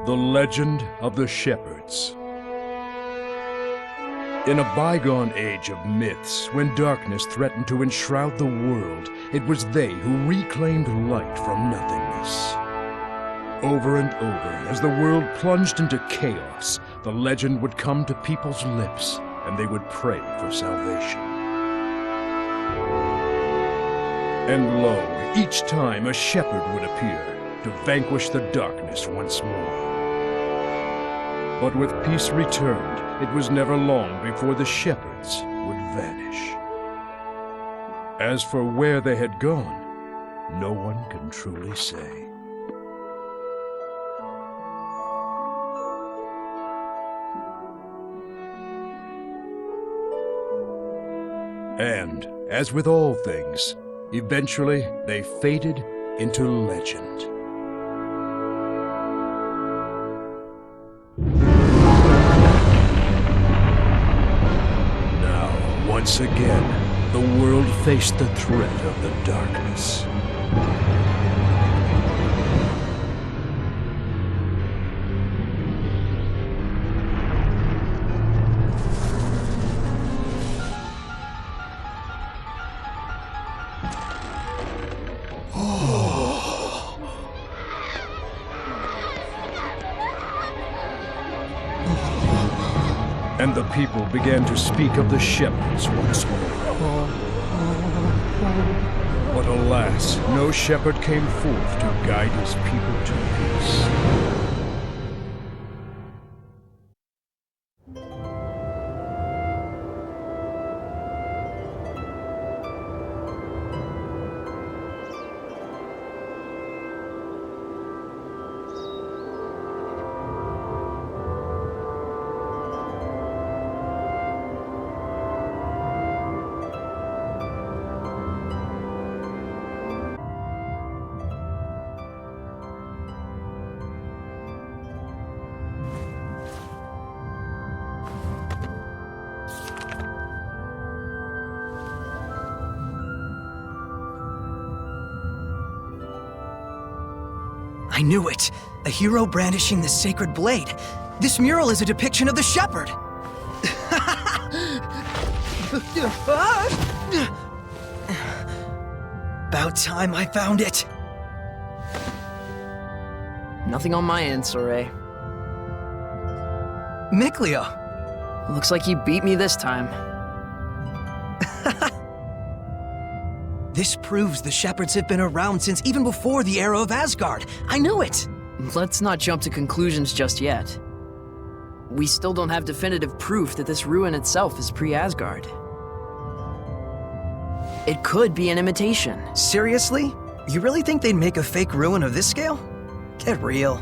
The Legend of the Shepherds. In a bygone age of myths, when darkness threatened to enshroud the world, it was they who reclaimed light from nothingness. Over and over, as the world plunged into chaos, the legend would come to people's lips, and they would pray for salvation. And lo, each time a shepherd would appear to vanquish the darkness once more. But with peace returned, it was never long before the shepherds would vanish. As for where they had gone, no one can truly say. And, as with all things, eventually they faded into legend. Once again, the world faced the threat of the darkness. And the people began to speak of the shepherds once more. But alas, no shepherd came forth to guide his people to peace. I knew it! A hero brandishing the sacred blade. This mural is a depiction of the shepherd. About time I found it. Nothing on my end, Soray. Mikleo. Looks like you beat me this time. This proves the shepherds have been around since even before the era of Asgard. I knew it! Let's not jump to conclusions just yet. We still don't have definitive proof that this ruin itself is pre-Asgard. It could be an imitation. Seriously? You really think they'd make a fake ruin of this scale? Get real.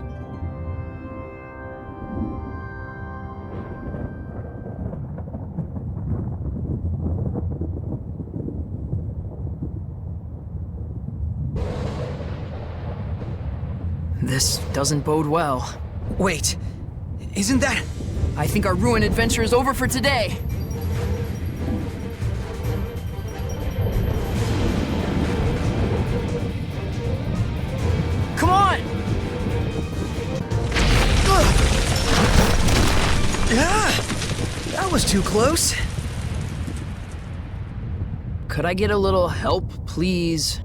This doesn't bode well. Wait, isn't that... I think our ruin adventure is over for today. Come on! That was too close. Could I get a little help, please?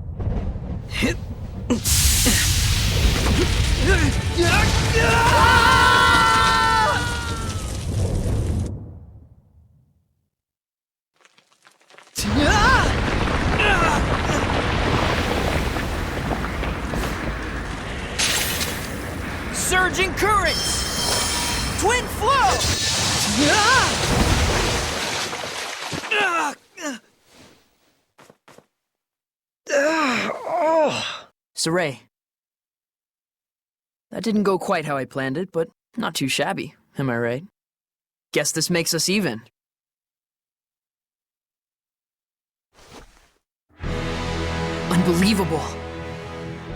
Surging currents! Twin flow! Soray. That didn't go quite how I planned it, but not too shabby, am I right? Guess this makes us even. Unbelievable!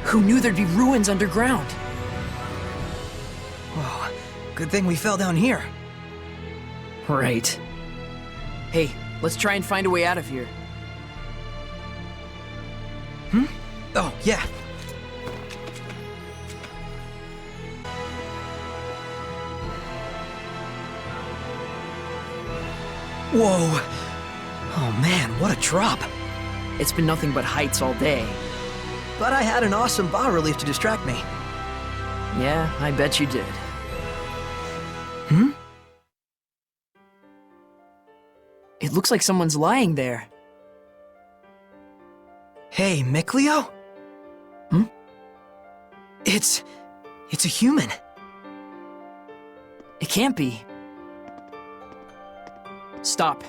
Who knew there'd be ruins underground? Whoa, good thing we fell down here. Right. Hey, let's try and find a way out of here. Oh, yeah. Whoa. Oh man, what a drop. It's been nothing but heights all day. But I had an awesome bas relief to distract me. Yeah, I bet you did. Hmm? It looks like someone's lying there. Hey, Mikleo? Hmm? It's a human. It can't be. Stop.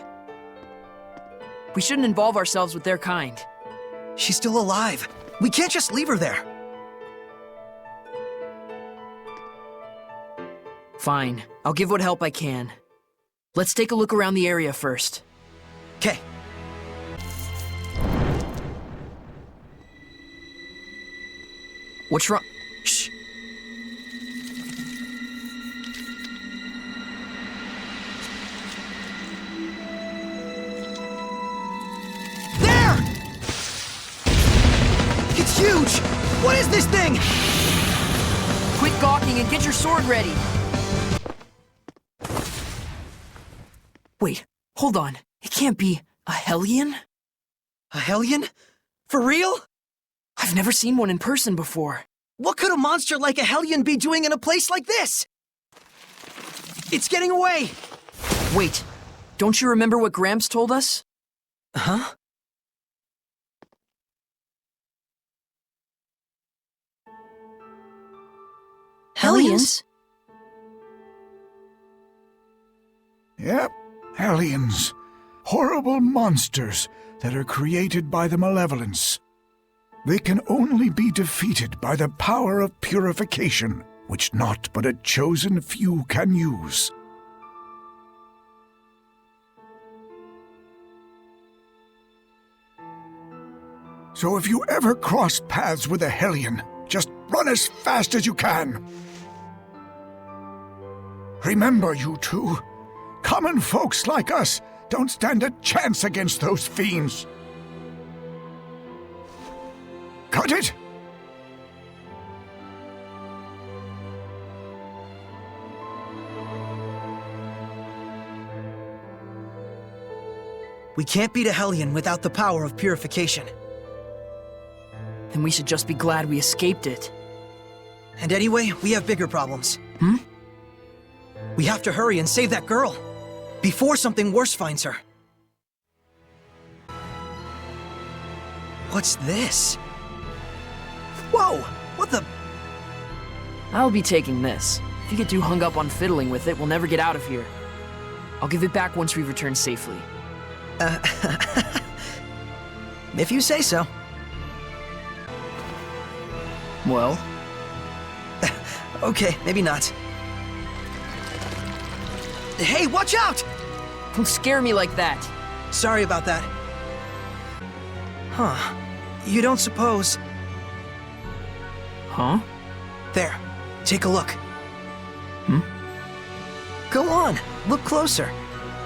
We shouldn't involve ourselves with their kind. She's still alive. We can't just leave her there. Fine. I'll give what help I can. Let's take a look around the area first. Okay. What's wrong? Shh. There! It's huge! What is this thing? Quit gawking and get your sword ready! Wait, hold on. It can't be a Hellion? A Hellion? For real? I've never seen one in person before. What could a monster like a Hellion be doing in a place like this? It's getting away! Wait, don't you remember what Gramps told us? Huh? Hellions? Yep, Hellions. Horrible monsters that are created by the malevolence. They can only be defeated by the power of purification, which not but a chosen few can use. So if you ever cross paths with a Hellion, just run as fast as you can. Remember, you two, common folks like us don't stand a chance against those fiends. Got it? We can't beat a Hellion without the power of purification. Then we should just be glad we escaped it. And anyway, we have bigger problems. Hmm? We have to hurry and save that girl, before something worse finds her. What's this? Whoa! What the? I'll be taking this. If you get too hung up on fiddling with it, we'll never get out of here. I'll give it back once we return safely. If you say so. Well? Okay, maybe not. Hey, watch out! Don't scare me like that. Sorry about that. Huh. You don't suppose... Huh? There. Take a look. Hmm? Go on. Look closer.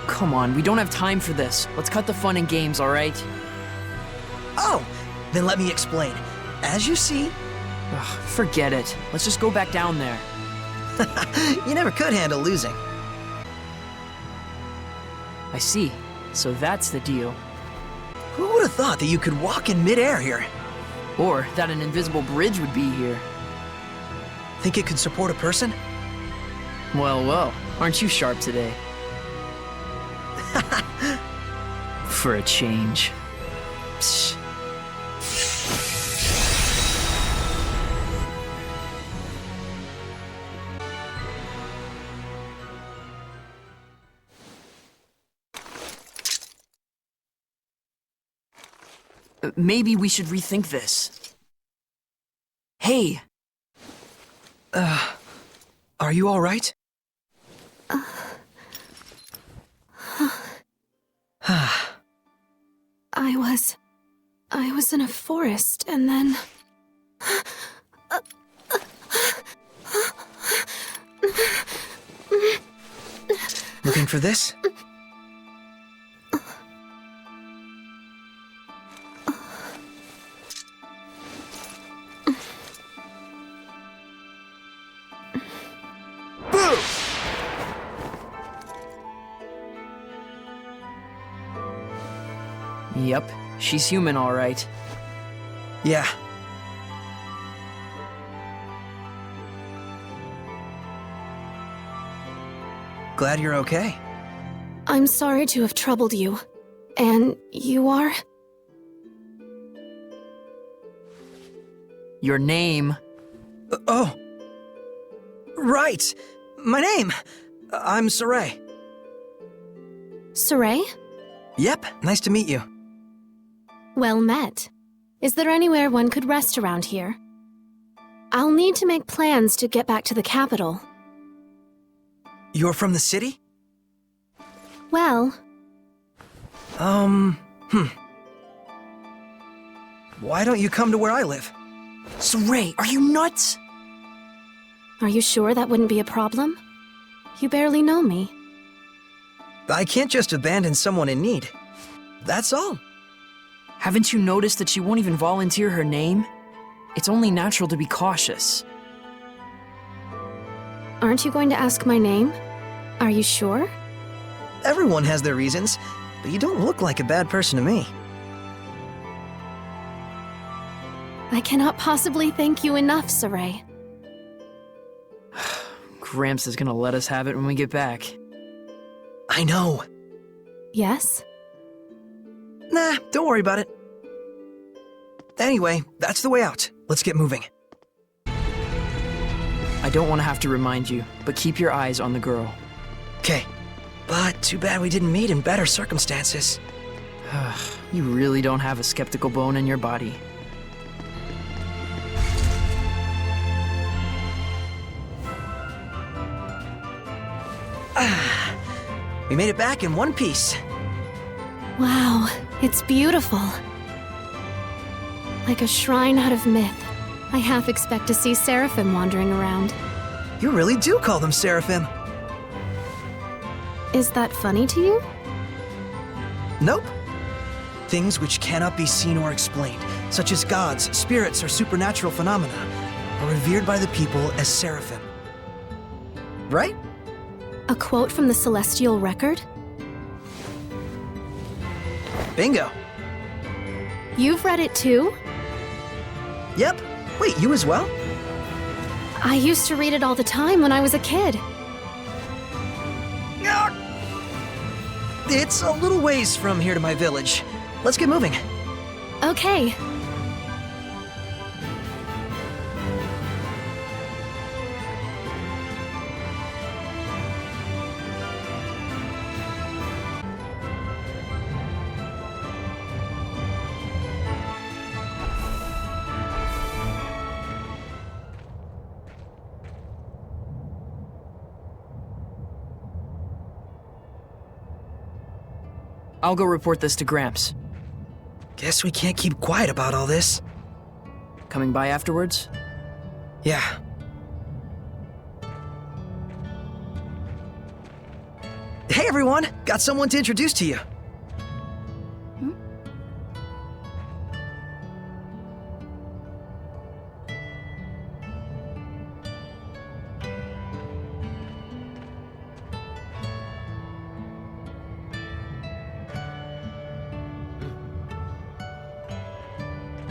Come on, we don't have time for this. Let's cut the fun and games, all right? Oh! Then let me explain. As you see... Ugh, forget it. Let's just go back down there. You never could handle losing. I see. So that's the deal. Who would have thought that you could walk in midair here? Or that an invisible bridge would be here. Think it could support a person? Well, well, aren't you sharp today? For a change. Psst. Maybe we should rethink this. Hey! Are you all right? I was in a forest, and then... Looking for this? Yep, she's human, all right. Yeah. Glad you're okay. I'm sorry to have troubled you. And you are? Your name. Oh. Right. My name. I'm Saray. Saray? Yep, nice to meet you. Well met. Is there anywhere one could rest around here? I'll need to make plans to get back to the capital. You're from the city? Well, Why don't you come to where I live? Saray, are you nuts? are you sure that wouldn't be a problem? You barely know me. I can't just abandon someone in need. That's all. Haven't you noticed that she won't even volunteer her name? It's only natural to be cautious. Aren't you going to ask my name? Are you sure? Everyone has their reasons, but you don't look like a bad person to me. I cannot possibly thank you enough, Saray. Gramps is gonna let us have it when we get back. I know. Yes? Nah, don't worry about it. Anyway, that's the way out. Let's get moving. I don't want to have to remind you, but keep your eyes on the girl. Okay, but too bad we didn't meet in better circumstances. You really don't have a skeptical bone in your body. We made it back in one piece. Wow, it's beautiful. Like a shrine out of myth. I half expect to see Seraphim wandering around. You really do call them Seraphim. Is that funny to you? Nope. Things which cannot be seen or explained, such as gods, spirits, or supernatural phenomena, are revered by the people as Seraphim. Right? A quote from the Celestial Record? Bingo. You've read it too? Yep. Wait, you as well? I used to read it all the time when I was a kid. It's a little ways from here to my village. Let's get moving. Okay. I'll go report this to Gramps. Guess we can't keep quiet about all this. Coming by afterwards? Yeah. Hey everyone! Got someone to introduce to you.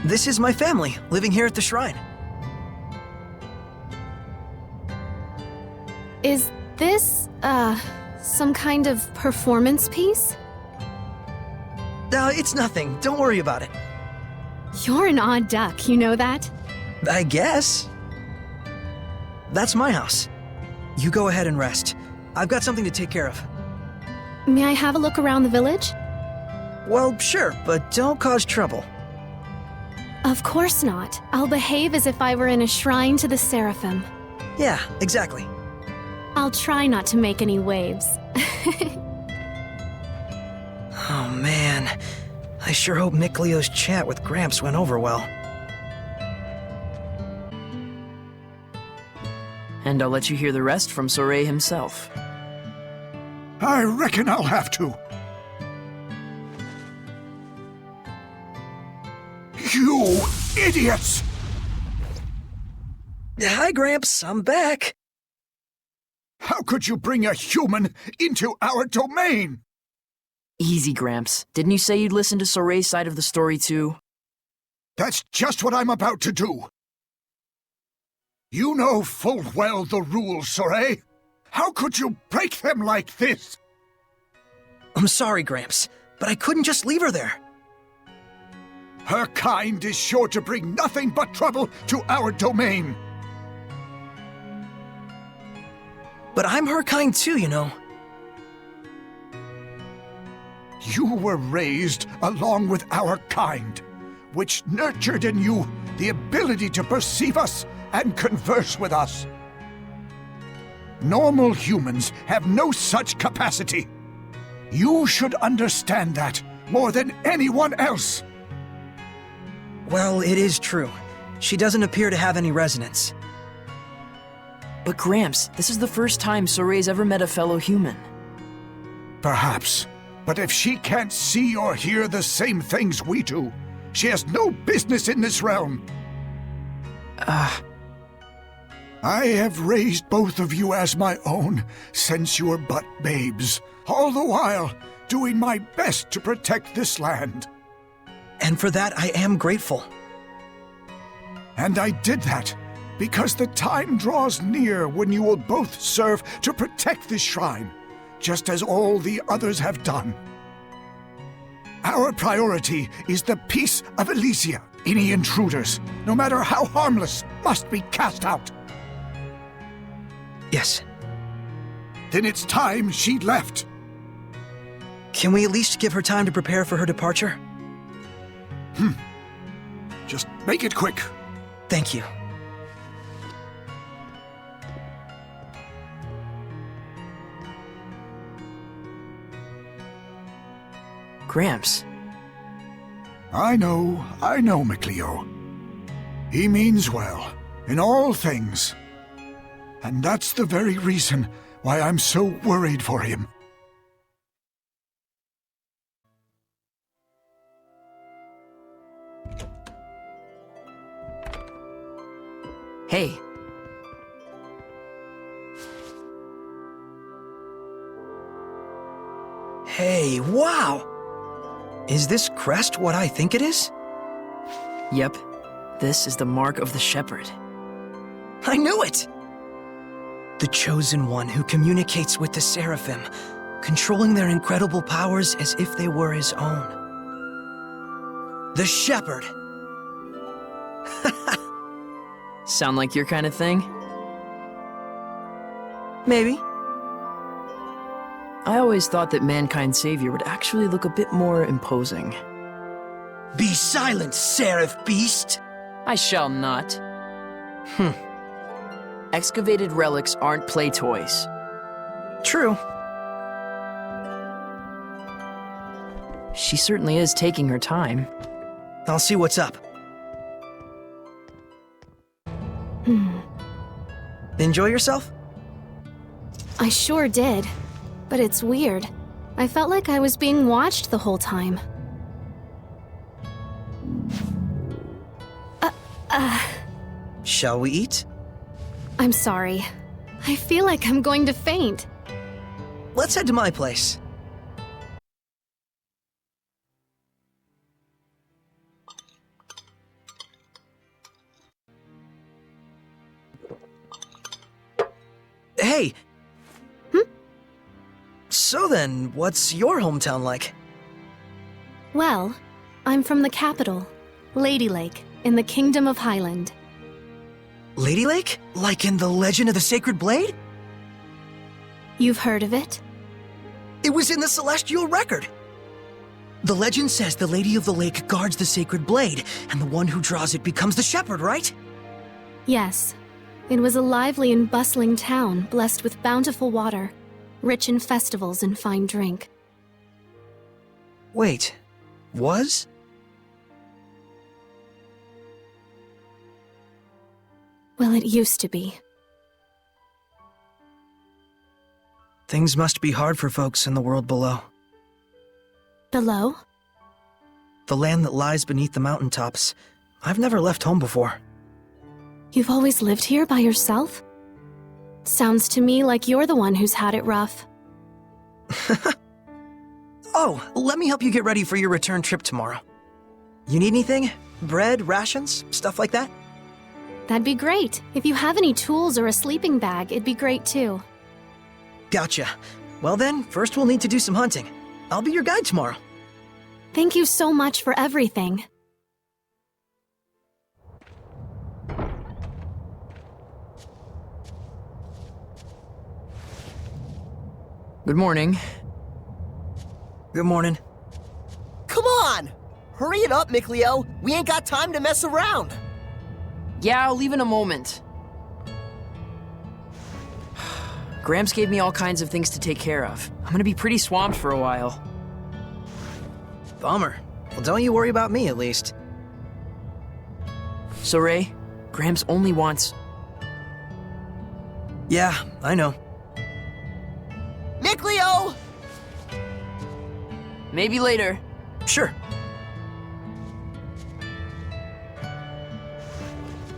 This is my family, living here at the shrine. Is this, some kind of performance piece? It's nothing. Don't worry about it. You're an odd duck, you know that? I guess. That's my house. You go ahead and rest. I've got something to take care of. May I have a look around the village? Well, sure, but don't cause trouble. Of course not. I'll behave as if I were in a shrine to the Seraphim. Yeah, exactly. I'll try not to make any waves. Oh man, I sure hope Mick Leo's chat with Gramps went over well. And I'll let you hear the rest from Saray himself. I reckon I'll have to. You idiots! Hi, Gramps. I'm back. How could you bring a human into our domain? Easy, Gramps. Didn't you say you'd listen to Soray's side of the story too? That's just what I'm about to do. You know full well the rules, Soray. How could you break them like this? I'm sorry, Gramps, but I couldn't just leave her there. Her kind is sure to bring nothing but trouble to our domain. But I'm her kind too, you know. You were raised along with our kind, which nurtured in you the ability to perceive us and converse with us. Normal humans have no such capacity. You should understand that more than anyone else. Well, it is true. She doesn't appear to have any resonance. But Gramps, this is the first time Soray's ever met a fellow human. Perhaps. But if she can't see or hear the same things we do, she has no business in this realm. I have raised both of you as my own since you were but babes, all the while doing my best to protect this land. And for that, I am grateful. And I did that because the time draws near when you will both serve to protect this shrine, just as all the others have done. Our priority is the peace of Elysia. Any intruders, no matter how harmless, must be cast out. Yes. Then it's time she left. Can we at least give her time to prepare for her departure? Just make it quick. Thank you. Gramps. I know, McLeo. He means well, in all things. And that's the very reason why I'm so worried for him. Hey. Hey, wow! Is this crest what I think it is? Yep. This is the mark of the Shepherd. I knew it! The Chosen One who communicates with the Seraphim, controlling their incredible powers as if they were his own. The Shepherd! Sound like your kind of thing? Maybe. I always thought that Mankind's savior would actually look a bit more imposing. Be silent, Seraph Beast! I shall not. Excavated relics aren't play toys. True. She certainly is taking her time. I'll see what's up. Enjoy yourself? I sure did. But it's weird. I felt like I was being watched the whole time. Shall we eat? I'm sorry. I feel like I'm going to faint. Let's head to my place. Hey! So then, what's your hometown like? Well, I'm from the capital, Lady Lake, in the Kingdom of Highland. Lady Lake? Like in the Legend of the Sacred Blade? You've heard of it? It was in the Celestial Record! The legend says the Lady of the Lake guards the Sacred Blade, and the one who draws it becomes the Shepherd, right? Yes. It was a lively and bustling town, blessed with bountiful water, rich in festivals and fine drink. Wait, was? Well, it used to be. Things must be hard for folks in the world below. Below? The land that lies beneath the mountaintops. I've never left home before. You've always lived here by yourself? Sounds to me like you're the one who's had it rough. Oh, let me help you get ready for your return trip tomorrow. You need anything? Bread, rations, stuff like that? That'd be great. If you have any tools or a sleeping bag, it'd be great too. Gotcha. Well then, first we'll need to do some hunting. I'll be your guide tomorrow. Thank you so much for everything. Good morning. Good morning. Come on! Hurry it up, Mikleo. We ain't got time to mess around. Yeah, I'll leave in a moment. Gramps gave me all kinds of things to take care of. I'm gonna be pretty swamped for a while. Bummer. Well, don't you worry about me, at least. So, Ray, Gramps only wants... Yeah, I know. Mikleo! Maybe later. Sure.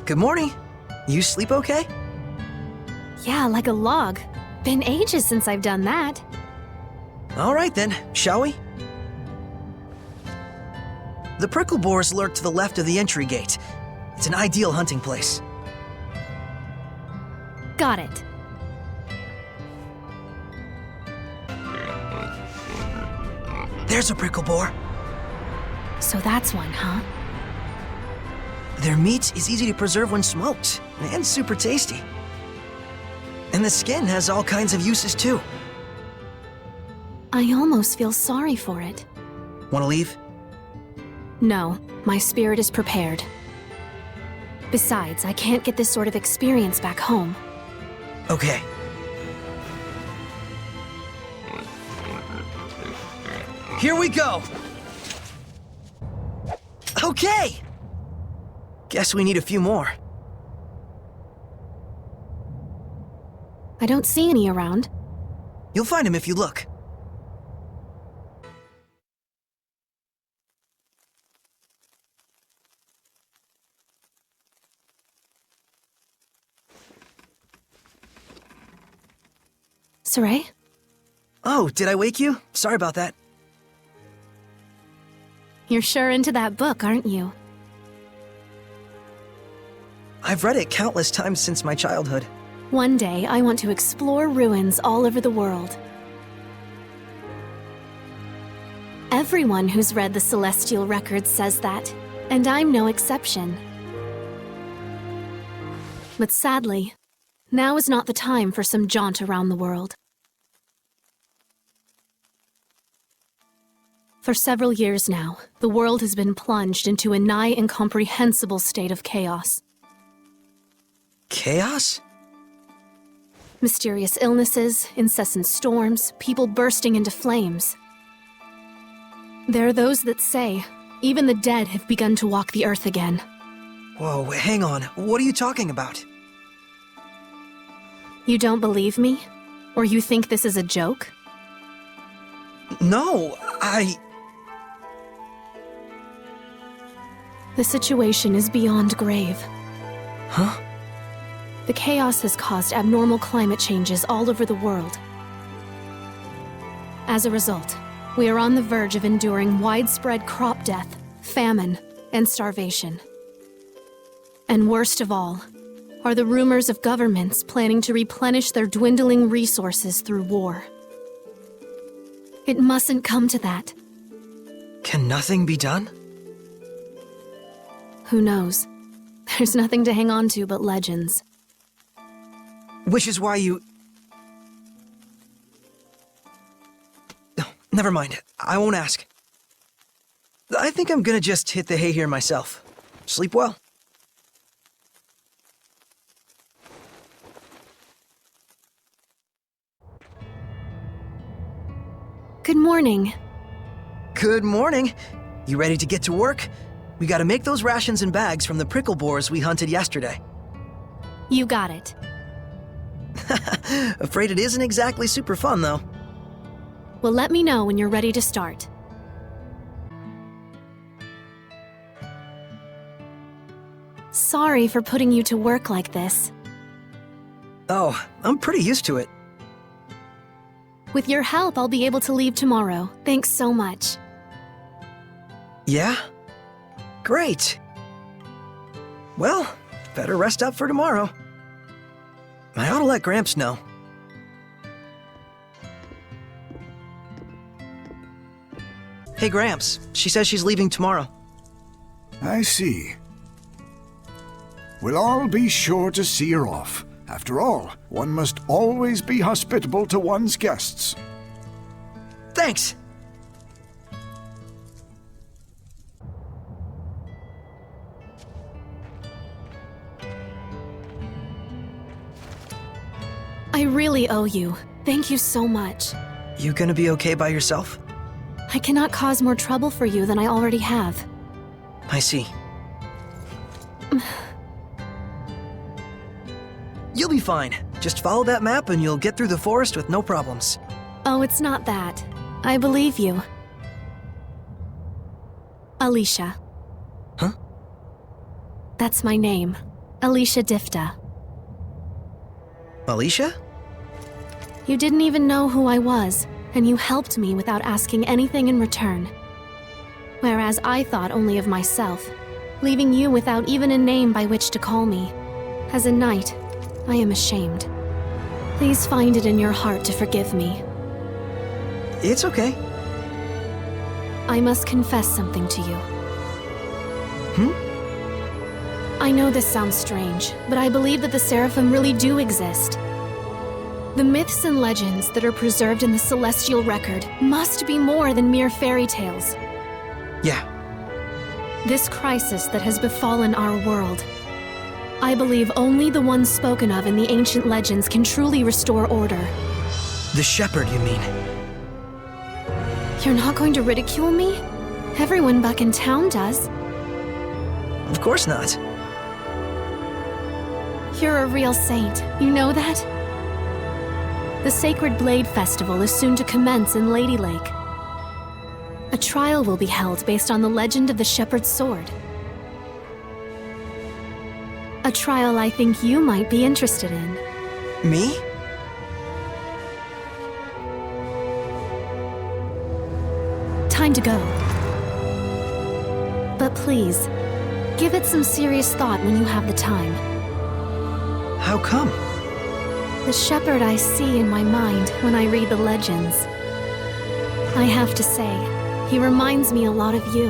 Good morning. You sleep okay? Yeah, like a log. Been ages since I've done that. All right then, shall we? The prickle boars lurk to the left of the entry gate. It's an ideal hunting place. Got it. There's a prickle boar. So that's one, huh? Their meat is easy to preserve when smoked, and super tasty. And the skin has all kinds of uses too. I almost feel sorry for it. Want to leave? No, my spirit is prepared. Besides, I can't get this sort of experience back home. Okay. Here we go! Okay! Guess we need a few more. I don't see any around. You'll find him if you look. Saray? Oh, did I wake you? Sorry about that. You're sure into that book, aren't you? I've read it countless times since my childhood. One day, I want to explore ruins all over the world. Everyone who's read the Celestial Records says that, and I'm no exception. But sadly, now is not the time for some jaunt around the world. For several years now, the world has been plunged into a nigh incomprehensible state of chaos. Chaos? Mysterious illnesses, incessant storms, people bursting into flames. There are those that say, even the dead have begun to walk the earth again. Whoa, hang on. What are you talking about? You don't believe me? Or you think this is a joke? No, The situation is beyond grave. Huh? The chaos has caused abnormal climate changes all over the world. As a result, we are on the verge of enduring widespread crop death, famine, and starvation. And worst of all, are the rumors of governments planning to replenish their dwindling resources through war. It mustn't come to that. Can nothing be done? Who knows? There's nothing to hang on to but legends. Which is why you... Oh, never mind. I won't ask. I think I'm gonna just hit the hay here myself. Sleep well. Good morning. Good morning. You ready to get to work? We gotta make those rations and bags from the prickle boars we hunted yesterday. You got it. Afraid it isn't exactly super fun, though. Well, let me know when you're ready to start. Sorry for putting you to work like this. Oh, I'm pretty used to it. With your help, I'll be able to leave tomorrow. Thanks so much. Yeah? Great. Well, better rest up for tomorrow. I ought to let Gramps know. Hey, Gramps. She says she's leaving tomorrow. I see. We'll all be sure to see her off. After all, one must always be hospitable to one's guests. Thanks. I really owe you. Thank you so much. You gonna be okay by yourself? I cannot cause more trouble for you than I already have. I see. You'll be fine. Just follow that map and you'll get through the forest with no problems. Oh, it's not that. I believe you. Alicia. Huh? That's my name. Alicia Difta. Alicia? You didn't even know who I was, and you helped me without asking anything in return. Whereas I thought only of myself, leaving you without even a name by which to call me. As a knight, I am ashamed. Please find it in your heart to forgive me. It's okay. I must confess something to you. I know this sounds strange, but I believe that the Seraphim really do exist. The myths and legends that are preserved in the celestial record must be more than mere fairy tales. Yeah. This crisis that has befallen our world, I believe only the ones spoken of in the ancient legends can truly restore order. The shepherd, you mean? You're not going to ridicule me? Everyone back in town does. Of course not. You're a real saint, you know that? The Sacred Blade Festival is soon to commence in Lady Lake. A trial will be held based on the legend of the Shepherd's Sword. A trial I think you might be interested in. Me? Time to go. But please, give it some serious thought when you have the time. How come? The shepherd I see in my mind when I read the legends. I have to say, he reminds me a lot of you.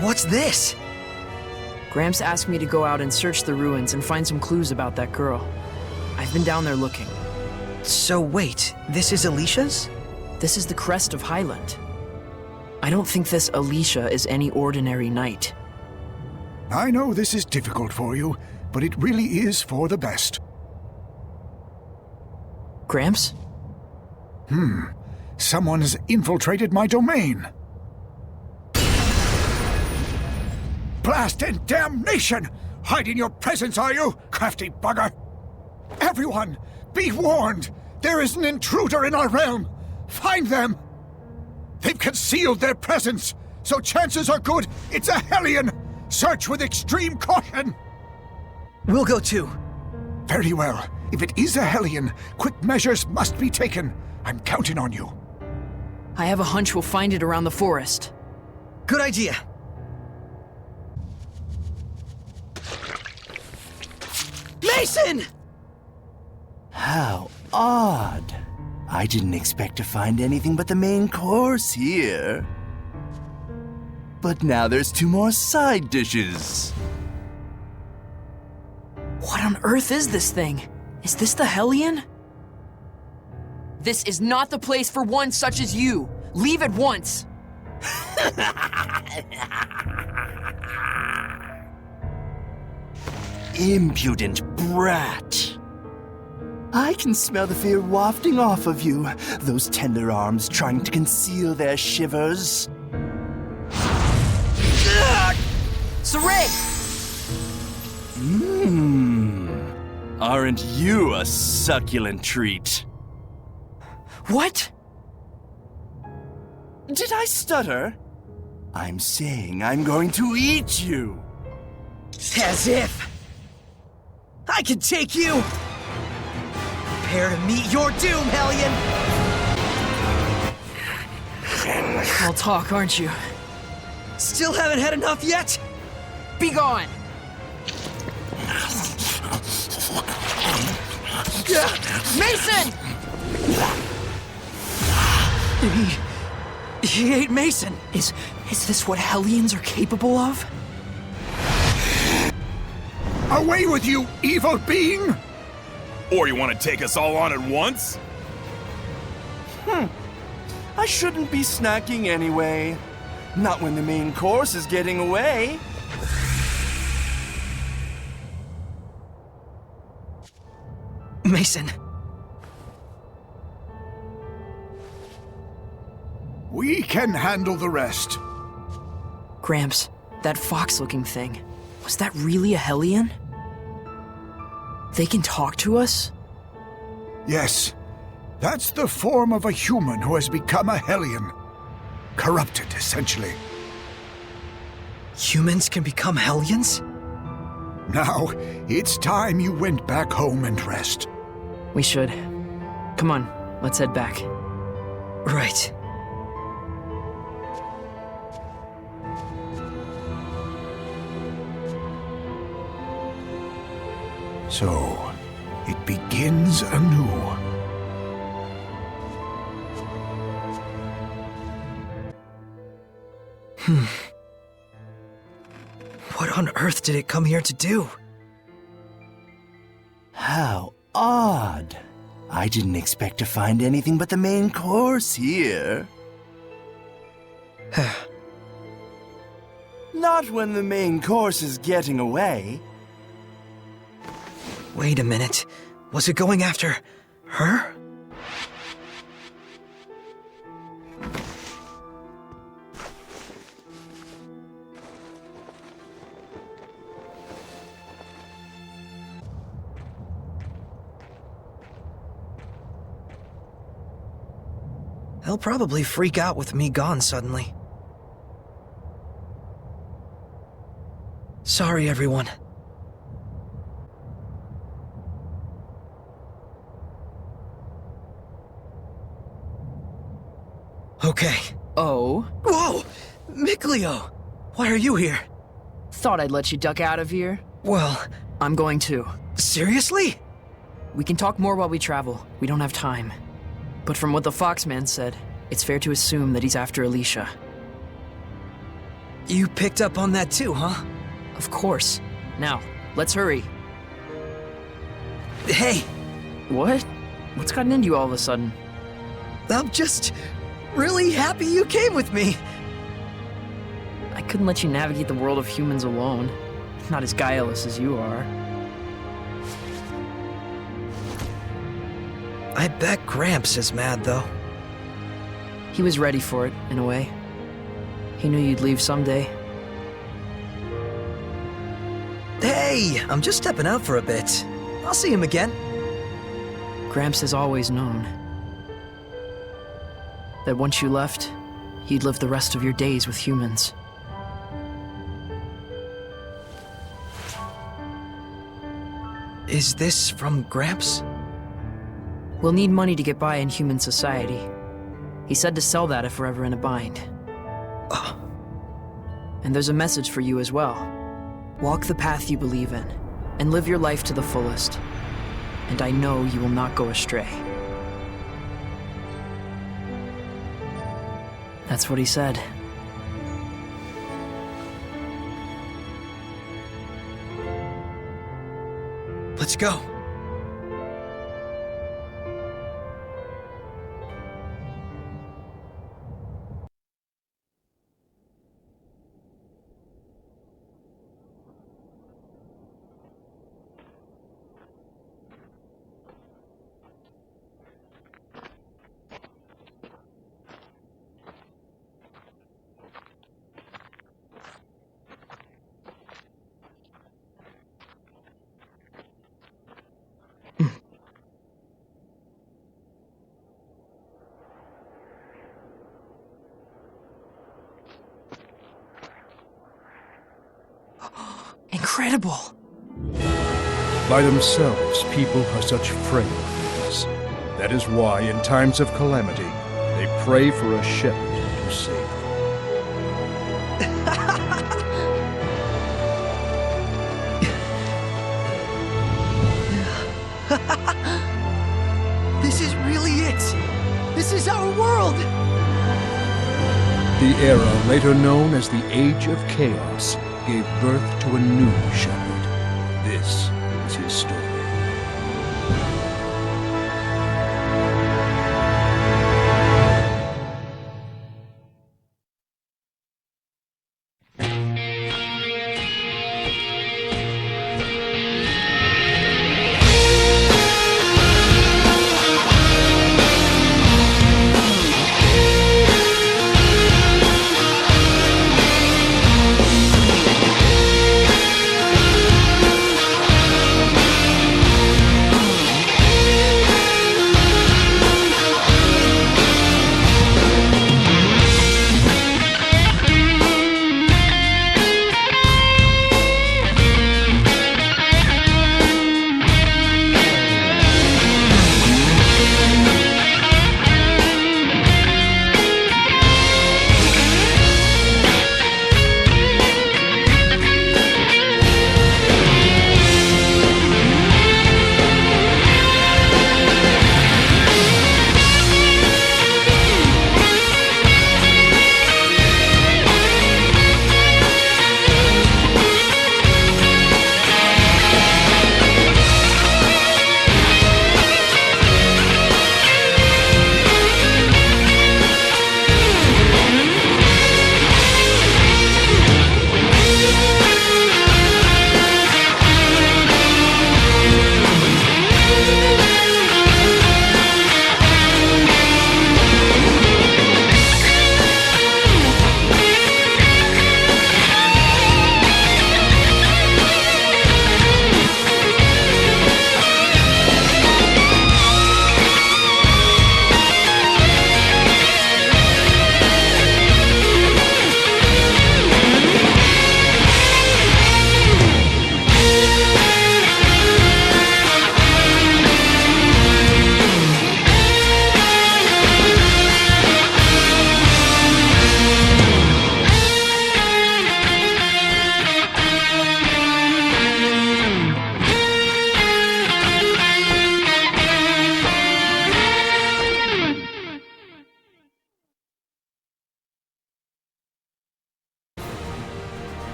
What's this? Gramps asked me to go out and search the ruins and find some clues about that girl. I've been down there looking. So wait, this is Alicia's? This is the crest of Highland. I don't think this Alicia is any ordinary knight. I know this is difficult for you, but it really is for the best. Gramps? Someone has infiltrated my domain. Blast and damnation! Hiding your presence, are you, crafty bugger? Everyone, be warned! There is an intruder in our realm! Find them! They've concealed their presence, so chances are good it's a Hellion! Search with extreme caution! We'll go too. Very well. If it is a Hellion, quick measures must be taken. I'm counting on you. I have a hunch we'll find it around the forest. Good idea. Mason! How odd. I didn't expect to find anything but the main course here. But now there's 2 more side dishes. What on earth is this thing? Is this the Hellion? This is not the place for one such as you. Leave at once. Impudent brat. I can smell the fear wafting off of you, those tender arms trying to conceal their shivers. Saray! Aren't you a succulent treat? What? Did I stutter? I'm saying I'm going to eat you. As if! I can take you! Prepare to meet your doom, Hellion! All talk, aren't you? Still haven't had enough yet? Be gone! Mason! He ate Mason! Is this what Hellions are capable of? Away with you, evil being! Or you want to take us all on at once? I shouldn't be snacking anyway. Not when the main course is getting away. Mason. We can handle the rest. Gramps, that fox-looking thing, was that really a Hellion? They can talk to us? Yes, that's the form of a human who has become a Hellion. Corrupted, essentially. Humans can become Hellions? Now, it's time you went back home and rest. We should. Come on, let's head back. Right. So, it begins anew. What on earth did it come here to do? How odd. I didn't expect to find anything but the main course here. Not when the main course is getting away. Wait a minute. Was it going after her? They'll probably freak out with me gone suddenly. Sorry, everyone. Okay. Oh? Whoa! Mikleo! Why are you here? Thought I'd let you duck out of here. Well, I'm going too. seriously? We can talk more while we travel. We don't have time. But from what the Foxman said, it's fair to assume that he's after Alicia. You picked up on that too, huh? Of course. Now, let's hurry. Hey, What? What's gotten into you all of a sudden? I'm just really happy you came with me. I couldn't let you navigate the world of humans alone. Not as guileless as you are. I bet Gramps is mad, though. He was ready for it, in a way. He knew you'd leave someday. Hey, I'm just stepping out for a bit. I'll see him again. Gramps has always known that once you left, you'd live the rest of your days with humans. Is this from Gramps? We'll need money to get by in human society. He said to sell that if we're ever in a bind. Oh, And there's a message for you as well. Walk the path you believe in, and live your life to the fullest. And I know you will not go astray. That's what he said. let's go. incredible. By themselves, people are such frail beings. That is why, in times of calamity, they pray for a shepherd to save them. This is really it. This is our world. The era later known as the Age of Chaos gave birth to a new shepherd. This is his story.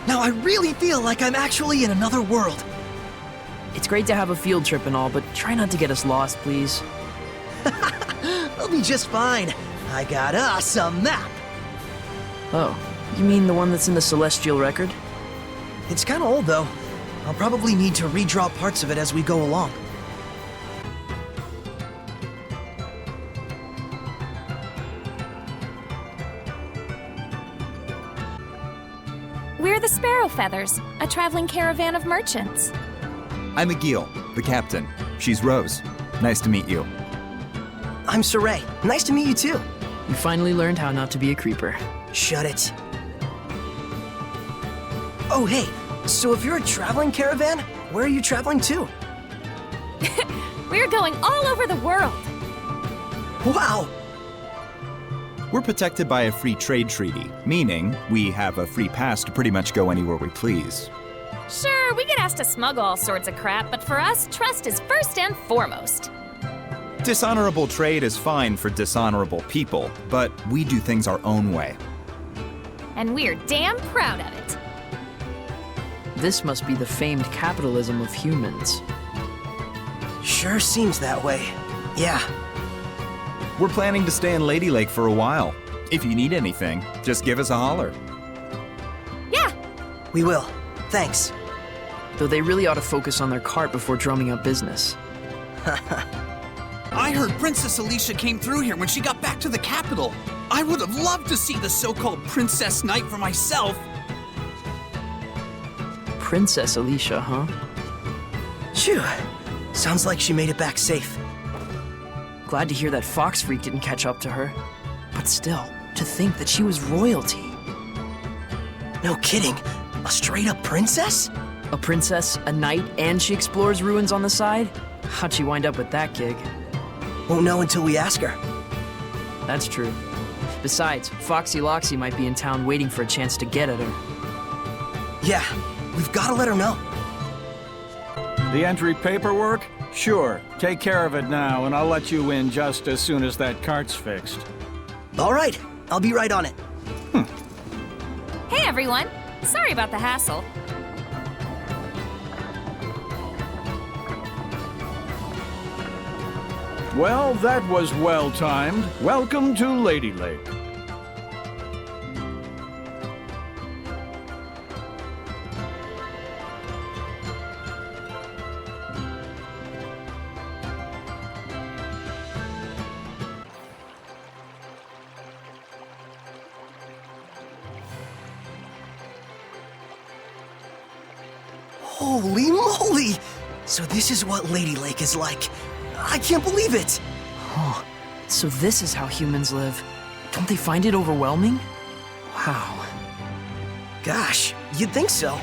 Now I really feel like I'm actually in another world. It's great to have a field trip and all, but try not to get us lost, please. We'll be just fine. I got us a map. Oh, you mean the one that's in the Celestial Record? It's kinda old though. I'll probably need to redraw parts of it as we go along. We're the Sparrow Feathers, a traveling caravan of merchants. I'm Agil, the captain. She's Rose. Nice to meet you. I'm Saray. Nice to meet you too. You finally learned how not to be a creeper. Shut it. Oh hey, so if you're a traveling caravan, where are you traveling to? We're going all over the world. Wow! We're protected by a free trade treaty, meaning we have a free pass to pretty much go anywhere we please. Sure, we get asked to smuggle all sorts of crap, but for us, trust is first and foremost. Dishonorable trade is fine for dishonorable people, but we do things our own way. And we're damn proud of it. This must be the famed capitalism of humans. Sure seems that way. Yeah. We're planning to stay in Lady Lake for a while. If you need anything, just give us a holler. Yeah! We will. Thanks. Though they really ought to focus on their cart before drumming up business. I heard Princess Alicia came through here when she got back to the capital. I would have loved to see the so-called Princess Knight for myself. Princess Alicia, huh? Phew. Sounds like she made it back safe. Glad to hear that Fox Freak didn't catch up to her. But still, to think that she was royalty. No kidding. A straight-up princess? A princess, a knight, and she explores ruins on the side? How'd she wind up with that gig? Won't know until we ask her. That's true. Besides, Foxy Loxy might be in town waiting for a chance to get at her. Yeah, we've got to let her know. The entry paperwork? Sure. Take care of it now, and I'll let you in just as soon as that cart's fixed. All right, I'll be right on it. Hey everyone! Sorry about the hassle. Well, that was well-timed. Welcome to Lady Lake. Holy moly! So this is what Lady Lake is like. I can't believe it! Huh. So this is how humans live. Don't they find it overwhelming? Wow. Gosh, you'd think so.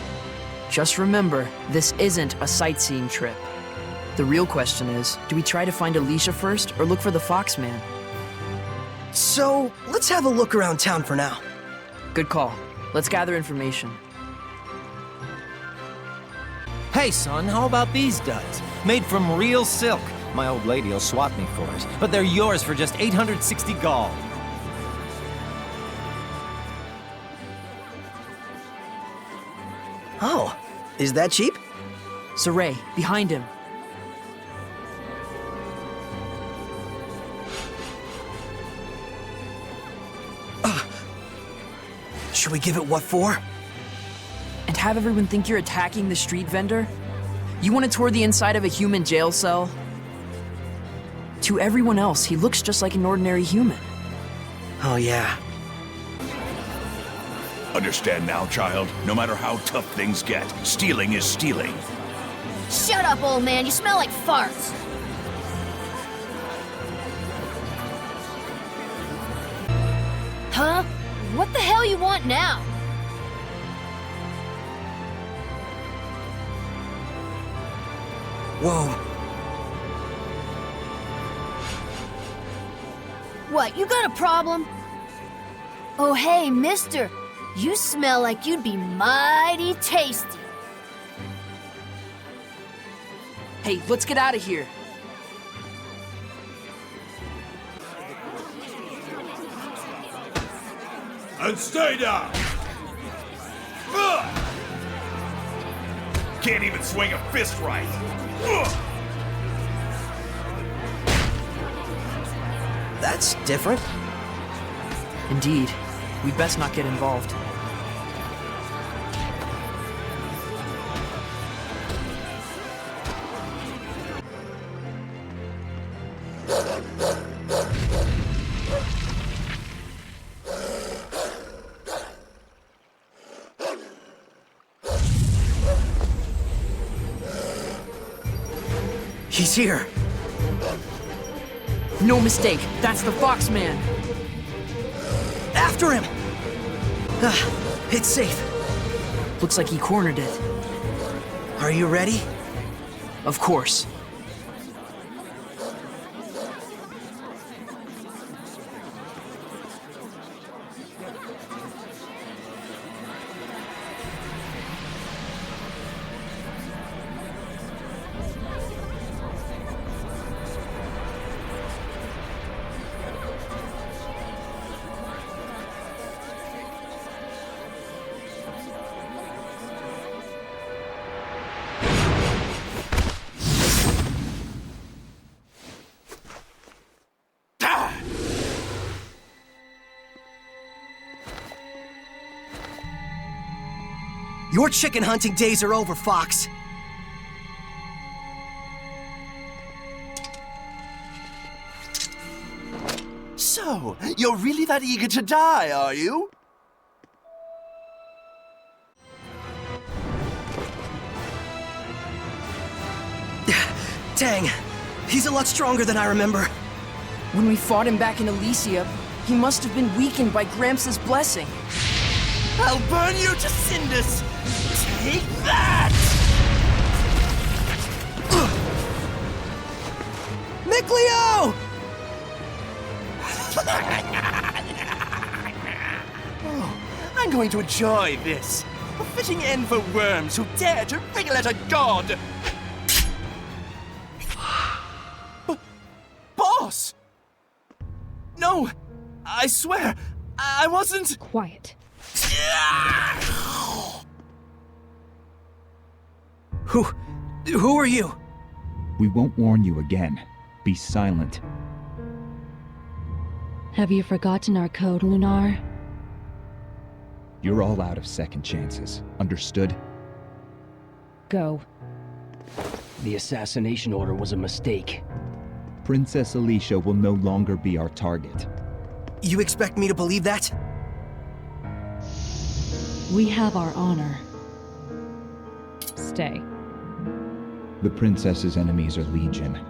Just remember, this isn't a sightseeing trip. The real question is, do we try to find Alicia first, or look for the Foxman? So, let's have a look around town for now. Good call. Let's gather information. Hey son, how about these duds? Made from real silk. My old lady will swap me for it, but they're yours for just 860 gold. Oh, is that cheap? Saray, behind him. Should we give it what for? And have everyone think you're attacking the street vendor? You want to tour the inside of a human jail cell? To everyone else, he looks just like an ordinary human. Oh, yeah. Understand now, child? No matter how tough things get, stealing is stealing. Shut up, old man. You smell like farts. Huh? What the hell you want now? Whoa. What, you got a problem? Oh, hey, mister. You smell like you'd be mighty tasty. Hey, let's get out of here. And stay down! Ugh! Can't even swing a fist right. Ugh! That's different. Indeed. We'd best not get involved. He's here. No mistake, that's the Foxman. After him! It's safe. Looks like he cornered it. Are you ready? Of course. Your chicken hunting days are over, Fox. So, you're really that eager to die, are you? Dang, he's a lot stronger than I remember. When we fought him back in Elysia, he must have been weakened by Gramps' blessing. I'll burn you to cinders! Take that! Mikleo! Oh, I'm going to enjoy this. A fitting end for worms who dare to wriggle at a god! Boss! No! I swear, I wasn't... Quiet. Who are you? We won't warn you again. Be silent. Have you forgotten our code, Lunar? You're all out of second chances. Understood? Go. The assassination order was a mistake. Princess Alicia will no longer be our target. You expect me to believe that? We have our honor. Stay. The princess's enemies are legion.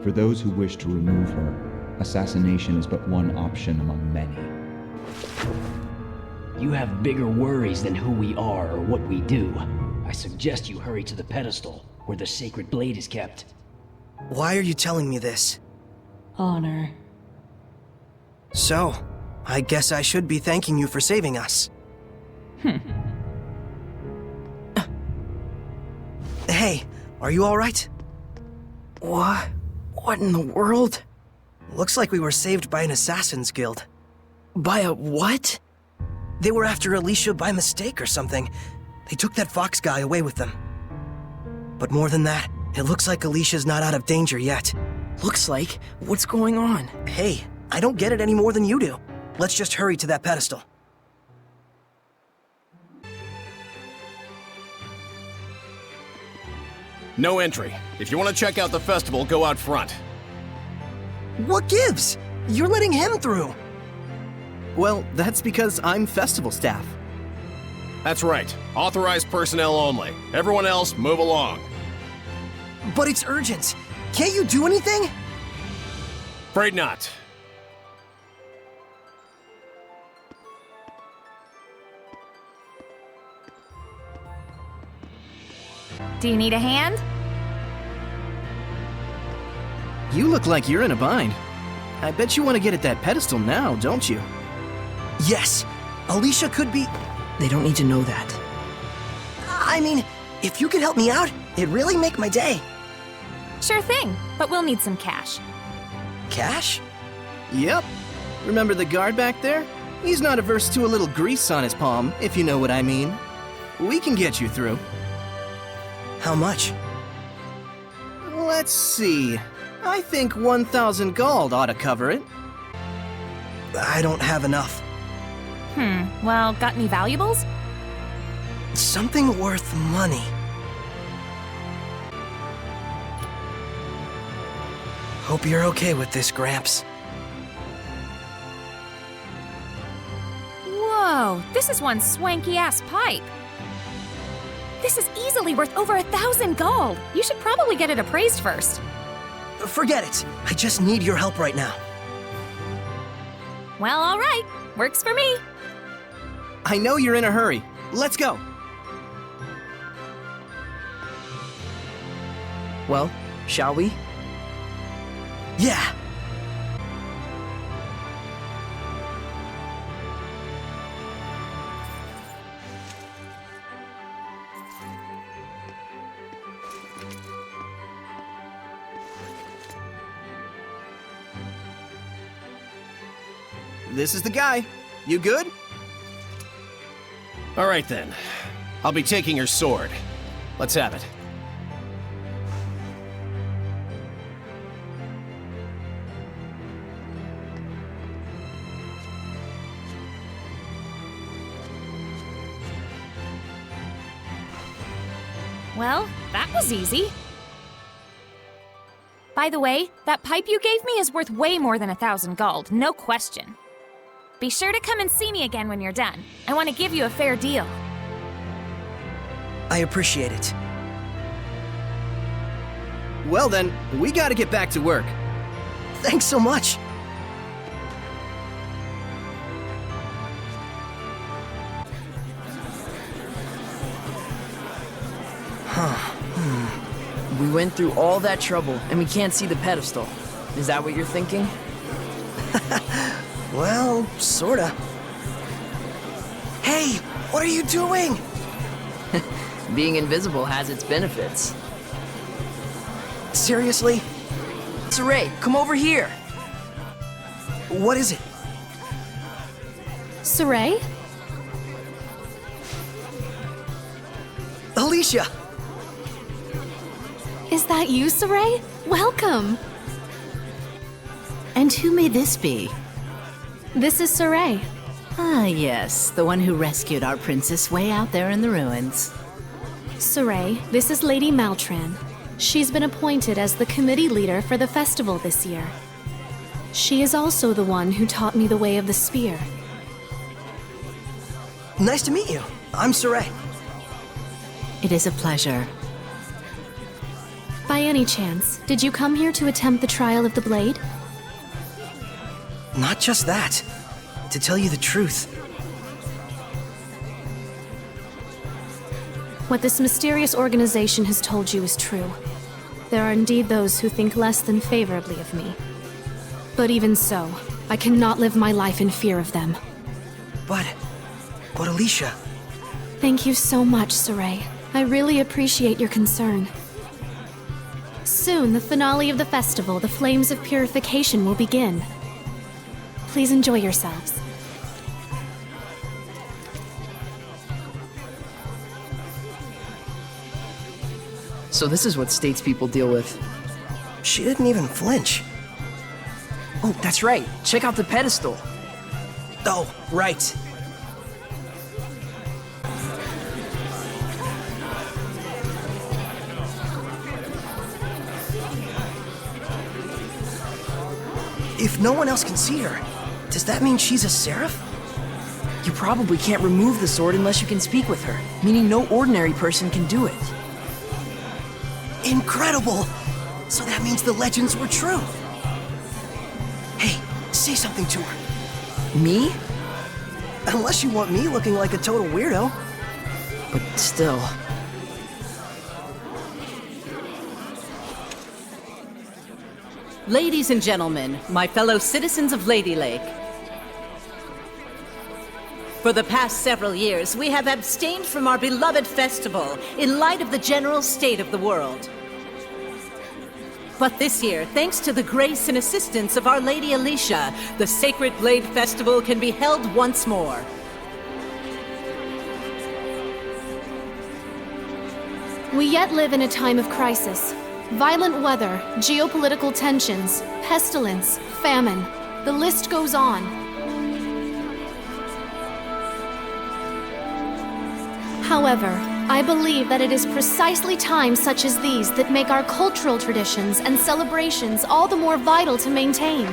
For those who wish to remove her, assassination is but one option among many. You have bigger worries than who we are or what we do. I suggest you hurry to the pedestal, where the sacred blade is kept. Why are you telling me this? Honor. So, I guess I should be thanking you for saving us. Hey, are you alright? What? What in the world? Looks like we were saved by an assassin's guild. By a what? They were after Alicia by mistake or something. They took that fox guy away with them. But more than that, it looks like Alicia's not out of danger yet. Looks like? What's going on? Hey, I don't get it any more than you do. Let's just hurry to that pedestal. No entry. If you want to check out the festival, go out front. What gives? You're letting him through. Well, that's because I'm festival staff. That's right. Authorized personnel only. Everyone else, move along. But it's urgent. Can't you do anything? Afraid not. Do you need a hand? You look like you're in a bind. I bet you want to get at that pedestal now, don't you? Yes. Alicia could be... They don't need to know that. I mean, if you could help me out, it'd really make my day. Sure thing, but we'll need some cash. Cash? Yep. Remember the guard back there? He's not averse to a little grease on his palm, if you know what I mean. We can get you through. How much? Let's see. I think 1,000 gold ought to cover it. I don't have enough. Well, got any valuables? Something worth money. Hope you're okay with this, Gramps. Whoa, this is one swanky-ass pipe. This is easily worth over 1,000 gold. You should probably get it appraised first. Forget it. I just need your help right now. Well, all right. Works for me. I know you're in a hurry. Let's go. Well, shall we? Yeah. This is the guy. You good? All right then. I'll be taking your sword. Let's have it. Well, that was easy. By the way, that pipe you gave me is worth way more than 1,000 gold, no question. Be sure to come and see me again when you're done. I want to give you a fair deal. I appreciate it. Well then, we gotta get back to work. Thanks so much. We went through all that trouble, and we can't see the pedestal. Is that what you're thinking? Well, sorta. Hey, what are you doing? Being invisible has its benefits. Seriously? Saray, come over here! What is it? Saray? Alicia! Is that you, Saray? Welcome! And who may this be? This is Saray. Ah, yes, the one who rescued our princess way out there in the ruins. Saray, this is Lady Maltran. She's been appointed as the committee leader for the festival this year. She is also the one who taught me the way of the spear. Nice to meet you. I'm Saray. It is a pleasure. By any chance, did you come here to attempt the trial of the blade? Not just that. To tell you the truth. What this mysterious organization has told you is true. There are indeed those who think less than favorably of me. But even so, I cannot live my life in fear of them. But Alicia... Thank you so much, Saray. I really appreciate your concern. Soon, the finale of the festival, the Flames of Purification, will begin. Please enjoy yourselves. So this is what statespeople deal with. She didn't even flinch. Oh, that's right. Check out the pedestal. Oh, right. If no one else can see her, does that mean she's a seraph? You probably can't remove the sword unless you can speak with her, meaning no ordinary person can do it. Incredible! So that means the legends were true. Hey, say something to her. Me? Unless you want me looking like a total weirdo. But still... Ladies and gentlemen, my fellow citizens of Lady Lake. For the past several years, we have abstained from our beloved festival in light of the general state of the world. But this year, thanks to the grace and assistance of Our Lady Alicia, the Sacred Blade Festival can be held once more. We yet live in a time of crisis. Violent weather, geopolitical tensions, pestilence, famine. The list goes on. However, I believe that it is precisely times such as these that make our cultural traditions and celebrations all the more vital to maintain.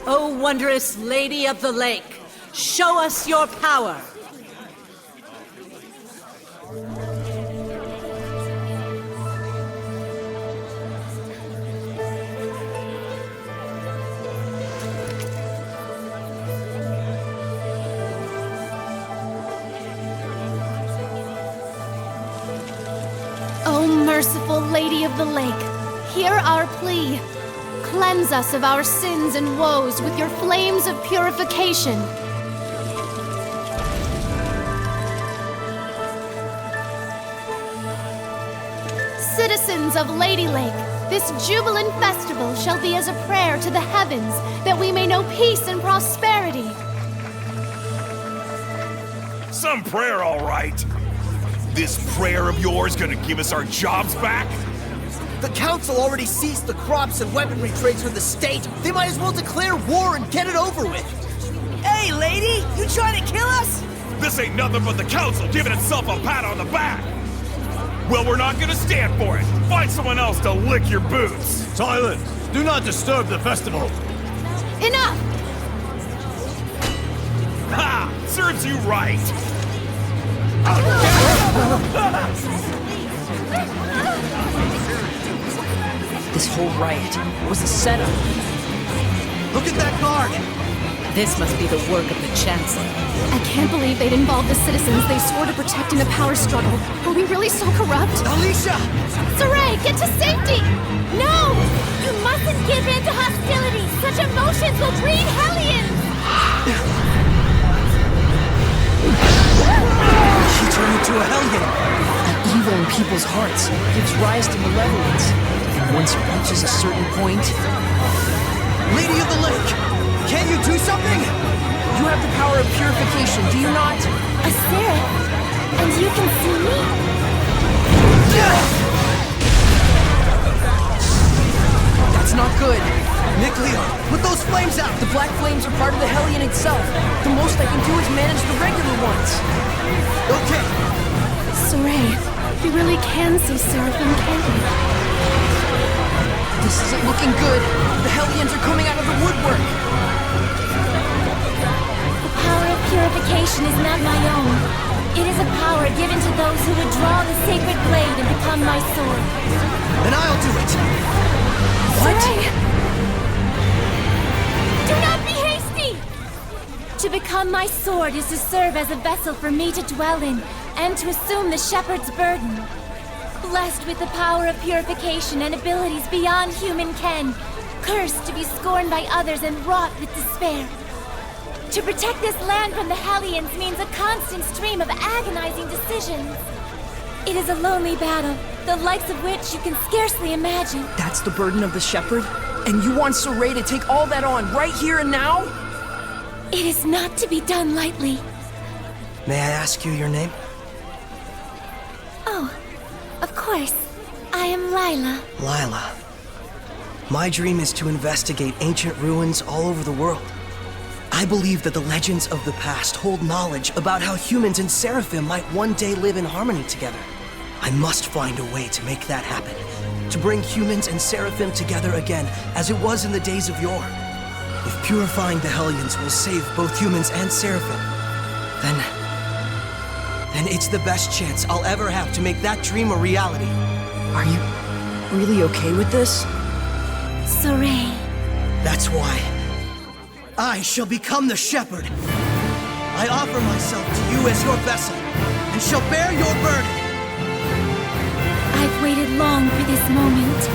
O wondrous Lady of the Lake, show us your power! O merciful Lady of the Lake, hear our plea. Cleanse us of our sins and woes with your flames of purification. Citizens of Lady Lake, this jubilant festival shall be as a prayer to the heavens that we may know peace and prosperity. Some prayer, all right. This prayer of yours gonna give us our jobs back? The council already seized the crops and weaponry trades from the state. They might as well declare war and get it over with. Hey, lady! You trying to kill us? This ain't nothing but the council giving itself a pat on the back. Well, we're not gonna stand for it. Find someone else to lick your boots. Silence! Do not disturb the festival. Enough! Ha! Serves you right. This whole riot was a setup. Look at that guard! This must be the work of the Chancellor. I can't believe they'd involve the citizens they swore to protect in a power struggle. Are we really so corrupt? Alicia! Saray, get to safety! No! You mustn't give in to hostility! Such emotions will breed Hellions! She turned into a Hellion! The evil in people's hearts gives rise to malevolence. And once it reaches a certain point... Lady of the Lake! Can you do something? You have the power of purification, do you not? A seraph? And you can see me? That's not good. Nick Leo, put those flames out! The black flames are part of the Hellion itself. The most I can do is manage the regular ones. Okay. Saray, we really can see Seraphim, can't we? This isn't looking good. The Hellions are coming out of the woodwork. The power of purification is not my own. It is a power given to those who would draw the sacred blade and become my sword. Then I'll do it! What? Saray! Do not be hasty! To become my sword is to serve as a vessel for me to dwell in, and to assume the shepherd's burden. Blessed with the power of purification and abilities beyond human ken, cursed to be scorned by others and wrought with despair. To protect this land from the Hellions means a constant stream of agonizing decisions. It is a lonely battle, the likes of which you can scarcely imagine. That's the burden of the shepherd? And you want Saray to take all that on right here and now? It is not to be done lightly. May I ask you your name? Oh, of course. I am Lila. Lila. My dream is to investigate ancient ruins all over the world. I believe that the legends of the past hold knowledge about how humans and Seraphim might one day live in harmony together. I must find a way to make that happen. To bring humans and Seraphim together again, as it was in the days of yore. If purifying the Hellions will save both humans and Seraphim, then it's the best chance I'll ever have to make that dream a reality. Are you really okay with this? Saray. That's why I shall become the shepherd. I offer myself to you as your vessel, and shall bear your burden. I've waited long for this moment.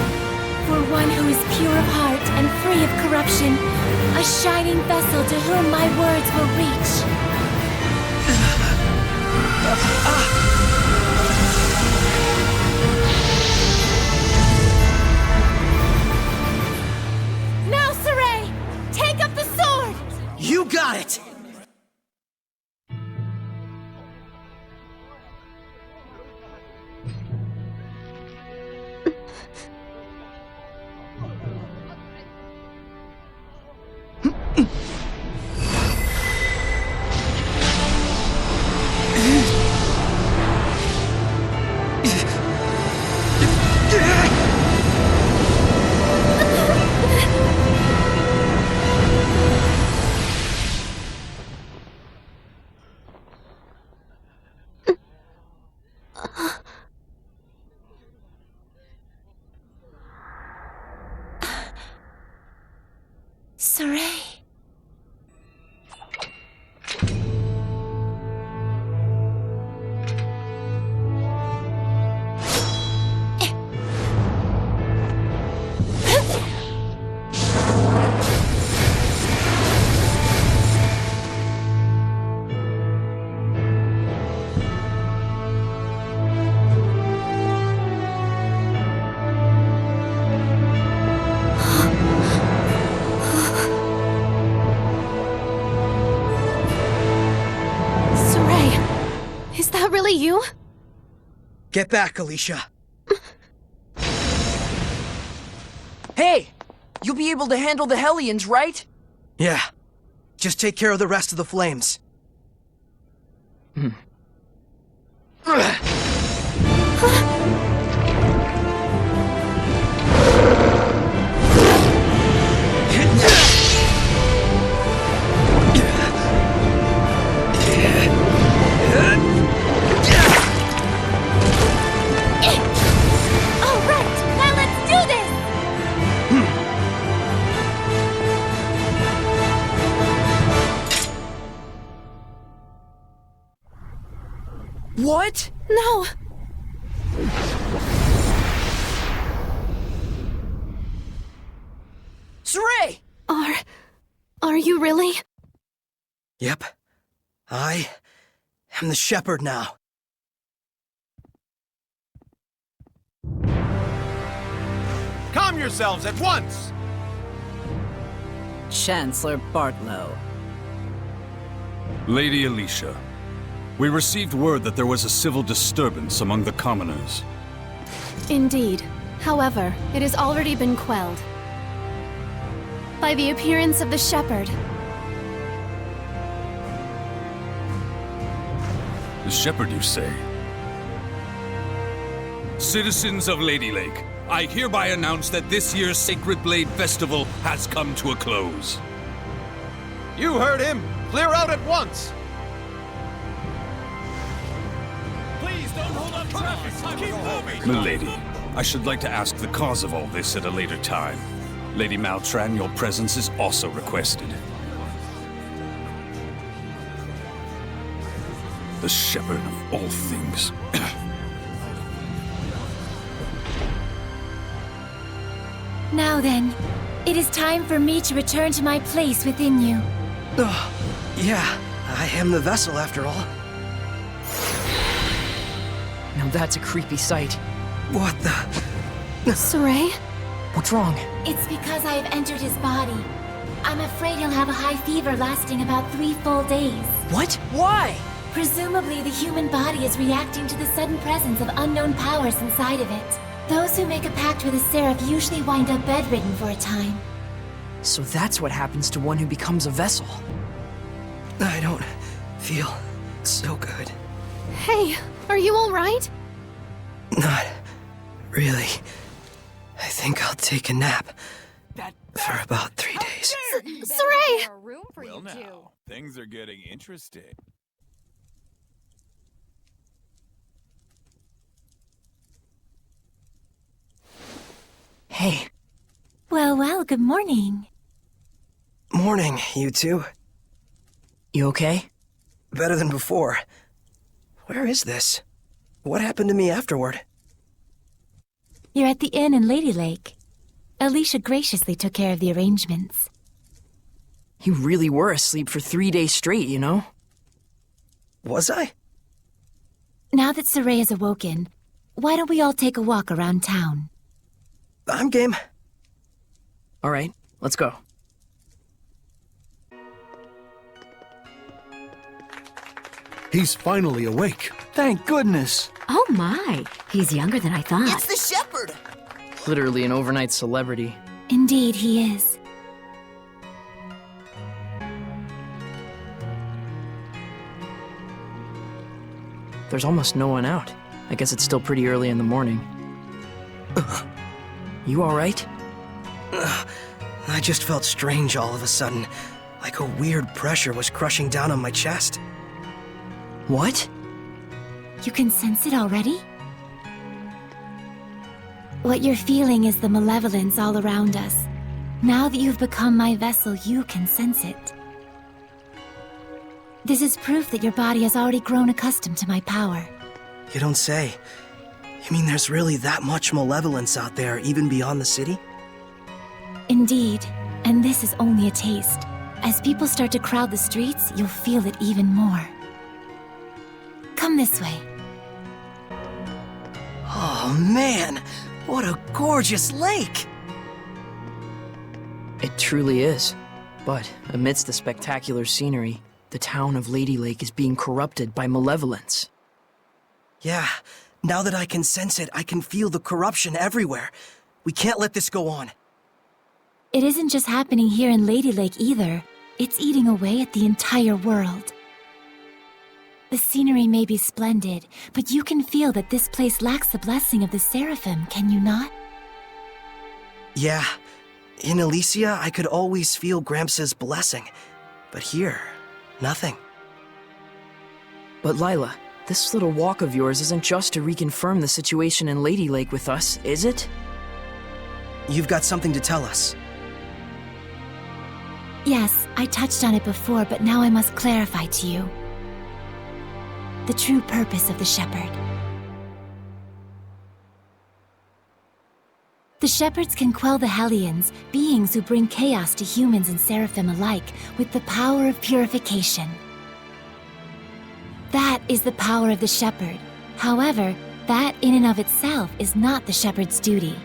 For one who is pure of heart and free of corruption. A shining vessel to whom my words will reach. Now, Saray! Take up the sword! You got it! Saray. Really you? Get back, Alicia. Hey! You'll be able to handle the Hellions, right? Yeah. Just take care of the rest of the flames. What? No! Saray! Are you really? Yep. I am the shepherd now. Calm yourselves at once! Chancellor Bartlow. Lady Alicia, we received word that there was a civil disturbance among the commoners. Indeed. However, it has already been quelled by the appearance of the shepherd. The shepherd, you say? Citizens of Lady Lake, I hereby announce that this year's Sacred Blade Festival has come to a close. You heard him! Clear out at once! Please don't hold up traffic! Keep moving! Milady, I should like to ask the cause of all this at a later time. Lady Maltran, your presence is also requested. The shepherd of all things. Now then, it is time for me to return to my place within you. Yeah, I am the vessel after all. Now that's a creepy sight. What the? Saray? What's wrong? It's because I have entered his body. I'm afraid he'll have a high fever lasting about 3 full days. What? Why? Presumably, the human body is reacting to the sudden presence of unknown powers inside of it. Those who make a pact with a seraph usually wind up bedridden for a time. So that's what happens to one who becomes a vessel. I don't feel so good. Hey, are you alright? Not really. I think I'll take a nap for about 3 days. Saray! Well now, things are getting interesting. Hey. Well, good morning. Morning, you two. You okay? Better than before. Where is this? What happened to me afterward? You're at the inn in Lady Lake. Alicia graciously took care of the arrangements. You really were asleep for 3 days straight, you know? Was I? Now that Saray has awoken, why don't we all take a walk around town? I'm game. All right, let's go. He's finally awake. Thank goodness. Oh my, he's younger than I thought. It's the shepherd! Literally an overnight celebrity. Indeed, he is. There's almost no one out. I guess it's still pretty early in the morning. You all right? I just felt strange all of a sudden, like a weird pressure was crushing down on my chest. What? You can sense it already? What you're feeling is the malevolence all around us. Now that you've become my vessel, you can sense it. This is proof that your body has already grown accustomed to my power. You don't say. You mean there's really that much malevolence out there, even beyond the city? Indeed, and this is only a taste. As people start to crowd the streets, you'll feel it even more. Come this way. Oh man, what a gorgeous lake! It truly is. But amidst the spectacular scenery, the town of Lady Lake is being corrupted by malevolence. Yeah, now that I can sense it, I can feel the corruption everywhere. We can't let this go on. It isn't just happening here in Lady Lake either. It's eating away at the entire world. The scenery may be splendid, but you can feel that this place lacks the blessing of the Seraphim, can you not? Yeah, in Elysia, I could always feel Gramps' blessing. But here, nothing. But Lila, this little walk of yours isn't just to reconfirm the situation in Lady Lake with us, is it? You've got something to tell us. Yes, I touched on it before, but now I must clarify to you. the true purpose of the shepherd. The shepherds can quell the Hellions, beings who bring chaos to humans and seraphim alike, with the power of purification. That is the power of the shepherd. However, that in and of itself is not the shepherd's duty.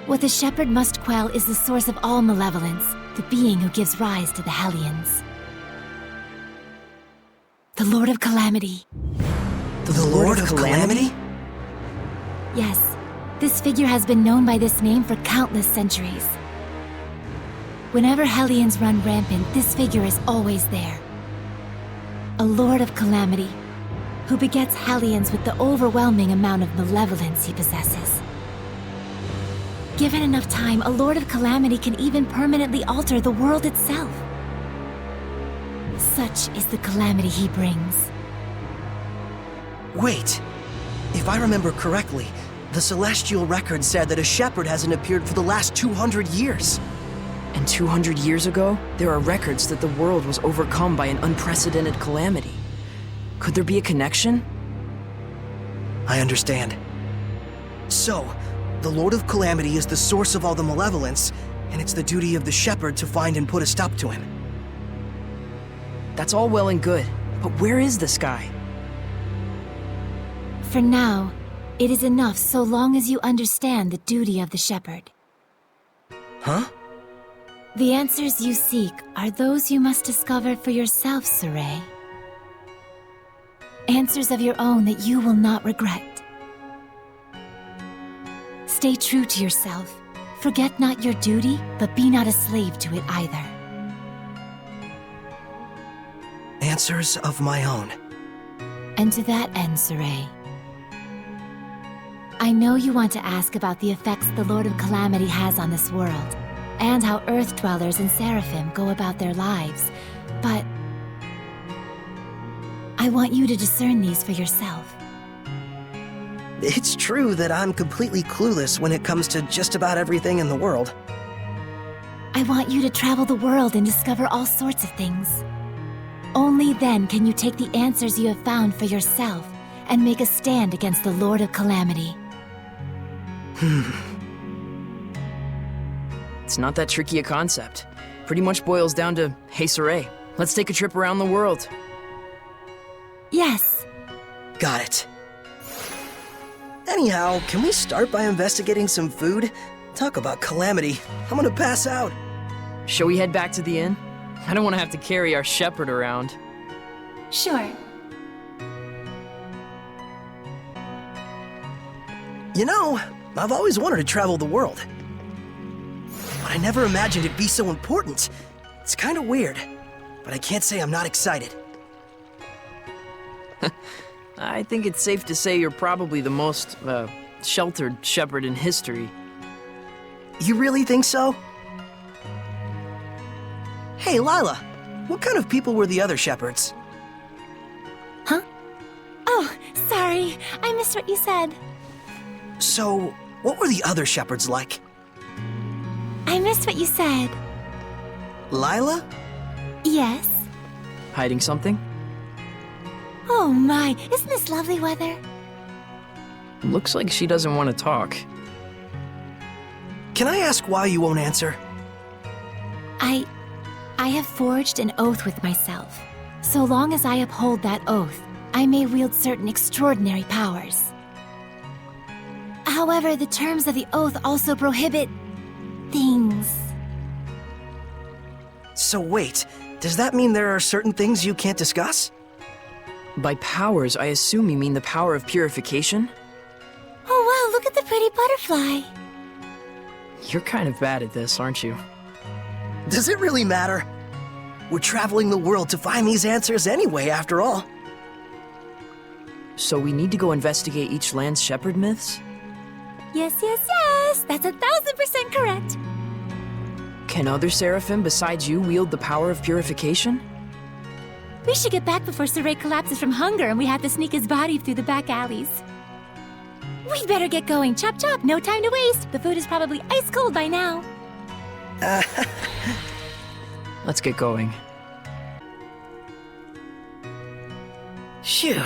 What the shepherd must quell is the source of all malevolence, the being who gives rise to the Hellions. The Lord of Calamity. The Lord of Calamity? Yes, this figure has been known by this name for countless centuries. Whenever Hellions run rampant, this figure is always there. A Lord of Calamity, who begets Hellions with the overwhelming amount of malevolence he possesses. Given enough time, a Lord of Calamity can even permanently alter the world itself. Such is the calamity he brings. Wait, if I remember correctly, the Celestial Record said that a shepherd hasn't appeared for the last 200 years. And 200 years ago, there are records that the world was overcome by an unprecedented calamity. Could there be a connection? I understand. So, the Lord of Calamity is the source of all the malevolence, and it's the duty of the shepherd to find and put a stop to him. That's all well and good, but where is this guy? For now, it is enough so long as you understand the duty of the shepherd. Huh? The answers you seek are those you must discover for yourself, Saray. Answers of your own that you will not regret. Stay true to yourself. Forget not your duty, but be not a slave to it either. Answers of my own. And to that end, Saray, I know you want to ask about the effects the Lord of Calamity has on this world, and how Earth Dwellers and Seraphim go about their lives, but I want you to discern these for yourself. It's true that I'm completely clueless when it comes to just about everything in the world. I want you to travel the world and discover all sorts of things. Only then can you take the answers you have found for yourself and make a stand against the Lord of Calamity. It's not that tricky a concept. Pretty much boils down to, hey Saray, let's take a trip around the world. Yes. Got it. Anyhow, can we start by investigating some food? Talk about calamity. I'm gonna pass out. Shall we head back to the inn? I don't want to have to carry our shepherd around. Sure. You know, I've always wanted to travel the world. But I never imagined it'd be so important. It's kind of weird, but I can't say I'm not excited. I think it's safe to say you're probably the most, sheltered shepherd in history. You really think so? Hey, Lila, what kind of people were the other shepherds? Huh? Oh, sorry. I missed what you said. So, what were the other shepherds like? I missed what you said. Lila? Yes? Hiding something? Oh my, isn't this lovely weather? Looks like she doesn't want to talk. Can I ask why you won't answer? I have forged an oath with myself. So long as I uphold that oath, I may wield certain extraordinary powers. However, the terms of the oath also prohibit things. So wait, does that mean there are certain things you can't discuss? By powers, I assume you mean the power of purification? Oh wow, look at the pretty butterfly. You're kind of bad at this, aren't you? Does it really matter? We're traveling the world to find these answers anyway, after all. So we need to go investigate each land's shepherd myths? Yes, that's 1000% correct. Can other seraphim besides you wield the power of purification? We should get back before Saray collapses from hunger and we have to sneak his body through the back alleys. We'd better get going. Chop chop, no time to waste. The food is probably ice cold by now. Let's get going. Phew,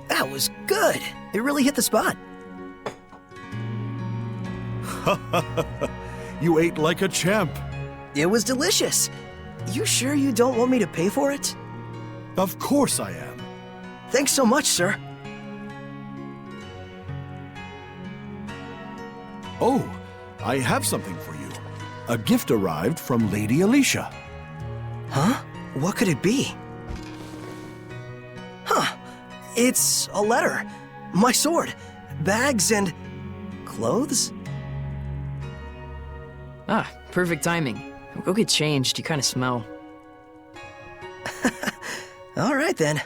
that was good. It really hit the spot. You ate like a champ. It was delicious. You sure you don't want me to pay for it? Of course I am. Thanks so much, sir. Oh, I have something for you. A gift arrived from Lady Alicia. Huh? What could it be? Huh. It's a letter. My sword. Bags and... clothes? Ah, perfect timing. Go get changed, you kinda smell. All right, then.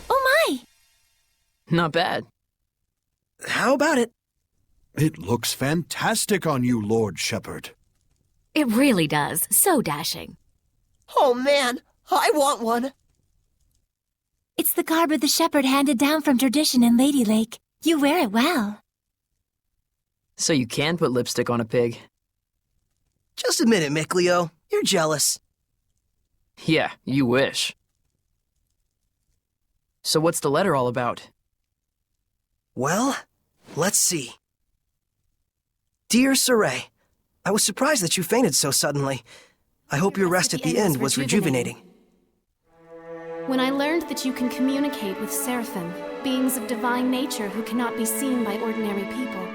Oh my! Not bad. How about it? It looks fantastic on you, Lord Shepherd. It really does. So dashing. Oh man, I want one. It's the garb of the shepherd handed down from tradition in Lady Lake. You wear it well. So you can put lipstick on a pig. Just admit it, Mickleo. You're jealous. Yeah, you wish. So what's the letter all about? Well, let's see. Dear Saray, I was surprised that you fainted so suddenly. I hope your rest at the end was rejuvenating. When I learned that you can communicate with seraphim, beings of divine nature who cannot be seen by ordinary people.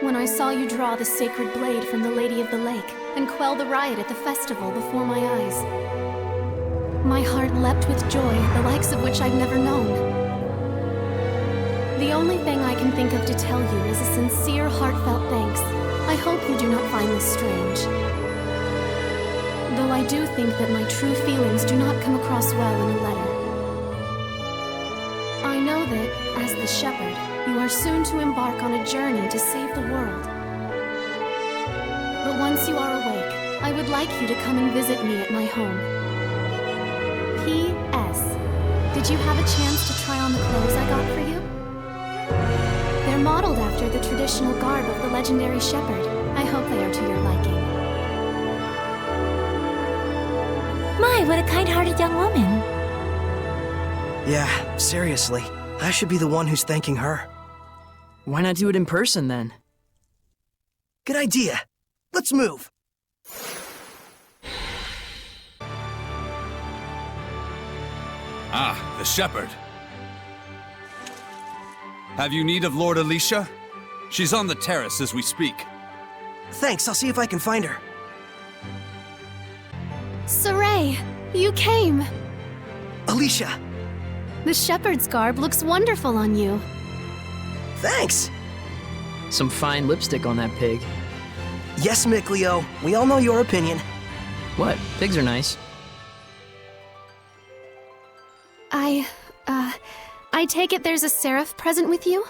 When I saw you draw the sacred blade from the Lady of the Lake and quell the riot at the festival before my eyes. My heart leapt with joy, the likes of which I've never known. The only thing I can think of to tell you is a sincere, heartfelt thanks. I hope you do not find this strange. Though I do think that my true feelings do not come across well in a letter. I know that, as the shepherd, you are soon to embark on a journey to save the world. But once you are awake, I would like you to come and visit me at my home. P.S. Did you have a chance to try on the clothes I got for you? They're modeled after the traditional garb of the legendary shepherd. I hope they are to your liking. My, what a kind-hearted young woman. Yeah, seriously. I should be the one who's thanking her. Why not do it in person, then? Good idea. Let's move. Ah, the shepherd. Have you need of Lord Alicia? She's on the terrace as we speak. Thanks, I'll see if I can find her. Saray, you came. Alicia. The shepherd's garb looks wonderful on you. Thanks. Some fine lipstick on that pig. Yes, Mickleo. We all know your opinion. What? Pigs are nice. I take it there's a seraph present with you?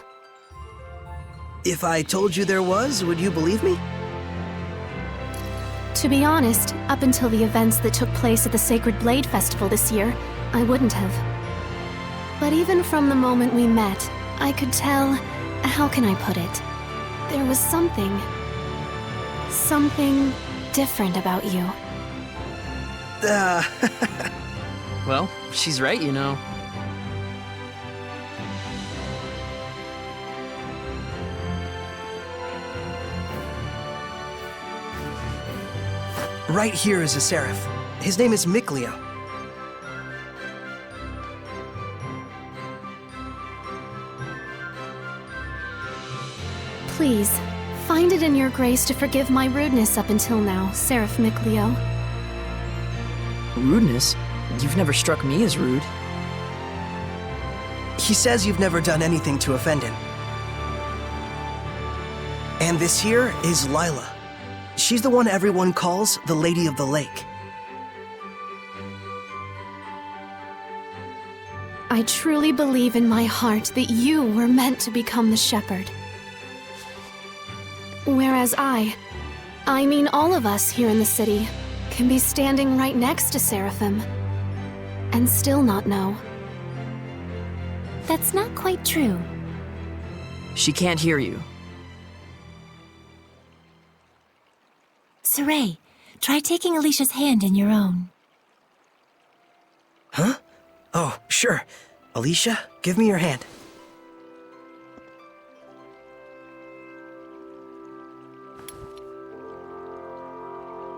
If I told you there was, would you believe me? To be honest, up until the events that took place at the Sacred Blade Festival this year, I wouldn't have. But even from the moment we met, I could tell, how can I put it? There was something different about you. Well, she's right, you know. Right here is a seraph. His name is Mickleo. Please, find it in your grace to forgive my rudeness up until now, Seraph Mickleo. Rudeness? You've never struck me as rude. He says you've never done anything to offend him. And this here is Lila. She's the one everyone calls the Lady of the Lake. I truly believe in my heart that you were meant to become the shepherd. Whereas I mean all of us here in the city, can be standing right next to Seraphim and still not know. That's not quite true. She can't hear you. Saray, try taking Alicia's hand in your own. Huh? Oh, sure. Alicia, give me your hand.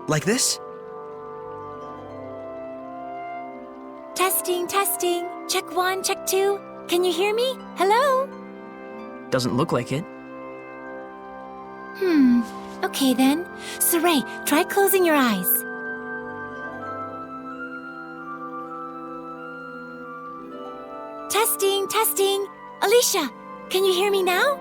Like this? Testing, testing. Check 1, check 2. Can you hear me? Hello? Doesn't look like it. Okay then. Saray, try closing your eyes. Testing, testing. Alicia, can you hear me now?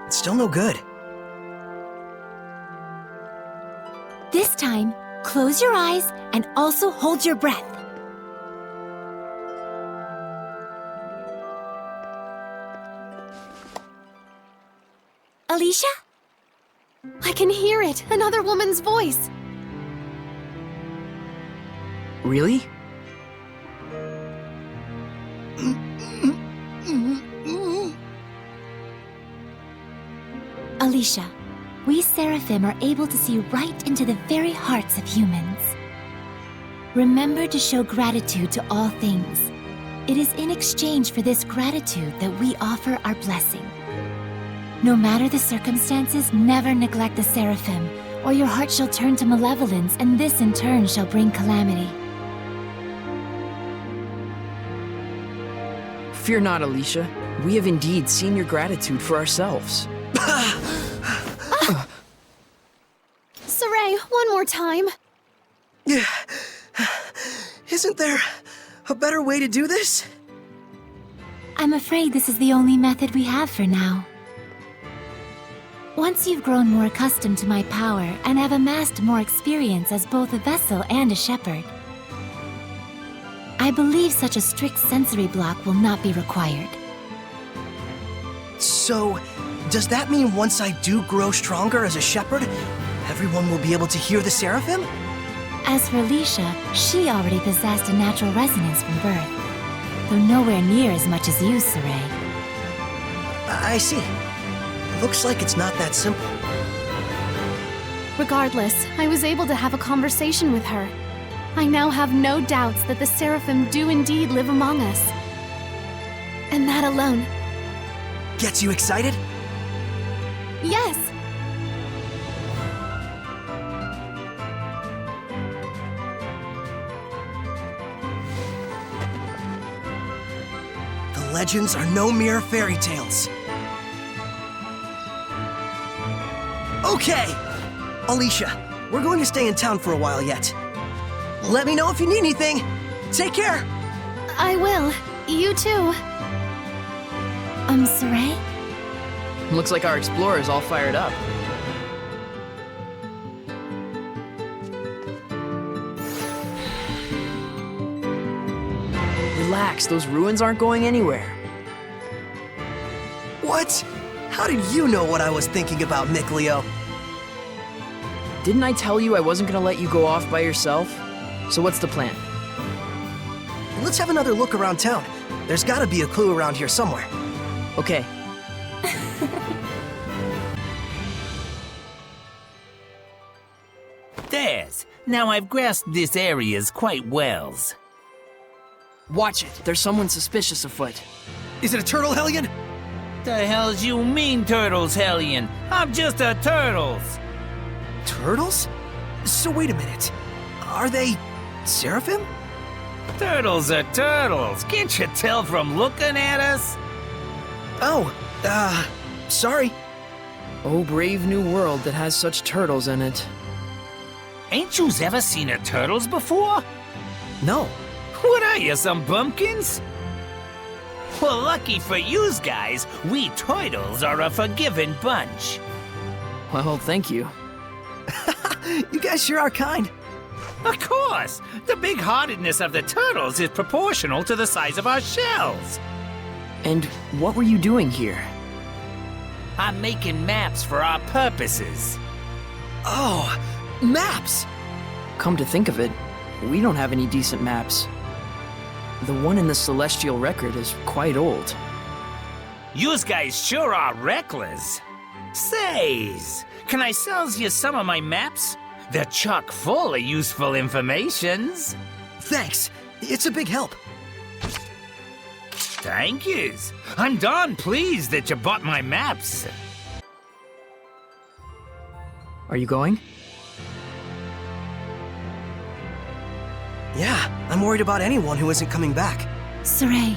It's still no good. This time, close your eyes and also hold your breath. Alicia? I can hear it! Another woman's voice! Really? Alicia, we Seraphim are able to see right into the very hearts of humans. Remember to show gratitude to all things. It is in exchange for this gratitude that we offer our blessing. No matter the circumstances, never neglect the Seraphim, or your heart shall turn to malevolence, and this in turn shall bring calamity. Fear not, Alicia. We have indeed seen your gratitude for ourselves. Saray, one more time. Yeah. Isn't there a better way to do this? I'm afraid this is the only method we have for now. Once you've grown more accustomed to my power and have amassed more experience as both a vessel and a shepherd, I believe such a strict sensory block will not be required. So, does that mean once I do grow stronger as a shepherd, everyone will be able to hear the Seraphim? As for Alicia, she already possessed a natural resonance from birth, though nowhere near as much as you, Saray. I see. Looks like it's not that simple. Regardless, I was able to have a conversation with her. I now have no doubts that the Seraphim do indeed live among us. And that alone. Gets you excited? Yes! The legends are no mere fairy tales. Okay! Alicia, we're going to stay in town for a while yet. Let me know if you need anything. Take care! I will. You too. Saray? Looks like our explorer's all fired up. Relax, those ruins aren't going anywhere. What? How did you know what I was thinking about, Mikleo? Didn't I tell you I wasn't gonna let you go off by yourself? So what's the plan? Let's have another look around town. There's gotta be a clue around here somewhere. Okay. There's. Now I've grasped this areas quite well. Watch it. There's someone suspicious afoot. Is it a turtle, Hellion? The hell's you mean, Turtles, Hellion? I'm just a Turtles. Turtles? So wait a minute. Are they Seraphim? Turtles are turtles. Can't you tell from looking at us? Oh, sorry. Oh, brave new world that has such turtles in it. Ain't yous ever seen a turtles before? No. What are you, some bumpkins? Well, lucky for yous guys, we turtles are a forgiving bunch. Well, thank you. You guys sure are kind. Of course! The big-heartedness of the turtles is proportional to the size of our shells. And what were you doing here? I'm making maps for our purposes. Oh, maps! Come to think of it, we don't have any decent maps. The one in the Celestial Record is quite old. Yous guys sure are reckless. Says, can I sells you some of my maps? They're chock full of useful informations. Thanks. It's a big help. Thank yous. I'm darn pleased that you bought my maps. Are you going? Yeah, I'm worried about anyone who isn't coming back. Saray.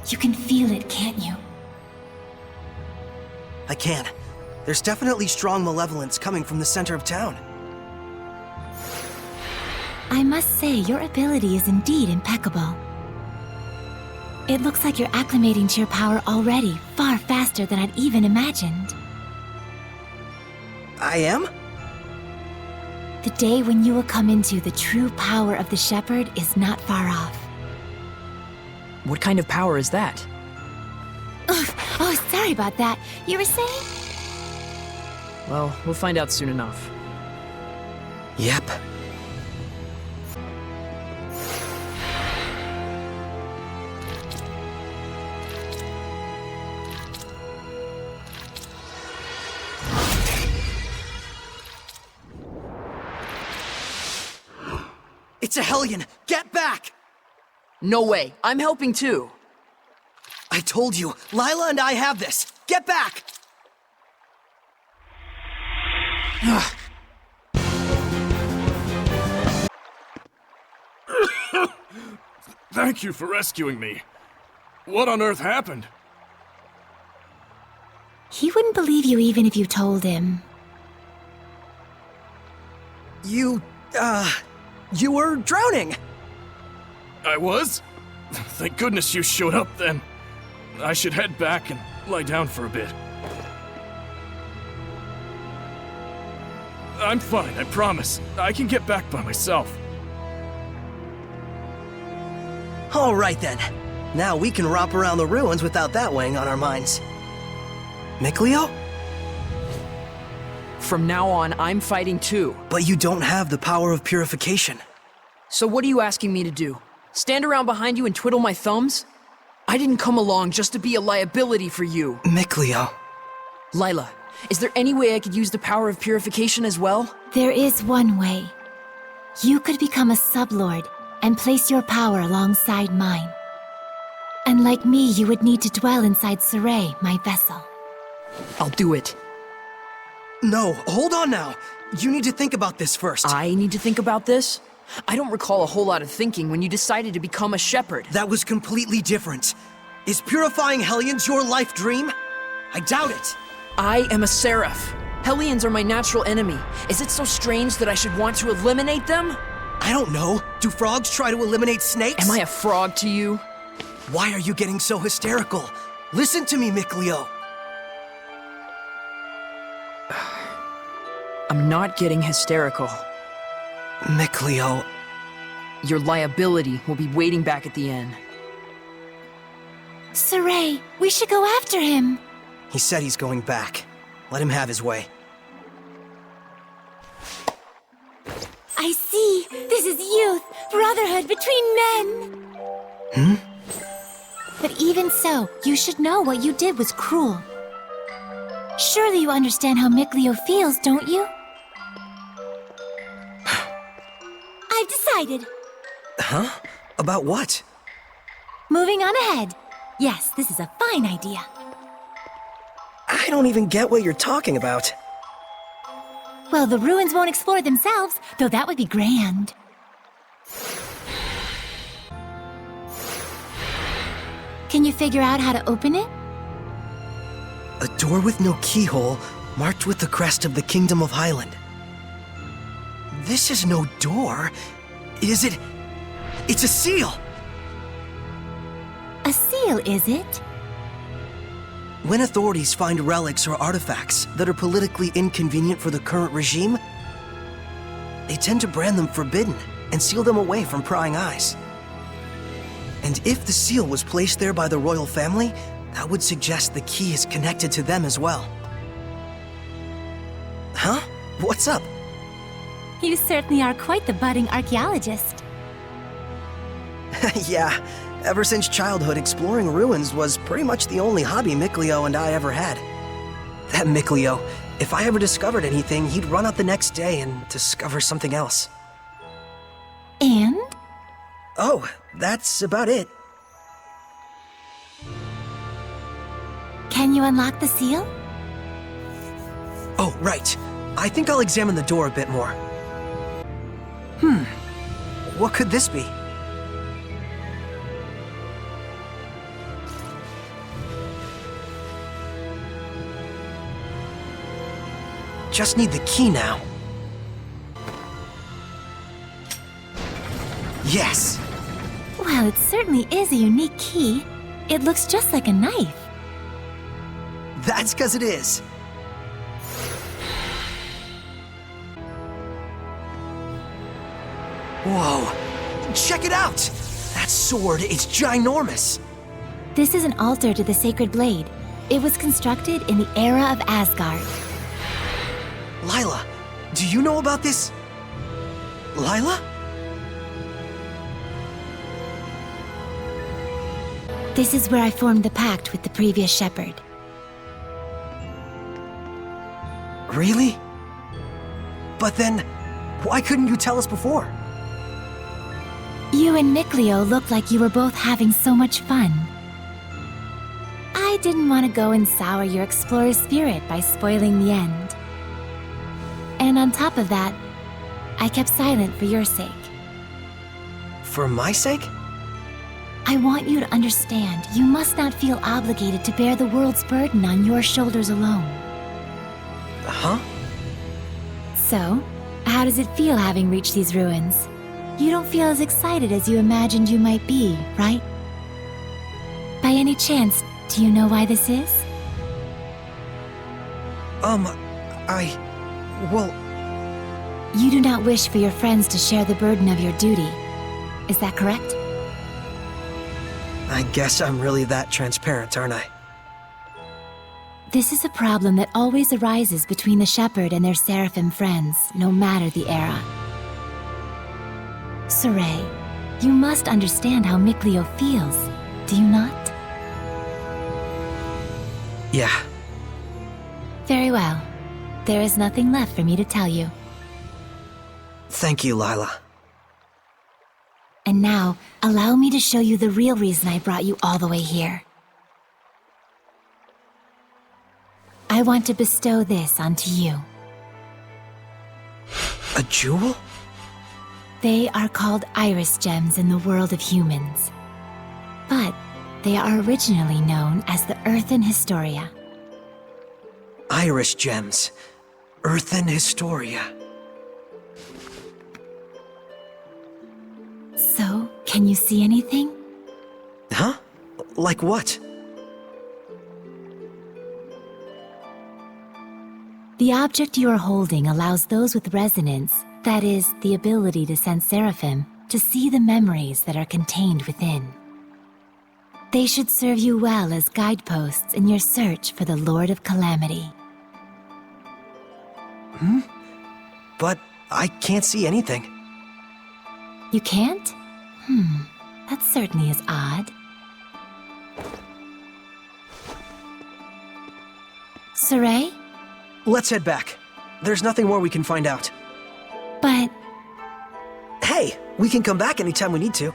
You can feel it, can't you? I can. There's definitely strong malevolence coming from the center of town. I must say, your ability is indeed impeccable. It looks like you're acclimating to your power already, far faster than I'd even imagined. I am? The day when you will come into the true power of the Shepherd is not far off. What kind of power is that? Oh, sorry about that. You were saying? Well, we'll find out soon enough. Yep. It's a Hellion! Get back! No way. I'm helping too. I told you, Lila and I have this. Get back! Thank you for rescuing me. What on earth happened? He wouldn't believe you even if you told him. You were drowning! I was? Thank goodness you showed up then. I should head back and lie down for a bit. I'm fine, I promise. I can get back by myself. All right then. Now we can romp around the ruins without that weighing on our minds. Mikleo? From now on, I'm fighting too. But you don't have the power of purification. So what are you asking me to do? Stand around behind you and twiddle my thumbs? I didn't come along just to be a liability for you. Mikleo. Lila, is there any way I could use the power of purification as well? There is one way. You could become a sublord and place your power alongside mine. And like me, you would need to dwell inside Saray, my vessel. I'll do it. No, hold on now. You need to think about this first. I need to think about this? I don't recall a whole lot of thinking when you decided to become a shepherd. That was completely different. Is purifying Hellions your life dream? I doubt it. I am a seraph. Hellions are my natural enemy. Is it so strange that I should want to eliminate them? I don't know. Do frogs try to eliminate snakes? Am I a frog to you? Why are you getting so hysterical? Listen to me, Mikleo. I'm not getting hysterical. Mikleo. Your liability will be waiting back at the inn. Saray, we should go after him. He said he's going back. Let him have his way. I see. This is youth, brotherhood between men. But even so, you should know what you did was cruel. Surely you understand how Mikleo feels, don't you? I've decided. Huh? About what? Moving on ahead. Yes, this is a fine idea. I don't even get what you're talking about. Well, the ruins won't explore themselves, though that would be grand. Can you figure out how to open it? A door with no keyhole, marked with the crest of the Kingdom of Highland. This is no door. Is it? It's a seal! A seal, is it? When authorities find relics or artifacts that are politically inconvenient for the current regime, they tend to brand them forbidden and seal them away from prying eyes. And if the seal was placed there by the royal family, that would suggest the key is connected to them as well. Huh? What's up? You certainly are quite the budding archaeologist. Yeah, ever since childhood, exploring ruins was pretty much the only hobby Mikleo and I ever had. That Mikleo, if I ever discovered anything, he'd run out the next day and discover something else. And? Oh, that's about it. Can you unlock the seal? Oh, right. I think I'll examine the door a bit more. What could this be? Just need the key now. Yes! Well, it certainly is a unique key. It looks just like a knife. That's 'cause it is. Whoa! Check it out! That sword, it's ginormous! This is an altar to the sacred blade. It was constructed in the era of Asgard. Lila, do you know about this? Lila? This is where I formed the pact with the previous shepherd. Really? But then, why couldn't you tell us before? You and Mikleo looked like you were both having so much fun. I didn't want to go and sour your explorer's spirit by spoiling the end. And on top of that, I kept silent for your sake. For my sake? I want you to understand, you must not feel obligated to bear the world's burden on your shoulders alone. Huh? So, how does it feel having reached these ruins? You don't feel as excited as you imagined you might be, right? By any chance, do you know why this is? Well... You do not wish for your friends to share the burden of your duty. Is that correct? I guess I'm really that transparent, aren't I? This is a problem that always arises between the shepherd and their seraphim friends, no matter the era. Saray, you must understand how Mikleo feels, do you not? Yeah. Very well. There is nothing left for me to tell you. Thank you, Lila. And now, allow me to show you the real reason I brought you all the way here. I want to bestow this onto you. A jewel? They are called iris gems in the world of humans. But they are originally known as the Earthen Historia. Iris gems. Earthen Historia. So, can you see anything? Huh? Like what? The object you are holding allows those with resonance, that is, the ability to sense seraphim, to see the memories that are contained within. They should serve you well as guideposts in your search for the Lord of Calamity. But I can't see anything. You can't? That certainly is odd. Saray? Let's head back. There's nothing more we can find out. But... Hey, we can come back anytime we need to.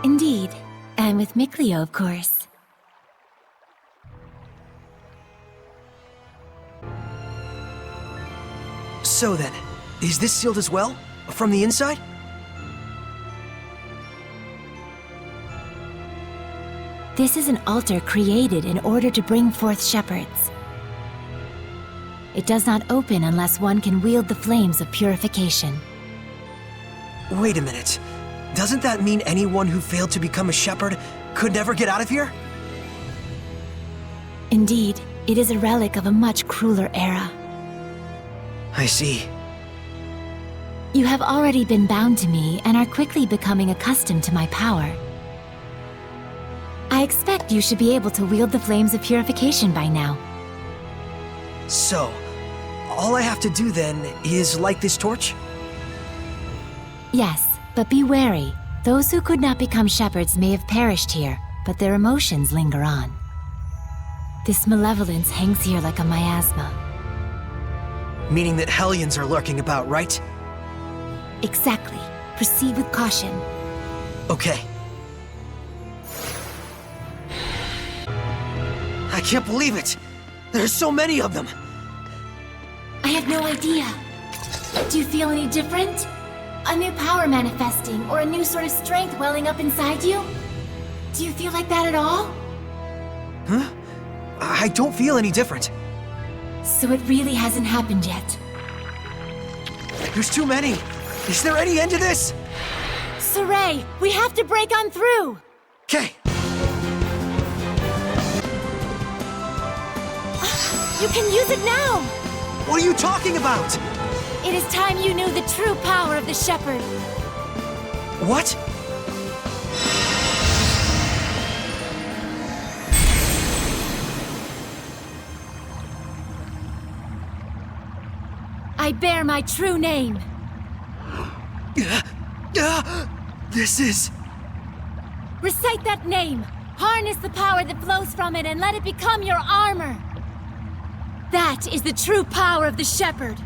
Indeed. And with Mikleo, of course. So then, is this sealed as well? From the inside? This is an altar created in order to bring forth shepherds. It does not open unless one can wield the flames of purification. Wait a minute. Doesn't that mean anyone who failed to become a shepherd could never get out of here? Indeed, it is a relic of a much crueler era. I see. You have already been bound to me and are quickly becoming accustomed to my power. I expect you should be able to wield the flames of purification by now. So, all I have to do then is light this torch? Yes, but be wary. Those who could not become shepherds may have perished here, but their emotions linger on. This malevolence hangs here like a miasma. Meaning that Hellions are lurking about, right? Exactly. Proceed with caution. Okay. I can't believe it! There's so many of them! I have no idea. Do you feel any different? A new power manifesting, or a new sort of strength welling up inside you? Do you feel like that at all? Huh? I don't feel any different. So it really hasn't happened yet. There's too many! Is there any end to this? Saray, we have to break on through! Okay. You can use it now! What are you talking about? It is time you knew the true power of the Shepherd. What? I bear my true name. This is... Recite that name. Harness the power that flows from it and let it become your armor. That is the true power of the Shepherd.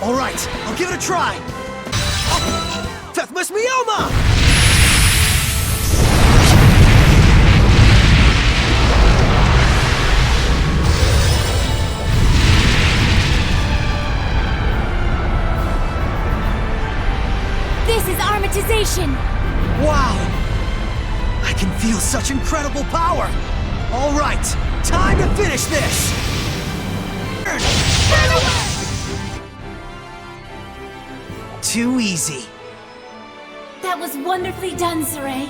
All right, I'll give it a try. Fethmas Mioma! This is Armatization! Wow! I can feel such incredible power! All right, time to finish this! Too easy. That was wonderfully done, Saray.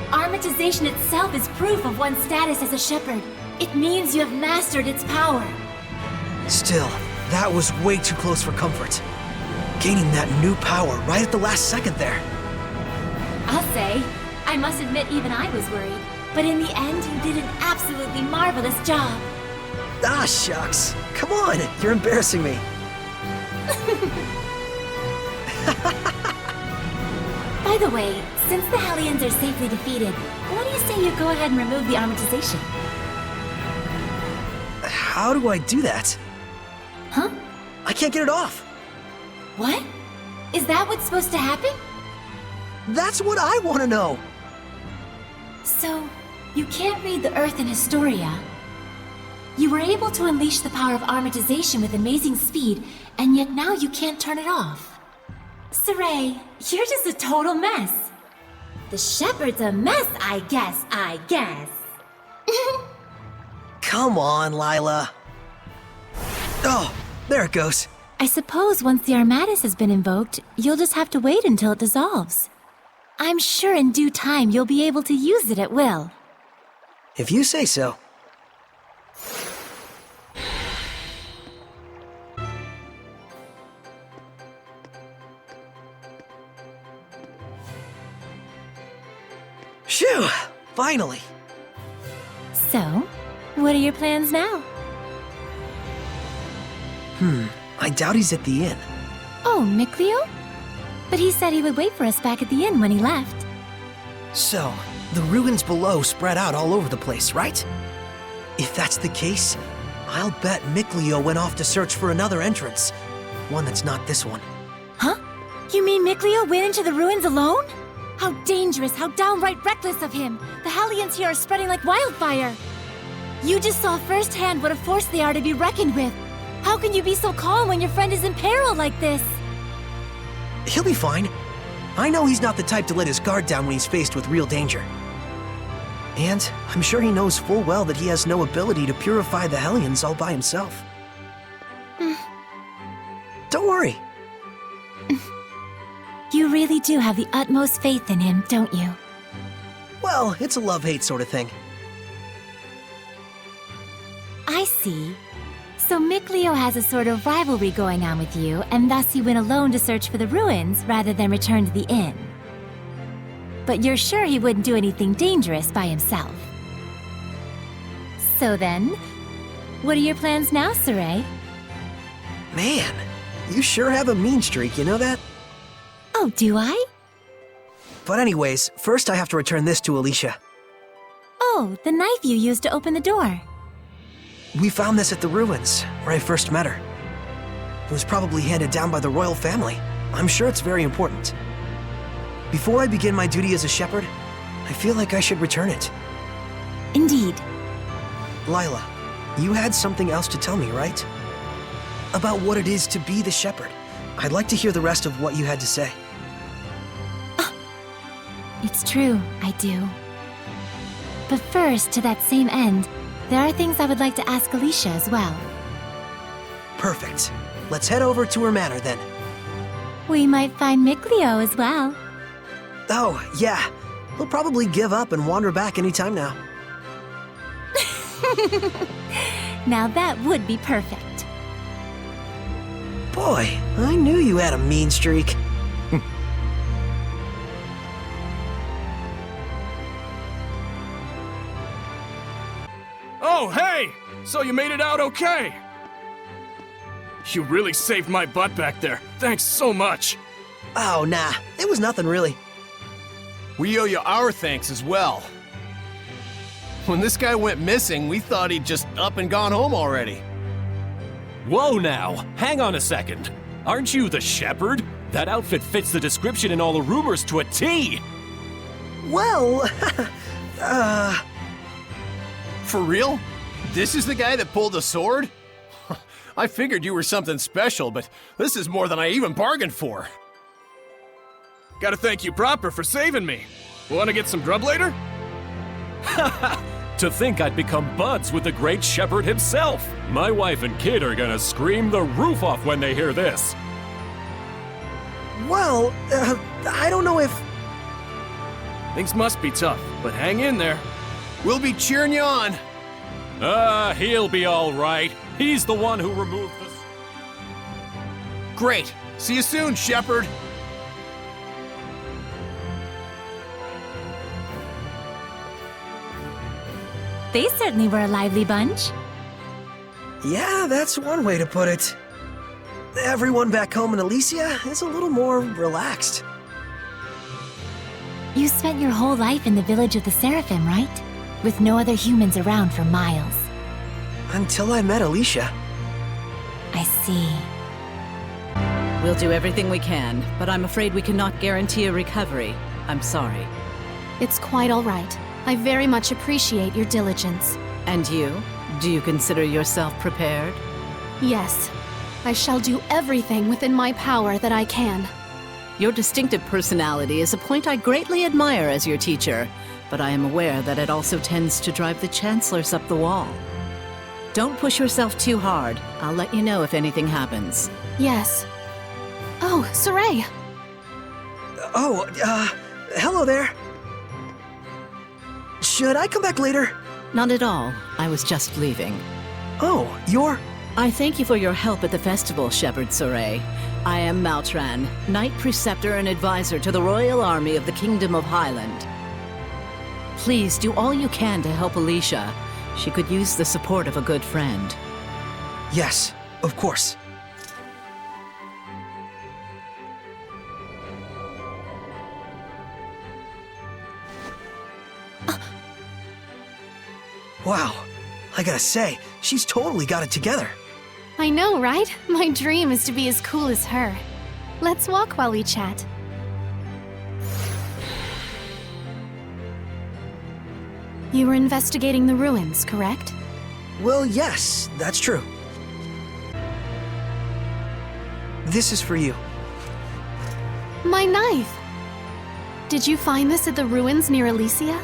Armatization itself is proof of one's status as a shepherd. It means you have mastered its power. Still, that was way too close for comfort. Gaining that new power right at the last second there. I'll say, I must admit even I was worried. But in the end, you did an absolutely marvelous job. Ah, shucks. Come on, you're embarrassing me. By the way, since the Hellions are safely defeated, what do you say you go ahead and remove the armatization? How do I do that? Huh? I can't get it off. What? Is that what's supposed to happen? That's what I want to know. So, you can't read the Earth in Historia. You were able to unleash the power of armatization with amazing speed, and yet now you can't turn it off. Saray, you're just a total mess. The Shepherd's a mess, I guess. Come on, Lila. Oh, there it goes. I suppose once the Armatus has been invoked, you'll just have to wait until it dissolves. I'm sure in due time you'll be able to use it at will. If you say so. Phew! Finally! So, what are your plans now? I doubt he's at the inn. Oh, Mikleo? But he said he would wait for us back at the inn when he left. So, the ruins below spread out all over the place, right? If that's the case, I'll bet Mikleo went off to search for another entrance. One that's not this one. Huh? You mean Mikleo went into the ruins alone? How dangerous, how downright reckless of him! The Hellions here are spreading like wildfire! You just saw firsthand what a force they are to be reckoned with! How can you be so calm when your friend is in peril like this? He'll be fine. I know he's not the type to let his guard down when he's faced with real danger. And I'm sure he knows full well that he has no ability to purify the Hellions all by himself. Don't worry. You really do have the utmost faith in him, don't you? Well, it's a love-hate sort of thing. I see. So Mikleo has a sort of rivalry going on with you, and thus he went alone to search for the ruins rather than return to the inn. But you're sure he wouldn't do anything dangerous by himself? so then. What are your plans now, Saray? Man, you sure have a mean streak, you know that? Oh, do I? But anyways, first I have to return this to Alicia. Oh, the knife you used to open the door. We found this at the ruins, where I first met her. It was probably handed down by the royal family. I'm sure it's very important. Before I begin my duty as a shepherd, I feel like I should return it. Indeed. Lila, you had something else to tell me, right? About what it is to be the shepherd. I'd like to hear the rest of what you had to say. It's true, I do. But first, to that same end, there are things I would like to ask Alicia as well. Perfect. Let's head over to her manor then. We might find Mikleo as well. Oh, yeah. He'll probably give up and wander back anytime now. Now that would be perfect. Boy, I knew you had a mean streak. Oh, hey! So you made it out okay? You really saved my butt back there. Thanks so much. Oh, nah. It was nothing really. We owe you our thanks as well. When this guy went missing, we thought he'd just up and gone home already. Whoa now, hang on a second. Aren't you the shepherd? That outfit fits the description in all the rumors to a T! Well, For real? This is the guy that pulled the sword? I figured you were something special, but this is more than I even bargained for. Gotta thank you proper for saving me. Wanna get some grub later? To think I'd become buds with the great shepherd himself! My wife and kid are gonna scream the roof off when they hear this. well, I don't know if... Things must be tough, but hang in there. We'll be cheering you on. He'll be all right. He's the one who removed the... Great. See you soon, shepherd. They certainly were a lively bunch. Yeah, that's one way to put it. Everyone back home in Elysia is a little more relaxed. You spent your whole life in the village of the Seraphim, right? With no other humans around for miles. Until I met Alicia. I see. We'll do everything we can, but I'm afraid we cannot guarantee a recovery. I'm sorry. It's quite all right. I very much appreciate your diligence. And you? Do you consider yourself prepared? Yes. I shall do everything within my power that I can. Your distinctive personality is a point I greatly admire as your teacher, but I am aware that it also tends to drive the chancellors up the wall. Don't push yourself too hard. I'll let you know if anything happens. Yes. Oh, Saray! Oh, hello there. Should I come back later? Not at all. I was just leaving. Oh, you're... I thank you for your help at the festival, Shepherd Saray. I am Maltran, Knight Preceptor and Advisor to the Royal Army of the Kingdom of Highland. Please do all you can to help Alicia. She could use the support of a good friend. Yes, of course. Wow, I gotta say, she's totally got it together. I know, right? My dream is to be as cool as her. Let's walk while we chat. You were investigating the ruins, correct? Well, yes, that's true. This is for you. My knife! Did you find this at the ruins near Elysia?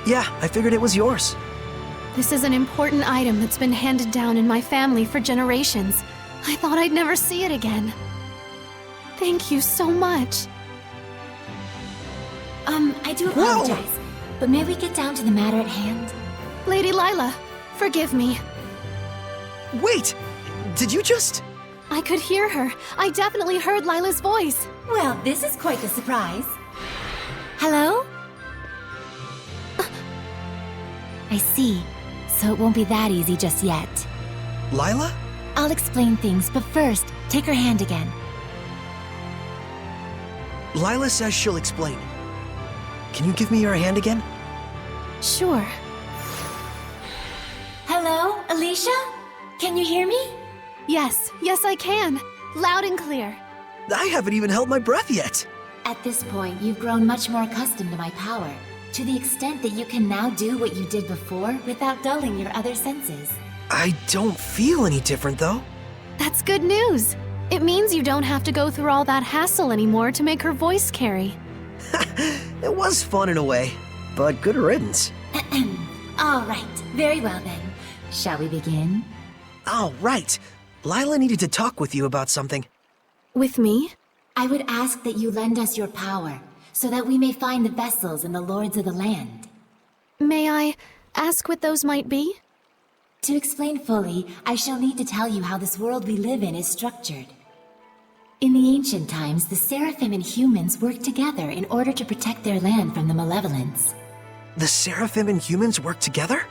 Yeah, I figured it was yours. This is an important item that's been handed down in my family for generations. I thought I'd never see it again. Thank you so much. I do apologize, but may we get down to the matter at hand? Lady Lila, forgive me. Wait! Did you just... I could hear her. I definitely heard Lila's voice. Well, this is quite the surprise. Hello? I see. so it won't be that easy just yet. Lila? I'll explain things, but first, take her hand again. Lila says she'll explain. Can you give me your hand again? Sure. Hello, Alicia? Can you hear me? Yes, I can. Loud and clear. I haven't even held my breath yet. At this point, you've grown much more accustomed to my power, to the extent that you can now do what you did before without dulling your other senses. I don't feel any different, though. That's good news. It means you don't have to go through all that hassle anymore to make her voice carry. It was fun in a way, but good riddance. All right, very well then. Shall we begin? Oh, right. Lila needed to talk with you about something. With me? I would ask that you lend us your power, so that we may find the vessels and the lords of the land. May I ask what those might be? To explain fully, I shall need to tell you how this world we live in is structured. In the ancient times, the Seraphim and humans worked together in order to protect their land from the malevolence. The Seraphim and humans work together?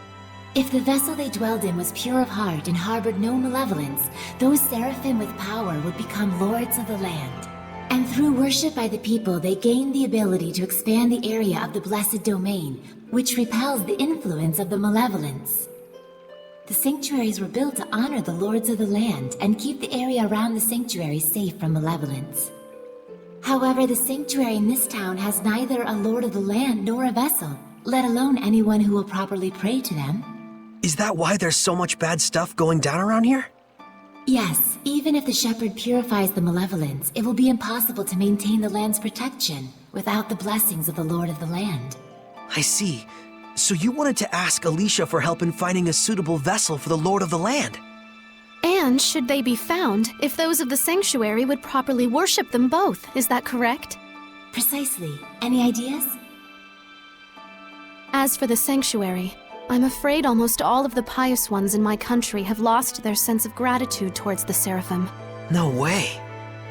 If the vessel they dwelled in was pure of heart and harbored no malevolence, those Seraphim with power would become lords of the land. And through worship by the people, they gained the ability to expand the area of the blessed domain, which repels the influence of the malevolence. The sanctuaries were built to honor the lords of the land and keep the area around the sanctuary safe from malevolence. However, the sanctuary in this town has neither a lord of the land nor a vessel, let alone anyone who will properly pray to them. Is that why there's so much bad stuff going down around here? Yes, even if the shepherd purifies the malevolence, it will be impossible to maintain the land's protection without the blessings of the lord of the land. I see. So you wanted to ask Alicia for help in finding a suitable vessel for the lord of the land? And should they be found, if those of the sanctuary would properly worship them both, is that correct? Precisely. Any ideas? As for the sanctuary, I'm afraid almost all of the pious ones in my country have lost their sense of gratitude towards the Seraphim. No way.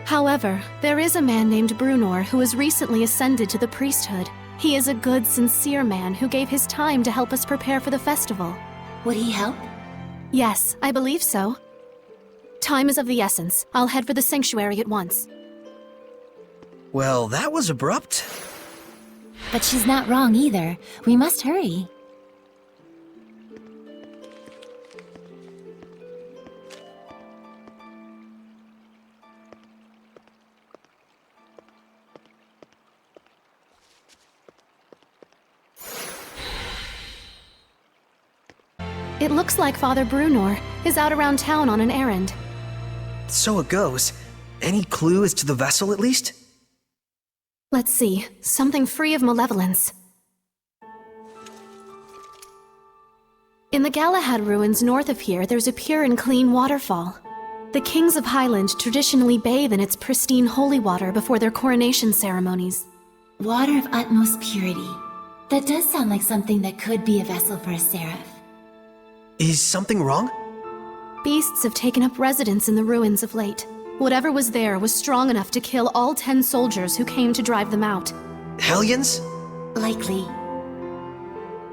However, there is a man named Brunor who has recently ascended to the priesthood. He is a good, sincere man who gave his time to help us prepare for the festival. Would he help? Yes, I believe so. Time is of the essence. I'll head for the sanctuary at once. Well, that was abrupt. But she's not wrong either. We must hurry. It looks like Father Brunor is out around town on an errand. So it goes. Any clue as to the vessel, at least? Let's see. Something free of malevolence. In the Galahad ruins north of here, there's a pure and clean waterfall. The kings of Highland traditionally bathe in its pristine holy water before their coronation ceremonies. Water of utmost purity. That does sound like something that could be a vessel for a seraph. Is something wrong? Beasts have taken up residence in the ruins of late. Whatever was there was strong enough to kill all 10 soldiers who came to drive them out. Hellions? Likely.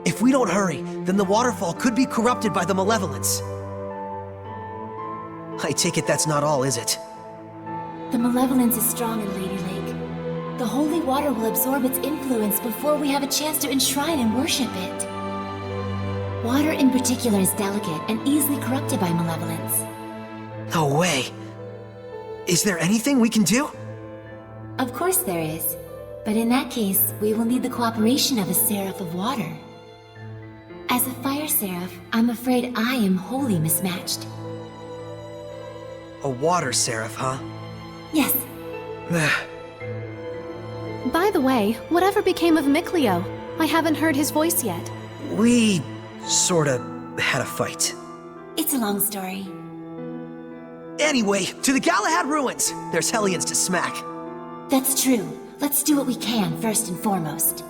If we don't hurry, then the waterfall could be corrupted by the malevolence. I take it that's not all, is it? The malevolence is strong in Lady Lake. The holy water will absorb its influence before we have a chance to enshrine and worship it. Water in particular is delicate and easily corrupted by malevolence. No way. Is there anything we can do? Of course there is. But in that case, we will need the cooperation of a seraph of water. As a fire seraph, I'm afraid I am wholly mismatched. A water seraph, huh? Yes. By the way, whatever became of Mikleo? I haven't heard his voice yet. We sorta had a fight. It's a long story. Anyway, to the Galahad ruins! There's Hellions to smack. That's true. Let's do what we can first and foremost.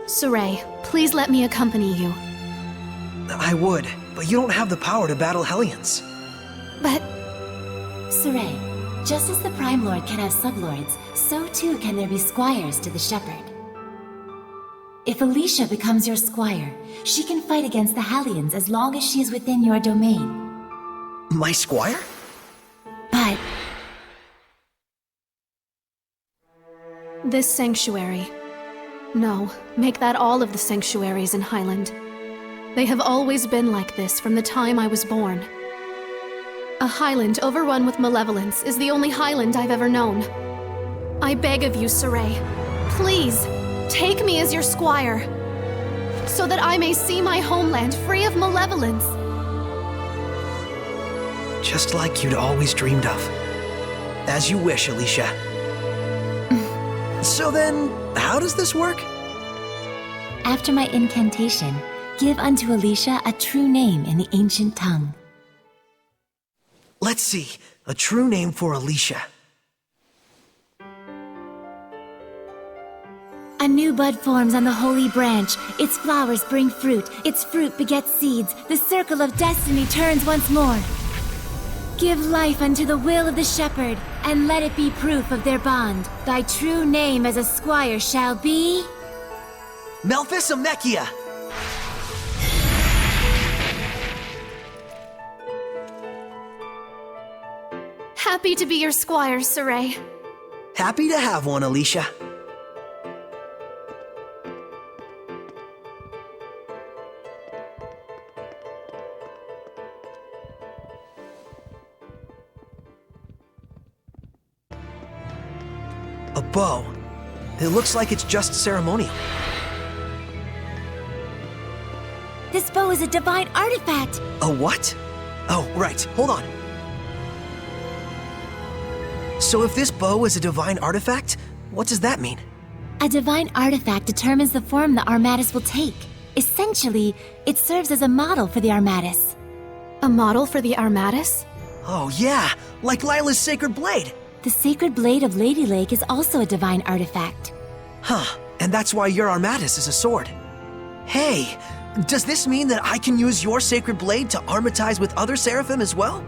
Saray, please let me accompany you. I would, but you don't have the power to battle Hellions. But... Saray, just as the Prime Lord can have sublords, so too can there be squires to the Shepherd. If Alicia becomes your squire, she can fight against the Hellions as long as she is within your domain. My squire? But This sanctuary. No, make that all of the sanctuaries in Highland. They have always been like this from the time I was born. A Highland overrun with malevolence is the only Highland I've ever known. I beg of you, Saray, please, take me as your squire, so that I may see my homeland free of malevolence. Just like you'd always dreamed of. As you wish, Alicia. So then, how does this work? after my incantation, give unto Alicia a true name in the ancient tongue. Let's see. A true name for Alicia. A new bud forms on the holy branch. Its flowers bring fruit. Its fruit begets seeds. The circle of destiny turns once more. Give life unto the will of the shepherd, and let it be proof of their bond. Thy true name as a squire shall be... Melphisamechia! Happy to be your squire, Saray. Happy to have one, Alicia. A bow. It looks like it's just ceremonial. This bow is a divine artifact! A what? Oh, right. Hold on. So if this bow is a divine artifact, what does that mean? A divine artifact determines the form the Armatus will take. Essentially, it serves as a model for the Armatus. A model for the Armatus? Oh yeah, like Lila's sacred blade. The sacred blade of Lady Lake is also a divine artifact. Huh, and that's why your Armatus is a sword. Hey, does this mean that I can use your sacred blade to armatize with other seraphim as well?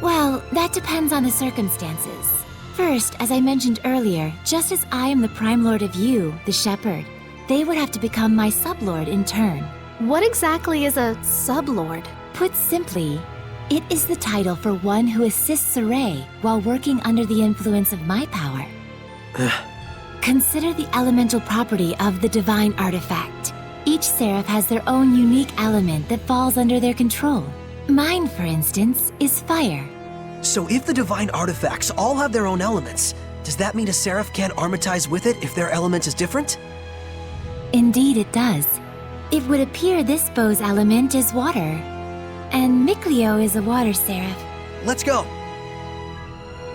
Well, that depends on the circumstances. First, as I mentioned earlier, just as I am the Prime Lord of you, the Shepherd, they would have to become my sublord in turn. What exactly is a sublord? Put simply, it is the title for one who assists Saray while working under the influence of my power. Consider the elemental property of the divine artifact. Each seraph has their own unique element that falls under their control. Mine, for instance, is fire. So if the divine artifacts all have their own elements, does that mean a seraph can't armatize with it if their element is different? Indeed it does. It would appear this bow's element is water, and Mikleo is a water seraph. Let's go!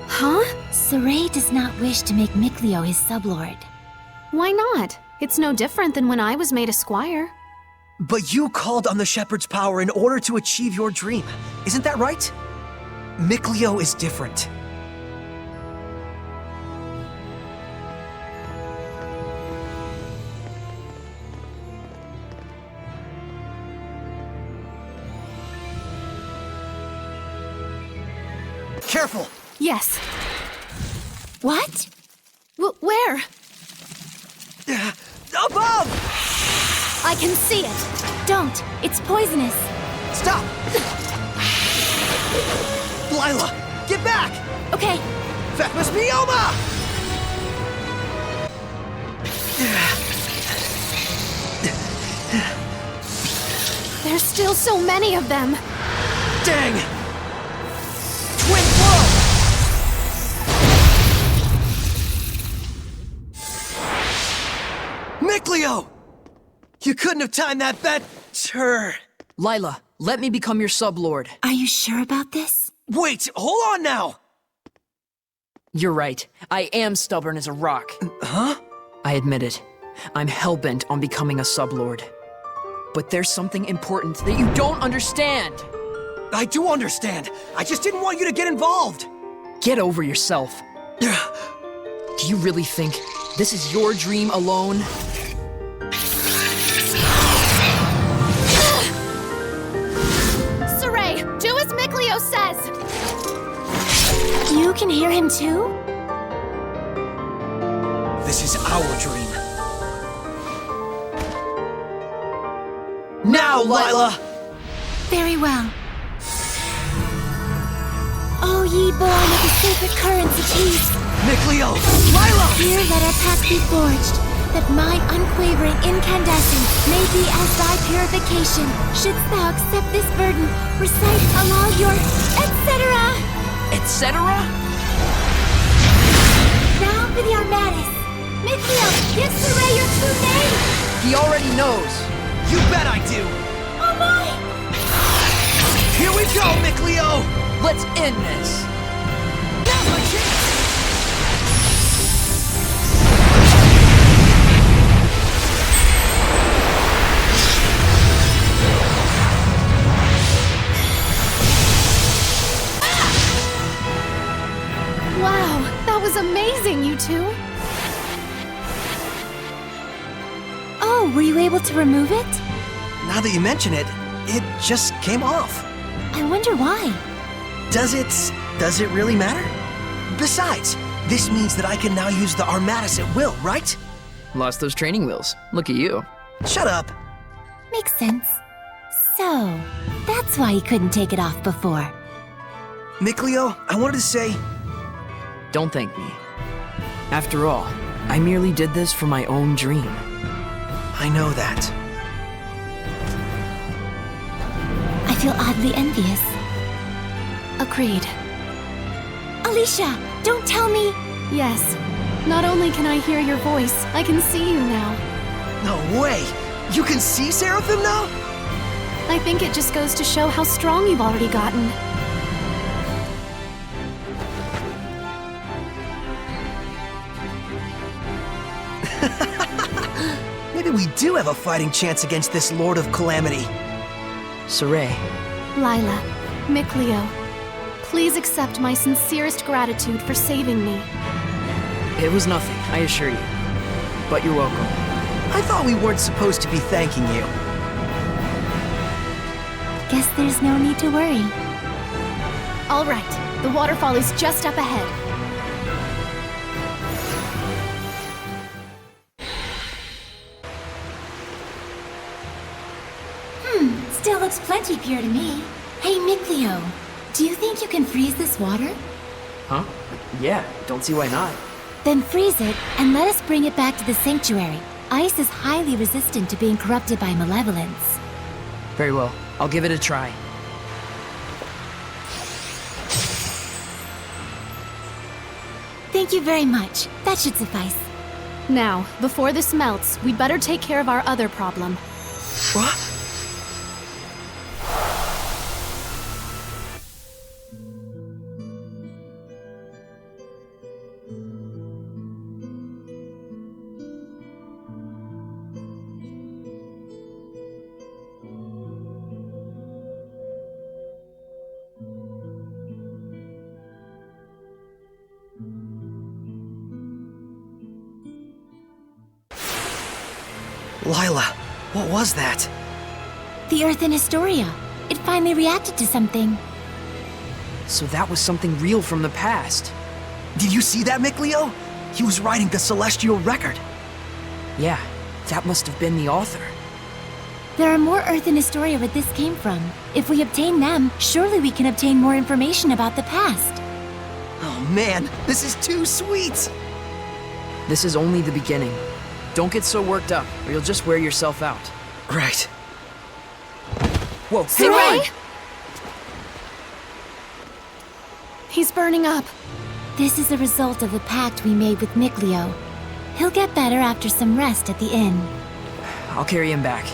Huh? Saray does not wish to make Mikleo his sublord. Why not? It's no different than when I was made a squire. But you called on the shepherd's power in order to achieve your dream. Isn't that right? Mikleo is different. Careful! Yes. What? Where? Above! I can see it. Don't. It's poisonous. Stop! Lila, get back! Okay. Fecmus Mioma! There's still so many of them. Dang! Twin blow! Mikleo! You couldn't have timed that better. Lila, let me become your sublord. Are you sure about this? Wait, hold on now! You're right. I am stubborn as a rock. Huh? I admit it. I'm hellbent on becoming a sublord. But there's something important that you don't understand. I do understand. I just didn't want you to get involved. Get over yourself. Do you really think this is your dream alone? Saray, do as Mikleo says! You can hear him too? This is our dream. Now, Lila! Very well. O ye born of the sacred currents of peace! Mikleo! Lila! Here let our pact be forged, that my unquavering incandescence may be as thy purification. Shouldst thou accept this burden, recite aloud your etc. Etc.? Now for the Armatis. Mikleo, give Saray your true name! He already knows. You bet I do! Oh my! Here we go, Mikleo! Let's end this! Now's my chance! Wow, that was amazing, you two! Oh, were you able to remove it? Now that you mention it, it just came off. I wonder why. Does it really matter? Besides, this means that I can now use the Armatis at will, right? Lost those training wheels. Look at you. Shut up. Makes sense. So, that's why you couldn't take it off before. Mikleo, I wanted to say... Don't thank me. After all, I merely did this for my own dream. I know that. I feel oddly envious. Agreed. Alicia, don't tell me! Yes. Not only can I hear your voice, I can see you now. No way! You can see Seraphim now? I think it just goes to show how strong you've already gotten. Maybe we do have a fighting chance against this Lord of Calamity. Saray. Lila, Mikleo, please accept my sincerest gratitude for saving me. It was nothing, I assure you. But you're welcome. I thought we weren't supposed to be thanking you. Guess there's no need to worry. All right, the waterfall is just up ahead. Still looks plenty pure to me. Hey, Mikleo, do you think you can freeze this water? Huh? Yeah, don't see why not. Then freeze it, and let us bring it back to the sanctuary. Ice is highly resistant to being corrupted by malevolence. Very well, I'll give it a try. Thank you very much. That should suffice. Now, before this melts, we'd better take care of our other problem. What? Lila, what was that? The Earth in Historia. It finally reacted to something. So that was something real from the past. Did you see that, Mikleo? He was writing the Celestial Record. Yeah, that must have been the author. There are more Earth in Historia where this came from. If we obtain them, surely we can obtain more information about the past. Oh man, this is too sweet! This is only the beginning. Don't get so worked up, or you'll just wear yourself out. Right. Whoa, Saray! hang on! He's burning up. This is a result of the pact we made with Mikleo. He'll get better after some rest at the inn. I'll carry him back.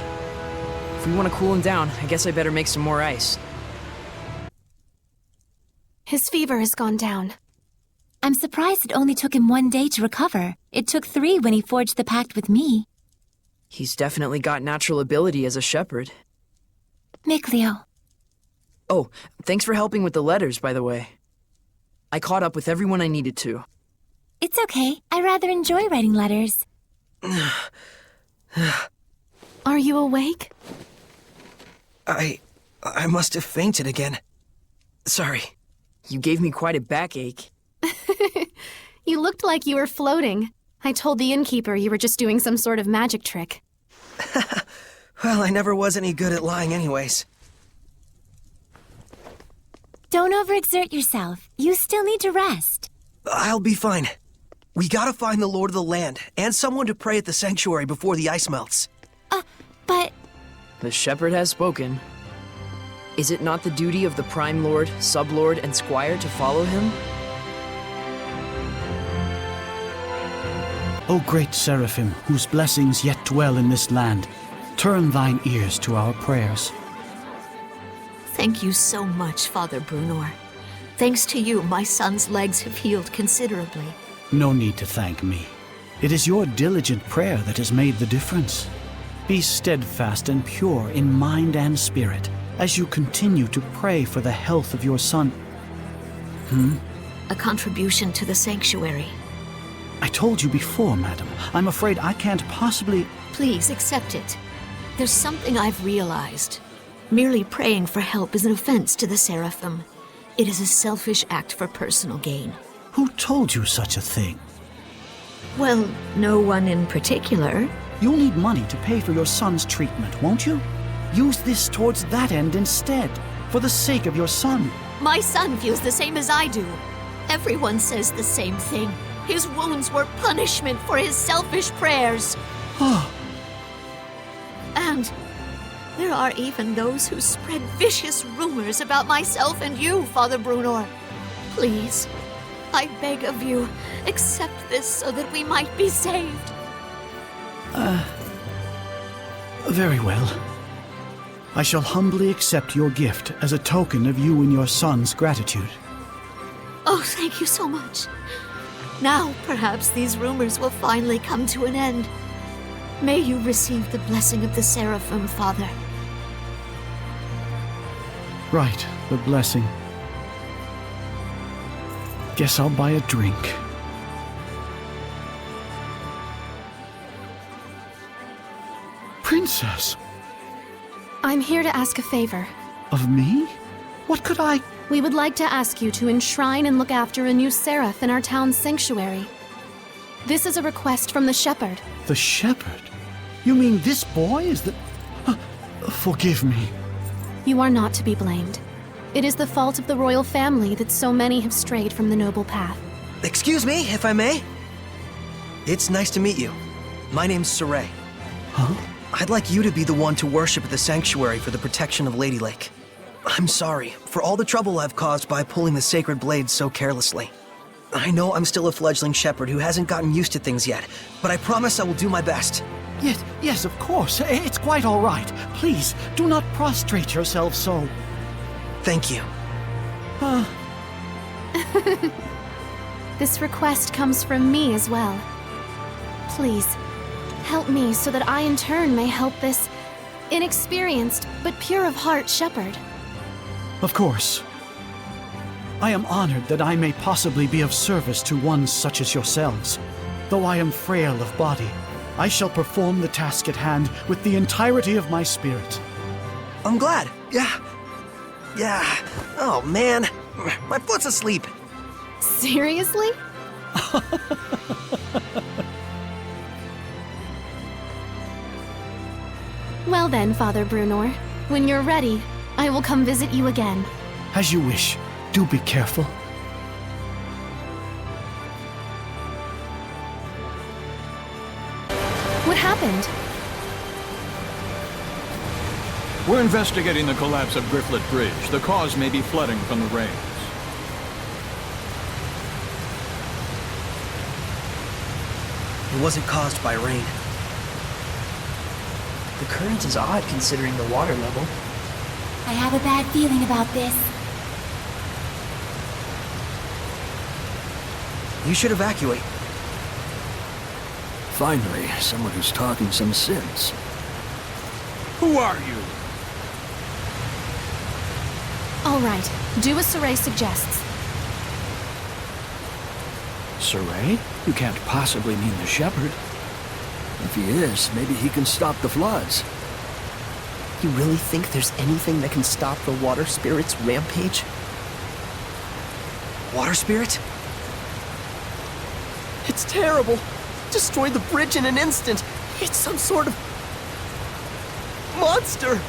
If we want to cool him down, I guess I better make some more ice. His fever has gone down. I'm surprised it only took him 1 day to recover. It took 3 when he forged the pact with me. He's definitely got natural ability as a shepherd. Mikleo. Oh, thanks for helping with the letters, by the way. I caught up with everyone I needed to. It's okay. I rather enjoy writing letters. Are you awake? I must have fainted again. Sorry. You gave me quite a backache. You looked like you were floating. I told the innkeeper you were just doing some sort of magic trick. Well, I never was any good at lying anyways. Don't overexert yourself. You still need to rest. I'll be fine. We gotta find the Lord of the Land, and someone to pray at the sanctuary before the ice melts. But... The shepherd has spoken. Is it not the duty of the Prime Lord, Sublord, and Squire to follow him? O great Seraphim, whose blessings yet dwell in this land, turn thine ears to our prayers. Thank you so much, Father Brunor. Thanks to you, my son's legs have healed considerably. No need to thank me. It is your diligent prayer that has made the difference. Be steadfast and pure in mind and spirit as you continue to pray for the health of your son. A contribution to the sanctuary. I told you before, madam. I'm afraid I can't possibly... Please accept it. There's something I've realized. Merely praying for help is an offense to the Seraphim. It is a selfish act for personal gain. Who told you such a thing? Well, no one in particular. You'll need money to pay for your son's treatment, won't you? Use this towards that end instead, for the sake of your son. My son feels the same as I do. Everyone says the same thing. His wounds were punishment for his selfish prayers. And there are even those who spread vicious rumors about myself and you, Father Brunor. Please, I beg of you, accept this so that we might be saved. Very well. I shall humbly accept your gift as a token of you and your son's gratitude. Oh, thank you so much. Now, perhaps these rumors will finally come to an end. May you receive the blessing of the Seraphim, Father. Right, the blessing. Guess I'll buy a drink. Princess! I'm here to ask a favor. Of me? What could I... We would like to ask you to enshrine and look after a new seraph in our town's sanctuary. This is a request from the shepherd. The shepherd? You mean this boy is the... Forgive me. You are not to be blamed. It is the fault of the royal family that so many have strayed from the noble path. Excuse me, if I may? It's nice to meet you. My name's Saray. Huh? I'd like you to be the one to worship at the sanctuary for the protection of Lady Lake. I'm sorry for all the trouble I've caused by pulling the sacred blade so carelessly. I know I'm still a fledgling shepherd who hasn't gotten used to things yet, but I promise I will do my best. Yes, of course. It's quite all right. Please, do not prostrate yourself so. Thank you. This request comes from me as well. Please, help me so that I in turn may help this inexperienced but pure of heart shepherd. Of course. I am honored that I may possibly be of service to one such as yourselves. Though I am frail of body, I shall perform the task at hand with the entirety of my spirit. I'm glad. Yeah. Oh, man. My foot's asleep. Seriously? Well then, Father Brunor, when you're ready, I will come visit you again. As you wish. Do be careful. What happened? We're investigating the collapse of Grifflet Bridge. The cause may be flooding from the rains. It wasn't caused by rain. The current is odd considering the water level. I have a bad feeling about this. You should evacuate. Finally, someone who's talking some sense. Who are you? All right, do as Saray suggests. Saray? You can't possibly mean the shepherd. If he is, maybe he can stop the floods. You really think there's anything that can stop the water spirit's rampage? Water spirit? It's terrible. Destroyed the bridge in an instant. It's some sort of monster!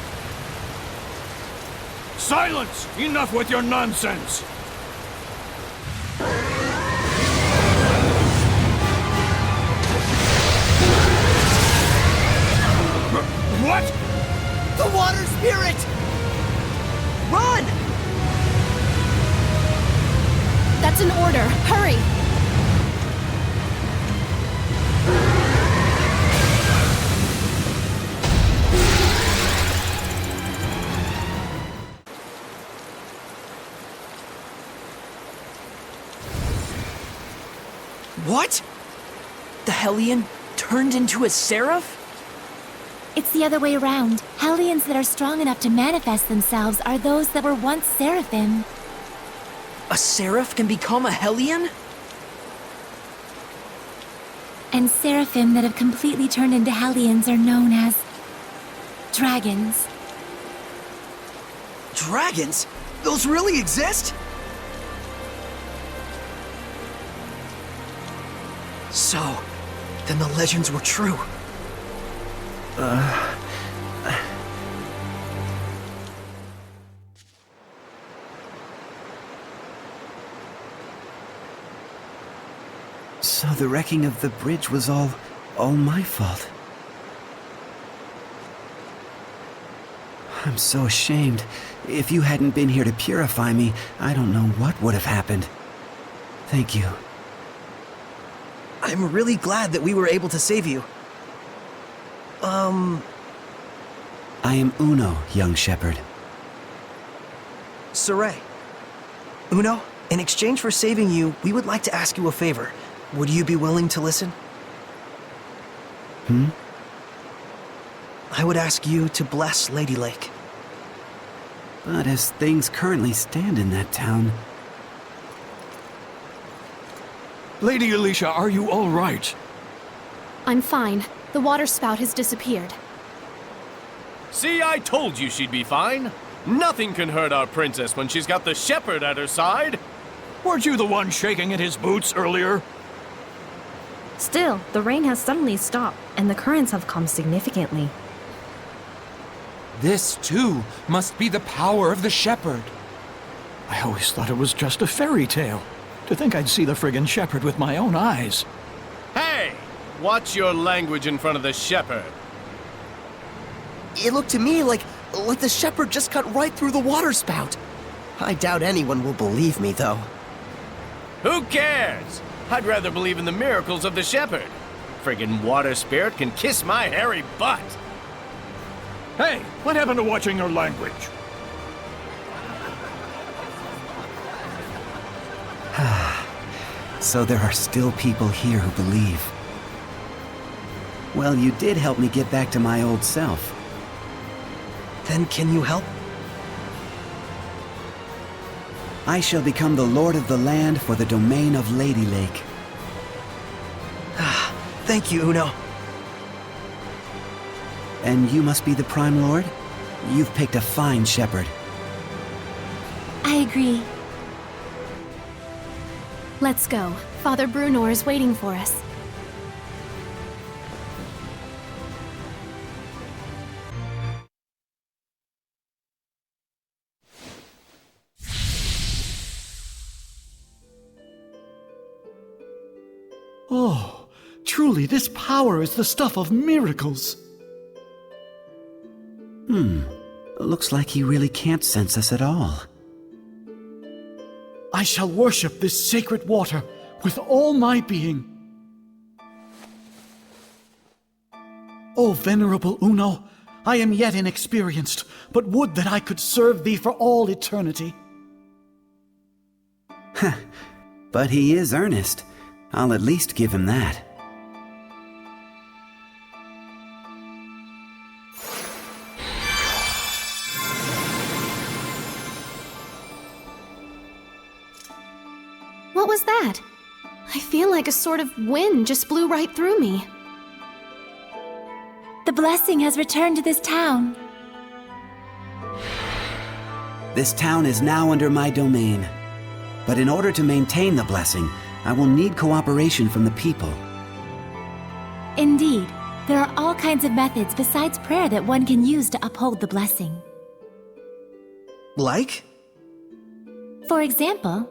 Silence! Enough with your nonsense! What? The water spirit! Run! That's an order. Hurry! What? The Hellion turned into a seraph? It's the other way around. Hellions that are strong enough to manifest themselves are those that were once seraphim. A seraph can become a Hellion? And seraphim that have completely turned into Hellions are known as dragons. Dragons? Those really exist? So, then the legends were true. So the wrecking of the bridge was all my fault. I'm so ashamed. If you hadn't been here to purify me, I don't know what would have happened. Thank you. I'm really glad that we were able to save you. I am Uno, young shepherd. Saray. Uno, in exchange for saving you, we would like to ask you a favor. Would you be willing to listen? I would ask you to bless Lady Lake. But as things currently stand in that town... Lady Alicia, are you all right? I'm fine. The water spout has disappeared. See, I told you she'd be fine. Nothing can hurt our princess when she's got the shepherd at her side. Weren't you the one shaking in his boots earlier? Still, the rain has suddenly stopped, and the currents have calmed significantly. This, too, must be the power of the shepherd. I always thought it was just a fairy tale. To think I'd see the friggin' shepherd with my own eyes. Hey! Watch your language in front of the shepherd. It looked to me like the shepherd just cut right through the water spout. I doubt anyone will believe me, though. Who cares? I'd rather believe in the miracles of the shepherd. Friggin' water spirit can kiss my hairy butt. Hey, what happened to watching your language? So there are still people here who believe. Well, you did help me get back to my old self. Then can you help? I shall become the lord of the land for the domain of Lady Lake. Thank you, Uno. And you must be the Prime Lord? You've picked a fine shepherd. I agree. Let's go. Father Brunor is waiting for us. Oh, truly this power is the stuff of miracles. Looks like he really can't sense us at all. I shall worship this sacred water with all my being. O venerable Uno, I am yet inexperienced, but would that I could serve thee for all eternity. But he is earnest. I'll at least give him that. What was that? I feel like a sort of wind just blew right through me. The blessing has returned to this town. This town is now under my domain. But in order to maintain the blessing, I will need cooperation from the people. Indeed, There are all kinds of methods besides prayer that one can use to uphold the blessing. Like? For example,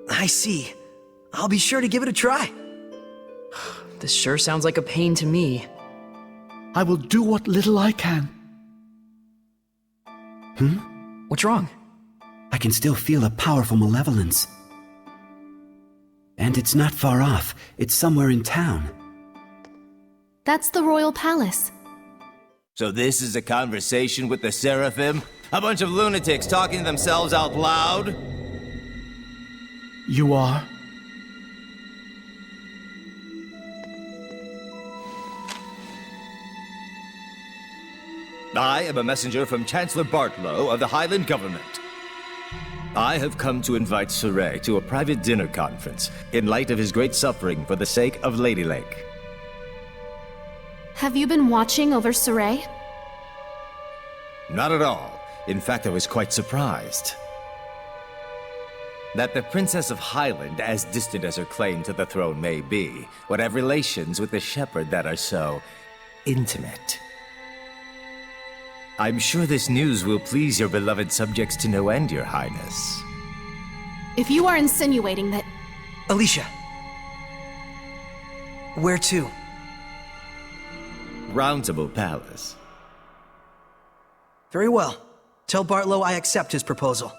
I see. I'll be sure to give it a try. This sure sounds like a pain to me. I will do what little I can. What's wrong? I can still feel a powerful malevolence. And it's not far off. It's somewhere in town. That's the royal palace. So this is a conversation with the Seraphim? A bunch of lunatics talking to themselves out loud? You are? I am a messenger from Chancellor Bartlow of the Highland government. I have come to invite Soray to a private dinner conference in light of his great suffering for the sake of Lady Lake. Have you been watching over Soray? Not at all. In fact, I was quite surprised. That the Princess of Highland, as distant as her claim to the throne may be, would have relations with the shepherd that are so intimate. I'm sure this news will please your beloved subjects to no end, Your Highness. If you are insinuating that... Alicia. Where to? Roundtable Palace. Very well. Tell Bartlow I accept his proposal.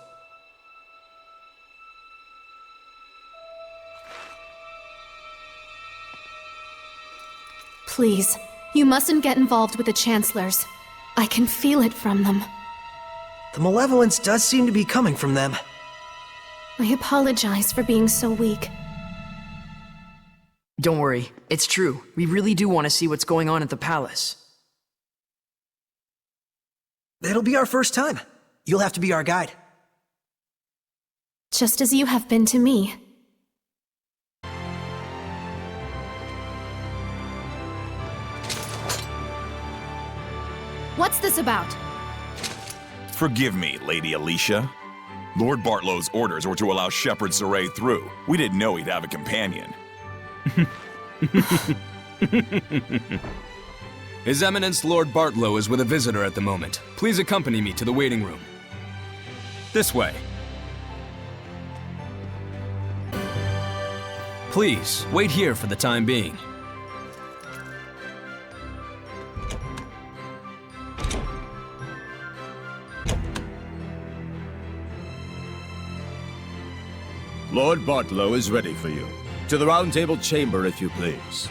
Please, you mustn't get involved with the Chancellors. I can feel it from them. The malevolence does seem to be coming from them. I apologize for being so weak. Don't worry, it's true. We really do want to see what's going on at the palace. It'll be our first time. You'll have to be our guide. Just as you have been to me. What's this about? Forgive me, Lady Alicia. Lord Bartlow's orders were to allow Shepherd Soray through. We didn't know he'd have a companion. His Eminence Lord Bartlow is with a visitor at the moment. Please accompany me to the waiting room. This way. Please, wait here for the time being. Lord Bartlow is ready for you. To the Round Table chamber, if you please.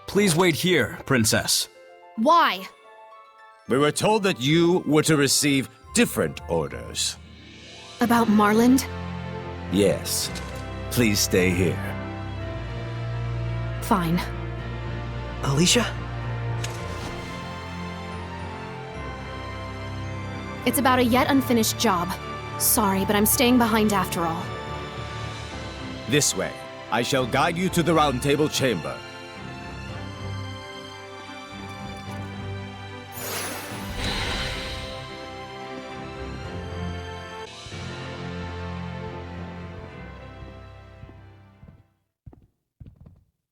Please wait here, Princess. Why? We were told that you were to receive different orders. About Marland? Yes. Please stay here. Fine. Alicia? It's about a yet unfinished job. Sorry, but I'm staying behind after all. This way. I shall guide you to the Round Table chamber.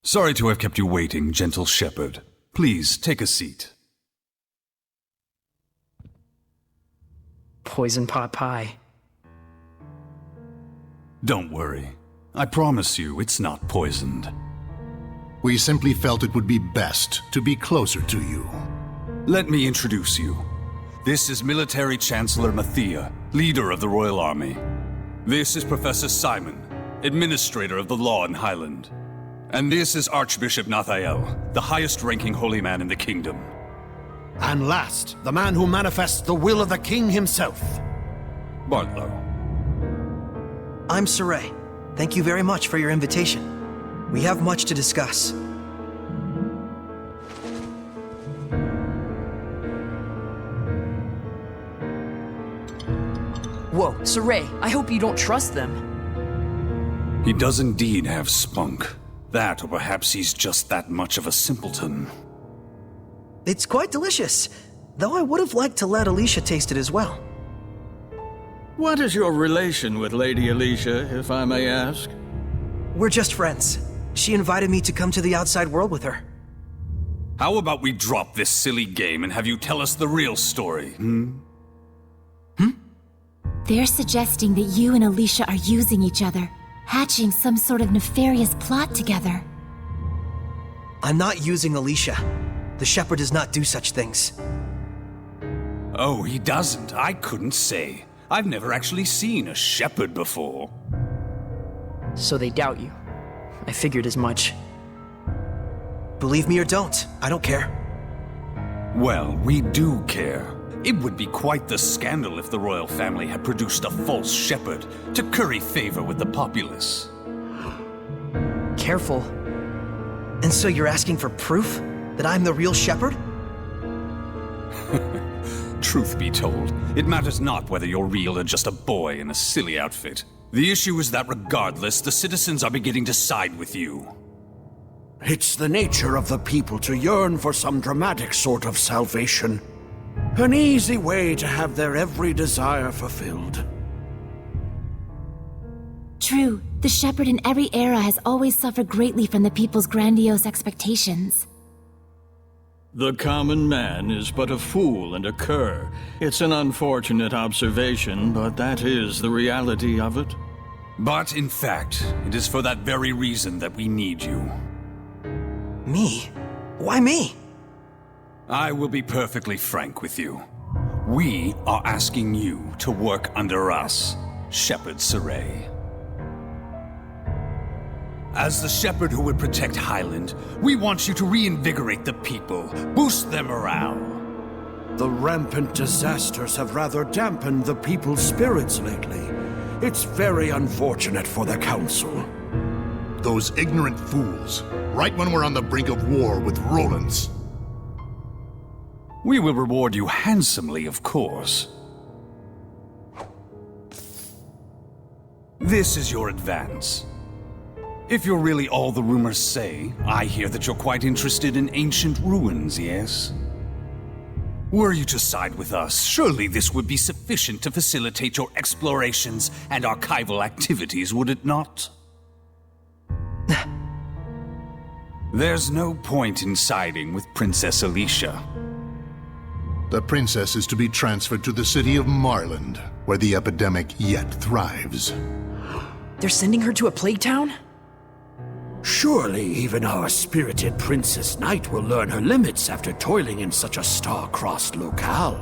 Sorry to have kept you waiting, gentle shepherd. Please, take a seat. Poison pot pie. Don't worry. I promise you it's not poisoned. We simply felt it would be best to be closer to you. Let me introduce you. This is Military Chancellor Mathia, leader of the Royal Army. This is Professor Simon, administrator of the law in Highland. And this is Archbishop Nathael, the highest-ranking holy man in the kingdom. And last, the man who manifests the will of the king himself. Bartlow. I'm Soray. Thank you very much for your invitation. We have much to discuss. Whoa, Soray, I hope you don't trust them. He does indeed have spunk. That, or perhaps he's just that much of a simpleton. It's quite delicious, though I would have liked to let Alicia taste it as well. What is your relation with Lady Alicia, if I may ask? We're just friends. She invited me to come to the outside world with her. How about we drop this silly game and have you tell us the real story, They're suggesting that you and Alicia are using each other, hatching some sort of nefarious plot together. I'm not using Alicia. The Shepherd does not do such things. Oh, he doesn't? I couldn't say. I've never actually seen a shepherd before. So they doubt you. I figured as much. Believe me or don't, I don't care. Well, we do care. It would be quite the scandal if the royal family had produced a false shepherd to curry favor with the populace. Careful. And so you're asking for proof that I'm the real shepherd? Truth be told, it matters not whether you're real or just a boy in a silly outfit. The issue is that regardless, the citizens are beginning to side with you. It's the nature of the people to yearn for some dramatic sort of salvation. An easy way to have their every desire fulfilled. True, the shepherd in every era has always suffered greatly from the people's grandiose expectations. The common man is but a fool and a cur. It's an unfortunate observation, but that is the reality of it. But in fact, it is for that very reason that we need you. Me? Why me? I will be perfectly frank with you. We are asking you to work under us, Shepherd Saray. As the shepherd who would protect Highland, we want you to reinvigorate the people, boost their morale. The rampant disasters have rather dampened the people's spirits lately. It's very unfortunate for the Council. Those ignorant fools, right when we're on the brink of war with Roland's. We will reward you handsomely, of course. This is your advance. If you're really all the rumors say, I hear that you're quite interested in ancient ruins, yes? Were you to side with us, surely this would be sufficient to facilitate your explorations and archival activities, would it not? There's no point in siding with Princess Alicia. The princess is to be transferred to the city of Marland, where the epidemic yet thrives. They're sending her to a plague town? Surely even our spirited Princess Knight will learn her limits after toiling in such a star-crossed locale.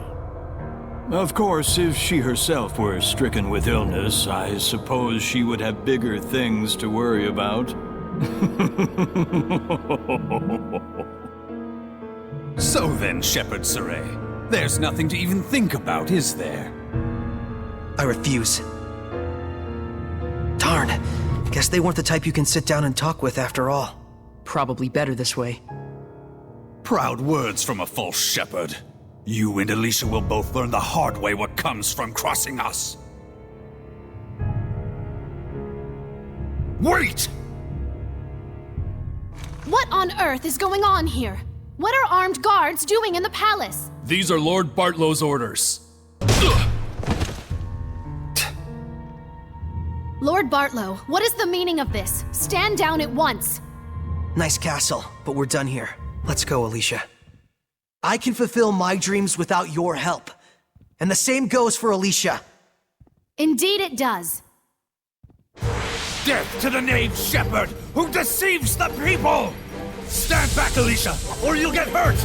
Of course, if she herself were stricken with illness, I suppose she would have bigger things to worry about. So then, Shepherd Saray, there's nothing to even think about, is there? I refuse. Darn. Guess they weren't the type you can sit down and talk with after all. Probably better this way. Proud words from a false shepherd. You and Alicia will both learn the hard way what comes from crossing us. Wait! What on earth is going on here? What are armed guards doing in the palace? These are Lord Bartlow's orders. Lord Bartlow, what is the meaning of this? Stand down at once. Nice castle, but we're done here. Let's go, Alicia. I can fulfill my dreams without your help. And the same goes for Alicia. Indeed it does. Death to the knave shepherd who deceives the people! Stand back, Alicia, or you'll get hurt!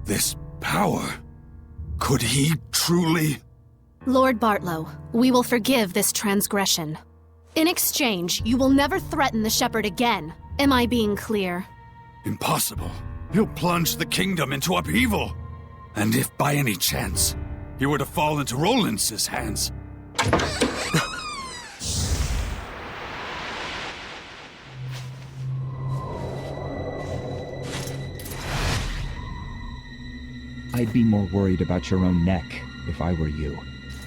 This power... could he truly... Lord Bartlow, we will forgive this transgression. In exchange, you will never threaten the shepherd again. Am I being clear? Impossible. He'll plunge the kingdom into upheaval. And if by any chance he were to fall into Roland's hands... I'd be more worried about your own neck if I were you.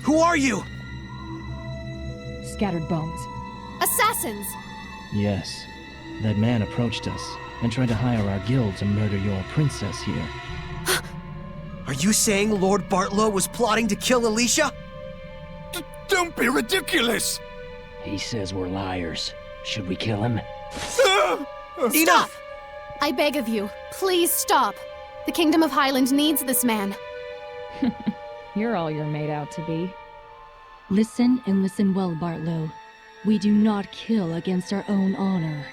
Who are you? Scattered bones. Assassins! Yes. That man approached us and tried to hire our guild to murder your princess here. Are you saying Lord Bartlow was plotting to kill Alicia? Don't be ridiculous! He says we're liars. Should we kill him? Stop! I beg of you, please stop. The Kingdom of Highland needs this man. You're all you're made out to be. Listen and listen well, Bartlow. We do not kill against our own honor.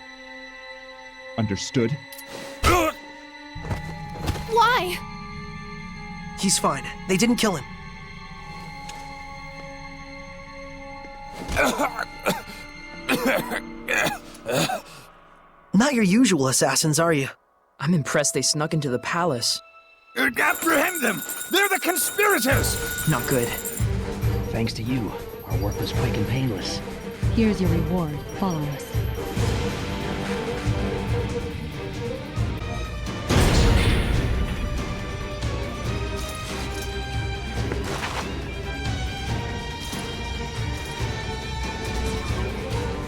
Understood? Why? He's fine. They didn't kill him. Not your usual assassins, are you? I'm impressed they snuck into the palace. Apprehend them! They're the conspirators! Not good. Thanks to you, our work was quick and painless. Here's your reward. Follow us.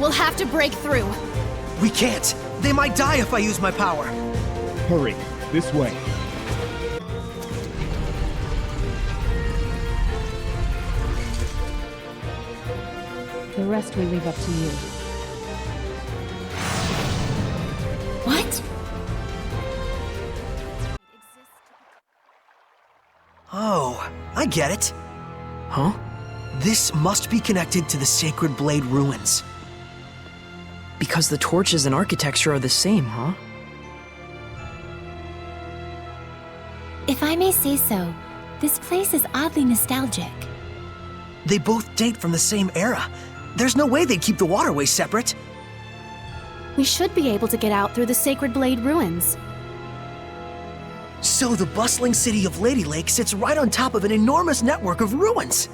We'll have to break through. We can't. They might die if I use my power. Hurry, this way. The rest we leave up to you. What? Oh, I get it. Huh? This must be connected to the Sacred Blade ruins. Because the torches and architecture are the same, huh? If I may say so, this place is oddly nostalgic. They both date from the same era. There's no way they'd keep the waterways separate. We should be able to get out through the Sacred Blade ruins. So the bustling city of Lady Lake sits right on top of an enormous network of ruins.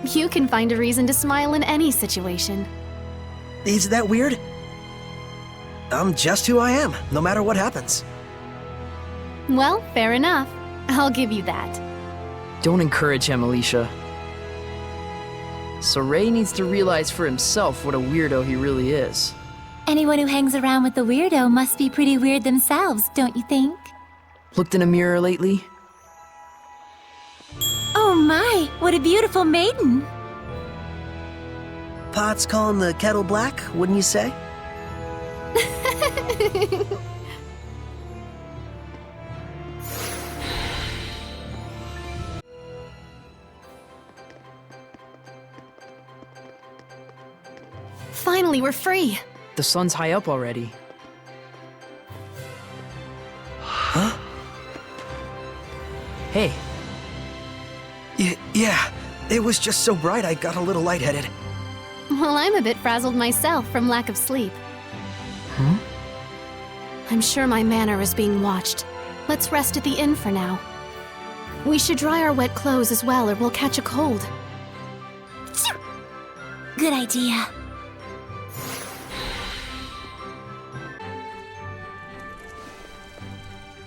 You can find a reason to smile in any situation. Is that weird? I'm just who I am, no matter what happens. Well, fair enough. I'll give you that. Don't encourage him, Alicia. Saray needs to realize for himself what a weirdo he really is. Anyone who hangs around with a weirdo must be pretty weird themselves, don't you think? Looked in a mirror lately? Oh my, what a beautiful maiden! Pot's calling the kettle black, wouldn't you say? Finally, we're free. The sun's high up already. Huh? Hey. Yeah, it was just so bright I got a little lightheaded. Well, I'm a bit frazzled myself from lack of sleep. Huh? I'm sure my manor is being watched. Let's rest at the inn for now. We should dry our wet clothes as well, or we'll catch a cold. Good idea.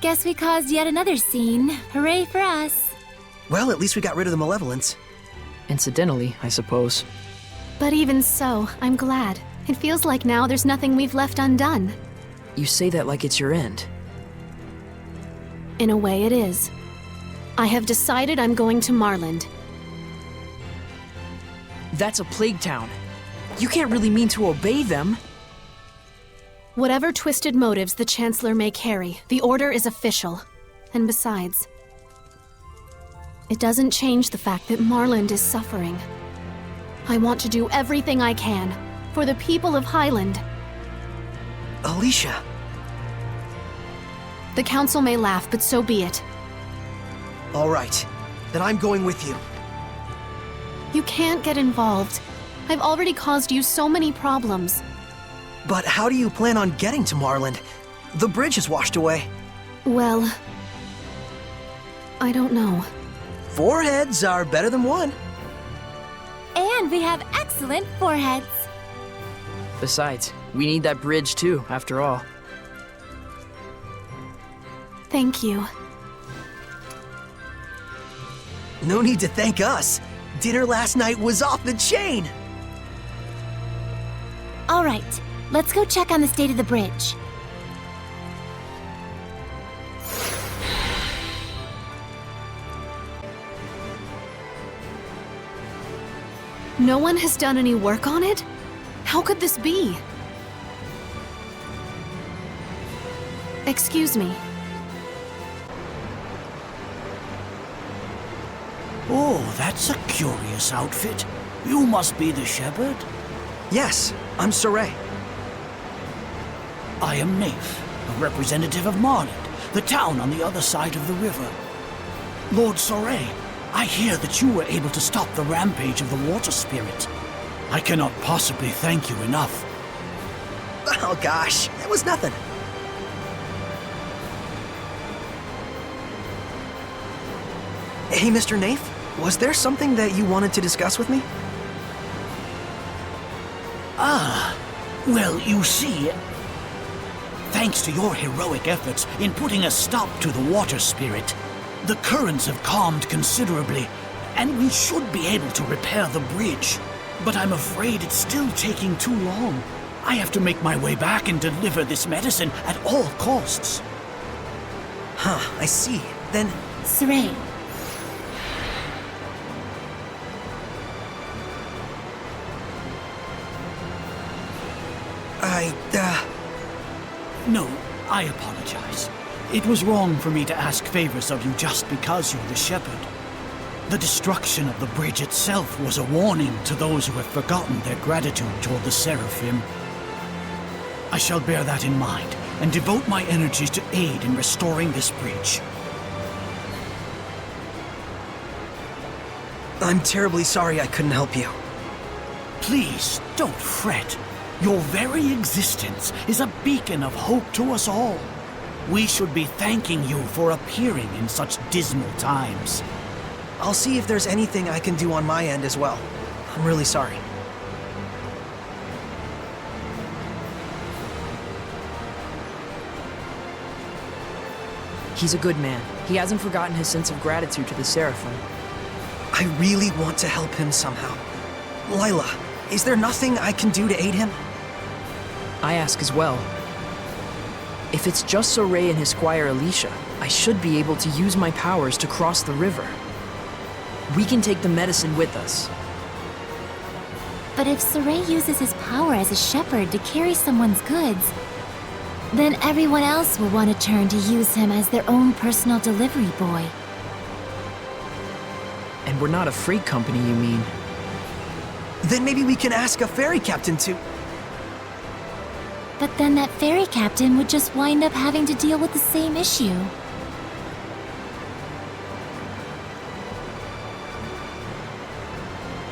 Guess we caused yet another scene. Hooray for us. Well, at least we got rid of the malevolence. Incidentally, I suppose. But even so, I'm glad. It feels like now there's nothing we've left undone. You say that like it's your end. In a way, it is. I have decided I'm going to Marland. That's a plague town. You can't really mean to obey them. Whatever twisted motives the Chancellor may carry, the order is official. And besides, it doesn't change the fact that Marland is suffering. I want to do everything I can for the people of Highland. Alicia. The Council may laugh, but so be it. All right, then I'm going with you. You can't get involved. I've already caused you so many problems. But how do you plan on getting to Marland? The bridge is washed away. Well, I don't know. 4 heads are better than 1. And we have excellent foreheads. Besides, we need that bridge too, after all. Thank you. No need to thank us. Dinner last night was off the chain. All right, let's go check on the state of the bridge. No one has done any work on it? How could this be? Excuse me. Oh, that's a curious outfit. You must be the shepherd? Yes, I'm Soray. I am Naif, a representative of Marland, the town on the other side of the river. Lord Soray, I hear that you were able to stop the rampage of the water spirit. I cannot possibly thank you enough. Oh gosh, it was nothing. Hey, Mr. Naif, was there something that you wanted to discuss with me? Ah, well, you see, thanks to your heroic efforts in putting a stop to the water spirit, the currents have calmed considerably, and we should be able to repair the bridge. But I'm afraid it's still taking too long. I have to make my way back and deliver this medicine at all costs. Huh, I see. Then... Soray. No, I apologize. It was wrong for me to ask favors of you just because you're the shepherd. The destruction of the bridge itself was a warning to those who have forgotten their gratitude toward the Seraphim. I shall bear that in mind and devote my energies to aid in restoring this bridge. I'm terribly sorry I couldn't help you. Please, don't fret. Your very existence is a beacon of hope to us all. We should be thanking you for appearing in such dismal times. I'll see if there's anything I can do on my end as well. I'm really sorry. He's a good man. He hasn't forgotten his sense of gratitude to the Seraphim. I really want to help him somehow. Lila, is there nothing I can do to aid him? I ask as well. If it's just Soray and his squire Alicia, I should be able to use my powers to cross the river. We can take the medicine with us. But if Soray uses his power as a shepherd to carry someone's goods, then everyone else will want to turn to use him as their own personal delivery boy. And we're not a freight company, you mean? Then maybe we can ask a ferry captain to... But then that ferry captain would just wind up having to deal with the same issue.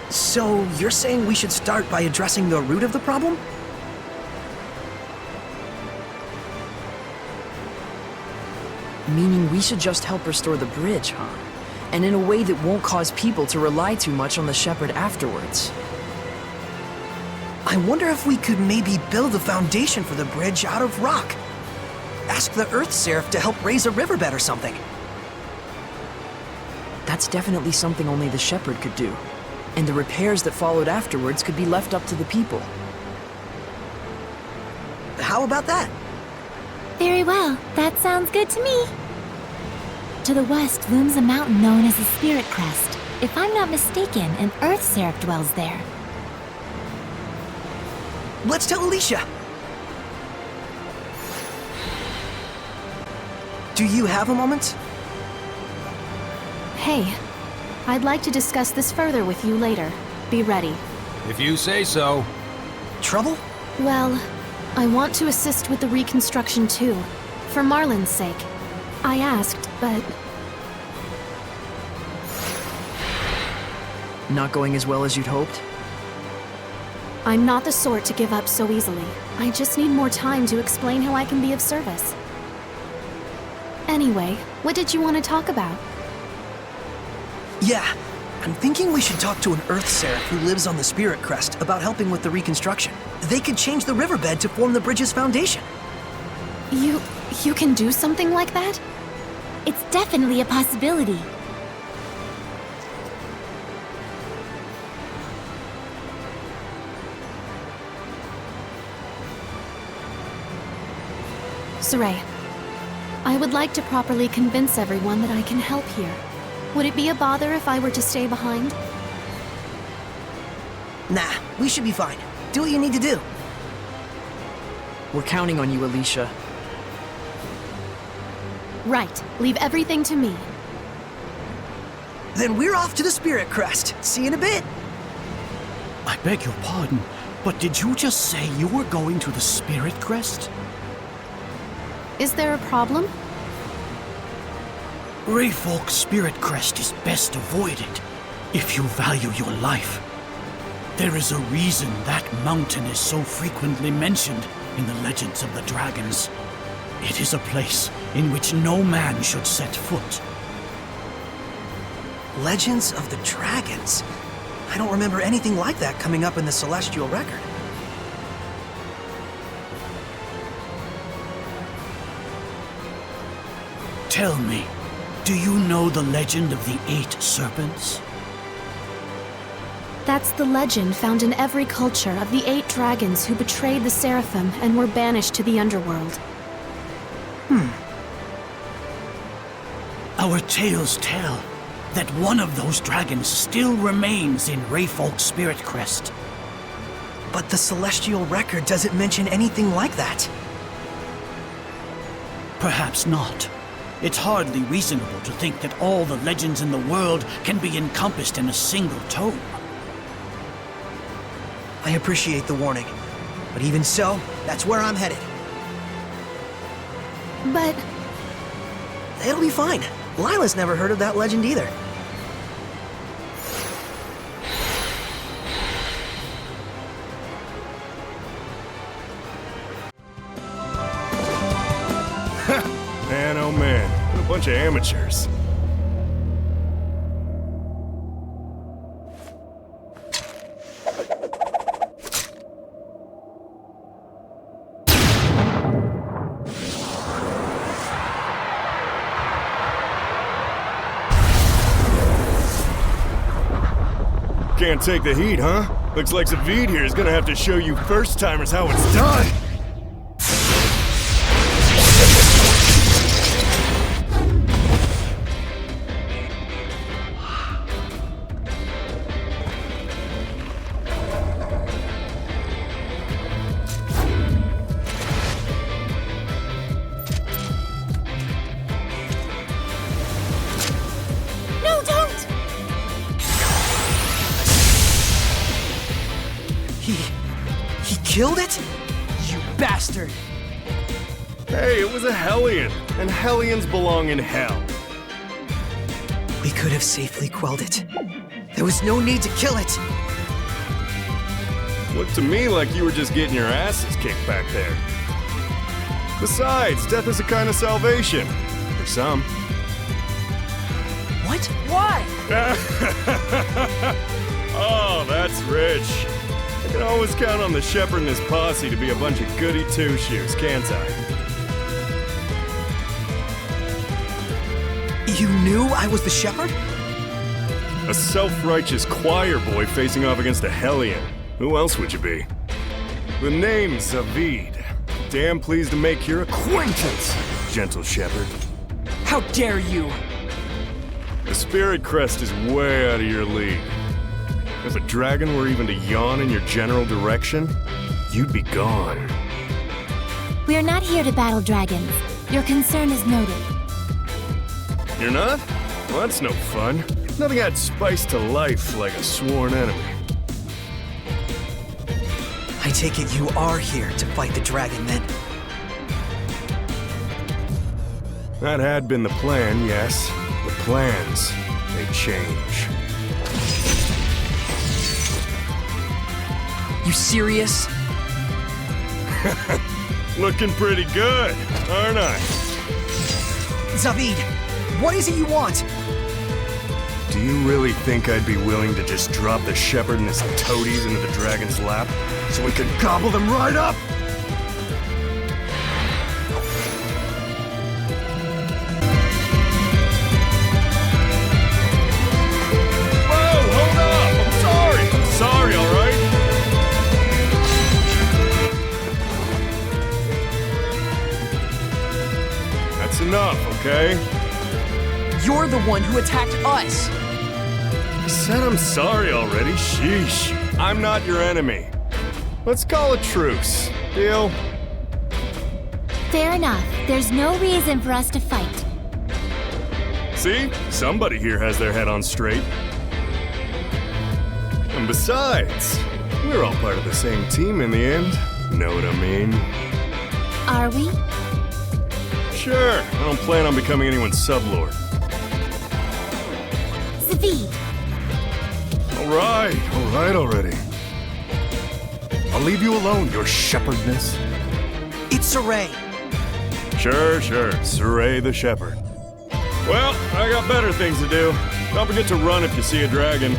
So, you're saying we should start by addressing the root of the problem? Meaning we should just help restore the bridge, huh? And in a way that won't cause people to rely too much on the shepherd afterwards. I wonder if we could maybe build a foundation for the bridge out of rock. Ask the Earth Seraph to help raise a riverbed or something. That's definitely something only the shepherd could do. And the repairs that followed afterwards could be left up to the people. How about that? Very well. That sounds good to me. To the west looms a mountain known as the Spirit Crest. If I'm not mistaken, an Earth Seraph dwells there. Let's tell Alicia! Do you have a moment? Hey, I'd like to discuss this further with you later. Be ready. If you say so. Trouble? Well, I want to assist with the reconstruction too, for Marland's sake. I asked, but... Not going as well as you'd hoped? I'm not the sort to give up so easily. I just need more time to explain how I can be of service. Anyway, what did you want to talk about? Yeah, I'm thinking we should talk to an Earth Seraph who lives on the Spirit Crest about helping with the reconstruction. They could change the riverbed to form the bridge's foundation. You can do something like that? It's definitely a possibility. Soray, I would like to properly convince everyone that I can help here. Would it be a bother if I were to stay behind? Nah, we should be fine. Do what you need to do. We're counting on you, Alicia. Right. Leave everything to me. Then we're off to the Spirit Crest. See you in a bit. I beg your pardon, but did you just say you were going to the Spirit Crest? Is there a problem? Rayfolk's Spirit Crest is best avoided if you value your life. There is a reason that mountain is so frequently mentioned in the legends of the dragons. It is a place in which no man should set foot. Legends of the Dragons? I don't remember anything like that coming up in the Celestial Record. Tell me, do you know the legend of the 8 serpents? That's the legend found in every culture of the 8 dragons who betrayed the Seraphim and were banished to the underworld. Our tales tell that one of those dragons still remains in Rayfolk's Spirit Crest. But the Celestial Record doesn't mention anything like that. Perhaps not. It's hardly reasonable to think that all the legends in the world can be encompassed in a single tome. I appreciate the warning, but even so, that's where I'm headed. But... It'll be fine. Lila's never heard of that legend either. Man, oh man, what a bunch of amateurs. Can't take the heat, huh? Looks like Zavid here is gonna have to show you first-timers how it's done! No, don't! He killed it? You bastard! Hey, it was a Hellion, and Hellions belong in hell. We could have safely quelled it. There was no need to kill it. Looked to me like you were just getting your asses kicked back there. Besides, death is a kind of salvation. For some. What? Why? Oh, that's rich. I can always count on the Shepherd and his posse to be a bunch of goody two-shoes, can't I? You knew I was the Shepherd? A self-righteous choir boy facing off against a Hellion. Who else would you be? The name's Zavid. Damn pleased to make your acquaintance, gentle Shepherd. How dare you! The Spirit Crest is way out of your league. If a dragon were even to yawn in your general direction, you'd be gone. We are not here to battle dragons. Your concern is noted. You're not? Well, that's no fun. Nothing adds spice to life like a sworn enemy. I take it you are here to fight the dragon, then? That had been the plan, yes. The plans, they change. You serious? Looking pretty good, aren't I? Zavid, what is it you want? Do you really think I'd be willing to just drop the Shepherd and his toadies into the dragon's lap so we could gobble them right up? Whoa, hold up! I'm sorry! I'm sorry, all right? That's enough, okay? You're the one who attacked us! I said I'm sorry already, sheesh. I'm not your enemy. Let's call a truce. Deal? Fair enough. There's no reason for us to fight. See? Somebody here has their head on straight. And besides, we're all part of the same team in the end. Know what I mean? Are we? Sure. I don't plan on becoming anyone's sublord. Zavid! All right already. I'll leave you alone, your shepherdness. It's Saray. Sure. Saray the shepherd. Well, I got better things to do. Don't forget to run if you see a dragon.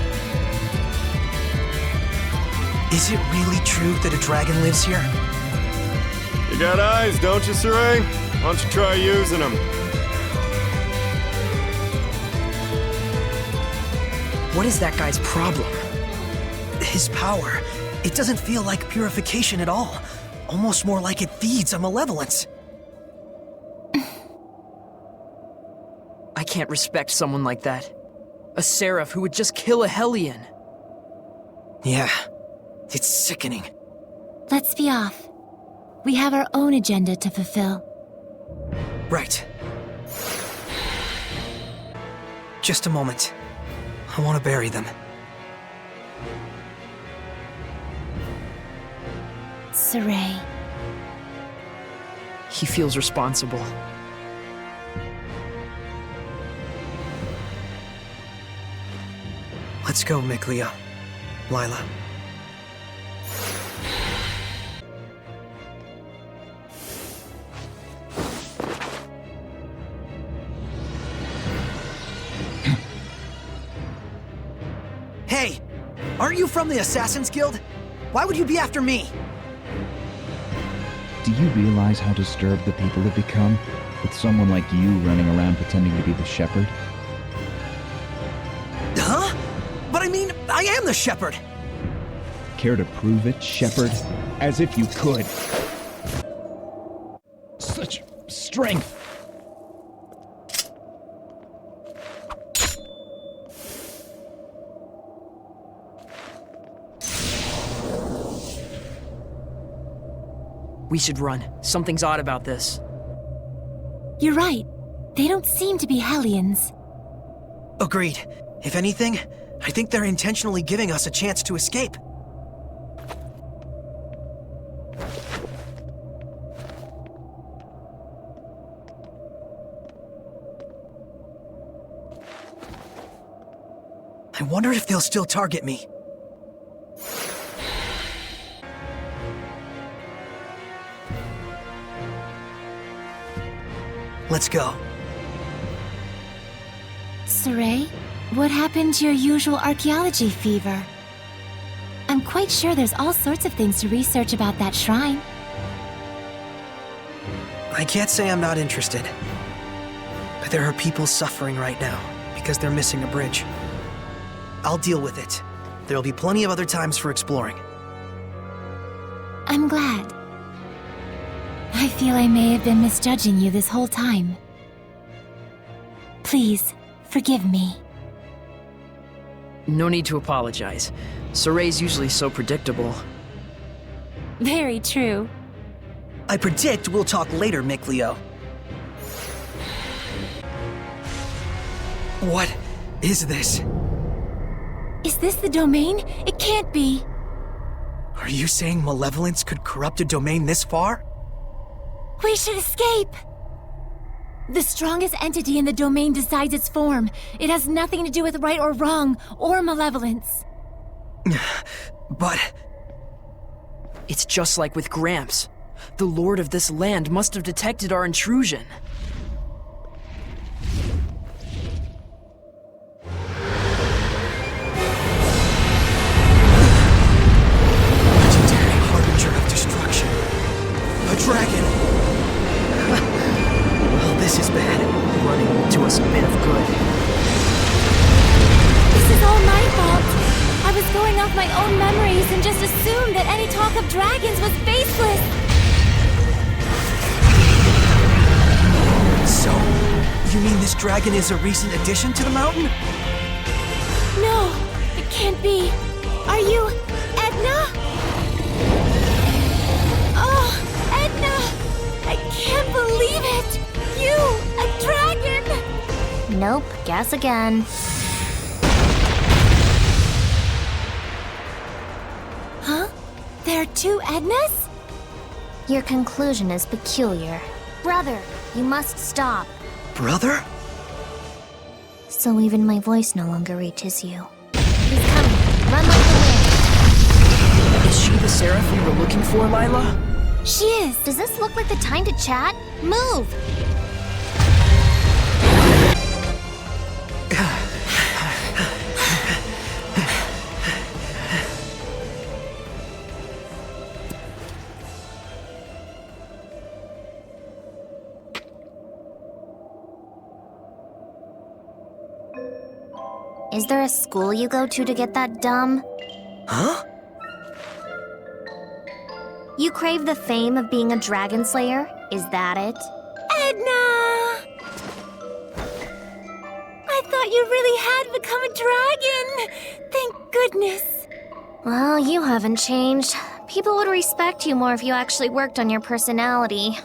Is it really true that a dragon lives here? You got eyes, don't you, Saray? Why don't you try using them? What is that guy's problem? His power. It doesn't feel like purification at all. Almost more like it feeds on malevolence. I can't respect someone like that. A seraph who would just kill a Hellion. Yeah, it's sickening. Let's be off. We have our own agenda to fulfill. Right. Just a moment. I want to bury them. Saray. He feels responsible. Let's go, Miklia. Lila. Hey! Aren't you from the Assassin's Guild? Why would you be after me? Do you realize how disturbed the people have become with someone like you running around pretending to be the shepherd? Huh? But I mean, I am the shepherd! Care to prove it, shepherd? As if you could. Such strength! We should run. Something's odd about this. You're right. They don't seem to be Hellions. Agreed. If anything, I think they're intentionally giving us a chance to escape. I wonder if they'll still target me. Let's go. Saray, what happened to your usual archaeology fever? I'm quite sure there's all sorts of things to research about that shrine. I can't say I'm not interested. But there are people suffering right now because they're missing a bridge. I'll deal with it. There'll be plenty of other times for exploring. I'm glad. I feel I may have been misjudging you this whole time. Please, forgive me. No need to apologize. Saray's usually so predictable. Very true. I predict we'll talk later, Mikleo. What is this? Is this the domain? It can't be. Are you saying malevolence could corrupt a domain this far? We should escape! The strongest entity in the domain decides its form. It has nothing to do with right or wrong, or malevolence. But... It's just like with Gramps. The lord of this land must have detected our intrusion. Legendary harbinger of destruction. A dragon! Well, this is bad. Running will do us a bit of good. This is all my fault. I was going off my own memories and just assumed that any talk of dragons was baseless. So, you mean this dragon is a recent addition to the mountain? No, it can't be. Are you Edna? Oh, Edna! I can't believe it! You, a dragon! Nope, guess again. Huh? There are two Ednas? Your conclusion is peculiar. Brother, you must stop. Brother? So even my voice no longer reaches you. He's coming. Run like the wind. Is she the seraph we were looking for, Lila? She is. Does this look like the time to chat? Move! Is there a school you go to get that dumb? Huh? You crave the fame of being a dragon slayer? Is that it? Edna! I thought you really had become a dragon! Thank goodness. Well, you haven't changed. People would respect you more if you actually worked on your personality.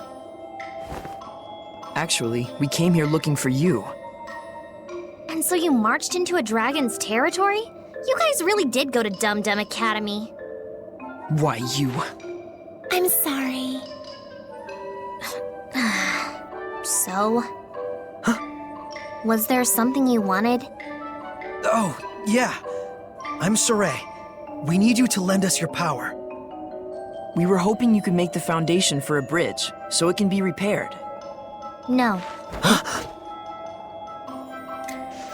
Actually, we came here looking for you. And so you marched into a dragon's territory? You guys really did go to Dum Dum Academy. Why, you... I'm sorry. So? Huh? Was there something you wanted? Oh, yeah. I'm Saray. We need you to lend us your power. We were hoping you could make the foundation for a bridge, so it can be repaired. No.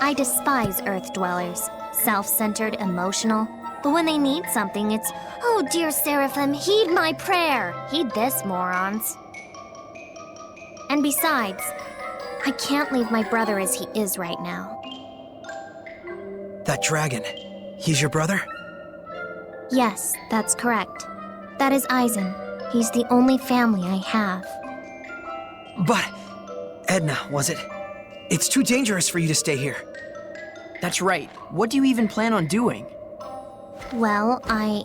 I despise Earth dwellers. Self-centered, emotional. But when they need something, it's, oh dear Seraphim, heed my prayer. Heed this, morons. And besides, I can't leave my brother as he is right now. That dragon, he's your brother? Yes, that's correct. That is Eisen. He's the only family I have. But, Edna, was it? It's too dangerous for you to stay here. That's right. What do you even plan on doing? Well, I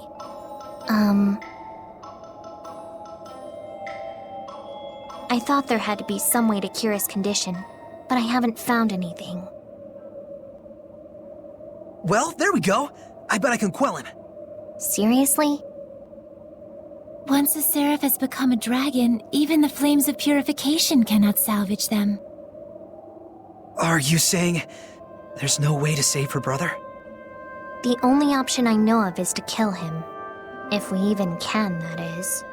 thought there had to be some way to cure his condition, but I haven't found anything. Well, there we go. I bet I can quell him. Seriously? Once a seraph has become a dragon, even the flames of purification cannot salvage them. Are you saying there's no way to save her brother? The only option I know of is to kill him. If we even can, that is.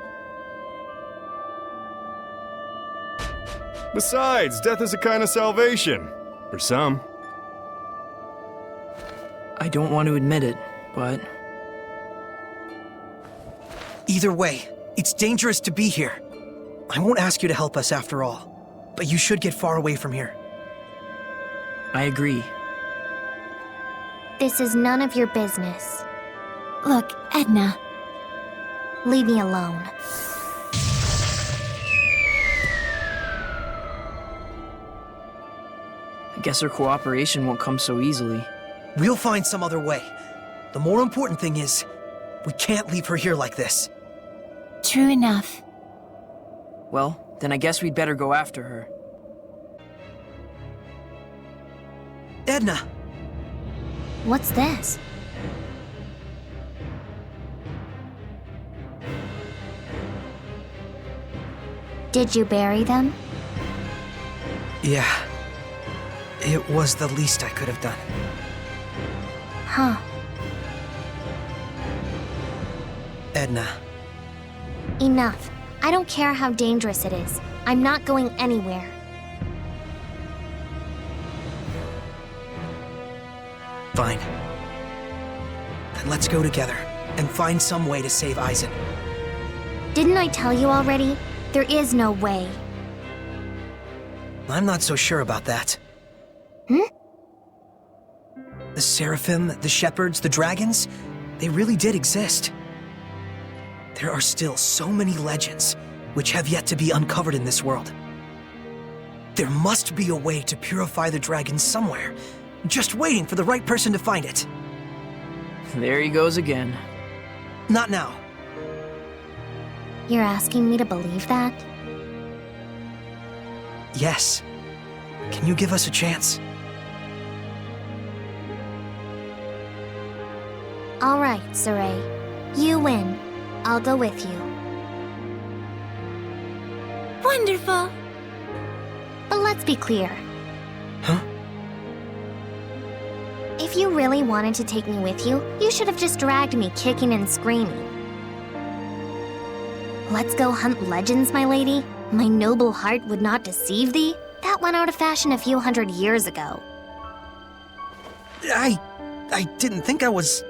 Besides, death is a kind of salvation. For some. I don't want to admit it, but... Either way, it's dangerous to be here. I won't ask you to help us after all, but you should get far away from here. I agree. This is none of your business. Look, Edna. Leave me alone. I guess our cooperation won't come so easily. We'll find some other way. The more important thing is, we can't leave her here like this. True enough. Well, then I guess we'd better go after her. Edna! What's this? Did you bury them? Yeah. It was the least I could have done. Huh. Edna. Enough. I don't care how dangerous it is. I'm not going anywhere. Fine. Then let's go together and find some way to save Eisen. Didn't I tell you already? There is no way. I'm not so sure about that. The Seraphim, the Shepherds, the Dragons, they really did exist. There are still so many legends which have yet to be uncovered in this world. There must be a way to purify the dragons somewhere, just waiting for the right person to find it. There he goes again. Not now. You're asking me to believe that? Yes. Can you give us a chance? All right, Saray. You win. I'll go with you. Wonderful! But let's be clear. Huh? If you really wanted to take me with you, you should have just dragged me kicking and screaming. Let's go hunt legends, my lady. My noble heart would not deceive thee. That went out of fashion a few hundred years ago. I didn't think I was...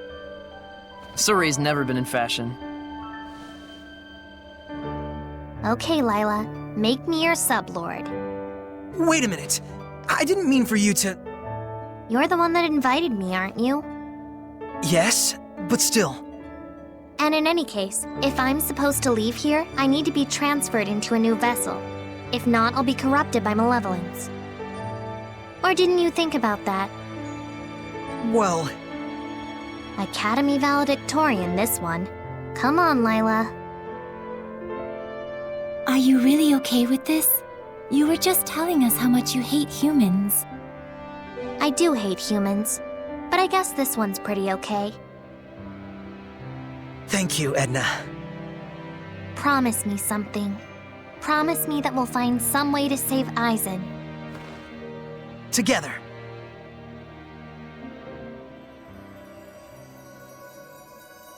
Surrey's never been in fashion. Okay, Lila. Make me your sublord. Wait a minute. I didn't mean for you to... You're the one that invited me, aren't you? Yes, but still. And in any case, if I'm supposed to leave here, I need to be transferred into a new vessel. If not, I'll be corrupted by malevolence. Or didn't you think about that? Well... Academy valedictorian, this one. Come on, Lila. Are you really okay with this? You were just telling us how much you hate humans. I do hate humans, but I guess this one's pretty okay. Thank you, Edna. Promise me something. Promise me that we'll find some way to save Aizen. Together.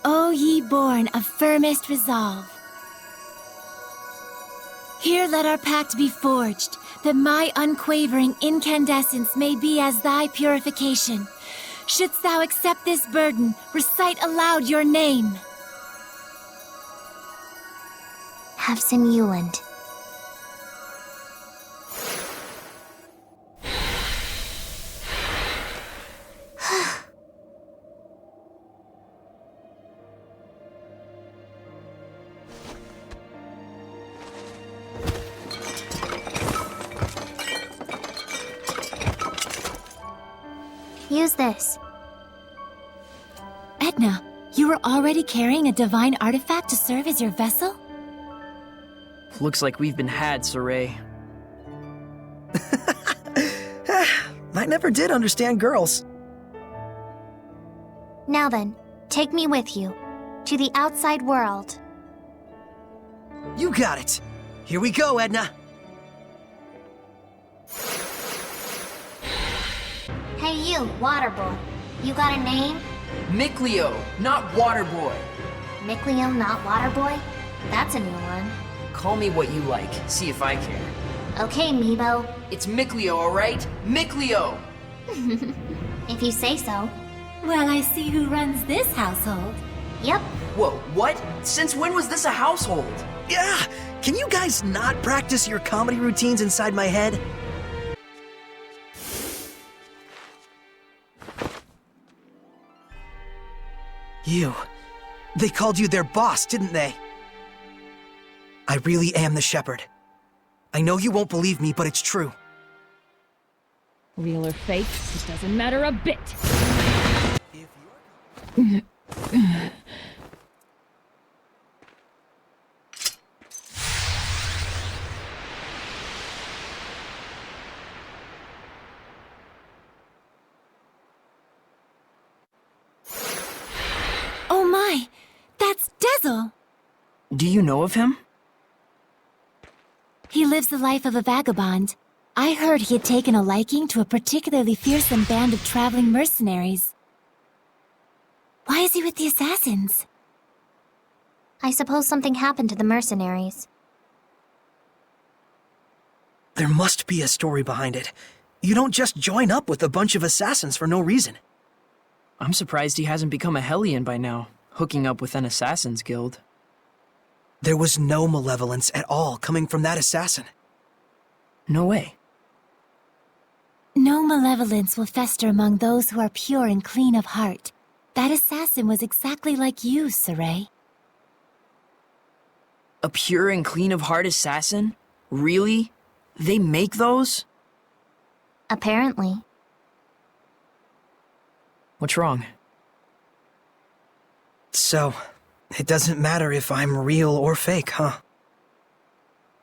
O ye born of firmest resolve. Here let our pact be forged, that my unquavering incandescence may be as thy purification. Shouldst thou accept this burden, recite aloud your name. Havson Euland. Use this. Edna, you were already carrying a divine artifact to serve as your vessel? Looks like we've been had, Saray. I never did understand girls. Now then, take me with you. To the outside world. You got it. Here we go, Edna. Hey you, water boy. You got a name? Mikleo, not Waterboy. Mikleo, not water boy? That's a new one. Call me what you like. See if I care. Okay, Meebo. It's Mikleo, alright? Mikleo! If you say so. Well, I see who runs this household. Yep. Whoa, what? Since when was this a household? Yeah! Can you guys not practice your comedy routines inside my head? They called you their boss, didn't they? I really am the shepherd. I know you won't believe me, but it's true. Real or fake, it doesn't matter a bit. Oh my! That's Dezel! Do you know of him? He lives the life of a vagabond. I heard he had taken a liking to a particularly fearsome band of traveling mercenaries. Why is he with the assassins? I suppose something happened to the mercenaries. There must be a story behind it. You don't just join up with a bunch of assassins for no reason. I'm surprised he hasn't become a Hellion by now, hooking up with an assassin's guild. There was no malevolence at all coming from that assassin. No way. No malevolence will fester among those who are pure and clean of heart. That assassin was exactly like you, Saray. A pure and clean of heart assassin? Really? They make those? Apparently. What's wrong? So, It doesn't matter if I'm real or fake, huh?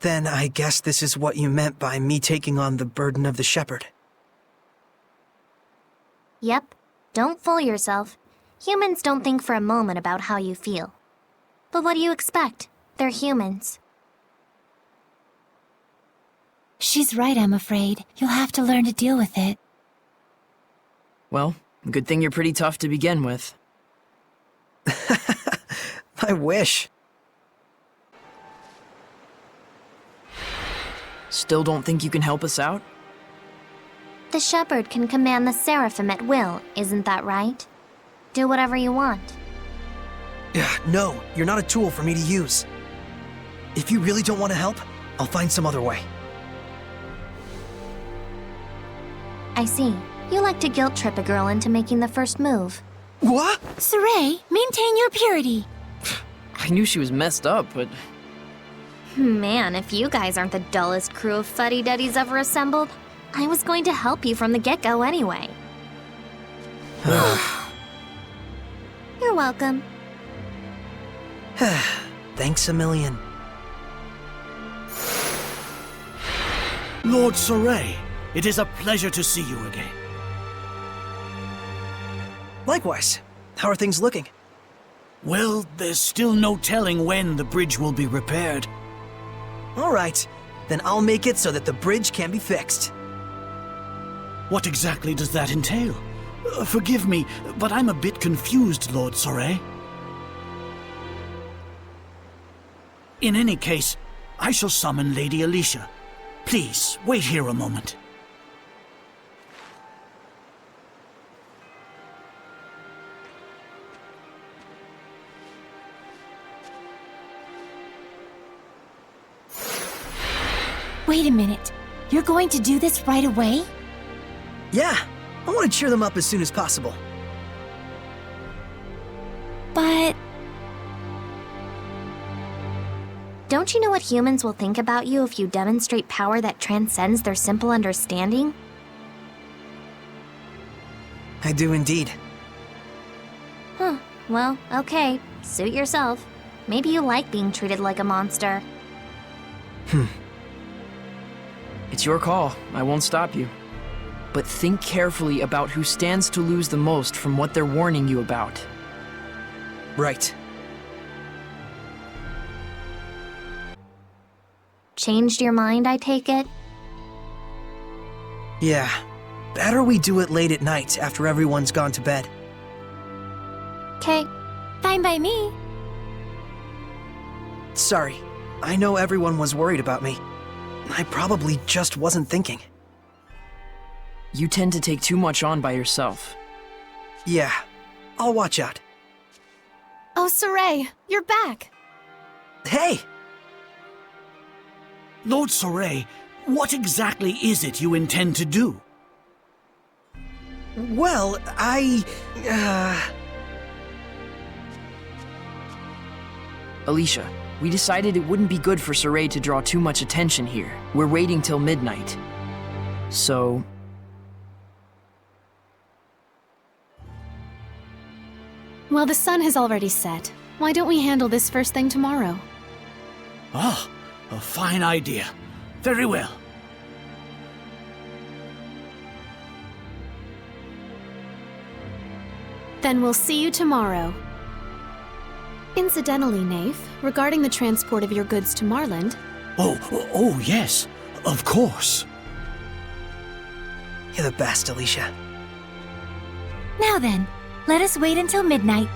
Then I guess this is what you meant by me taking on the burden of the shepherd. Yep. Don't fool yourself. Humans don't think for a moment about how you feel. But what do you expect? They're humans. She's right, I'm afraid. You'll have to learn to deal with it. Well, good thing you're pretty tough to begin with. I wish. Still don't think you can help us out? The shepherd can command the seraphim at will, isn't that right? Do whatever you want. No, you're not a tool for me to use. If you really don't want to help, I'll find some other way. I see. You like to guilt trip a girl into making the first move. What? Saray, maintain your purity. I knew she was messed up, but... Man, if you guys aren't the dullest crew of fuddy-duddies ever assembled, I was going to help you from the get-go anyway. You're welcome. Thanks a million. Lord Saray, it is a pleasure to see you again. Likewise. How are things looking? Well, there's still no telling when the bridge will be repaired. All right. Then I'll make it so that the bridge can be fixed. What exactly does that entail? Forgive me, but I'm a bit confused, Lord Saray. In any case, I shall summon Lady Alicia. Please, wait here a moment. Wait a minute. You're going to do this right away? Yeah, I want to cheer them up as soon as possible. But... Don't you know what humans will think about you if you demonstrate power that transcends their simple understanding? I do indeed. Huh. Well, okay. Suit yourself. Maybe you like being treated like a monster. It's your call. I won't stop you. But think carefully about who stands to lose the most from what they're warning you about. Right. Changed your mind, I take it? Yeah. Better we do it late at night after everyone's gone to bed. 'Kay. Fine by me. Sorry. I know everyone was worried about me. I probably just wasn't thinking. You tend to take too much on by yourself. Yeah. I'll watch out. Oh, Saray, you're back. Hey! Lord Saray, what exactly is it you intend to do? Well, Alicia, we decided it wouldn't be good for Saray to draw too much attention here. We're waiting till midnight. So... Well, the sun has already set. Why don't we handle this first thing tomorrow? Ah, a fine idea. Very well. Then we'll see you tomorrow. Incidentally, Nafe, regarding the transport of your goods to Marland... Oh, yes. Of course. You're the best, Alicia. Now then, let us wait until midnight.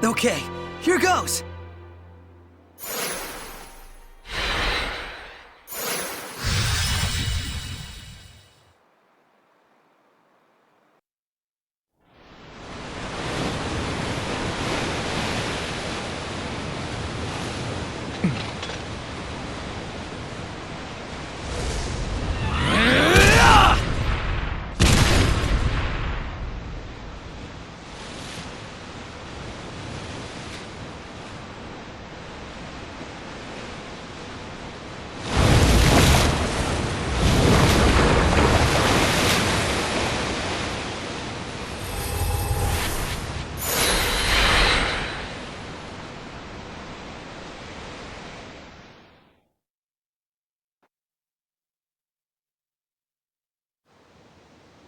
Okay, here goes!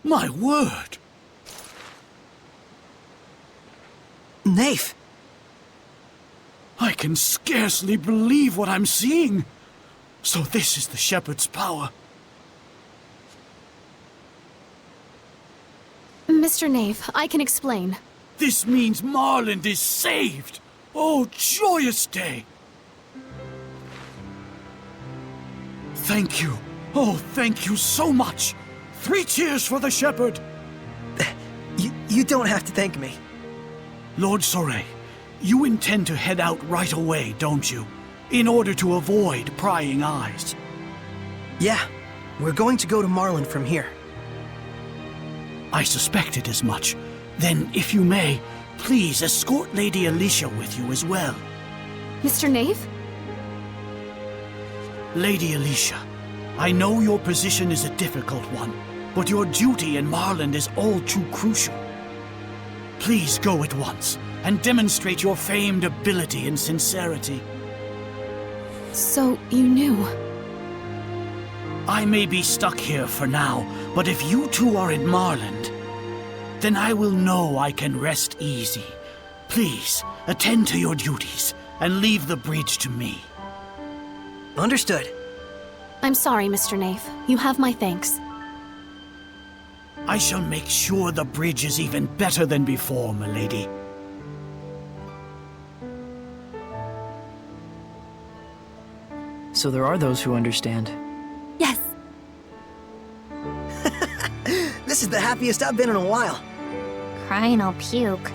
My word! Nafe! I can scarcely believe what I'm seeing. So this is the Shepherd's power. Mr. Nafe, I can explain. This means Marland is saved! Oh, joyous day! Thank you. Oh, thank you so much. 3 cheers for the Shepherd! You don't have to thank me. Lord Soray, you intend to head out right away, don't you? In order to avoid prying eyes. Yeah, we're going to go to Marland from here. I suspected as much. Then, if you may, please escort Lady Alicia with you as well. Mr. Nafe? Lady Alicia, I know your position is a difficult one, but your duty in Marland is all too crucial. Please go at once, and demonstrate your famed ability and sincerity. So, you knew? I may be stuck here for now, but if you two are in Marland, then I will know I can rest easy. Please, attend to your duties, and leave the bridge to me. Understood. I'm sorry, Mr. Nafe. You have my thanks. I shall make sure the bridge is even better than before, milady. So there are those who understand. Yes. This is the happiest I've been in a while. Crying I'll puke.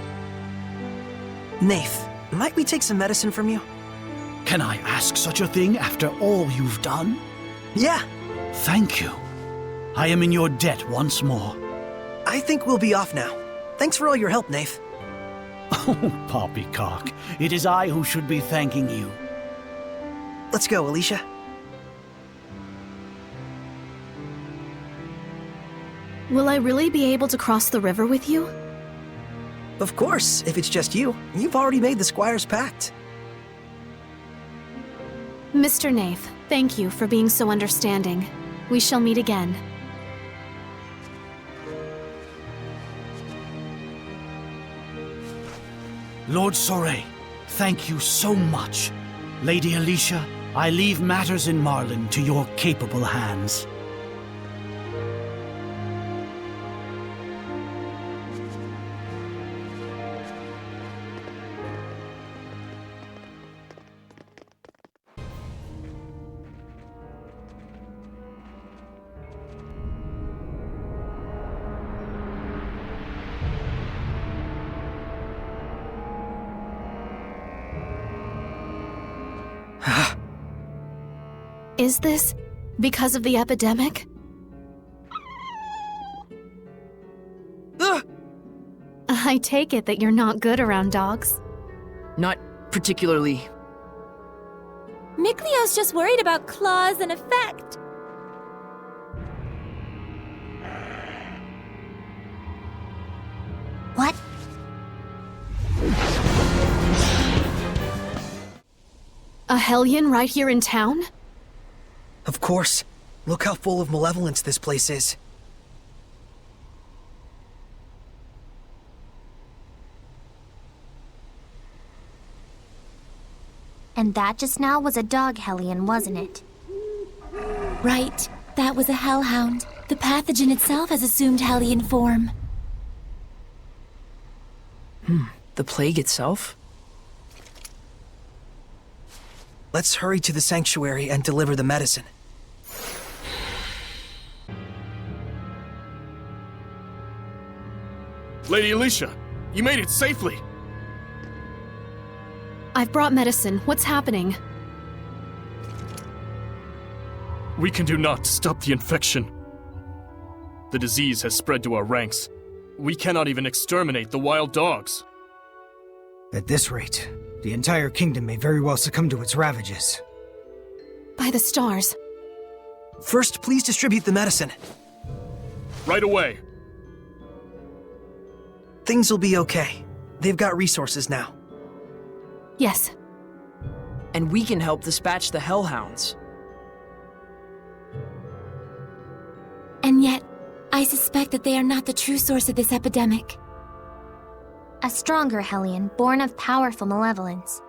Nafe, might we take some medicine from you? Can I ask such a thing after all you've done? Yeah. Thank you. I am in your debt once more. I think we'll be off now. Thanks for all your help, Nafe. Oh, poppycock. It is I who should be thanking you. Let's go, Alicia. Will I really be able to cross the river with you? Of course, if it's just you. You've already made the Squire's pact. Mr. Nafe, thank you for being so understanding. We shall meet again. Lord Soray, thank you so much. Lady Alicia, I leave matters in Marland to your capable hands. Is this because of the epidemic? I take it that you're not good around dogs. Not particularly. Miklio's just worried about claws and effect. What? A Hellion right here in town? Of course. Look how full of malevolence this place is. And that just now was a dog Hellion, wasn't it? Right. That was a hellhound. The pathogen itself has assumed Hellion form. The plague itself? Let's hurry to the sanctuary and deliver the medicine. Lady Alicia, you made it safely! I've brought medicine. What's happening? We can do naught to stop the infection. The disease has spread to our ranks. We cannot even exterminate the wild dogs. At this rate, the entire kingdom may very well succumb to its ravages. By the stars. First, please distribute the medicine. Right away. Things will be okay. They've got resources now. Yes. And we can help dispatch the hellhounds. And yet, I suspect that they are not the true source of this epidemic. A stronger Hellion, born of powerful malevolence.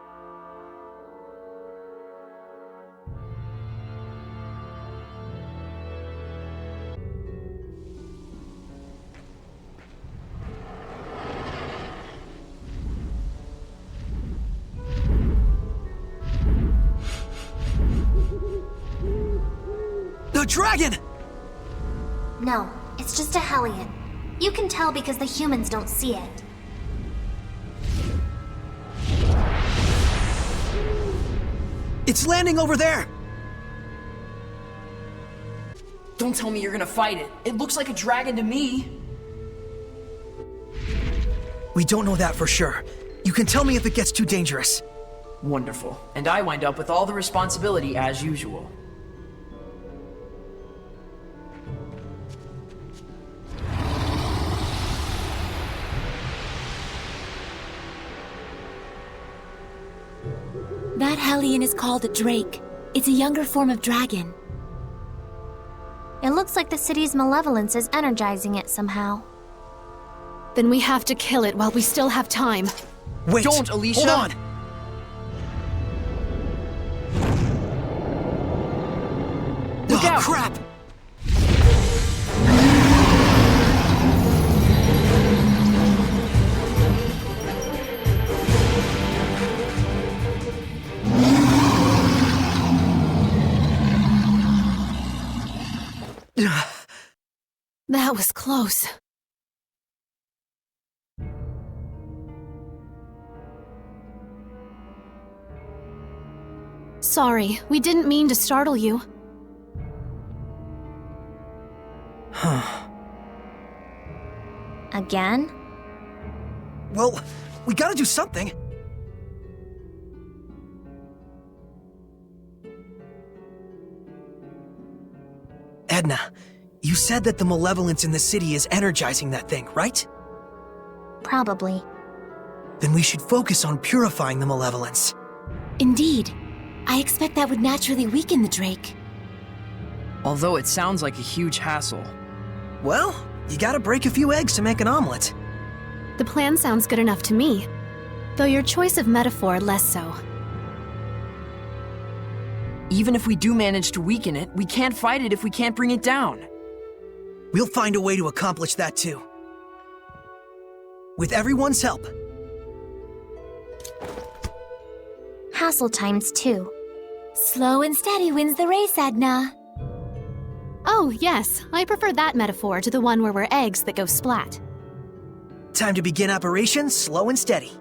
The dragon! No, it's just a Hellion. You can tell because the humans don't see it. It's landing over there! Don't tell me you're gonna fight it. It looks like a dragon to me. We don't know that for sure. You can tell me if it gets too dangerous. Wonderful. And I wind up with all the responsibility as usual. That Hellion is called a Drake. It's a younger form of dragon. It looks like the city's malevolence is energizing it somehow. Then we have to kill it while we still have time. Wait! Don't, Alicia! Hold on! Look out! Crap! That was close. Sorry, we didn't mean to startle you. Again? Well, we gotta do something. Edna, you said that the malevolence in the city is energizing that thing, right? Probably. Then we should focus on purifying the malevolence. Indeed. I expect that would naturally weaken the Drake. Although it sounds like a huge hassle. Well, you gotta break a few eggs to make an omelet. The plan sounds good enough to me, though your choice of metaphor less so. Even if we do manage to weaken it, we can't fight it if we can't bring it down. We'll find a way to accomplish that too. With everyone's help. Hassle times 2. Slow and steady wins the race, Edna. Oh, yes, I prefer that metaphor to the one where we're eggs that go splat. Time to begin operations slow and steady.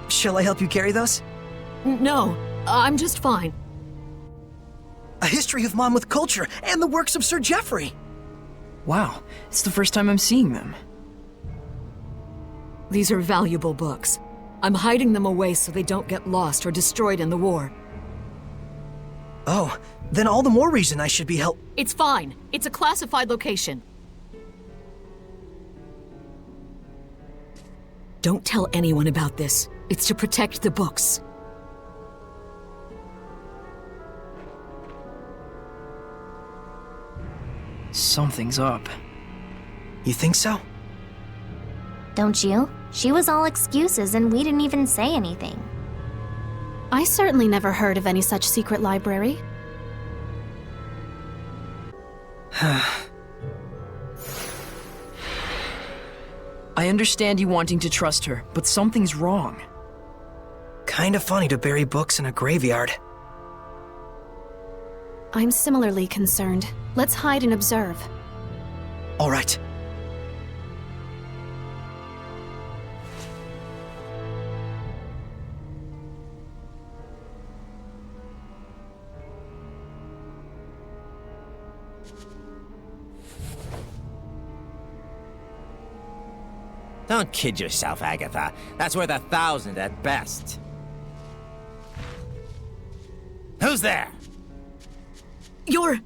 Shall I help you carry those? No, I'm just fine. A history of Monmouth culture and the works of Sir Geoffrey. Wow, it's the first time I'm seeing them. These are valuable books. I'm hiding them away so they don't get lost or destroyed in the war. Oh, then all the more reason I should be help. It's fine. It's a classified location. Don't tell anyone about this. It's to protect the books. Something's up. You think so? Don't you? She was all excuses and we didn't even say anything. I certainly never heard of any such secret library. I understand you wanting to trust her, but something's wrong. Kinda funny to bury books in a graveyard. I'm similarly concerned. Let's hide and observe. All right. Don't kid yourself, Agatha. That's worth 1,000 at best. Who's there? You're...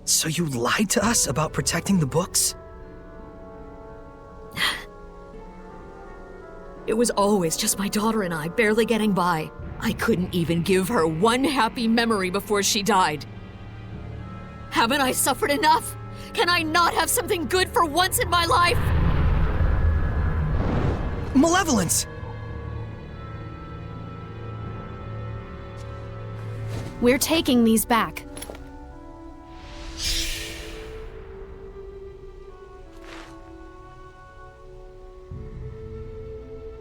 So you lied to us about protecting the books? It was always just my daughter and I, barely getting by. I couldn't even give her one happy memory before she died. Haven't I suffered enough? Can I not have something good for once in my life? Malevolence! We're taking these back.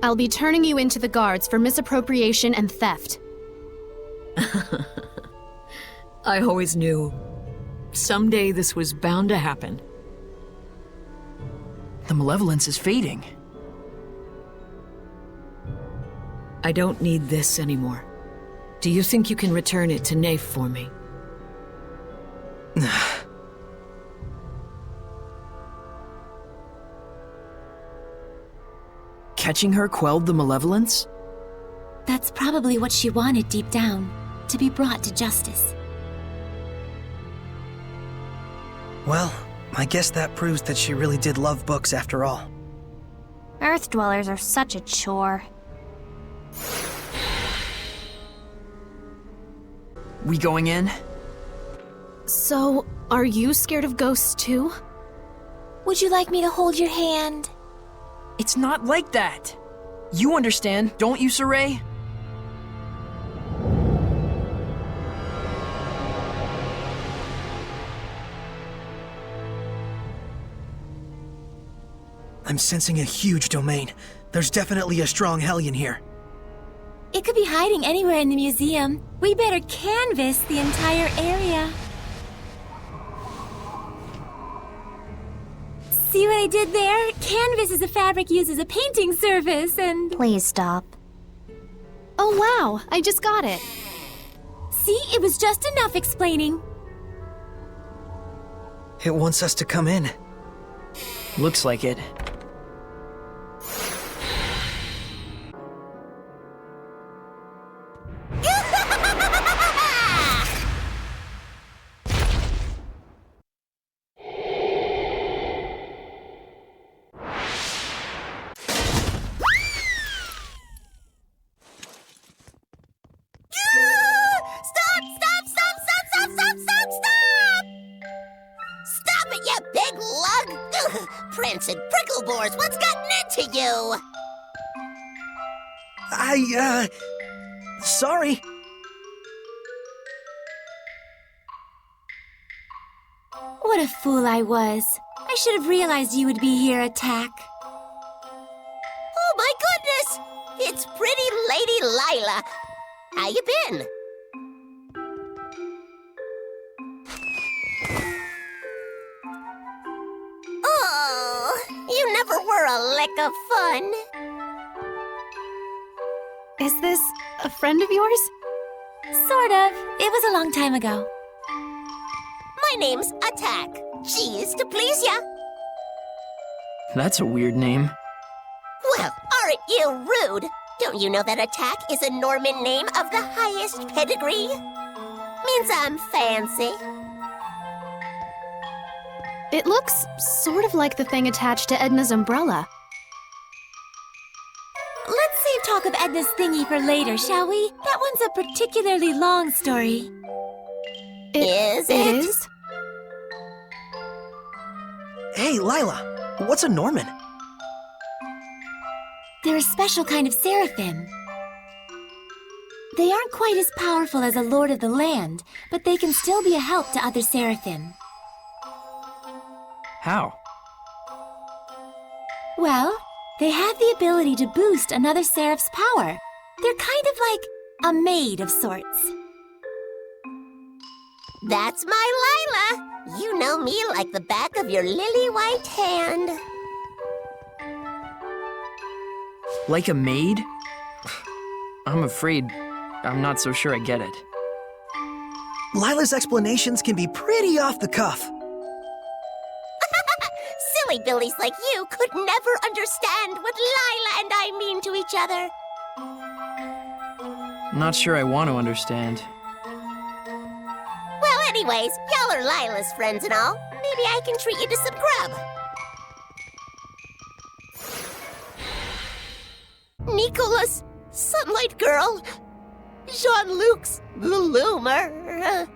I'll be turning you into the guards for misappropriation and theft. I always knew. Someday this was bound to happen. The malevolence is fading. I don't need this anymore. Do you think you can return it to Nafe for me? Catching her quelled the malevolence? That's probably what she wanted deep down, to be brought to justice. Well, I guess that proves that she really did love books after all. Earth dwellers are such a chore. We going in? So, are you scared of ghosts too? Would you like me to hold your hand? It's not like that. You understand, don't you, Saray? I'm sensing a huge domain. There's definitely a strong Hellion here. It could be hiding anywhere in the museum. We better canvass the entire area. See what I did there? Canvas is a fabric used as a painting surface, and... Please stop. Oh wow, I just got it. See, it was just enough explaining. It wants us to come in. Looks like it. Prince and Pricklebores, what's gotten into you? Sorry. What a fool I was. I should have realized you would be here, Attack. Oh my goodness! It's pretty Lady Lila. How you been? Oh, you never were a lick of fun. Is this a friend of yours? Sort of. It was a long time ago. My name's Attack. Cheese to please ya. That's a weird name. Well, aren't you rude? Don't you know that Attack is a Norman name of the highest pedigree? Means I'm fancy. It looks sort of like the thing attached to Edna's umbrella. Let's save talk of Edna's thingy for later, shall we? That one's a particularly long story. Is it? It is? Hey, Lila, what's a Norman? They're a special kind of seraphim. They aren't quite as powerful as a lord of the land, but they can still be a help to other seraphim. How? Well, they have the ability to boost another seraph's power. They're kind of like a maid of sorts. That's my Lila. You know me like the back of your lily-white hand. Like a maid? I'm afraid I'm not so sure I get it. Lila's explanations can be pretty off the cuff. Silly billies like you could never understand what Lila and I mean to each other. Not sure I want to understand. Well, anyways, y'all are Lila's friends and all. Maybe I can treat you to some grub. Nicola's Sunlight Girl, Jean-Luc's Loomer.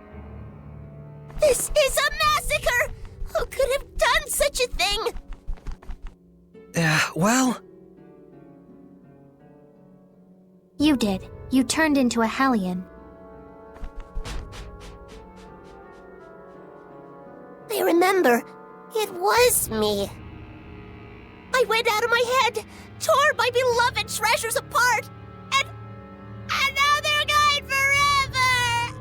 This is a massacre! Who could have done such a thing? Well... You did. You turned into a Hellion. I remember. It was me. I went out of my head, tore my beloved treasures apart, and now they're gone forever!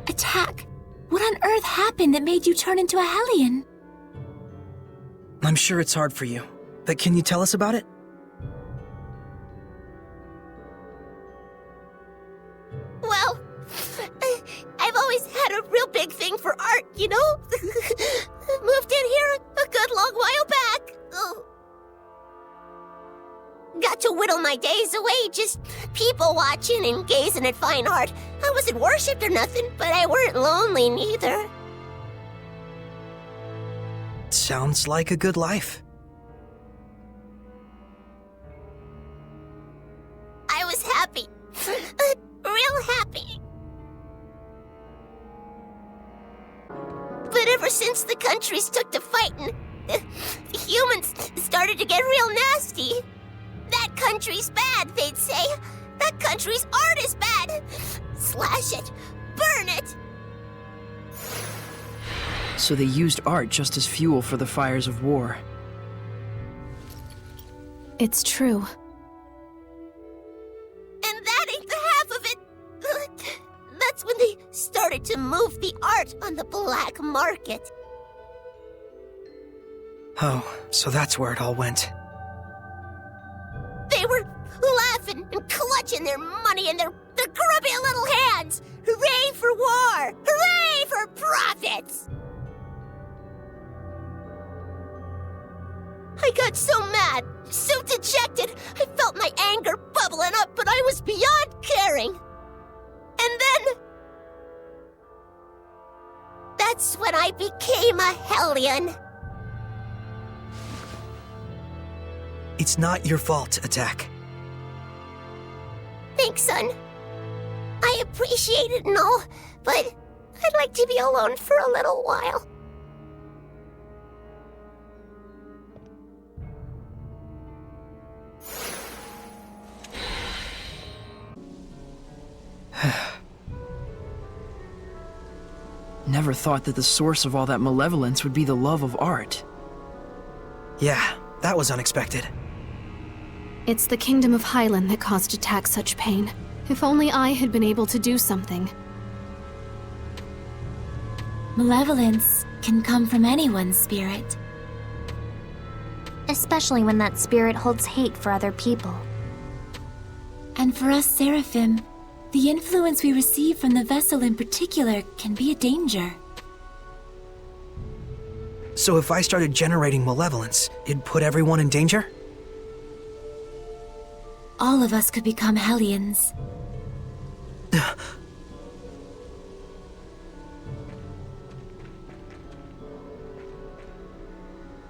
Attack! What on earth happened that made you turn into a Hellion? I'm sure it's hard for you, but can you tell us about it? Well, I've always had a real big thing for art, you know? Moved in here a good long while back. Got to whittle my days away just people watching and gazing at fine art. I wasn't worshipped or nothing, but I weren't lonely neither. Sounds like a good life. I was happy. Real happy. But ever since the countries took to fighting, the humans started to get real nasty. That country's bad, they'd say. That country's art is bad. Slash it. Burn it. So they used art just as fuel for the fires of war. It's true. And that ain't the half of it. That's when they started to move the art on the black market. Oh, so that's where it all went. They were laughing and clutching their money in their grubby little hands. Hooray for war! Hooray for profits! I got so mad, so dejected, I felt my anger bubbling up, but I was beyond caring. And then... that's when I became a Hellion. It's not your fault, Attack. Thanks, son. I appreciate it and all, but I'd like to be alone for a little while. Never thought that the source of all that malevolence would be the love of art. Yeah, that was unexpected. It's the Kingdom of Highland that caused Attack such pain. If only I had been able to do something. Malevolence can come from anyone's spirit. Especially when that spirit holds hate for other people. And for us Seraphim, the influence we receive from the vessel in particular can be a danger. So if I started generating malevolence, it'd put everyone in danger? All of us could become Hellions.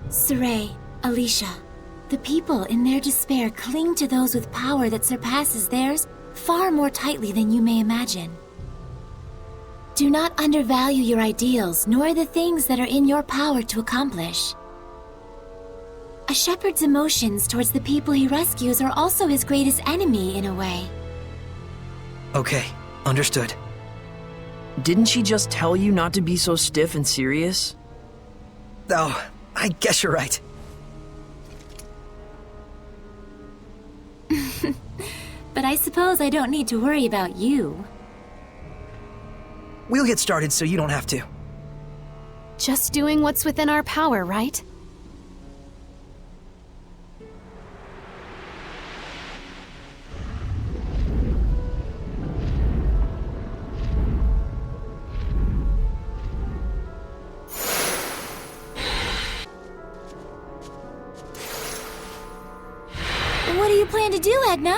Saray, Alicia, the people in their despair cling to those with power that surpasses theirs far more tightly than you may imagine. Do not undervalue your ideals, nor the things that are in your power to accomplish. A shepherd's emotions towards the people he rescues are also his greatest enemy in a way. Okay, understood. Didn't she just tell you not to be so stiff and serious? Oh, I guess you're right. But I suppose I don't need to worry about you. We'll get started so you don't have to. Just doing what's within our power, right? What do you plan to do, Edna?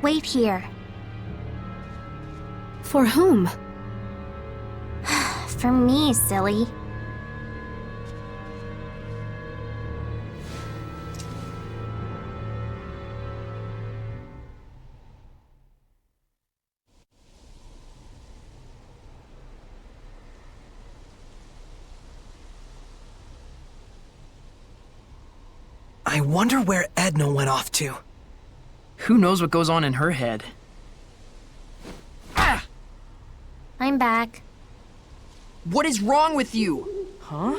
Wait here. For whom? For me, silly. I wonder where Edna went off to. Who knows what goes on in her head? I'm back. What is wrong with you? Huh?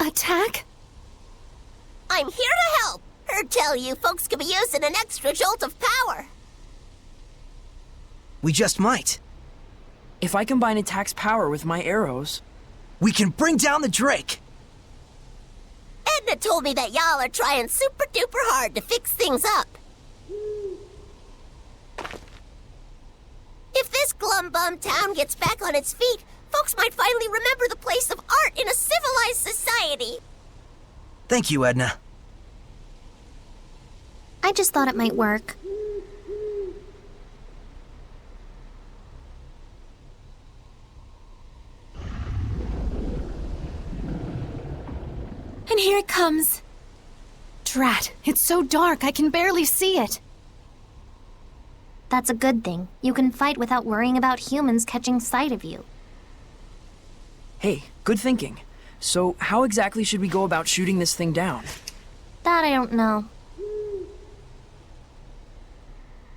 Attack? I'm here to help. Heard tell you folks could be using an extra jolt of power. We just might. If I combine attack's power with my arrows... We can bring down the Drake! Edna told me that y'all are trying super duper hard to fix things up. If this glum-bum town gets back on its feet, folks might finally remember the place of art in a civilized society. Thank you, Edna. I just thought it might work. And here it comes. Drat, it's so dark I can barely see it. That's a good thing. You can fight without worrying about humans catching sight of you. Hey, good thinking. So, how exactly should we go about shooting this thing down? That I don't know.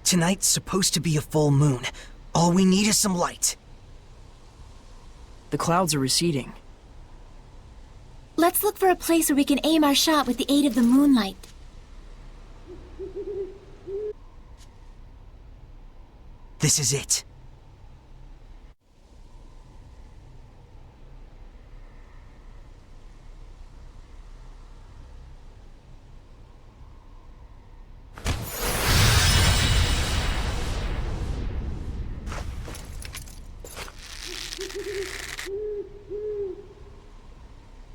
Tonight's supposed to be a full moon. All we need is some light. The clouds are receding. Let's look for a place where we can aim our shot with the aid of the moonlight. This is it.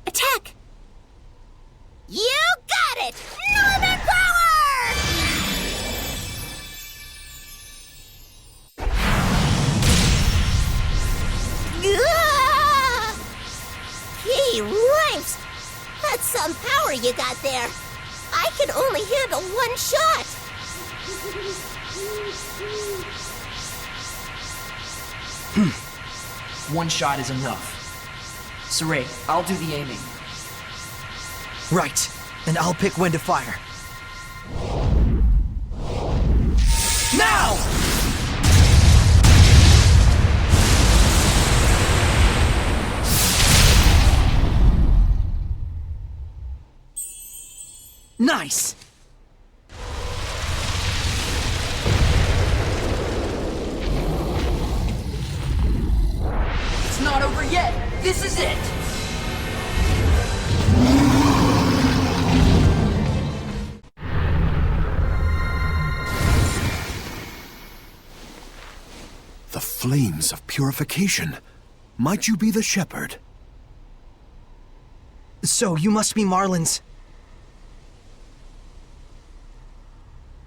Attack! You got it! Northern power! Ah! Gee, ripes! That's some power you got there. I can only handle one shot. One shot is enough. Saray, I'll do the aiming. Right, and I'll pick when to fire. Now! Nice! It's not over yet! This is it! The flames of purification. Might you be the shepherd? So, you must be Marlin's...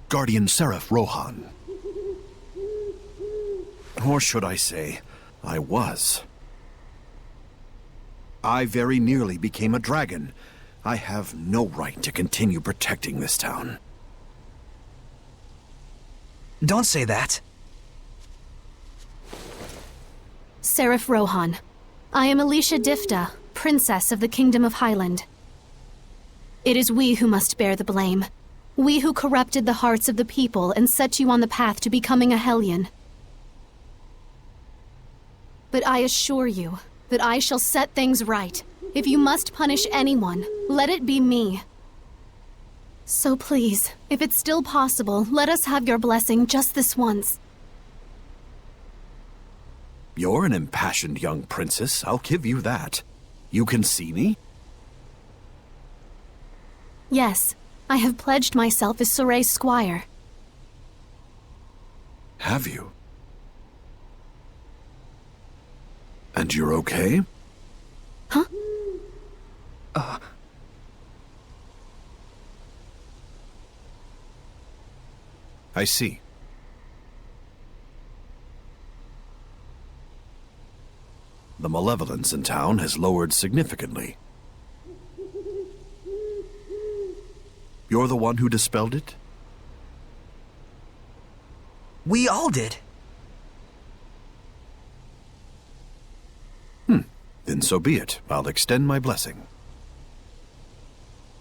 Guardian Seraph Rohan. Or should I say, I was. I very nearly became a dragon. I have no right to continue protecting this town. Don't say that. Seraph Rohan. I am Alicia Difta, Princess of the Kingdom of Highland. It is we who must bear the blame. We who corrupted the hearts of the people and set you on the path to becoming a Hellion. But I assure you that I shall set things right. If you must punish anyone, let it be me. So please, if it's still possible, let us have your blessing just this once. You're an impassioned young princess, I'll give you that. You can see me? Yes, I have pledged myself as Soray's squire. Have you? And you're okay? Huh? I see. The malevolence in town has lowered significantly. You're the one who dispelled it? We all did. Then so be it. I'll extend my blessing.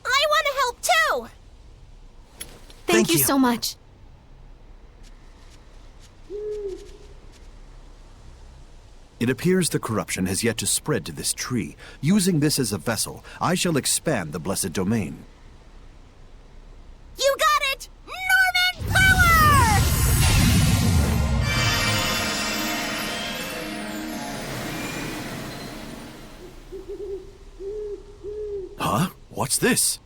I want to help too! Thank you so much. It appears the corruption has yet to spread to this tree. Using this as a vessel, I shall expand the blessed domain. You got it! Norman power! Huh? What's this?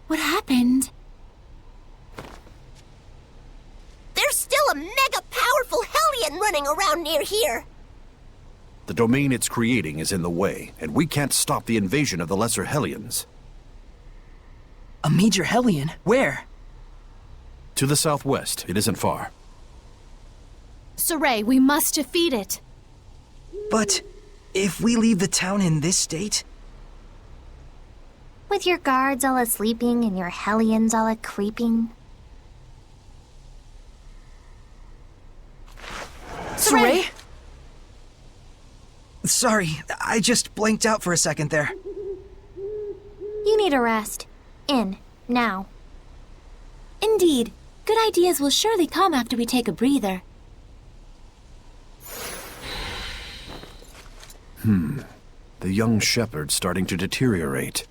What happened? There's still a mega powerful Hellion running around near here. The domain it's creating is in the way, and we can't stop the invasion of the lesser Hellions. A major Hellion? Where? To the southwest. It isn't far. Saray, we must defeat it. But if we leave the town in this state? With your guards all a-sleeping and your Hellions all a-creeping. Saray? Sorry, I just blanked out for a second there. You need a rest. In. Now. Indeed. Good ideas will surely come after we take a breather. The young shepherd's starting to deteriorate.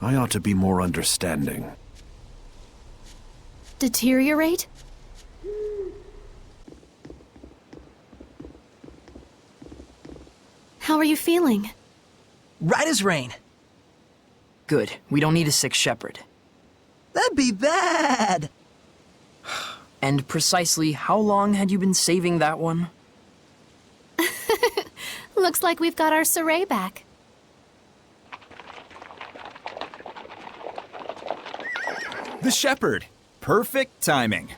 I ought to be more understanding. Deteriorate? How are you feeling? Right as rain. Good. We don't need a sick shepherd. That'd be bad! And precisely how long had you been saving that one? Looks like we've got our Saray back. The shepherd. Perfect timing.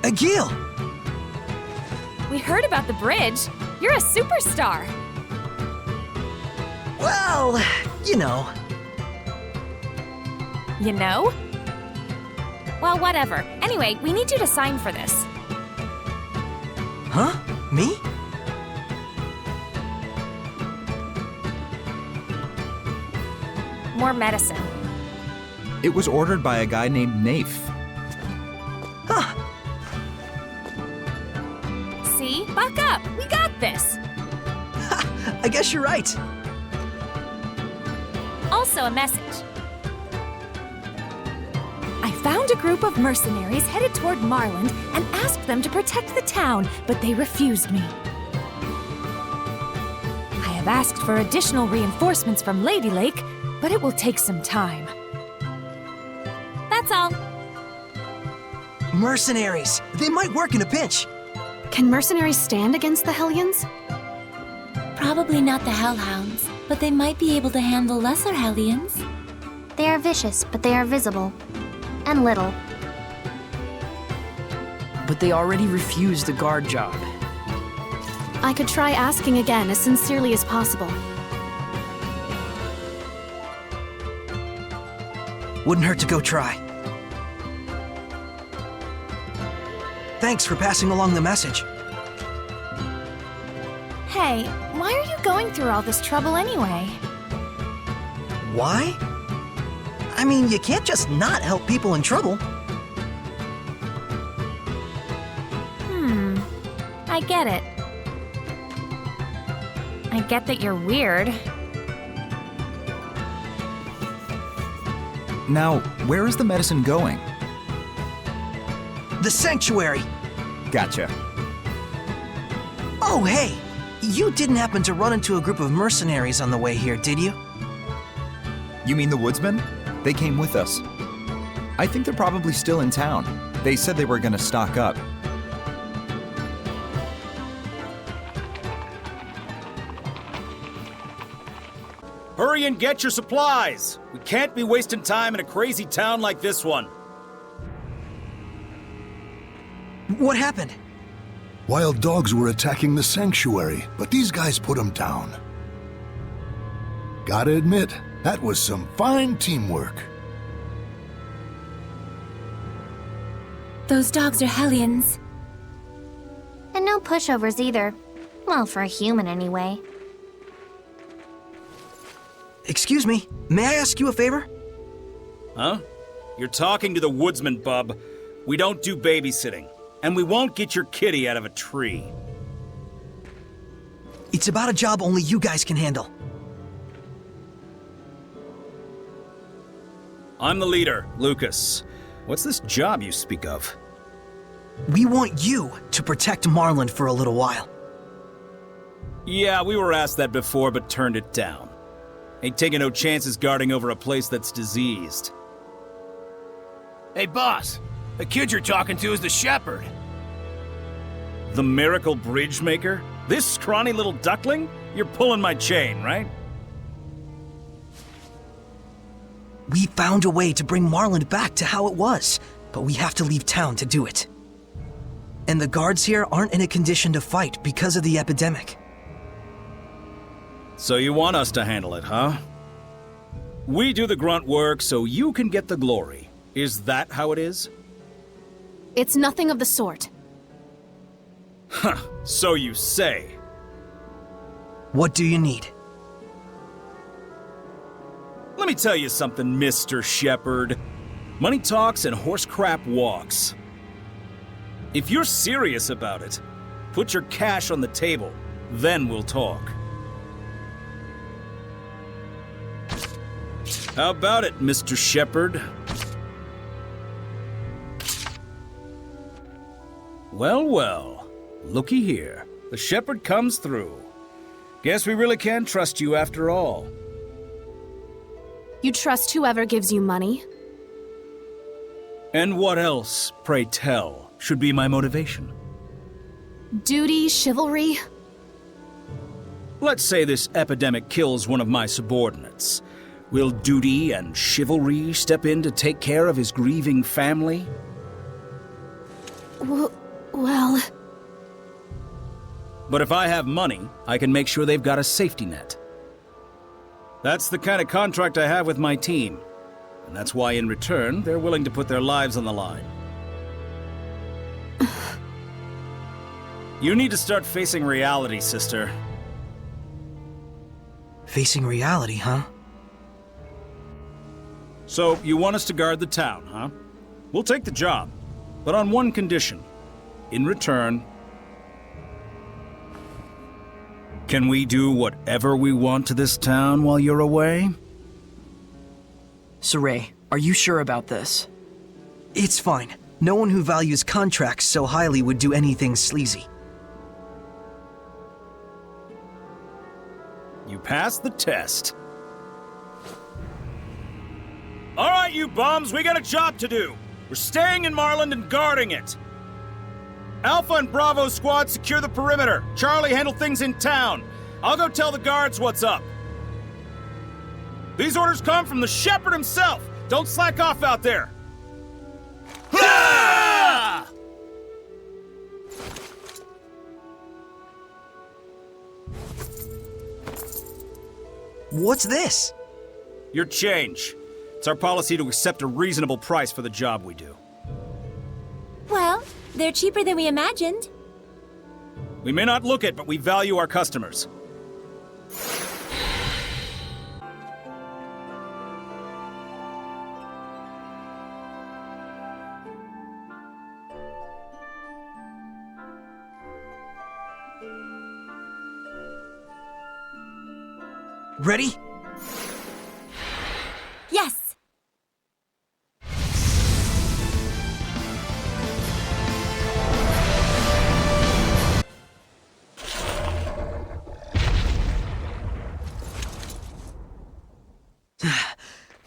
Agil! We heard about the bridge. You're a superstar. Well, you know. You know? Well, whatever. Anyway, we need you to sign for this. Huh? Me? More medicine. It was ordered by a guy named Nafe. See? Buck up! We got this! I guess you're right. Also a message. I found a group of mercenaries headed toward Marland and asked them to protect the town, but they refused me. I have asked for additional reinforcements from Lady Lake, but it will take some time. That's all. Mercenaries. They might work in a pinch. Can mercenaries stand against the Hellions? Probably not the Hellhounds, but they might be able to handle lesser Hellions. They are vicious, but they are visible. And little. But they already refused the guard job. I could try asking again as sincerely as possible. Wouldn't hurt to go try. Thanks for passing along the message. Hey, why are you going through all this trouble anyway? Why? I mean, you can't just not help people in trouble. I get it. I get that you're weird. Now, where is the medicine going? The sanctuary. Gotcha. Oh, hey! You didn't happen to run into a group of mercenaries on the way here, did you? You mean the woodsmen? They came with us. I think they're probably still in town. They said they were gonna stock up. Hurry and get your supplies! We can't be wasting time in a crazy town like this one. What happened? Wild dogs were attacking the sanctuary, but these guys put them down. Gotta admit, that was some fine teamwork. Those dogs are Hellions. And no pushovers either. Well, for a human anyway. Excuse me, may I ask you a favor? Huh? You're talking to the woodsman, bub. We don't do babysitting. And we won't get your kitty out of a tree. It's about a job only you guys can handle. I'm the leader, Lucas. What's this job you speak of? We want you to protect Marland for a little while. Yeah, we were asked that before, but turned it down. Ain't taking no chances guarding over a place that's diseased. Hey, boss. The kid you're talking to is the shepherd. The miracle bridge maker? This scrawny little duckling? You're pulling my chain, right? We found a way to bring Marland back to how it was, but we have to leave town to do it. And the guards here aren't in a condition to fight because of the epidemic. So you want us to handle it, huh? We do the grunt work so you can get the glory. Is that how it is? It's nothing of the sort. Huh, so you say. What do you need? Let me tell you something, Mr. Shepherd. Money talks and horse crap walks. If you're serious about it, put your cash on the table, then we'll talk. How about it, Mr. Shepherd? Well, well. Looky here. The shepherd comes through. Guess we really can trust you after all. You trust whoever gives you money? And what else, pray tell, should be my motivation? Duty, chivalry? Let's say this epidemic kills one of my subordinates. Will duty and chivalry step in to take care of his grieving family? Well... But if I have money, I can make sure they've got a safety net. That's the kind of contract I have with my team. And that's why, in return, they're willing to put their lives on the line. You need to start facing reality, sister. Facing reality, huh? So, you want us to guard the town, huh? We'll take the job, but on one condition. In return, can we do whatever we want to this town while you're away? Saray, are you sure about this? It's fine. No one who values contracts so highly would do anything sleazy. You passed the test. All right, you bums, we got a job to do. We're staying in Marland and guarding it. Alpha and Bravo squad secure the perimeter. Charlie handle things in town. I'll go tell the guards what's up. These orders come from the shepherd himself. Don't slack off out there. Ah! What's this? Your change. It's our policy to accept a reasonable price for the job we do. Well, they're cheaper than we imagined. We may not look it, but we value our customers. Ready? Yes!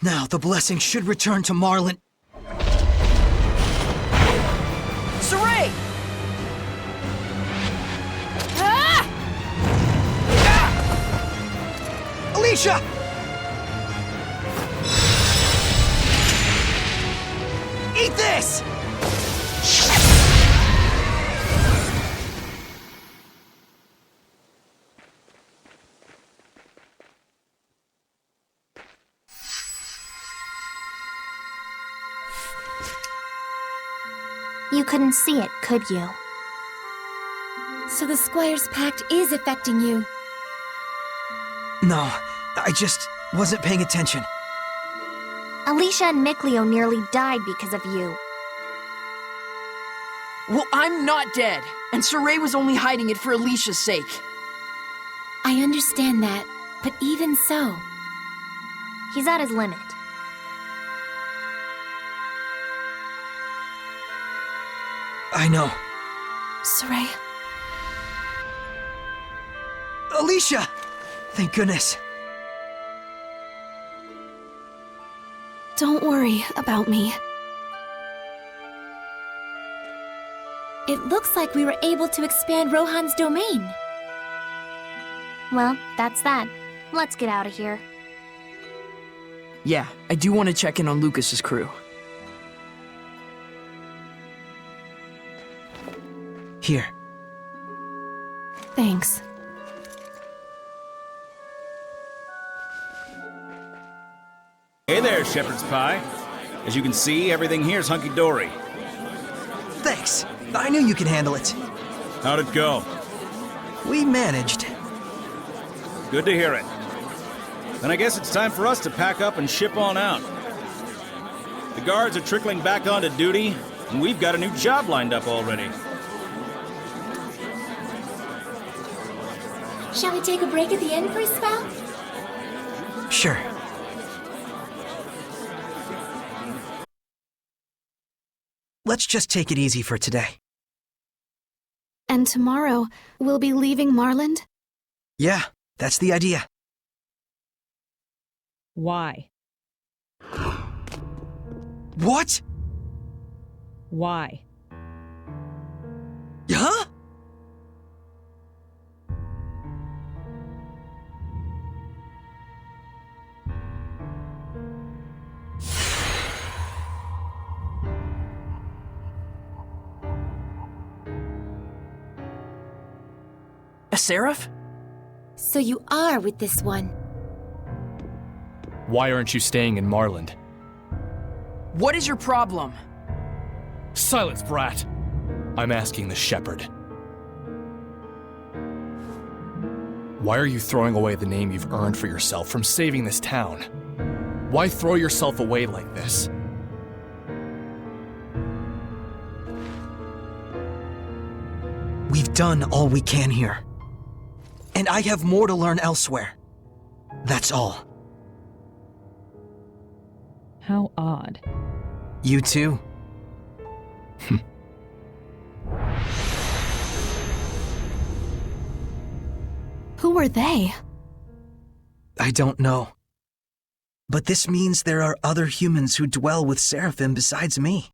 Now the blessing should return to Marland. Saray! Alicia! Eat this! You couldn't see it, could you? So the Squire's Pact is affecting you. No, I just wasn't paying attention. Alicia and Mikleo nearly died because of you. Well, I'm not dead, and Saray was only hiding it for Alicia's sake. I understand that, but even so... He's at his limit. I know. Saray. Alicia! Thank goodness. Don't worry about me. It looks like we were able to expand Rohan's domain. Well, that's that. Let's get out of here. Yeah, I do want to check in on Lucas's crew. Here. Thanks. Hey there, Shepherd's Pie. As you can see, everything here's hunky-dory. Thanks. I knew you could handle it. How'd it go? We managed. Good to hear it. Then I guess it's time for us to pack up and ship on out. The guards are trickling back onto duty, and we've got a new job lined up already. Shall we take a break at the end for a spell? Sure. Let's just take it easy for today. And tomorrow, we'll be leaving Marland? Yeah, that's the idea. Why? What? Why? Huh? A seraph? So you are with this one. Why aren't you staying in Marland? What is your problem? Silence, brat! I'm asking the shepherd. Why are you throwing away the name you've earned for yourself from saving this town? Why throw yourself away like this? We've done all we can here. And I have more to learn elsewhere. That's all. How odd. You too? Who were they? I don't know. But this means there are other humans who dwell with Seraphim besides me.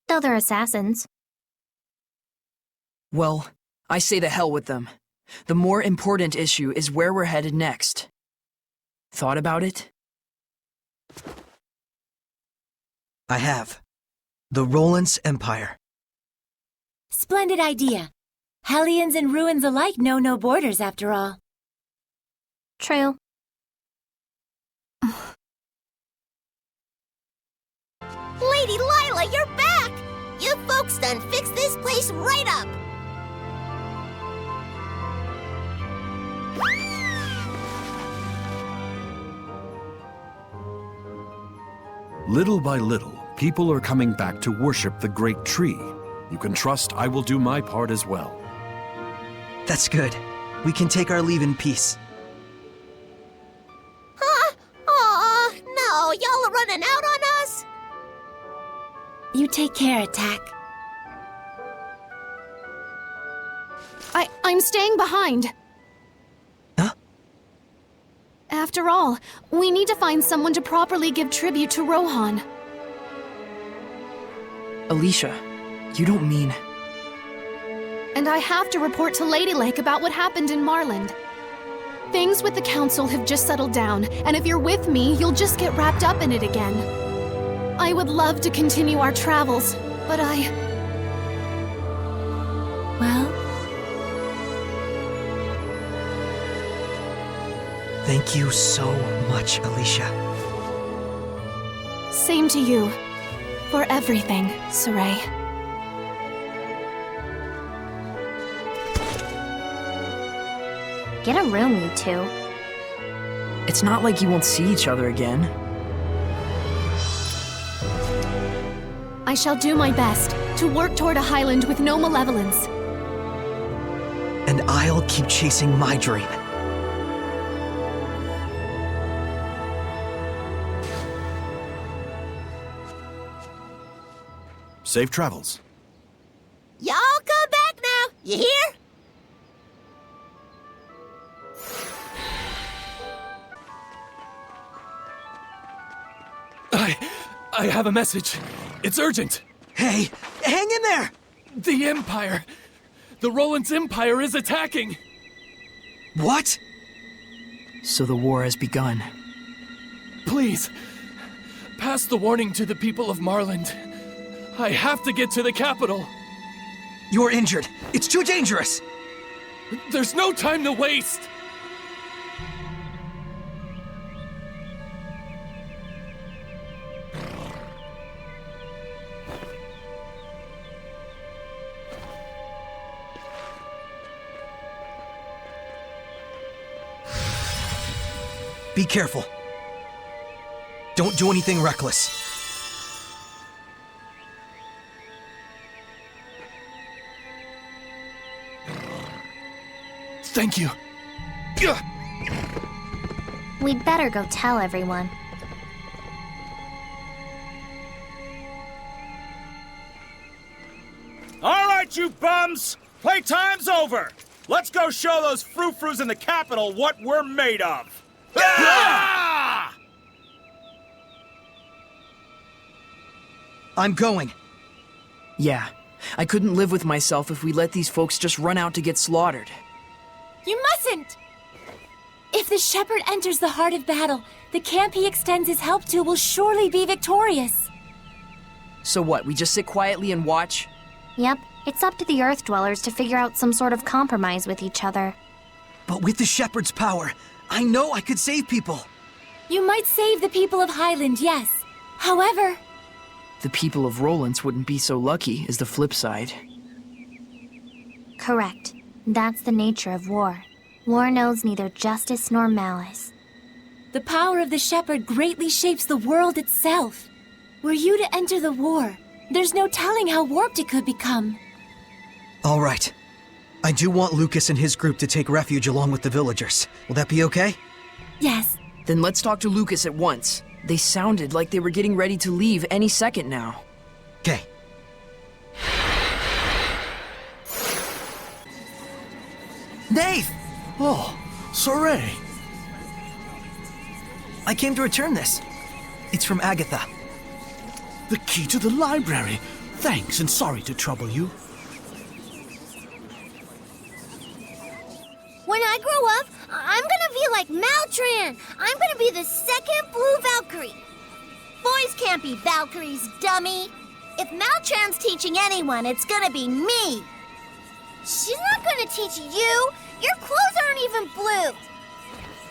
Though they're assassins. Well, I say to hell with them. The more important issue is where we're headed next. Thought about it? I have. The Roland's Empire. Splendid idea. Hellions and ruins alike know no borders, after all. True. Lady Lila, you're back! You folks done fixed this place right up! Little by little, people are coming back to worship the great tree. You can trust I will do my part as well. That's good. We can take our leave in peace. Huh? Aw, no, y'all are running out on us? You take care, Attack. I'm staying behind. Huh? After all, we need to find someone to properly give tribute to Rohan. Alicia, you don't mean... And I have to report to Lady Lake about what happened in Marland. Things with the Council have just settled down, and if you're with me, you'll just get wrapped up in it again. I would love to continue our travels, but Well? Thank you so much, Alicia. Same to you. For everything, Saray. Get a room, you two. It's not like you won't see each other again. I shall do my best to work toward a Highland with no malevolence. And I'll keep chasing my dream. Safe travels. Y'all come back now, you hear? I have a message. It's urgent. Hey, hang in there! The Empire. The Roland's Empire is attacking. What? So the war has begun. Please, pass the warning to the people of Marland. I have to get to the capital. You're injured. It's too dangerous. There's no time to waste. Be careful. Don't do anything reckless. Thank you. We'd better go tell everyone. All right, you bums! Playtime's over! Let's go show those frou-frous in the capital what we're made of! Ah! I'm going. Yeah, I couldn't live with myself if we let these folks just run out to get slaughtered. You mustn't! If the shepherd enters the heart of battle, the camp he extends his help to will surely be victorious. So what, we just sit quietly and watch? Yep, it's up to the Earth Dwellers to figure out some sort of compromise with each other. But with the shepherd's power, I know I could save people. You might save the people of Highland, yes. However... The people of Roland's wouldn't be so lucky, is the flip side. Correct. That's the nature of war. War knows neither justice nor malice. The power of the shepherd greatly shapes the world itself. Were you to enter the war, there's no telling how warped it could become. All right. I do want Lucas and his group to take refuge along with the villagers. Will that be okay? Yes. Then let's talk to Lucas at once. They sounded like they were getting ready to leave any second now. Okay. Nath! Oh, Saray. I came to return this. It's from Agatha. The key to the library. Thanks, and sorry to trouble you. When I grow up, I'm gonna be like Maltran. I'm gonna be the second Blue Valkyrie. Boys can't be Valkyries, dummy. If Maltran's teaching anyone, it's gonna be me. She's not gonna teach you. Your clothes aren't even blue.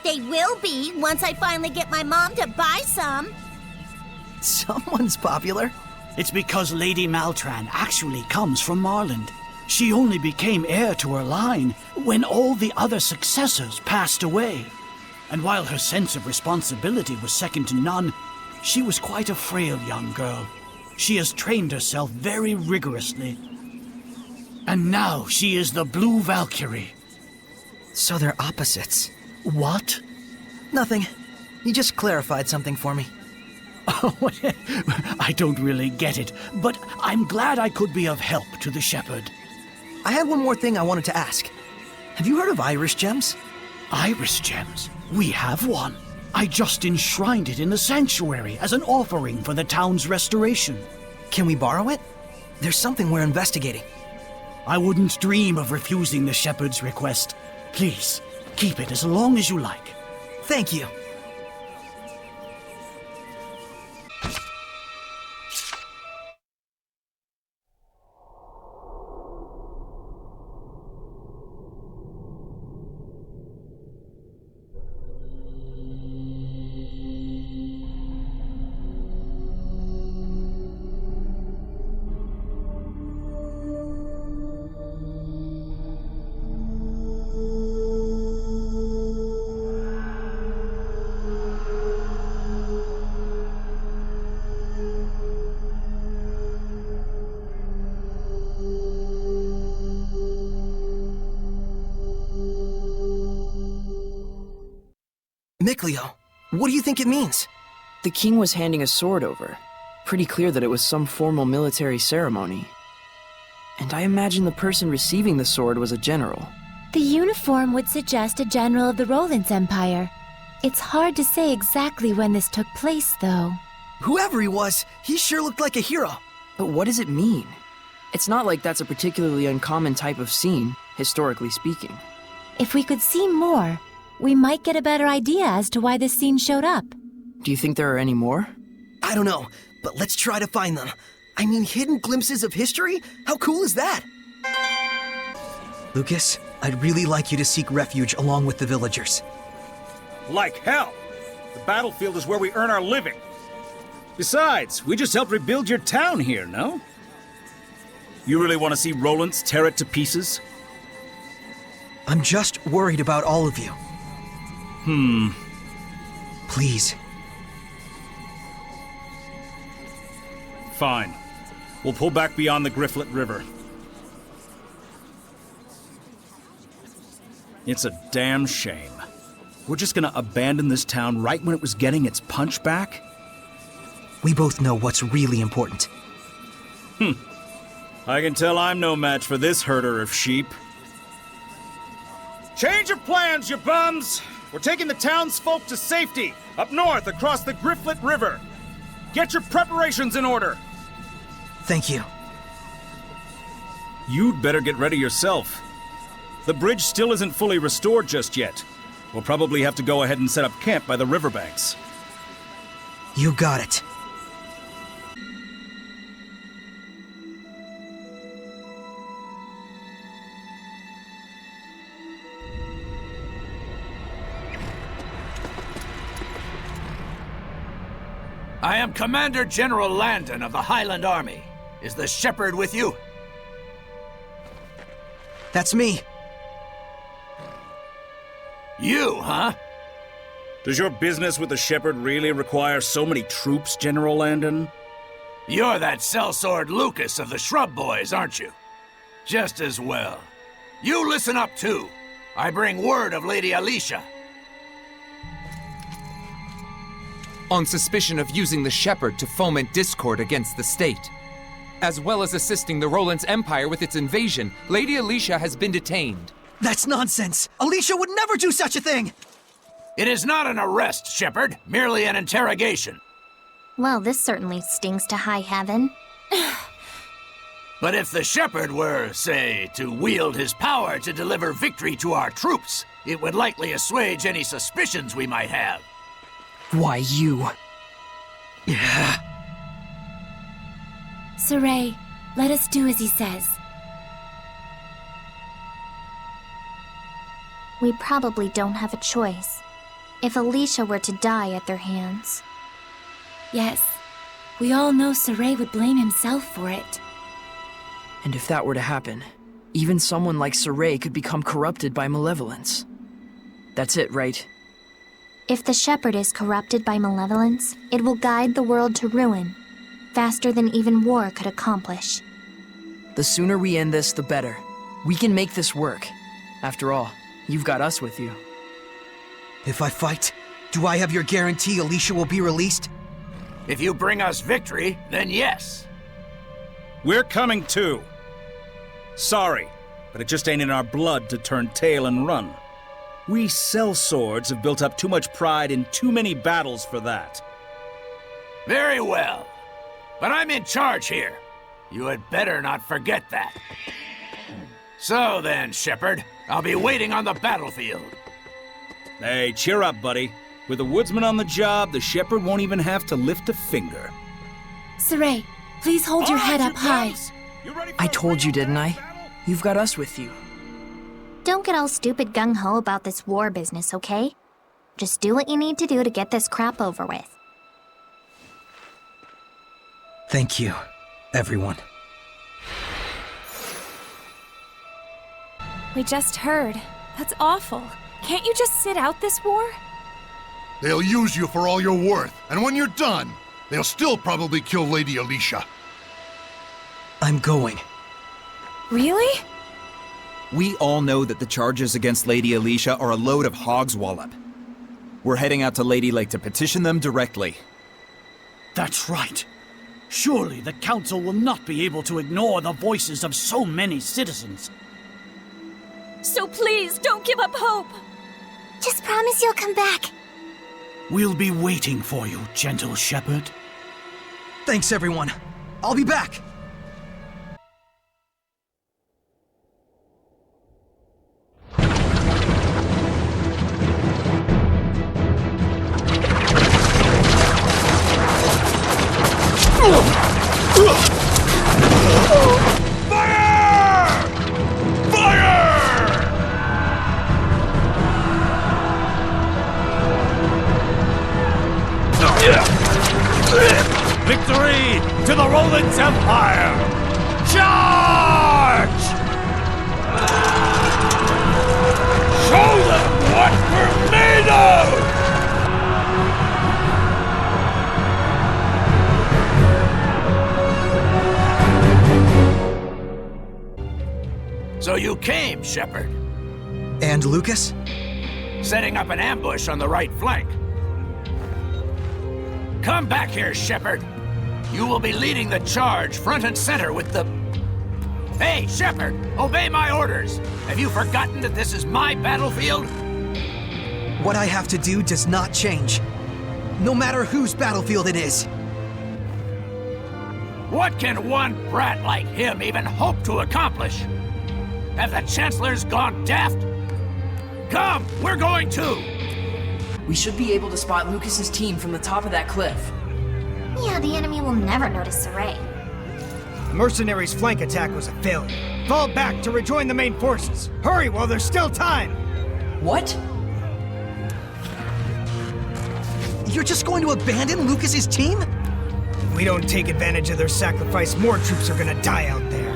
They will be once I finally get my mom to buy some. Someone's popular. It's because Lady Maltran actually comes from Marland. She only became heir to her line when all the other successors passed away. And while her sense of responsibility was second to none, she was quite a frail young girl. She has trained herself very rigorously. And now she is the Blue Valkyrie. So they're opposites. What? Nothing. You just clarified something for me. Oh, I don't really get it, but I'm glad I could be of help to the shepherd. I had one more thing I wanted to ask. Have you heard of Iris gems? Iris gems? We have one. I just enshrined it in the sanctuary as an offering for the town's restoration. Can we borrow it? There's something we're investigating. I wouldn't dream of refusing the shepherd's request. Please, keep it as long as you like. Thank you. Mikleo, what do you think it means? The king was handing a sword over. Pretty clear that it was some formal military ceremony. And I imagine the person receiving the sword was a general. The uniform would suggest a general of the Roland's Empire. It's hard to say exactly when this took place, though. Whoever he was, he sure looked like a hero. But what does it mean? It's not like that's a particularly uncommon type of scene, historically speaking. If we could see more, we might get a better idea as to why this scene showed up. Do you think there are any more? I don't know, but let's try to find them. I mean, hidden glimpses of history? How cool is that? Lucas, I'd really like you to seek refuge along with the villagers. Like hell! The battlefield is where we earn our living. Besides, we just helped rebuild your town here, no? You really want to see Roland's tear it to pieces? I'm just worried about all of you. Please. Fine. We'll pull back beyond the Grifflet River. It's a damn shame. We're just gonna abandon this town right when it was getting its punch back? We both know what's really important. I can tell I'm no match for this herder of sheep. Change of plans, you bums! We're taking the townsfolk to safety, up north across the Grifflet River. Get your preparations in order. Thank you. You'd better get ready yourself. The bridge still isn't fully restored just yet. We'll probably have to go ahead and set up camp by the riverbanks. You got it. I am Commander General Landon of the Highland Army. Is the shepherd with you? That's me. You, huh? Does your business with the shepherd really require so many troops, General Landon? You're that sellsword Lucas of the Shrub Boys, aren't you? Just as well. You listen up, too. I bring word of Lady Alicia. On suspicion of using the shepherd to foment discord against the state. As well as assisting the Roland's Empire with its invasion, Lady Alicia has been detained. That's nonsense! Alicia would never do such a thing! It is not an arrest, Shepherd, merely an interrogation. Well, this certainly stings to high heaven. But if the shepherd were, say, to wield his power to deliver victory to our troops, it would likely assuage any suspicions we might have. Why you? Saray, let us do as he says. We probably don't have a choice. If Alicia were to die at their hands. Yes, we all know Saray would blame himself for it. And if that were to happen, even someone like Saray could become corrupted by malevolence. That's it, right? If the shepherd is corrupted by malevolence, it will guide the world to ruin, faster than even war could accomplish. The sooner we end this, the better. We can make this work. After all, you've got us with you. If I fight, do I have your guarantee Alicia will be released? If you bring us victory, then yes. We're coming too. Sorry, but it just ain't in our blood to turn tail and run. We sellswords have built up too much pride in too many battles for that. Very well. But I'm in charge here. You had better not forget that. So then, Shepherd, I'll be waiting on the battlefield. Hey, cheer up, buddy. With the woodsman on the job, the shepherd won't even have to lift a finger. Saray, please hold your head up high. I told you, didn't I? You've got us with you. Don't get all stupid gung-ho about this war business, okay? Just do what you need to do to get this crap over with. Thank you, everyone. We just heard. That's awful. Can't you just sit out this war? They'll use you for all you're worth, and when you're done, they'll still probably kill Lady Alicia. I'm going. Really? We all know that the charges against Lady Alicia are a load of hogswallop. We're heading out to Lady Lake to petition them directly. That's right. Surely the Council will not be able to ignore the voices of so many citizens. So please, don't give up hope! Just promise you'll come back. We'll be waiting for you, gentle shepherd. Thanks, everyone. I'll be back! Victory to the Roland's Empire! Charge! Show them what we're made of! So you came, Shepard. And Lucas? Setting up an ambush on the right flank. Come back here, Shepard. You will be leading the charge front and center with the... Hey, Shepard! Obey my orders! Have you forgotten that this is my battlefield? What I have to do does not change. No matter whose battlefield it is. What can one brat like him even hope to accomplish? Have the Chancellors gone daft? Come, we're going too! We should be able to spot Lucas's team from the top of that cliff. Yeah, the enemy will never notice Saray. The mercenaries' flank attack was a failure. Fall back to rejoin the main forces. Hurry while there's still time! What? You're just going to abandon Lucas's team? If we don't take advantage of their sacrifice, more troops are gonna die out there.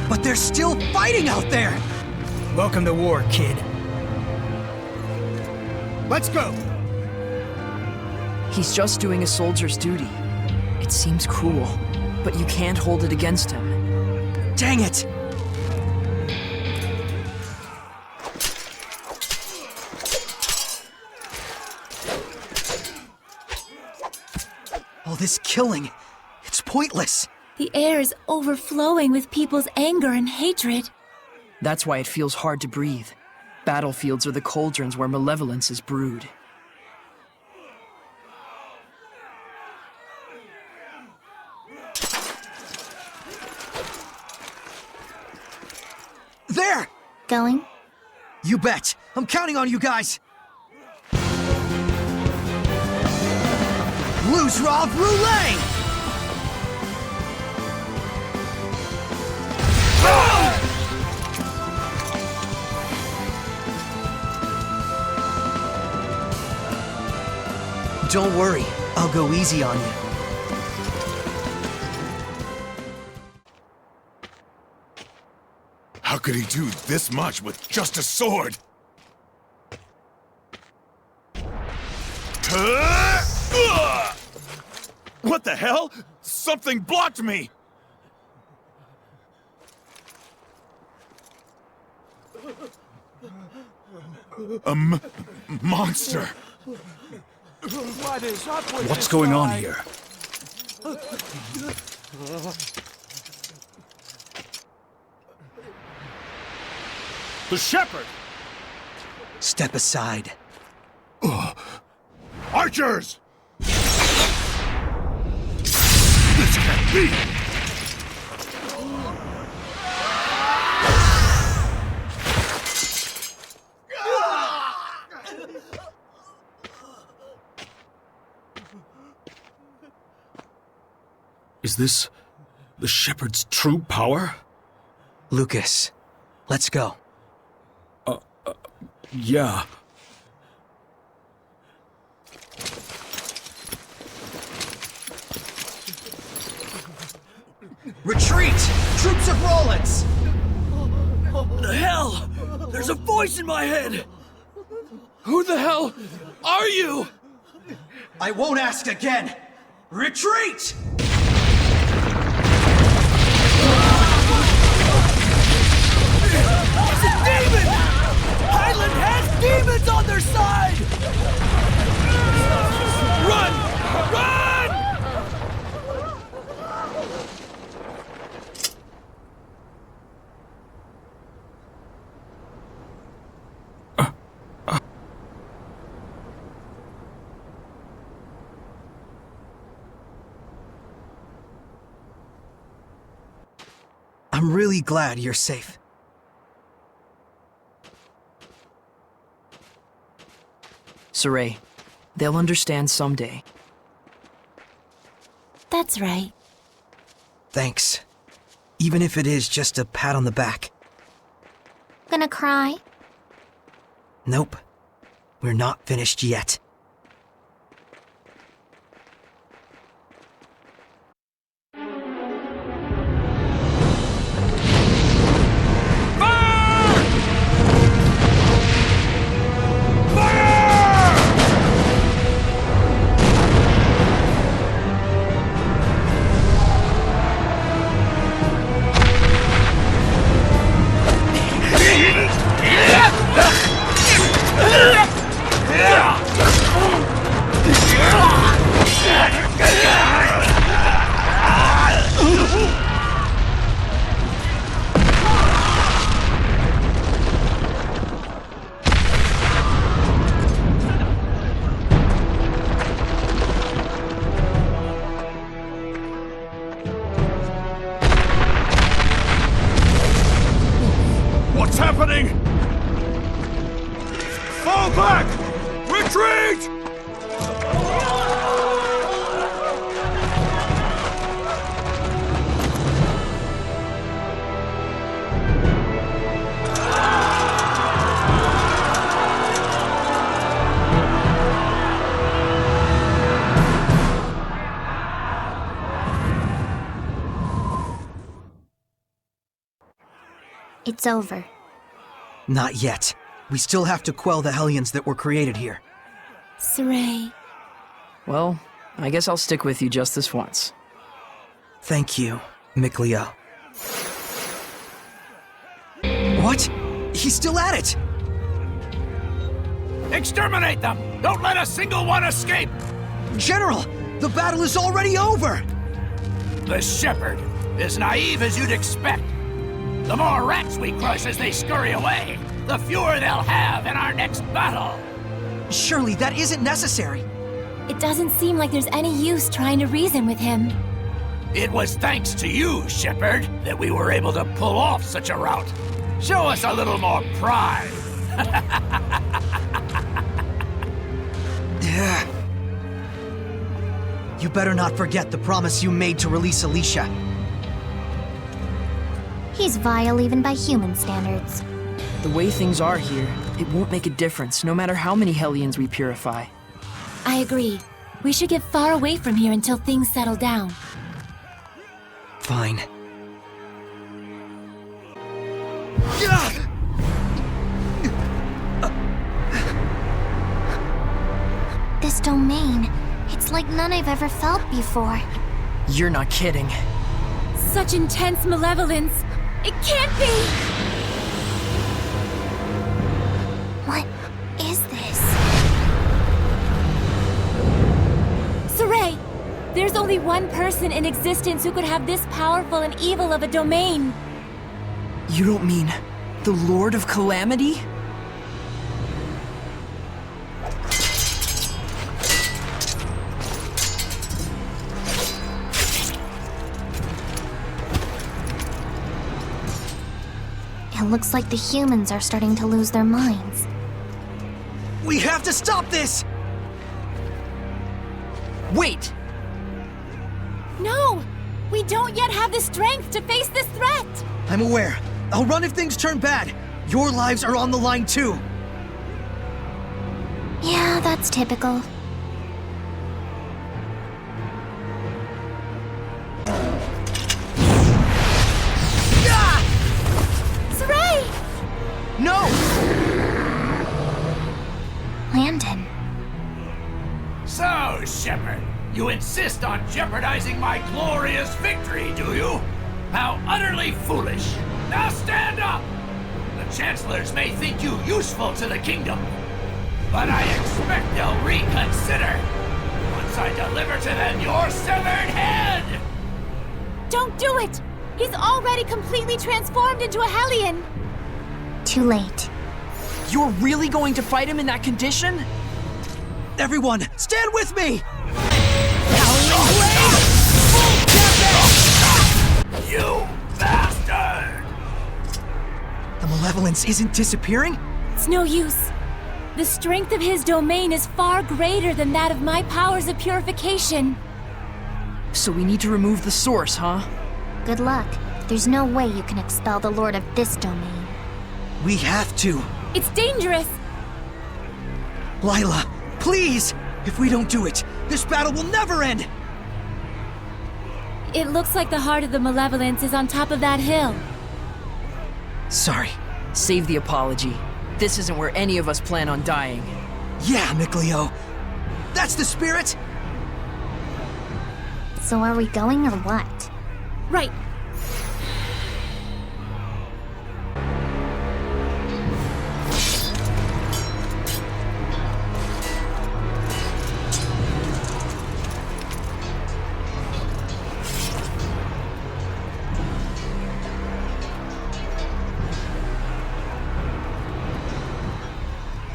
But they're still fighting out there! Welcome to war, kid. Let's go! He's just doing a soldier's duty. It seems cruel, but you can't hold it against him. Dang it! All this killing, it's pointless. The air is overflowing with people's anger and hatred. That's why it feels hard to breathe. Battlefields are the cauldrons where malevolence is brewed. There! Going? You bet. I'm counting on you guys. Luzrov Roulette! Don't worry, I'll go easy on you. How could he do this much with just a sword? What the hell? Something blocked me! A monster! What's going on here? The shepherd! Step aside. Archers! This can't be! Is this the shepherd's true power? Lucas, let's go. Yeah. Retreat! Troops of Rollins! The hell? There's a voice in my head! Who the hell are you? I won't ask again! Retreat! It's a demon! Highland has demons on their side! I'm really glad you're safe. Saray, they'll understand someday. That's right. Thanks. Even if it is just a pat on the back. Gonna cry? Nope. We're not finished yet. What's happening? Fall back! Retreat! It's over. Not yet. We still have to quell the Hellions that were created here. Saray. Well, I guess I'll stick with you just this once. Thank you, Mikleo. What? He's still at it! Exterminate them! Don't let a single one escape! General! The battle is already over! The Shepherd is naive as you'd expect. The more rats we crush as they scurry away, the fewer they'll have in our next battle. Surely that isn't necessary. It doesn't seem like there's any use trying to reason with him. It was thanks to you, Shepherd, that we were able to pull off such a rout. Show us a little more pride. You better not forget the promise you made to release Alicia. He's vile even by human standards. The way things are here, it won't make a difference, no matter how many Hellions we purify. I agree. We should get far away from here until things settle down. Fine. This domain, it's like none I've ever felt before. You're not kidding. Such intense malevolence! It can't be! What is this? Saray! There's only one person in existence who could have this powerful and evil of a domain. You don't mean the Lord of Calamity? It looks like the humans are starting to lose their minds. We have to stop this! Wait! No! We don't yet have the strength to face this threat! I'm aware. I'll run if things turn bad. Your lives are on the line too. Yeah, that's typical. Saray! No! Landon. So, Shepherd, you insist on jeopardizing my glorious victory, do you? How utterly foolish! Now stand up! The Chancellors may think you useful to the kingdom, but I expect they'll reconsider once I deliver to them your severed head! Don't do it! He's already completely transformed into a Hellion! Too late. You're really going to fight him in that condition? Everyone, stand with me! You bastard! malevolence isn't disappearing? It's no use. The strength of his domain is far greater than that of my powers of purification. So we need to remove the source, huh? Good luck. There's no way you can expel the Lord of this domain. We have to. It's dangerous! Lila, please! If we don't do it, this battle will never end! It looks like the heart of the malevolence is on top of that hill. Sorry. Save the apology. This isn't where any of us plan on dying. Yeah, Mikleo. That's the spirit! So are we going or what? Right.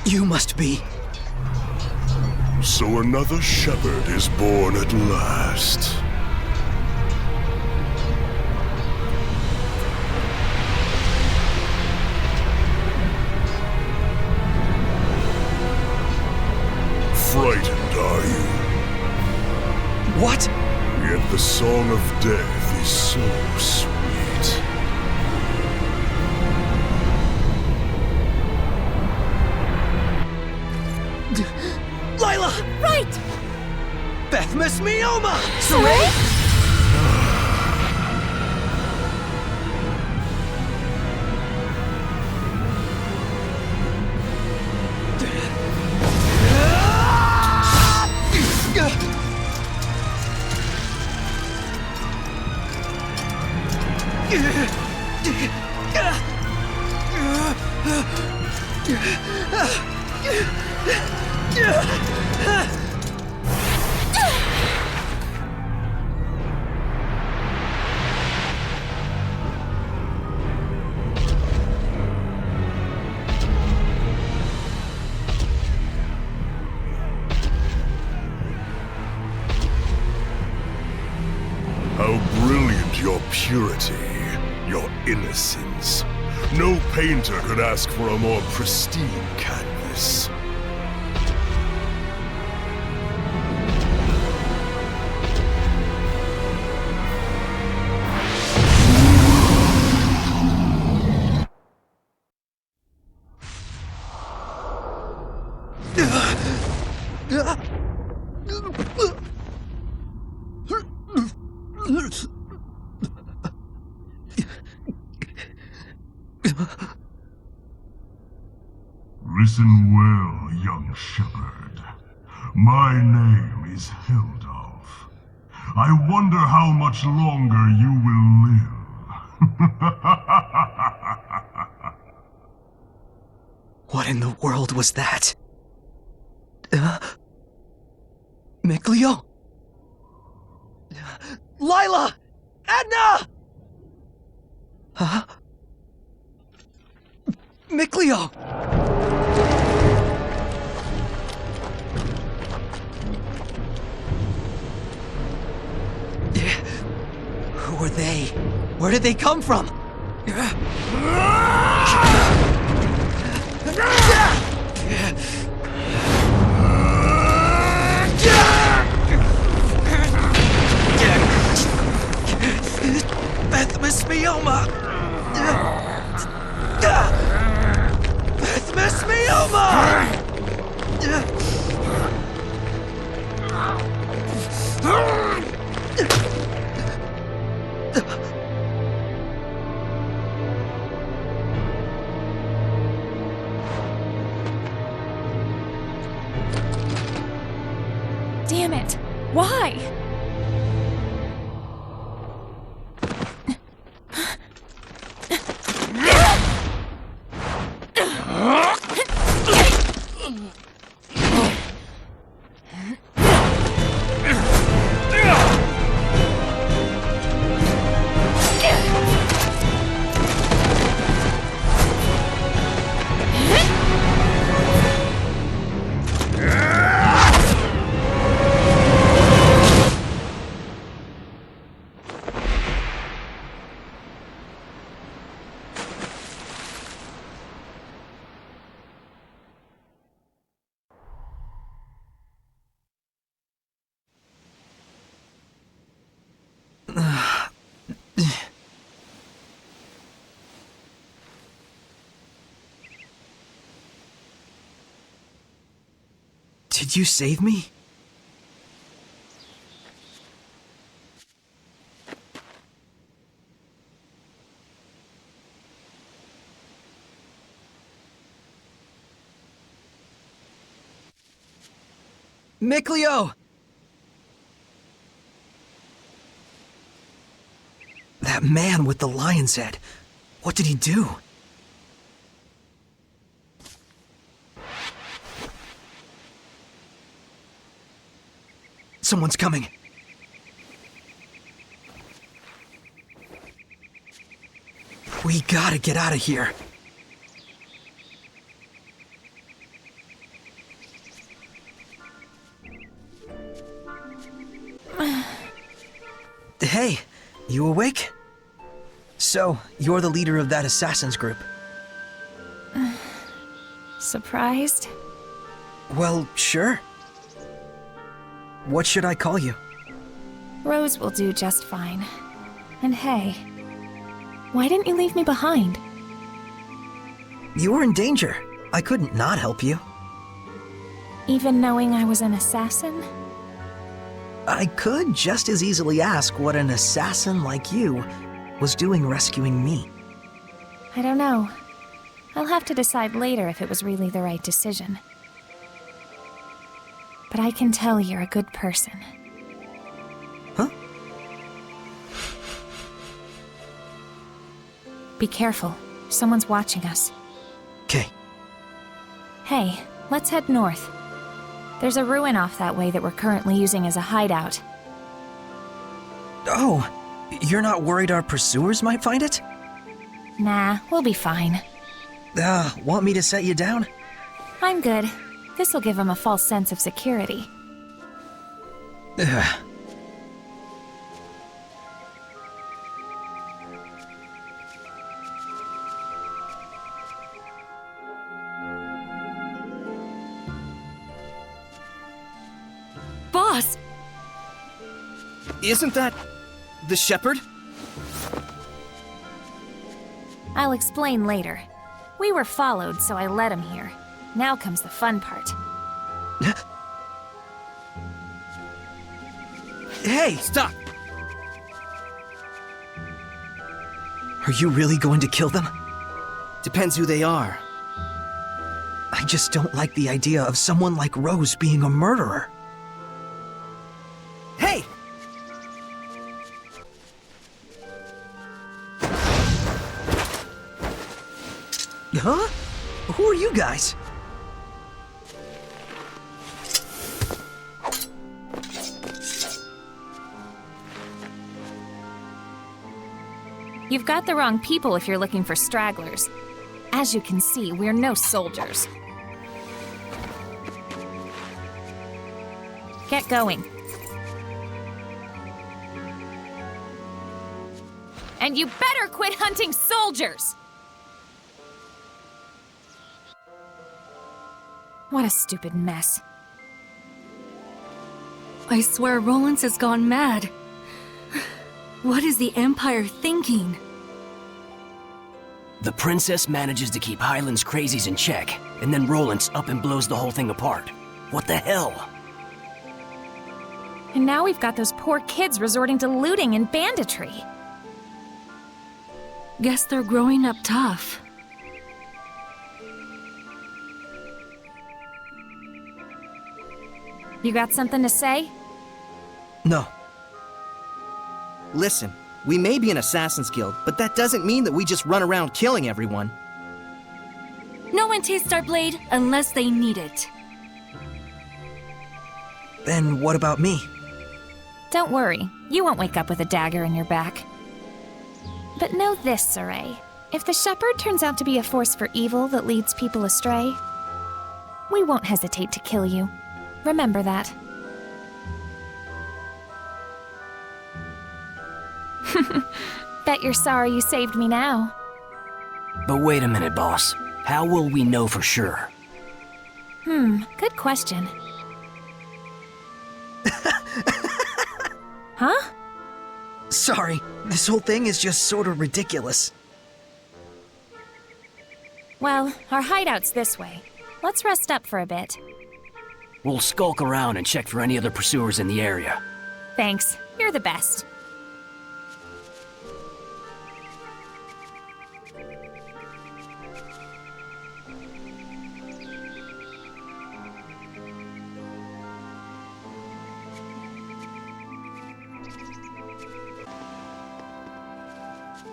You must be... So another shepherd is born at last. Frightened, are you? What? Yet the song of death is so sweet. Lila! Right! Bethmas Mioma! Saray? How brilliant your purity, your innocence. No painter could ask for a more pristine canvas. Listen well, young shepherd. My name is Hildolf. I wonder how much longer you will live. What in the world was that? Mikleo? Lila! Edna! Huh? Mikleo! Who are they? Where did they come from? Bethmas Mioma! Bethmas Mioma! Damn it! Why? Did you save me? Mikleo! That man with the lion's head. What did he do? Someone's coming. We gotta get out of here. Hey, you awake? So, you're the leader of that assassin's group. Surprised? Well, sure. What should I call you? Rose will do just fine. And hey, why didn't you leave me behind? You were in danger. I couldn't not help you. Even knowing I was an assassin? I could just as easily ask what an assassin like you was doing rescuing me. I don't know. I'll have to decide later if it was really the right decision. But I can tell you're a good person. Huh? Be careful. Someone's watching us. Okay. Hey, let's head north. There's a ruin off that way that we're currently using as a hideout. Oh, you're not worried our pursuers might find it? Nah, we'll be fine. Want me to set you down? I'm good. This'll give them a false sense of security. Boss! Isn't that the shepherd? I'll explain later. We were followed, so I led him here. Now comes the fun part. Hey! Stop! Are you really going to kill them? Depends who they are. I just don't like the idea of someone like Rose being a murderer. Hey! Huh? Who are you guys? You've got the wrong people if you're looking for stragglers. As you can see, we're no soldiers. Get going. And you better quit hunting soldiers! What a stupid mess. I swear Rollins has gone mad. What is the Empire thinking? The princess manages to keep Highland's crazies in check, and then Rollins up and blows the whole thing apart. What the hell? And now we've got those poor kids resorting to looting and banditry. Guess they're growing up tough. You got something to say? No. Listen, we may be an assassin's guild, but that doesn't mean that we just run around killing everyone. No one tastes our blade unless they need it. Then what about me? Don't worry, you won't wake up with a dagger in your back. But know this, Saray. If the shepherd turns out to be a force for evil that leads people astray, we won't hesitate to kill you. Remember that. Bet you're sorry you saved me now. But wait a minute, boss. How will we know for sure? Good question. Huh? Sorry, this whole thing is just sort of ridiculous. Well, our hideout's this way. Let's rest up for a bit. We'll skulk around and check for any other pursuers in the area. Thanks. You're the best.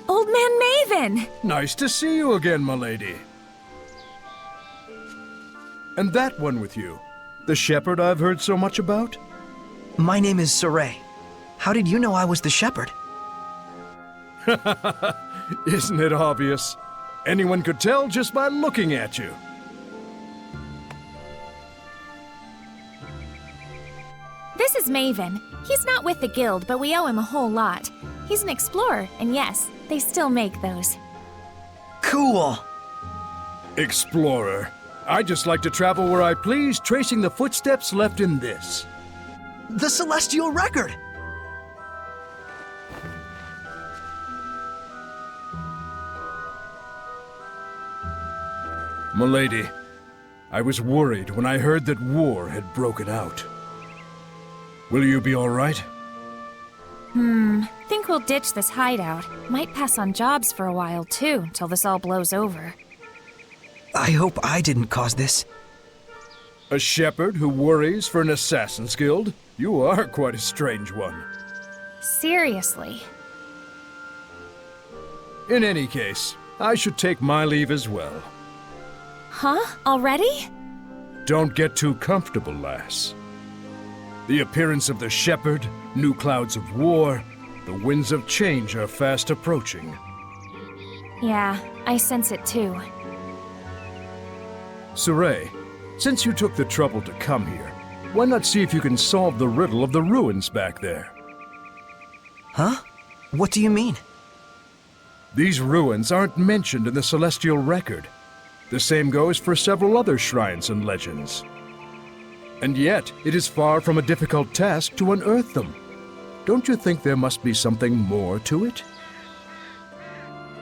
Old Man Maven! Nice to see you again, milady. And that one with you, the shepherd I've heard so much about? My name is Saray. How did you know I was the shepherd? Isn't it obvious? Anyone could tell just by looking at you. This is Maven. He's not with the guild, but we owe him a whole lot. He's an explorer, and yes, they still make those. Cool! Explorer. I just like to travel where I please, tracing the footsteps left in this. The Celestial Record! Milady, I was worried when I heard that war had broken out. Will you be all right? Think we'll ditch this hideout. Might pass on jobs for a while, too, till this all blows over. I hope I didn't cause this. A shepherd who worries for an assassin's guild? You are quite a strange one. Seriously. In any case, I should take my leave as well. Huh? Already? Don't get too comfortable, lass. The appearance of the shepherd, new clouds of war, the winds of change are fast approaching. Yeah, I sense it too. Saray, since you took the trouble to come here, why not see if you can solve the riddle of the ruins back there? Huh? What do you mean? These ruins aren't mentioned in the Celestial Record. The same goes for several other shrines and legends. And yet, it is far from a difficult task to unearth them. Don't you think there must be something more to it?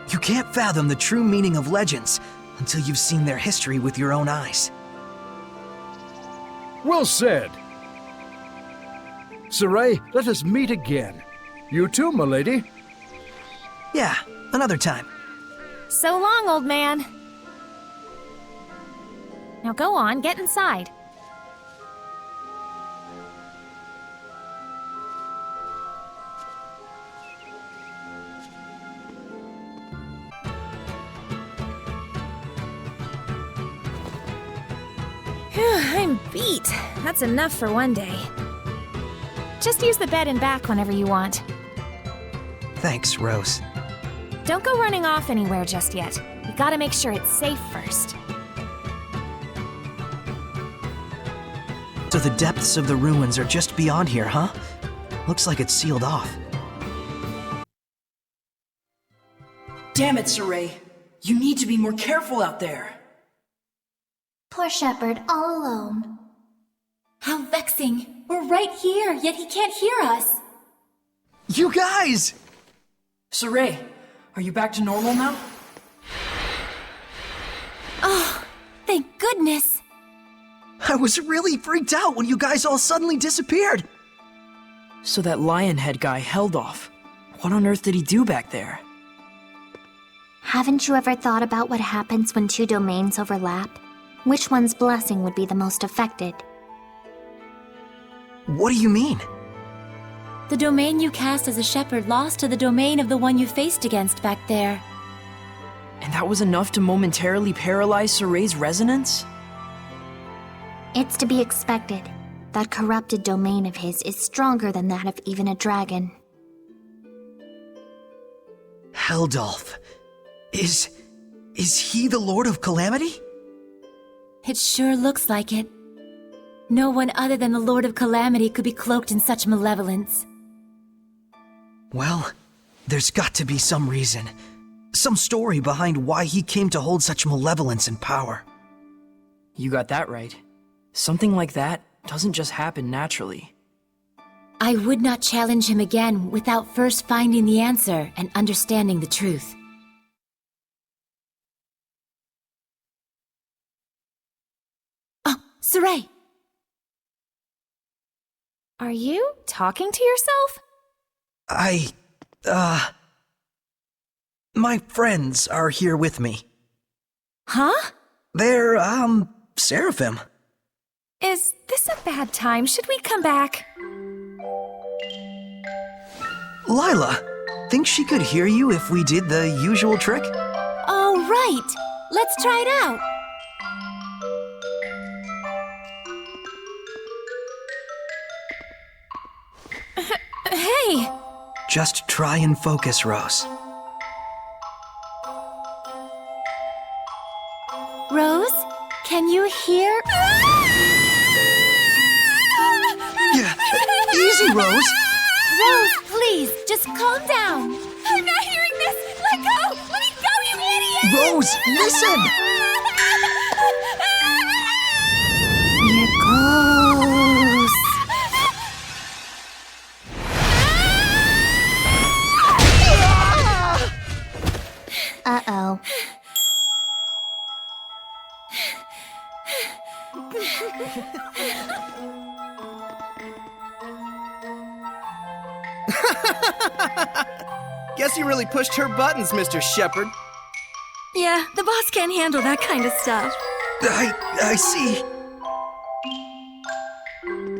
You can't fathom the true meaning of legends until you've seen their history with your own eyes. Well said! Saray, let us meet again. You too, milady. Yeah, another time. So long, old man. Now go on, get inside. I'm beat. That's enough for one day. Just use the bed and back whenever you want. Thanks, Rose. Don't go running off anywhere just yet. You gotta make sure it's safe first. So the depths of the ruins are just beyond here, huh? Looks like it's sealed off. Damn it, Saray. You need to be more careful out there. Poor shepherd, all alone. How vexing. We're right here, yet he can't hear us. You guys! Saray, are you back to normal now? Oh, thank goodness. I was really freaked out when you guys all suddenly disappeared. So that Lionhead guy held off. What on earth did he do back there? Haven't you ever thought about what happens when two domains overlap? Which one's blessing would be the most affected? What do you mean? The domain you cast as a shepherd lost to the domain of the one you faced against back there. And that was enough to momentarily paralyze Saray's resonance? It's to be expected. That corrupted domain of his is stronger than that of even a dragon. Heldolf. Is he the Lord of Calamity? It sure looks like it. No one other than the Lord of Calamity could be cloaked in such malevolence. Well, there's got to be some reason. Some story behind why he came to hold such malevolence and power. You got that right. Something like that doesn't just happen naturally. I would not challenge him again without first finding the answer and understanding the truth. Oh, Saray! Are you talking to yourself? My friends are here with me. Huh? They're, Seraphim. Is this a bad time? Should we come back? Lila, think she could hear you if we did the usual trick? Oh, right! Let's try it out! Hey! Just try and focus, Rose. Rose, can you hear? Yeah, easy, Rose! Rose, please, just calm down! I'm not hearing this! Let go! Let me go, you idiot! Rose, listen! We're close. Uh-oh. Guess you really pushed her buttons, Mr. Shepard. Yeah, the boss can't handle that kind of stuff. I see.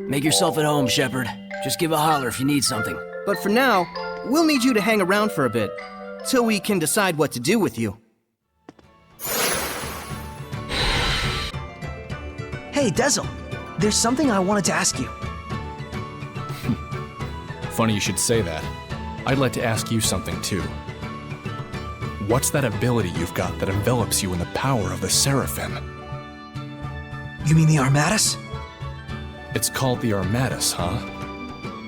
Make yourself at home, Shepard. Just give a holler if you need something. But for now, we'll need you to hang around for a bit, till we can decide what to do with you. Hey, Dezel. There's something I wanted to ask you. Funny you should say that. I'd like to ask you something too. What's that ability you've got that envelops you in the power of the Seraphim? You mean the Armatus? It's called the Armatus, huh?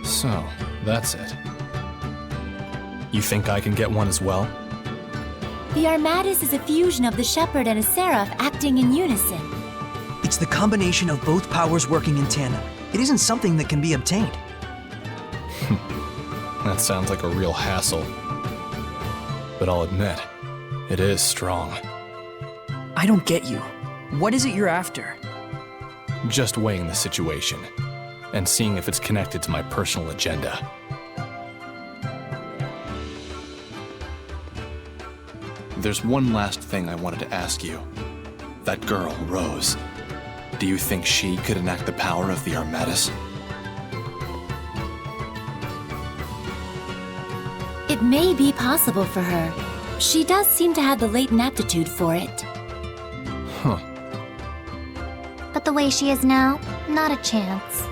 So, that's it. You think I can get one as well? The Armatus is a fusion of the Shepherd and a Seraph acting in unison. It's the combination of both powers working in tandem. It isn't something that can be obtained. That sounds like a real hassle. But I'll admit, it is strong. I don't get you. What is it you're after? Just weighing the situation, and seeing if it's connected to my personal agenda. There's one last thing I wanted to ask you. That girl, Rose, do you think she could enact the power of the Armatus? It may be possible for her. She does seem to have the latent aptitude for it. Huh. But the way she is now, not a chance.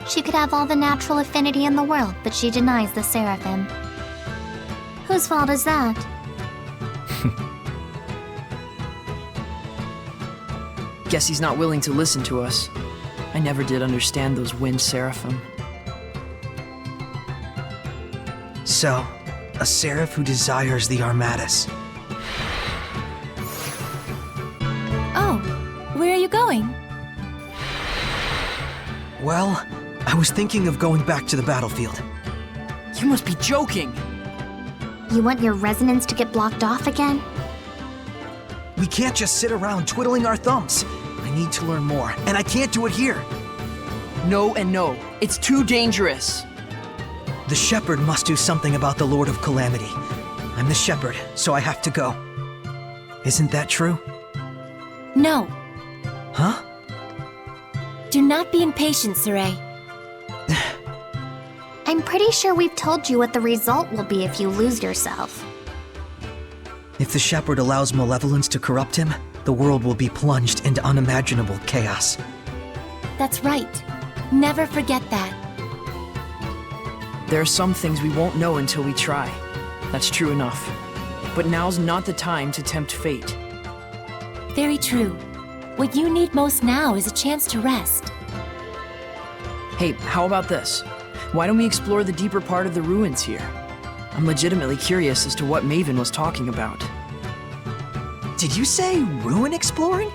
She could have all the natural affinity in the world, but she denies the Seraphim. Whose fault is that? Guess he's not willing to listen to us. I never did understand those wind Seraphim. So, a Seraph who desires the Armatus. Oh, where are you going? Well, I was thinking of going back to the battlefield. You must be joking! You want your resonance to get blocked off again? We can't just sit around twiddling our thumbs. I need to learn more, and I can't do it here. No and no. It's too dangerous. The Shepherd must do something about the Lord of Calamity. I'm the Shepherd, so I have to go. Isn't that true? No. Huh? Do not be impatient, Saray. I'm pretty sure we've told you what the result will be if you lose yourself. If the Shepherd allows malevolence to corrupt him, the world will be plunged into unimaginable chaos. That's right. Never forget that. There are some things we won't know until we try. That's true enough. But now's not the time to tempt fate. Very true. What you need most now is a chance to rest. Hey, how about this? Why don't we explore the deeper part of the ruins here? I'm legitimately curious as to what Maven was talking about. Did you say ruin exploring?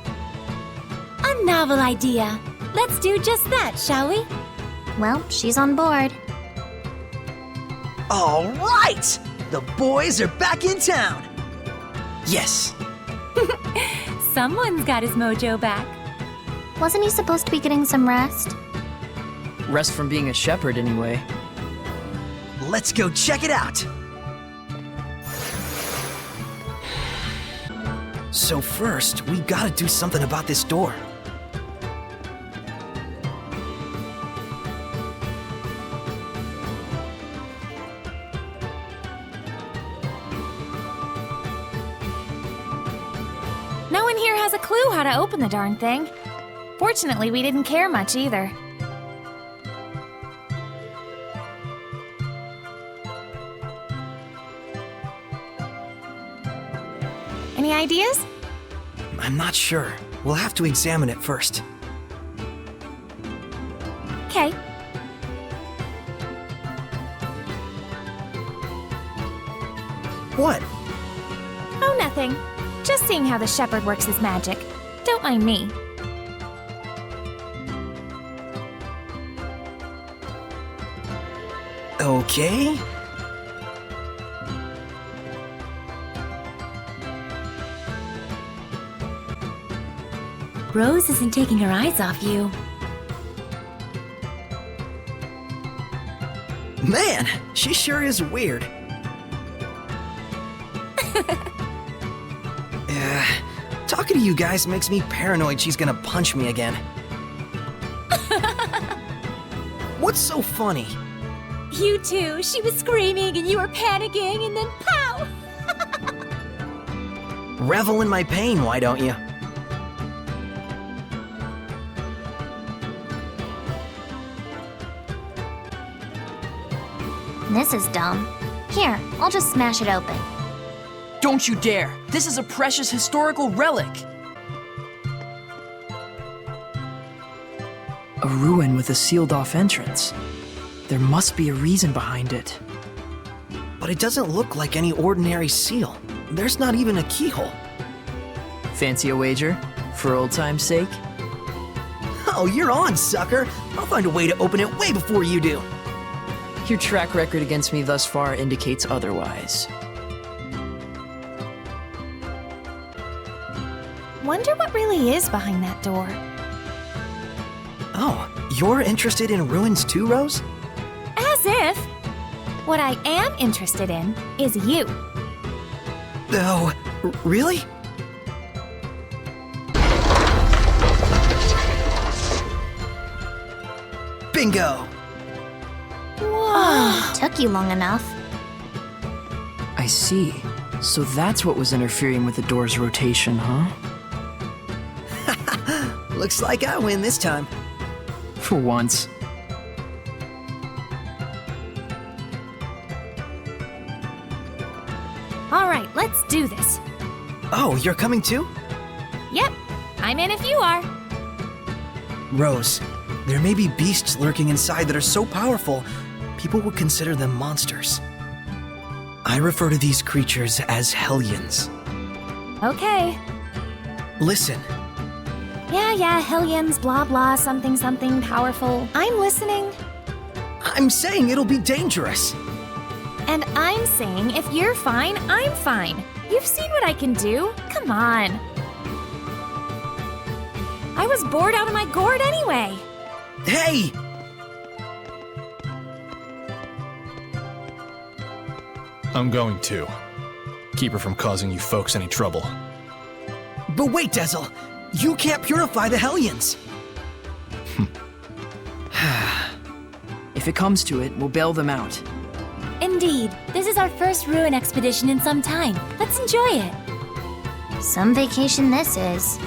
A novel idea. Let's do just that, shall we? Well, she's on board. All right! The boys are back in town! Yes! Someone's got his mojo back. Wasn't he supposed to be getting some rest? rest from being a shepherd, anyway. Let's go check it out! So first, we gotta do something about this door. No one here has a clue how to open the darn thing. Fortunately, we didn't care much either. Any ideas? I'm not sure. We'll have to examine it first. Okay. What? Oh, nothing. Just seeing how the shepherd works his magic. Don't mind me. Okay. Rose isn't taking her eyes off you. Man, she sure is weird. Talking to you guys makes me paranoid she's gonna punch me again. What's so funny? You too. She was screaming and you were panicking and then pow! Revel in my pain, why don't you? This is dumb. Here, I'll just smash it open. Don't you dare! This is a precious historical relic! A ruin with a sealed-off entrance. There must be a reason behind it. But it doesn't look like any ordinary seal. There's not even a keyhole. Fancy a wager? For old time's sake? Oh, you're on, sucker! I'll find a way to open it way before you do. Your track record against me thus far indicates otherwise. Wonder what really is behind that door. Oh, you're interested in ruins too, Rose? As if. What I am interested in is you. Oh, really? Bingo! Whoa. Took you long enough. I see. So that's what was interfering with the door's rotation, huh? Looks like I win this time. For once. All right, let's do this. Oh, you're coming too? Yep, I'm in if you are. Rose, there may be beasts lurking inside that are so powerful, people would consider them monsters. I refer to these creatures as Hellions. Okay. Listen. Yeah, Hellions, blah blah, something something powerful. I'm listening. I'm saying it'll be dangerous. And I'm saying if you're fine, I'm fine. You've seen what I can do. Come on. I was bored out of my gourd anyway. Hey! I'm going to. Keep her from causing you folks any trouble. But wait, Dezel. You can't purify the Hellions. If it comes to it, we'll bail them out. Indeed. This is our first ruin expedition in some time. Let's enjoy it. Some vacation this is.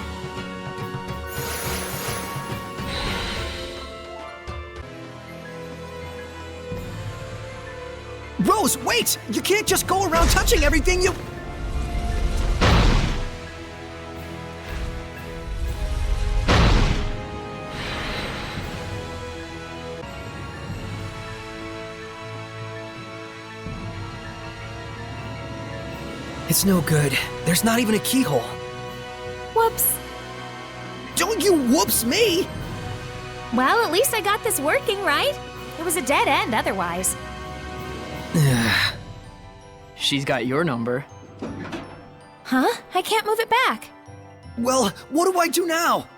Rose, wait! You can't just go around touching everything you... It's no good. There's not even a keyhole. Whoops. Don't you whoops me! Well, at least I got this working, right? It was a dead end otherwise. She's got your number. Huh? I can't move it back. Well, what do I do now?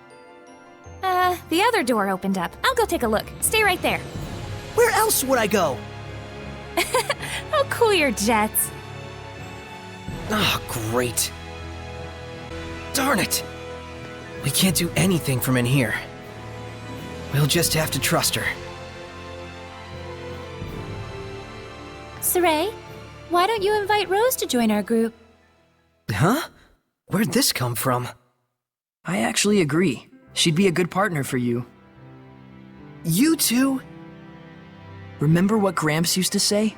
The other door opened up. I'll go take a look. Stay right there. Where else would I go? I'll cool your jets. Oh, great. Darn it! We can't do anything from in here. We'll just have to trust her. Saray, why don't you invite Rose to join our group? Huh? Where'd this come from? I actually agree. She'd be a good partner for you. You two? Remember what Gramps used to say?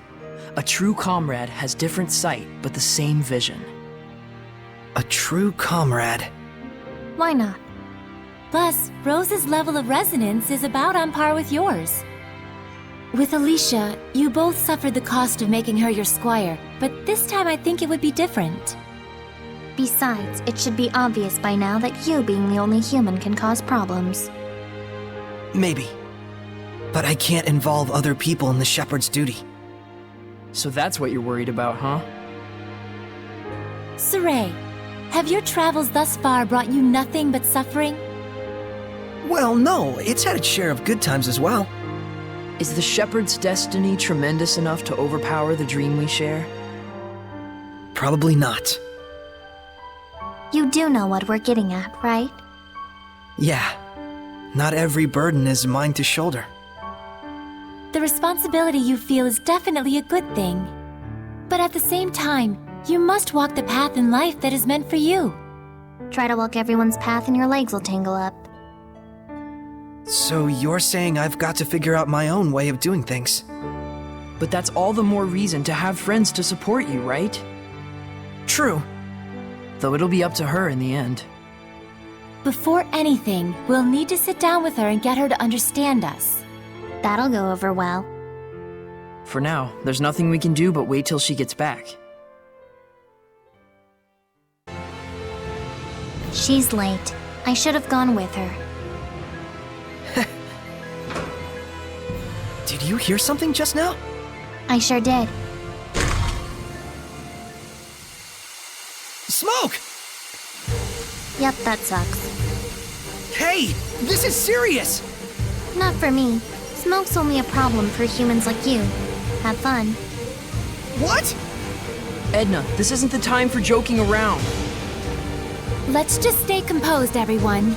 A true comrade has different sight, but the same vision. A true comrade. Why not? Plus, Rose's level of resonance is about on par with yours. With Alicia, you both suffered the cost of making her your squire, but this time I think it would be different. Besides, it should be obvious by now that you being the only human can cause problems. Maybe. But I can't involve other people in the shepherd's duty. So that's what you're worried about, huh? Saray, have your travels thus far brought you nothing but suffering? Well, no, it's had its share of good times as well. Is the shepherd's destiny tremendous enough to overpower the dream we share? Probably not. You do know what we're getting at, right? Yeah. Not every burden is mine to shoulder. The responsibility you feel is definitely a good thing. But at the same time, you must walk the path in life that is meant for you. Try to walk everyone's path and your legs will tangle up. So you're saying I've got to figure out my own way of doing things? But that's all the more reason to have friends to support you, right? True. Though it'll be up to her in the end. Before anything, we'll need to sit down with her and get her to understand us. That'll go over well. For now, there's nothing we can do but wait till she gets back. She's late. I should have gone with her. Did you hear something just now? I sure did. Smoke! Yep, that sucks. Hey, this is serious! Not for me. Smoke's only a problem for humans like you. Have fun. What? Edna, this isn't the time for joking around. Let's just stay composed, everyone.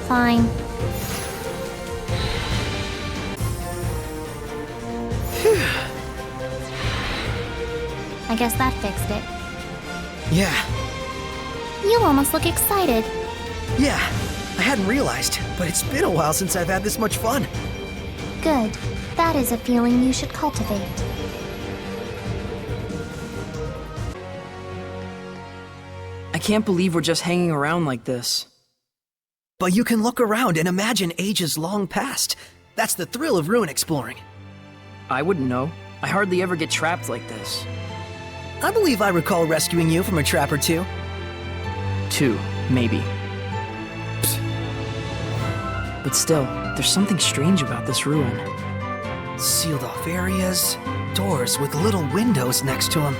Fine. I guess that fixed it. Yeah. You almost look excited. Yeah, I hadn't realized, but it's been a while since I've had this much fun. Good. That is a feeling you should cultivate. I can't believe we're just hanging around like this. But you can look around and imagine ages long past. That's the thrill of ruin exploring. I wouldn't know. I hardly ever get trapped like this. I believe I recall rescuing you from a trap or two. 2, maybe. But still, there's something strange about this ruin. Sealed off areas, doors with little windows next to them.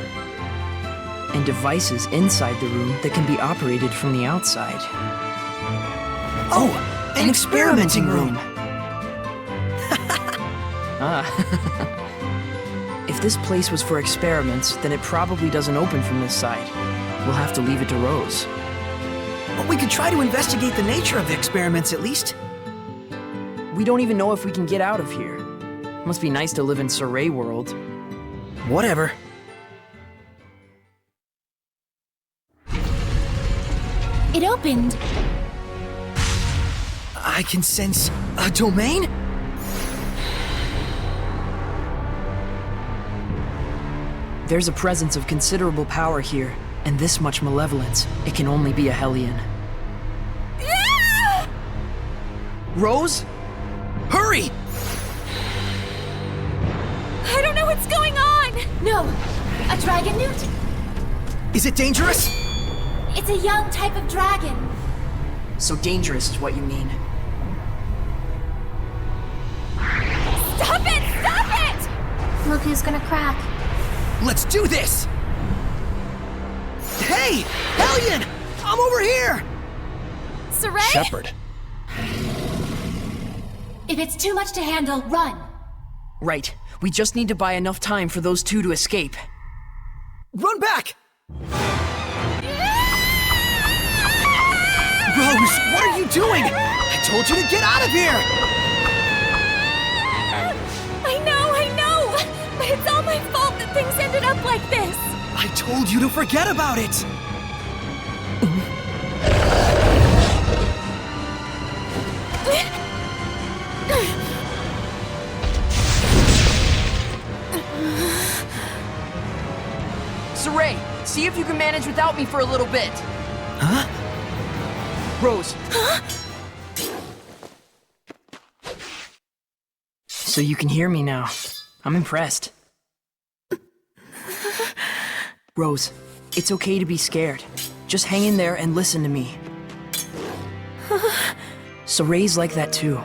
And devices inside the room that can be operated from the outside. Oh, an experimenting room! If this place was for experiments, then it probably doesn't open from this side. We'll have to leave it to Rose. But we could try to investigate the nature of the experiments at least. We don't even know if we can get out of here. Must be nice to live in Saray world. Whatever. It opened. I can sense a domain? There's a presence of considerable power here, and this much malevolence. It can only be a Hellion. Yeah! Rose? Hurry! I don't know what's going on! No! A dragon newt? Is it dangerous? It's a young type of dragon. So dangerous is what you mean. Stop it! Stop it! Look who's gonna crack. Let's do this! Hey! Hellion! I'm over here! Saray? Shepherd. If it's too much to handle, run! Right. We just need to buy enough time for those two to escape. Run back! Rose, what are you doing? I told you to get out of here! I know! But it's all my fault that things ended up like this! I told you to forget about it! Saray, see if you can manage without me for a little bit. Huh? Rose. So you can hear me now. I'm impressed. Rose, it's okay to be scared. Just hang in there and listen to me. Saray's like that too.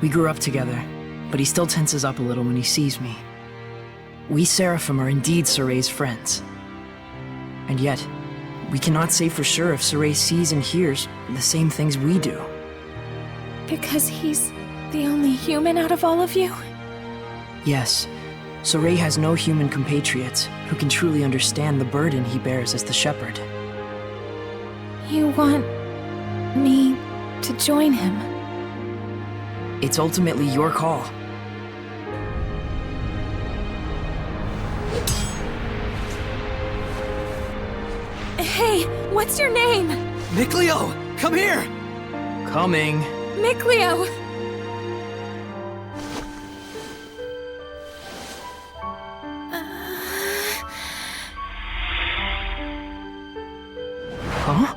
We grew up together, but he still tenses up a little when he sees me. We Seraphim are indeed Saray's friends. And yet, we cannot say for sure if Saray sees and hears the same things we do. Because he's the only human out of all of you? Yes, Saray has no human compatriots who can truly understand the burden he bears as the shepherd. You want me to join him? It's ultimately your call. Hey, what's your name? Mikleo, come here! Coming. Mikleo! Huh?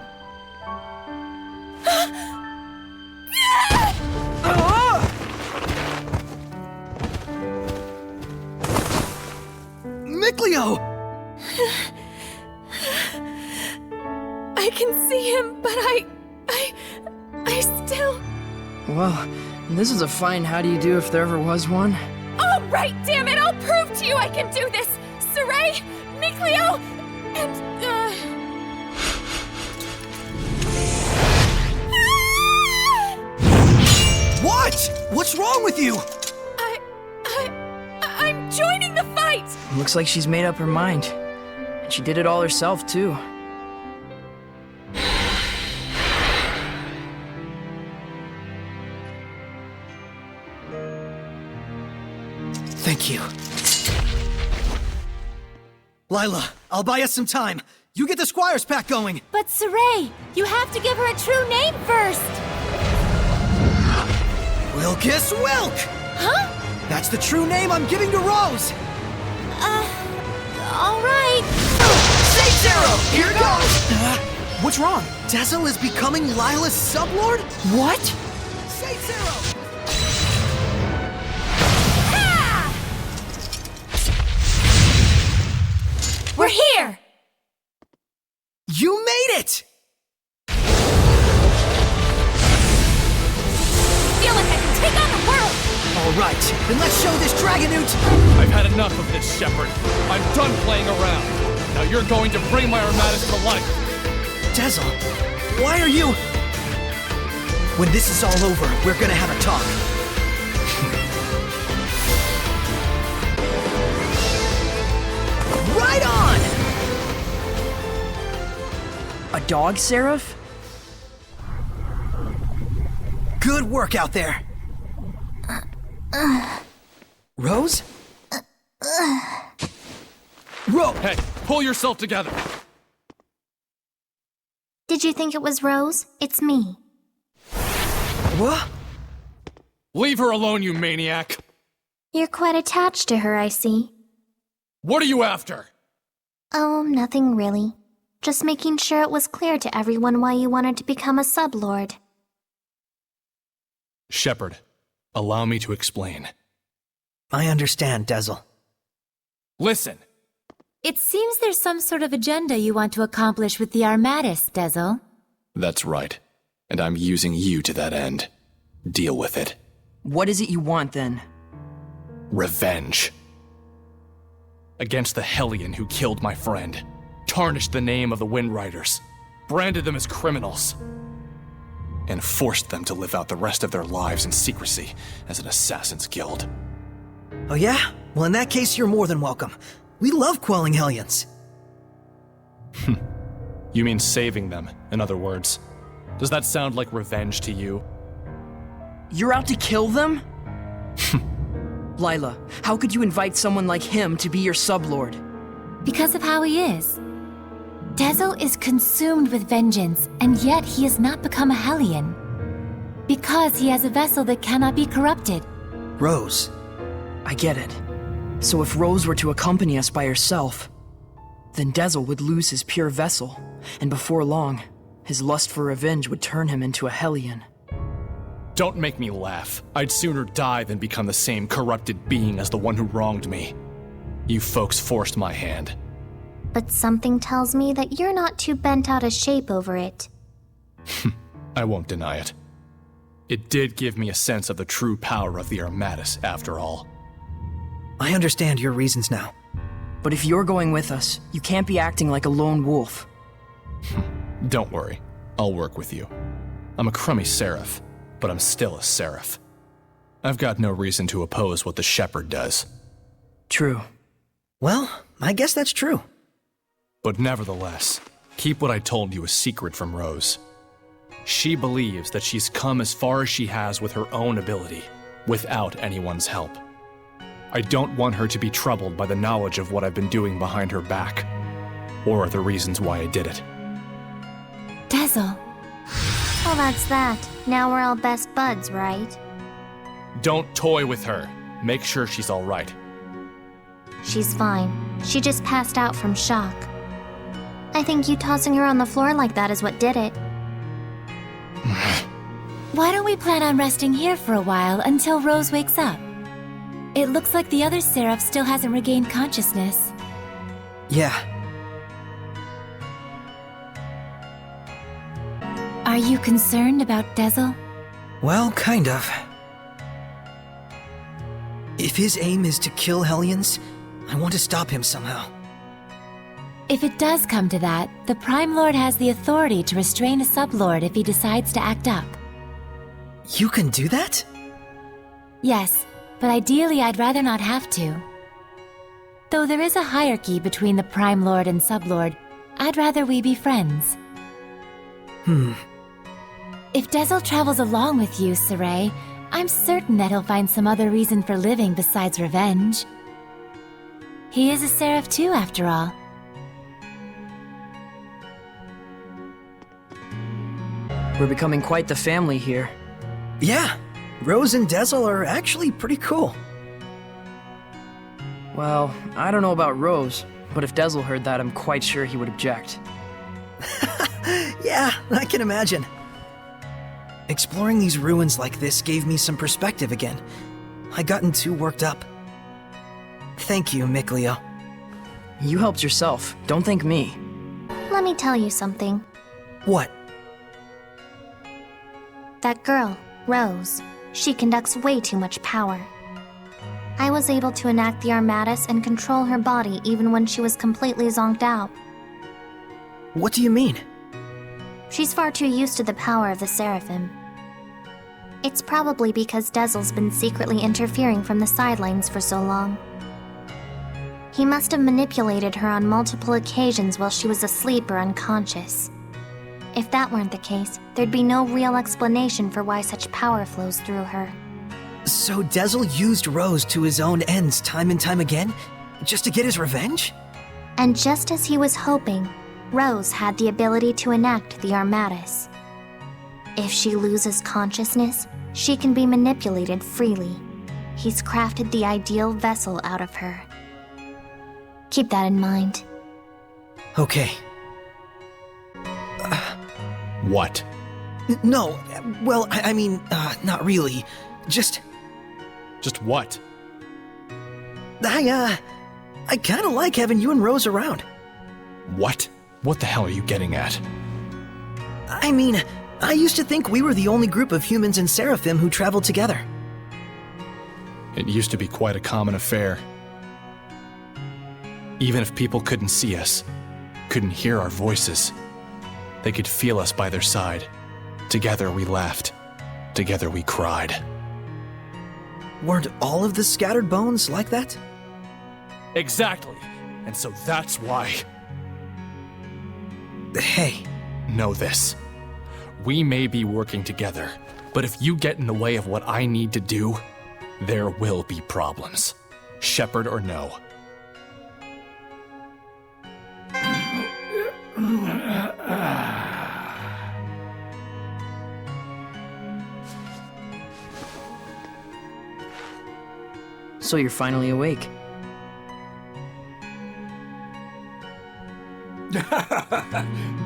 Mikleo! I can see him, but I still... Well, this is a fine how do you do if there ever was one. All right, damn it! I'll prove to you I can do this! Saray, Mikleo, and, What? What's wrong with you? I'm joining the fight! Looks like she's made up her mind. And she did it all herself, too. Thank you. Lila, I'll buy us some time. You get the Squire's pack going. But Saray, you have to give her a true name first! Wilkis Wilk! Huh? That's the true name I'm giving to Rose! Alright. Saint Zero! Here goes! What's wrong? Dazzle is becoming Lila's sublord? What? Saint Zero! We're here! You made it! Feel like I can take on the world! Alright, then let's show this Dragonute! I've had enough of this, Shepard. I'm done playing around. Now you're going to bring my armadas to life. Dazzle, why are you... When this is all over, we're gonna have a talk. Right on! A dog, Seraph? Good work out there. Rose? Hey, pull yourself together. Did you think it was Rose? It's me. What? Leave her alone, you maniac. You're quite attached to her, I see. What are you after? Oh, nothing really. Just making sure it was clear to everyone why you wanted to become a sublord. Shepard, allow me to explain. I understand, Dazzle. Listen. It seems there's some sort of agenda you want to accomplish with the Armadas, Dazzle. That's right. And I'm using you to that end. Deal with it. What is it you want, then? Revenge. Against the Hellion who killed my friend, tarnished the name of the Wind Riders, branded them as criminals. and forced them to live out the rest of their lives in secrecy as an assassin's guild. Oh yeah? Well, in that case, you're more than welcome. We love quelling Hellions. You mean saving them, in other words. Does that sound like revenge to you? You're out to kill them? Lila, how could you invite someone like him to be your sublord? Because of how he is. Dezel is consumed with vengeance, and yet he has not become a Hellion. Because he has a vessel that cannot be corrupted. Rose. I get it. So if Rose were to accompany us by herself, then Dezel would lose his pure vessel, and before long, his lust for revenge would turn him into a Hellion. Don't make me laugh. I'd sooner die than become the same corrupted being as the one who wronged me. You folks forced my hand. But something tells me that you're not too bent out of shape over it. I won't deny it. It did give me a sense of the true power of the Armatus, after all. I understand your reasons now. But if you're going with us, you can't be acting like a lone wolf. Don't worry. I'll work with you. I'm a crummy seraph, but I'm still a seraph. I've got no reason to oppose what the shepherd does. True. Well, I guess that's true. But nevertheless, keep what I told you a secret from Rose. She believes that she's come as far as she has with her own ability, without anyone's help. I don't want her to be troubled by the knowledge of what I've been doing behind her back, or the reasons why I did it. Dezel. Well, that's that. Now we're all best buds, right? Don't toy with her. Make sure she's all right. She's fine. She just passed out from shock. I think you tossing her on the floor like that is what did it. Why don't we plan on resting here for a while until Rose wakes up? It looks like the other seraph still hasn't regained consciousness. Yeah. Are you concerned about Dezel? Well, kind of. If his aim is to kill Hellions, I want to stop him somehow. If it does come to that, the Prime Lord has the authority to restrain a sublord if he decides to act up. You can do that? Yes, but ideally I'd rather not have to. Though there is a hierarchy between the Prime Lord and Sublord, I'd rather we be friends. If Dezel travels along with you, Saray, I'm certain that he'll find some other reason for living besides revenge. He is a seraph too, after all. We're becoming quite the family here. Yeah, Rose and Dezel are actually pretty cool. Well, I don't know about Rose, but if Dezel heard that, I'm quite sure he would object. Yeah, I can imagine. Exploring these ruins like this gave me some perspective again. I'd gotten too worked up. Thank you, Mikleo. You helped yourself. Don't thank me. Let me tell you something. What? That girl, Rose, she conducts way too much power. I was able to enact the Armatus and control her body even when she was completely zonked out. What do you mean? She's far too used to the power of the Seraphim. It's probably because Dezel's been secretly interfering from the sidelines for so long. He must have manipulated her on multiple occasions while she was asleep or unconscious. If that weren't the case, there'd be no real explanation for why such power flows through her. So Dezel used Rose to his own ends time and time again? Just to get his revenge? And just as he was hoping, Rose had the ability to enact the Armatus. If she loses consciousness, she can be manipulated freely. He's crafted the ideal vessel out of her. Keep that in mind. Okay. What? No, well, I mean, not really. Just what? I kinda like having you and Rose around. What? What the hell are you getting at? I mean, I used to think we were the only group of humans and Seraphim who traveled together. It used to be quite a common affair. Even if people couldn't see us, couldn't hear our voices, they could feel us by their side. Together we laughed. Together we cried. Weren't all of the scattered bones like that? Exactly. And so that's why... Hey. Know this. We may be working together, but if you get in the way of what I need to do, there will be problems. Shepherd or no. So you're finally awake.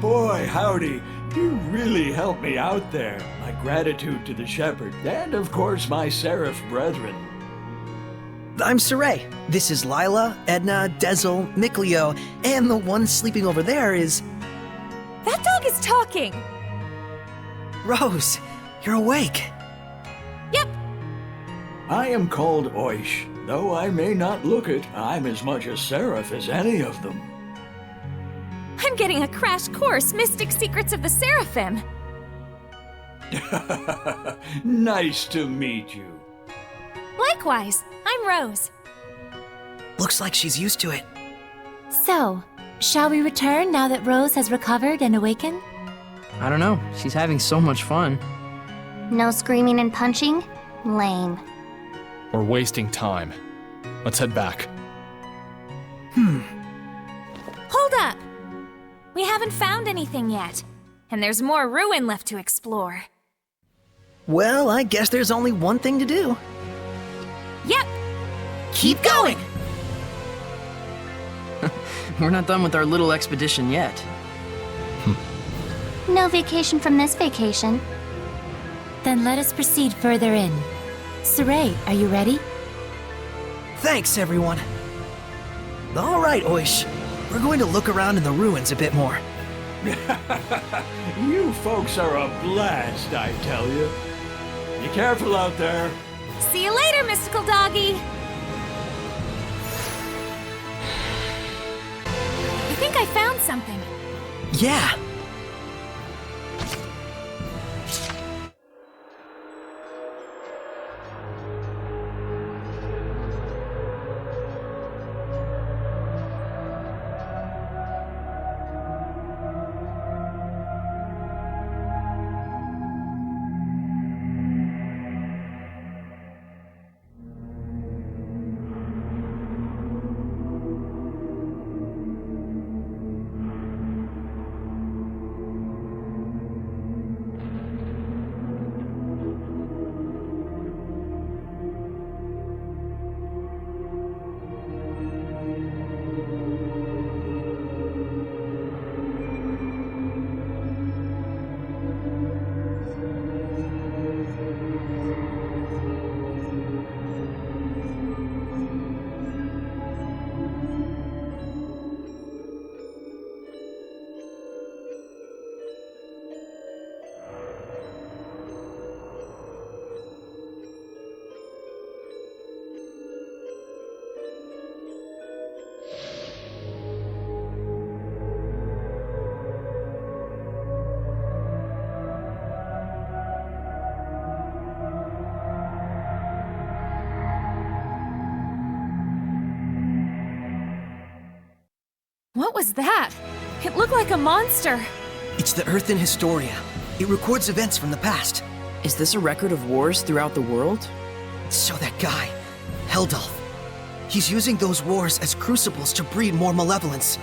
Boy, howdy. You really helped me out there. My gratitude to the shepherd, and of course my seraph brethren. I'm Saray. This is Lila, Edna, Dezel, Mikleo, and the one sleeping over there is... That dog is talking! Rose, you're awake. Yep. I am called Oish. Though I may not look it, I'm as much a seraph as any of them. I'm getting a crash course, Mystic Secrets of the Seraphim. Nice to meet you. Likewise, I'm Rose. Looks like she's used to it. So, shall we return now that Rose has recovered and awakened? I don't know. She's having so much fun. No screaming and punching? Lame. We're wasting time. Let's head back. Hold up! We haven't found anything yet. And there's more ruin left to explore. Well, I guess there's only one thing to do. Yep! Keep going! We're not done with our little expedition yet. No vacation from this vacation. Then let us proceed further in. Saray, are you ready? Thanks, everyone. All right, Oish. We're going to look around in the ruins a bit more. You folks are a blast, I tell you. Be careful out there. See you later, mystical doggy! I think I found something. Yeah. What was that? It looked like a monster. It's the Earth in Historia. It records events from the past. Is this a record of wars throughout the world? So that guy, Heldolf, he's using those wars as crucibles to breed more malevolence.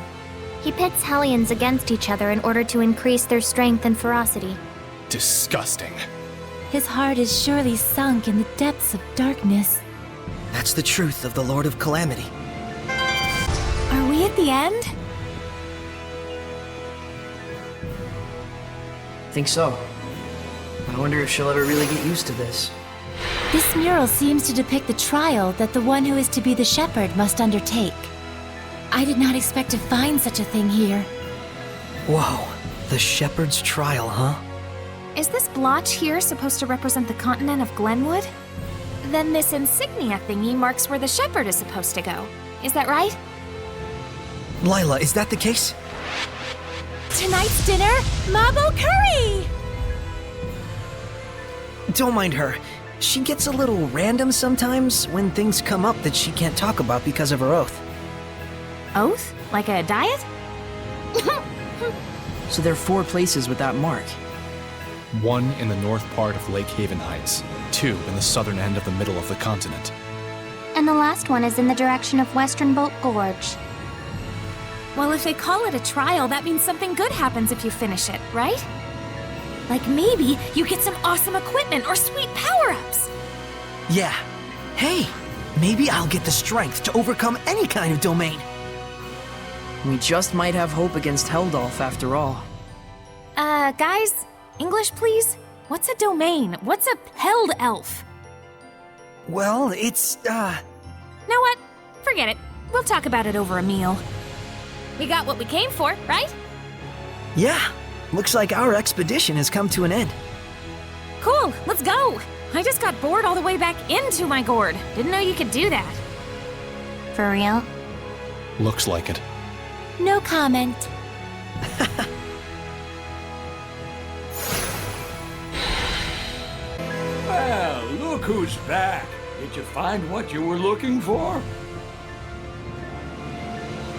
He pits Hellions against each other in order to increase their strength and ferocity. Disgusting. His heart is surely sunk in the depths of darkness. That's the truth of the Lord of Calamity. Are we at the end? Think so. I wonder if she'll ever really get used to this. This mural seems to depict the trial that the one who is to be the shepherd must undertake. I did not expect to find such a thing here. Whoa, the shepherd's trial, huh? Is this blotch here supposed to represent the continent of Glenwood? Then this insignia thingy marks where the shepherd is supposed to go. Is that right? Lila, is that the case? Tonight's dinner, Mabo curry! Don't mind her. She gets a little random sometimes when things come up that she can't talk about because of her oath. Oath? Like a diet? So there are 4 places with that mark. 1 in the north part of Lake Haven Heights, 2 in the southern end of the middle of the continent. And the last one is in the direction of Western Bolt Gorge. Well, if they call it a trial, that means something good happens if you finish it, right? Like maybe you get some awesome equipment or sweet power-ups. Yeah. Hey, maybe I'll get the strength to overcome any kind of domain. We just might have hope against Heldolf after all. Guys, English please? What's a domain? What's a held elf? Well, it's, Know what? Forget it. We'll talk about it over a meal. We got what we came for, right? Yeah. Looks like our expedition has come to an end. Cool, let's go! I just got bored all the way back into my gourd. Didn't know you could do that. For real? Looks like it. No comment. Well, look who's back. Did you find what you were looking for?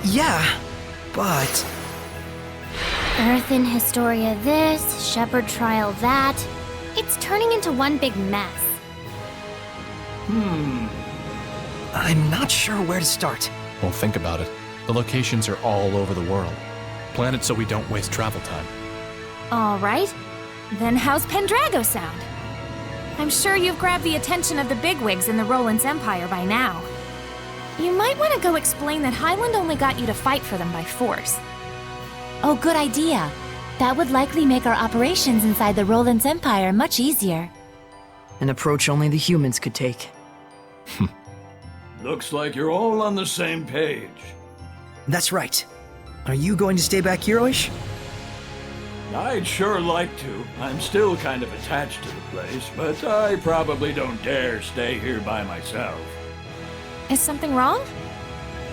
Yeah, but... Earth in Historia this, Shepherd Trial that. It's turning into one big mess. I'm not sure where to start. Well, think about it. The locations are all over the world. Plan it so we don't waste travel time. All right. Then how's Pendrago sound? I'm sure you've grabbed the attention of the bigwigs in the Roland's Empire by now. You might want to go explain that Highland only got you to fight for them by force. Oh, good idea. That would likely make our operations inside the Roland's Empire much easier. An approach only the humans could take. Looks like you're all on the same page. That's right. Are you going to stay back here, Oish? I'd sure like to. I'm still kind of attached to the place, but I probably don't dare stay here by myself. Is something wrong?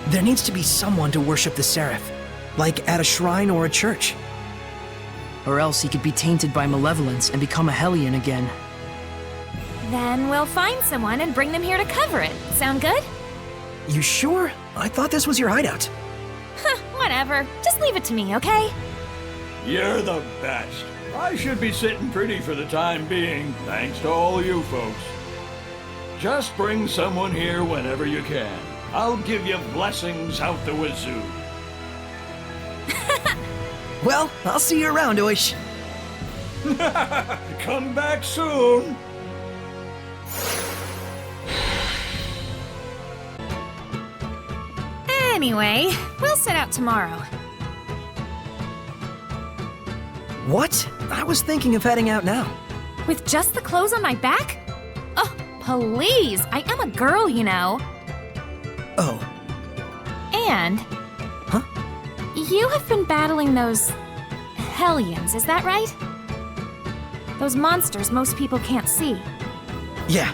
There needs to be someone to worship the Seraph, like at a shrine or a church. Or else he could be tainted by malevolence and become a Hellion again. Then we'll find someone and bring them here to cover it. Sound good? You sure? I thought this was your hideout. Whatever. Just leave it to me, okay? You're the best. I should be sitting pretty for the time being, thanks to all you folks. Just bring someone here whenever you can. I'll give you blessings out the wazoo. Well, I'll see you around, Oish. Come back soon. Anyway, we'll set out tomorrow. What? I was thinking of heading out now. With just the clothes on my back? Oh, please! I am a girl, you know. Oh. And... Huh? You have been battling those... Hellions, is that right? Those monsters most people can't see. Yeah.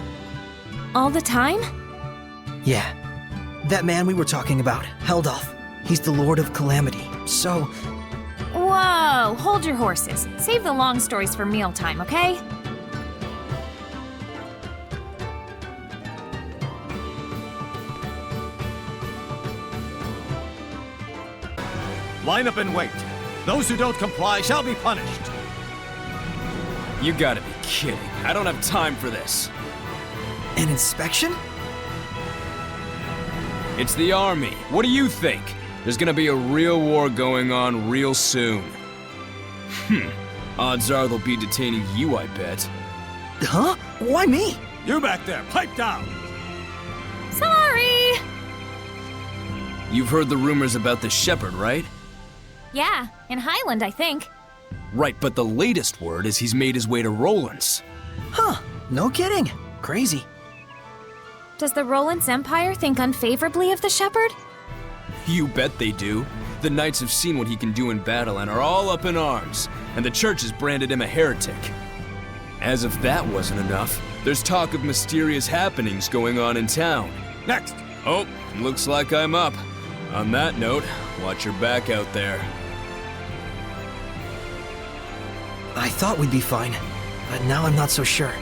All the time? Yeah. That man we were talking about, Heldolf. He's the Lord of Calamity, so... Whoa! Hold your horses. Save the long stories for mealtime, okay? Line up and wait. Those who don't comply shall be punished. You gotta be kidding. I don't have time for this. An inspection? It's the army. What do you think? There's gonna be a real war going on real soon. Odds are they'll be detaining you, I bet. Huh? Why me? You back there, pipe down! Sorry! You've heard the rumors about the shepherd, right? Yeah, in Highland, I think. Right, but the latest word is he's made his way to Roland's. Huh, no kidding. Crazy. Does the Roland's Empire think unfavorably of the shepherd? You bet they do. The knights have seen what he can do in battle and are all up in arms, and the church has branded him a heretic. As if that wasn't enough, there's talk of mysterious happenings going on in town. Next! Oh, looks like I'm up. On that note, watch your back out there. I thought we'd be fine, but now I'm not so sure.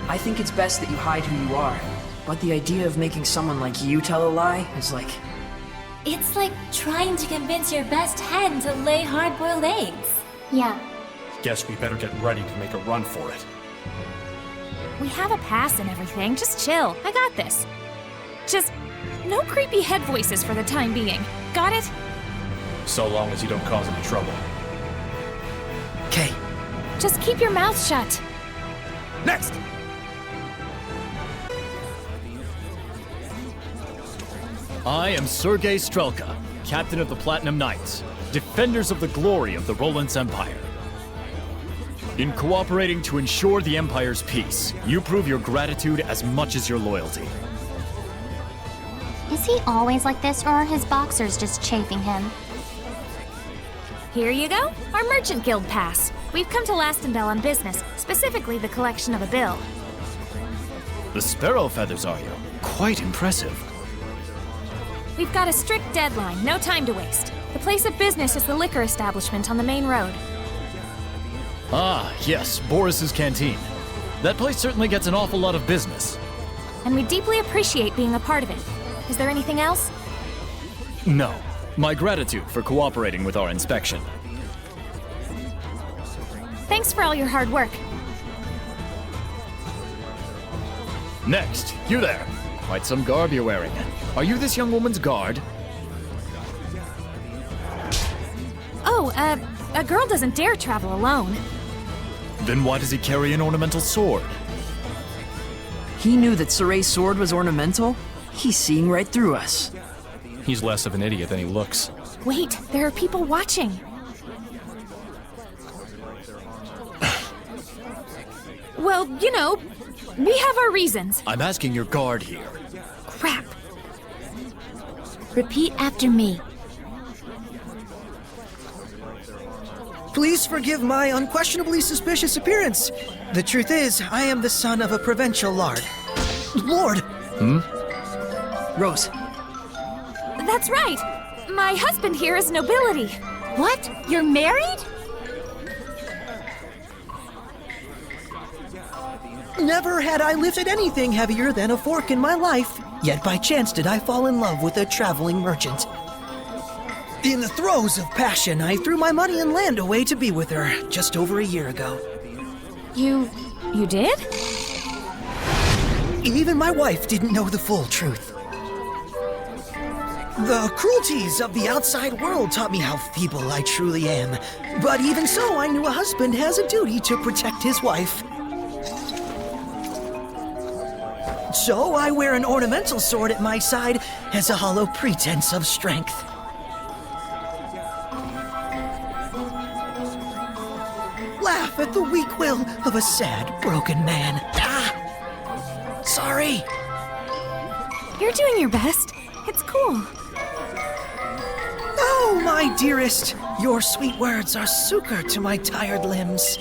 I think it's best that you hide who you are. But the idea of making someone like you tell a lie is like... It's like trying to convince your best hen to lay hard-boiled eggs. Yeah. Guess we better get ready to make a run for it. We have a pass and everything. Just chill. I got this. Just no creepy head voices for the time being. Got it? So long as you don't cause any trouble. Okay. Just keep your mouth shut. Next! I am Sergei Strelka, Captain of the Platinum Knights, defenders of the glory of the Roland's Empire. In cooperating to ensure the Empire's peace, you prove your gratitude as much as your loyalty. Is he always like this, or are his boxers just chafing him? Here you go, our Merchant Guild pass. We've come to Lastendale on business, specifically the collection of a bill. The sparrow feathers, are you? Quite impressive. We've got a strict deadline, no time to waste. The place of business is the liquor establishment on the main road. Ah, yes, Boris's Canteen. That place certainly gets an awful lot of business. And we deeply appreciate being a part of it. Is there anything else? No. My gratitude for cooperating with our inspection. Thanks for all your hard work. Next, you there. Quite some garb you're wearing. Are you this young woman's guard? Oh, a girl doesn't dare travel alone. Then why does he carry an ornamental sword? He knew that Soray's sword was ornamental? He's seeing right through us. He's less of an idiot than he looks. Wait, there are people watching. Well, you know, we have our reasons. I'm asking your guard here. Crap. Repeat after me. Please forgive my unquestionably suspicious appearance. The truth is, I am the son of a provincial lord. Lord! Rose. That's right. My husband here is nobility. What? You're married? Never had I lifted anything heavier than a fork in my life, yet by chance did I fall in love with a traveling merchant. In the throes of passion, I threw my money and land away to be with her just over a year ago. You did? Even my wife didn't know the full truth. The cruelties of the outside world taught me how feeble I truly am. But even so, I knew a husband has a duty to protect his wife. So I wear an ornamental sword at my side as a hollow pretense of strength. Laugh at the weak will of a sad, broken man. Ah! Sorry. You're doing your best. It's cool. Oh, my dearest, your sweet words are succor to my tired limbs.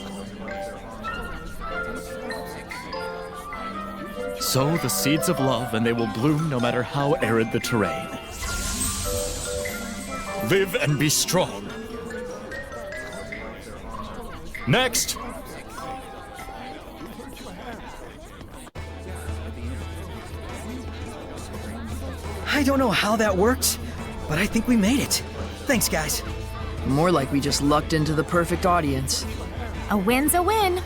Sow the seeds of love and they will bloom no matter how arid the terrain. Live and be strong. Next! I don't know how that worked, but I think we made it. Thanks, guys. More like we just lucked into the perfect audience. A win's a win.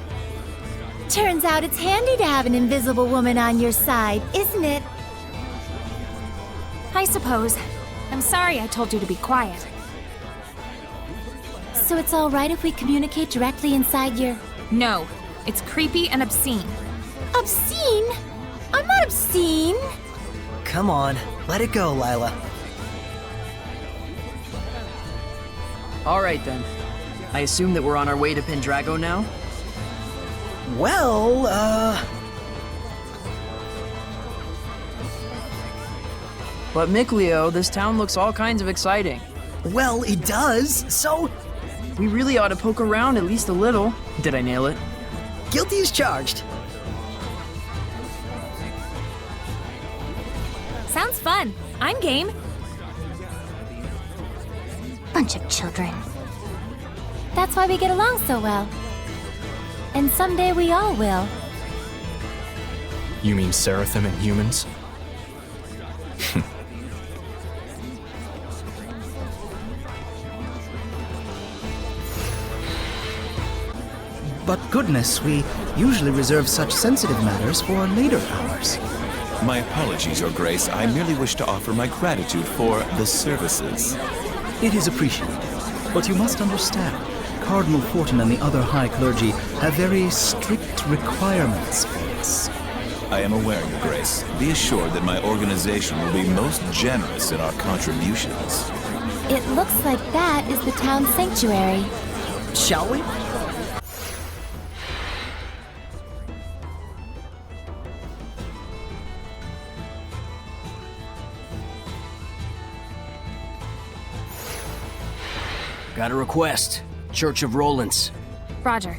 Turns out it's handy to have an invisible woman on your side, isn't it? I suppose. I'm sorry I told you to be quiet. So it's all right if we communicate directly inside your... No, it's creepy and obscene. Obscene? I'm not obscene. Come on, let it go, Lila. All right then. I assume that we're on our way to Pendrago now? Well, But Mikleo, this town looks all kinds of exciting. Well, it does, so... We really ought to poke around at least a little. Did I nail it? Guilty as charged. Sounds fun. I'm game. Bunch of children. That's why we get along so well. And someday we all will. You mean Seraphim and humans? But goodness, we usually reserve such sensitive matters for later hours. My apologies, Your Grace. I merely wish to offer my gratitude for the services. It is appreciated, but you must understand, Cardinal Fortin and the other high clergy have very strict requirements for this. I am aware, Your Grace. Be assured that my organization will be most generous in our contributions. It looks like that is the town sanctuary. Shall we? Got a request. Church of Rollins. Roger.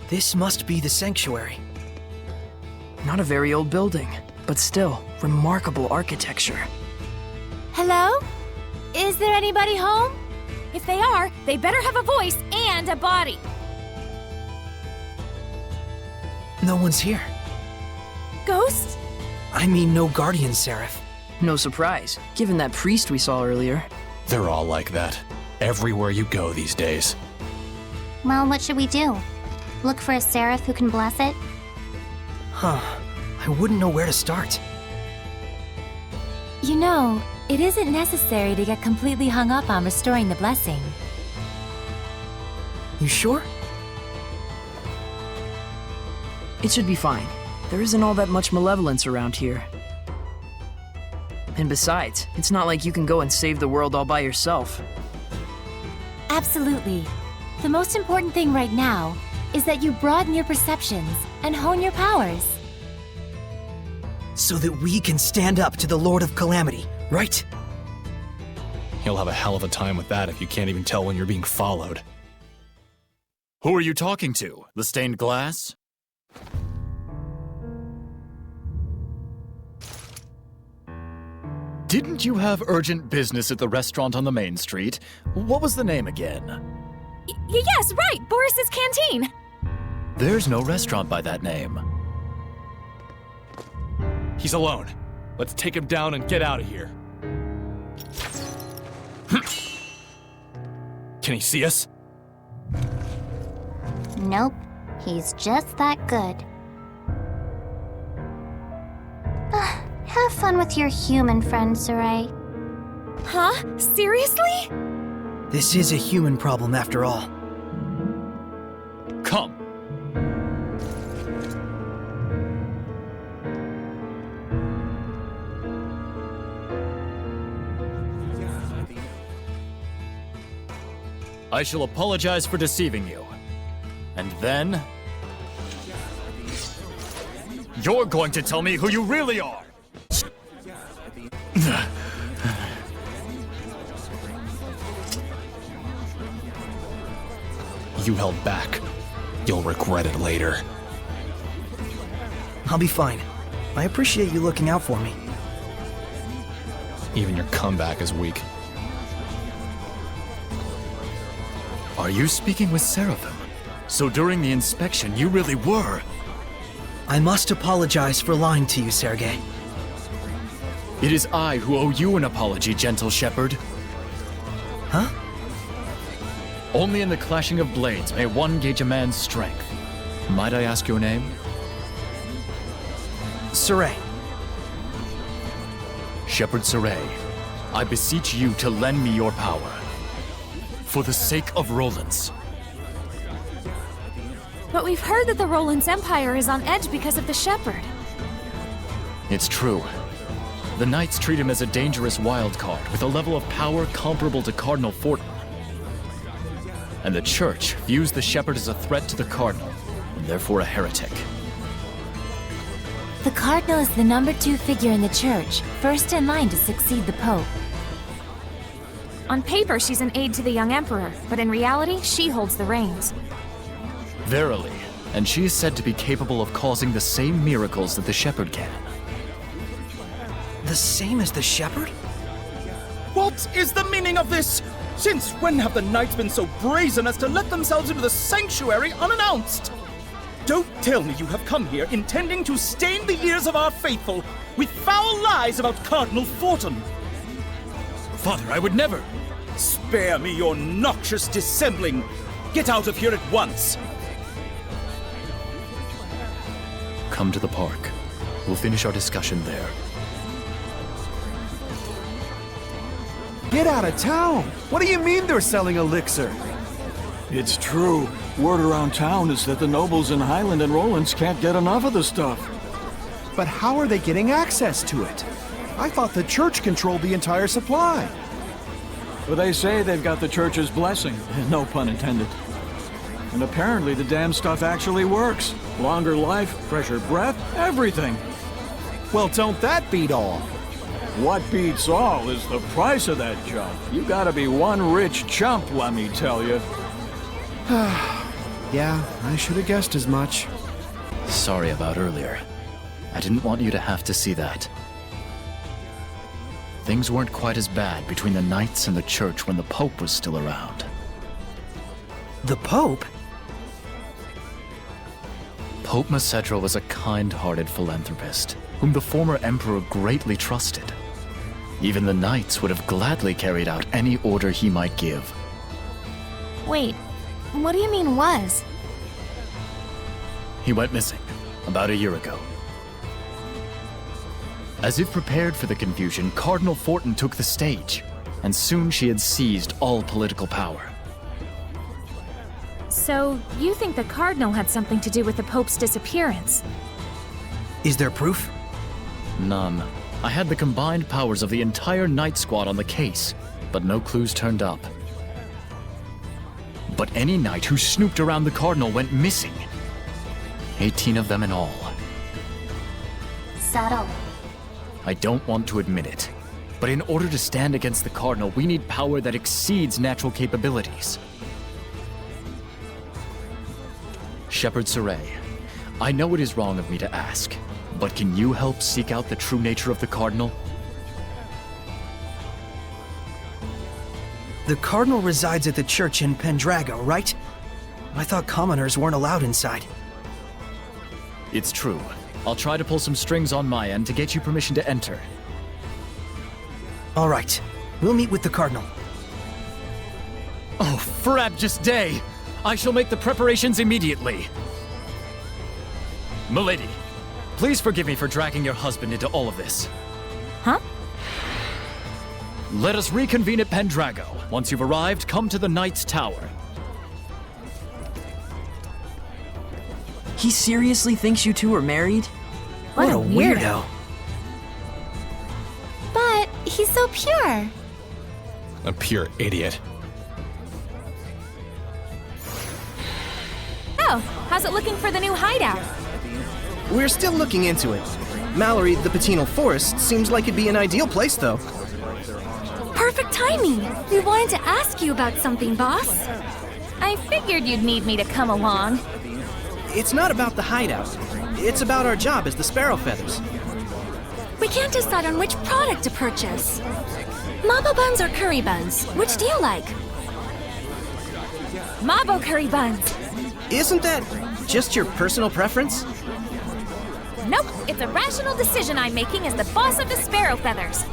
This must be the sanctuary. Not a very old building, but still, remarkable architecture. Hello? Is there anybody home? If they are, they better have a voice and a body. No one's here. Ghosts? I mean, no guardian seraph. No surprise, given that priest we saw earlier. They're all like that. Everywhere you go these days. Well, what should we do? Look for a seraph who can bless it? Huh. I wouldn't know where to start. You know, it isn't necessary to get completely hung up on restoring the blessing. You sure? It should be fine. There isn't all that much malevolence around here. And besides, it's not like you can go and save the world all by yourself. Absolutely. The most important thing right now is that you broaden your perceptions and hone your powers. So that we can stand up to the Lord of Calamity, right? You'll have a hell of a time with that if you can't even tell when you're being followed. Who are you talking to? The stained glass? Didn't you have urgent business at the restaurant on the main street? What was the name again? Yes, right! Boris's Canteen! There's no restaurant by that name. He's alone. Let's take him down and get out of here. Can he see us? Nope. He's just that good. Have fun with your human friend, Saray. Huh? Seriously? This is a human problem after all. Come. I shall apologize for deceiving you. And then... you're going to tell me who you really are! You held back. You'll regret it later. I'll be fine. I appreciate you looking out for me. Even your comeback is weak. Are you speaking with Seraphim? So during the inspection, you really were... I must apologize for lying to you, Sergei. It is I who owe you an apology, gentle shepherd. Huh? Only in the clashing of blades may one gauge a man's strength. Might I ask your name? Saray. Shepherd Saray, I beseech you to lend me your power. For the sake of Rollins. But we've heard that the Rollins Empire is on edge because of the Shepherd. It's true. The Knights treat him as a dangerous wild card with a level of power comparable to Cardinal Fortin. And the Church views the Shepherd as a threat to the Cardinal, and therefore a heretic. The Cardinal is the #2 figure in the Church, first in line to succeed the Pope. On paper, she's an aide to the young Emperor, but in reality, she holds the reins. Verily, and she is said to be capable of causing the same miracles that the Shepherd can. The same as the Shepherd? What is the meaning of this? Since when have the knights been so brazen as to let themselves into the sanctuary unannounced? Don't tell me you have come here intending to stain the ears of our faithful with foul lies about Cardinal Fortin. Father, I would never. Spare me your noxious dissembling. Get out of here at once. Come to the park. We'll finish our discussion there. Get out of town! What do you mean they're selling elixir? It's true. Word around town is that the nobles in Highland and Rollins can't get enough of the stuff. But how are they getting access to it? I thought the church controlled the entire supply. Well, they say they've got the church's blessing, no pun intended. And apparently the damn stuff actually works. Longer life, fresher breath, everything. Well, don't that beat all? What beats all is the price of that junk. You gotta be one rich chump, let me tell you. Yeah, I should have guessed as much. Sorry about earlier. I didn't want you to have to see that. Things weren't quite as bad between the knights and the church when the Pope was still around. The Pope? Pope Macedra was a kind-hearted philanthropist, whom the former emperor greatly trusted. Even the knights would have gladly carried out any order he might give. Wait, what do you mean was? He went missing about a year ago. As if prepared for the confusion, Cardinal Fortin took the stage, and soon she had seized all political power. So, you think the Cardinal had something to do with the Pope's disappearance? Is there proof? None. I had the combined powers of the entire Knight Squad on the case, but no clues turned up. But any knight who snooped around the Cardinal went missing. 18 of them in all. Subtle. I don't want to admit it, but in order to stand against the Cardinal, we need power that exceeds natural capabilities. Shepherd Saray, I know it is wrong of me to ask, but can you help seek out the true nature of the Cardinal? The Cardinal resides at the church in Pendrago, right? I thought commoners weren't allowed inside. It's true. I'll try to pull some strings on my end to get you permission to enter. All right. We'll meet with the Cardinal. Oh, frabjous day! I shall make the preparations immediately. Milady, please forgive me for dragging your husband into all of this. Huh? Let us reconvene at Pendrago. Once you've arrived, come to the Knight's Tower. He seriously thinks you two are married? What a weirdo. But he's so pure. A pure idiot. Oh, how's it looking for the new hideout? We're still looking into it. Mallory, the Patinal Forest, seems like it'd be an ideal place, though. Perfect timing! We wanted to ask you about something, boss. I figured you'd need me to come along. It's not about the hideout. It's about our job as the Sparrow Feathers. We can't decide on which product to purchase. Mabo buns or curry buns? Which do you like? Mabo curry buns! Isn't that just your personal preference? Nope, it's a rational decision I'm making as the boss of the Sparrow Feathers.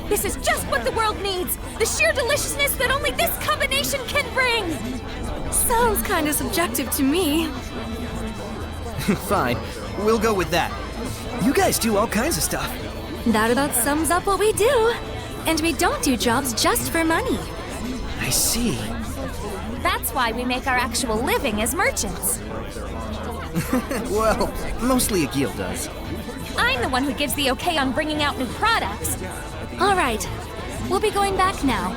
This is just what the world needs! The sheer deliciousness that only this combination can bring! Sounds kind of subjective to me. Fine, we'll go with that. You guys do all kinds of stuff. That about sums up what we do. And we don't do jobs just for money. I see. That's why we make our actual living as merchants. Well, mostly Agil does. I'm the one who gives the okay on bringing out new products. All right, we'll be going back now.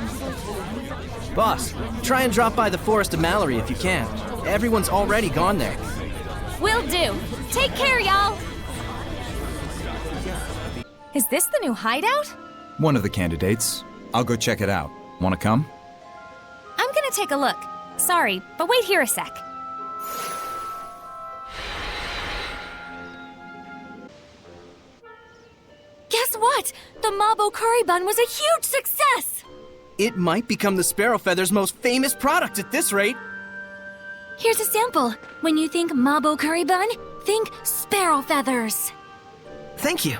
Boss, try and drop by the Forest of Mallory if you can. Everyone's already gone there. Will do. Take care, y'all. Is this the new hideout? One of the candidates. I'll go check it out. Want to come? I'm gonna take a look. Sorry, but wait here a sec. Guess what? The Mabo curry bun was a huge success! It might become the Sparrow Feather's most famous product at this rate. Here's a sample. When you think Mabo curry bun, think sparrow feathers. Thank you.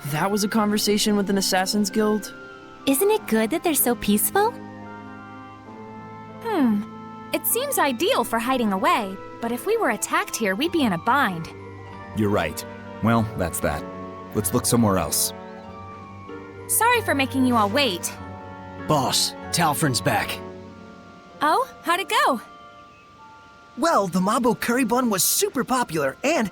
That was a conversation with an Assassin's Guild? Isn't it good that they're so peaceful? It seems ideal for hiding away, but if we were attacked here, we'd be in a bind. You're right. Well, that's that. Let's look somewhere else. Sorry for making you all wait. Boss, Talfrin's back. Oh, how'd it go? Well, the Mabo curry bun was super popular, and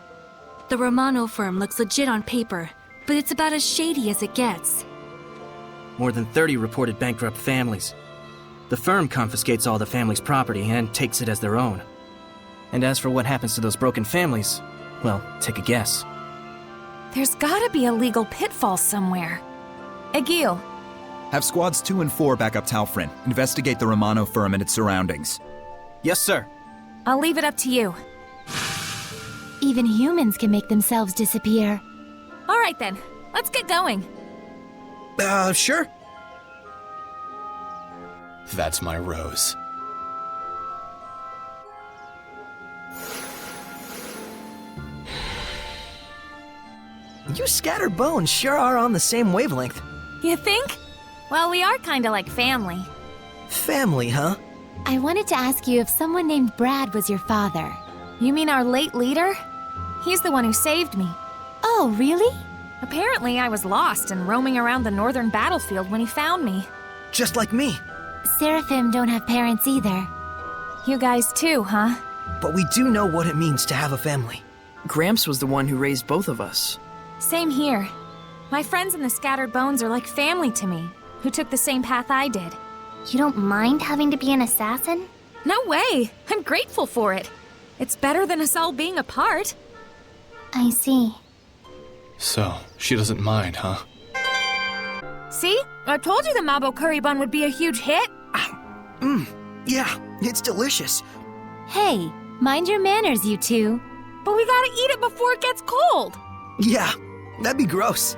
The Romano firm looks legit on paper, but it's about as shady as it gets. more than 30 reported bankrupt families. The firm confiscates all the family's property and takes it as their own. And as for what happens to those broken families, well, take a guess. There's gotta be a legal pitfall somewhere. Egil, Have squads 2 and 4 back up Talfrin. Investigate the Romano firm and its surroundings. Yes, sir. I'll leave it up to you. Even humans can make themselves disappear. All right then, let's get going. Sure. That's my Rose. You scattered bones sure are on the same wavelength. You think? Well, we are kinda like family. Family, huh? I wanted to ask you if someone named Brad was your father. You mean our late leader? He's the one who saved me. Oh, really? Apparently, I was lost and roaming around the northern battlefield when he found me. Just like me. Seraphim don't have parents either. You guys too, huh? But we do know what it means to have a family. Gramps was the one who raised both of us. Same here. My friends in the Scattered Bones are like family to me, who took the same path I did. You don't mind having to be an assassin? No way! I'm grateful for it. It's better than us all being apart. I see. So, she doesn't mind, huh? See? I told you the Mabo curry bun would be a huge hit. Yeah, it's delicious. Hey, mind your manners, you two. But we gotta eat it before it gets cold. Yeah, that'd be gross.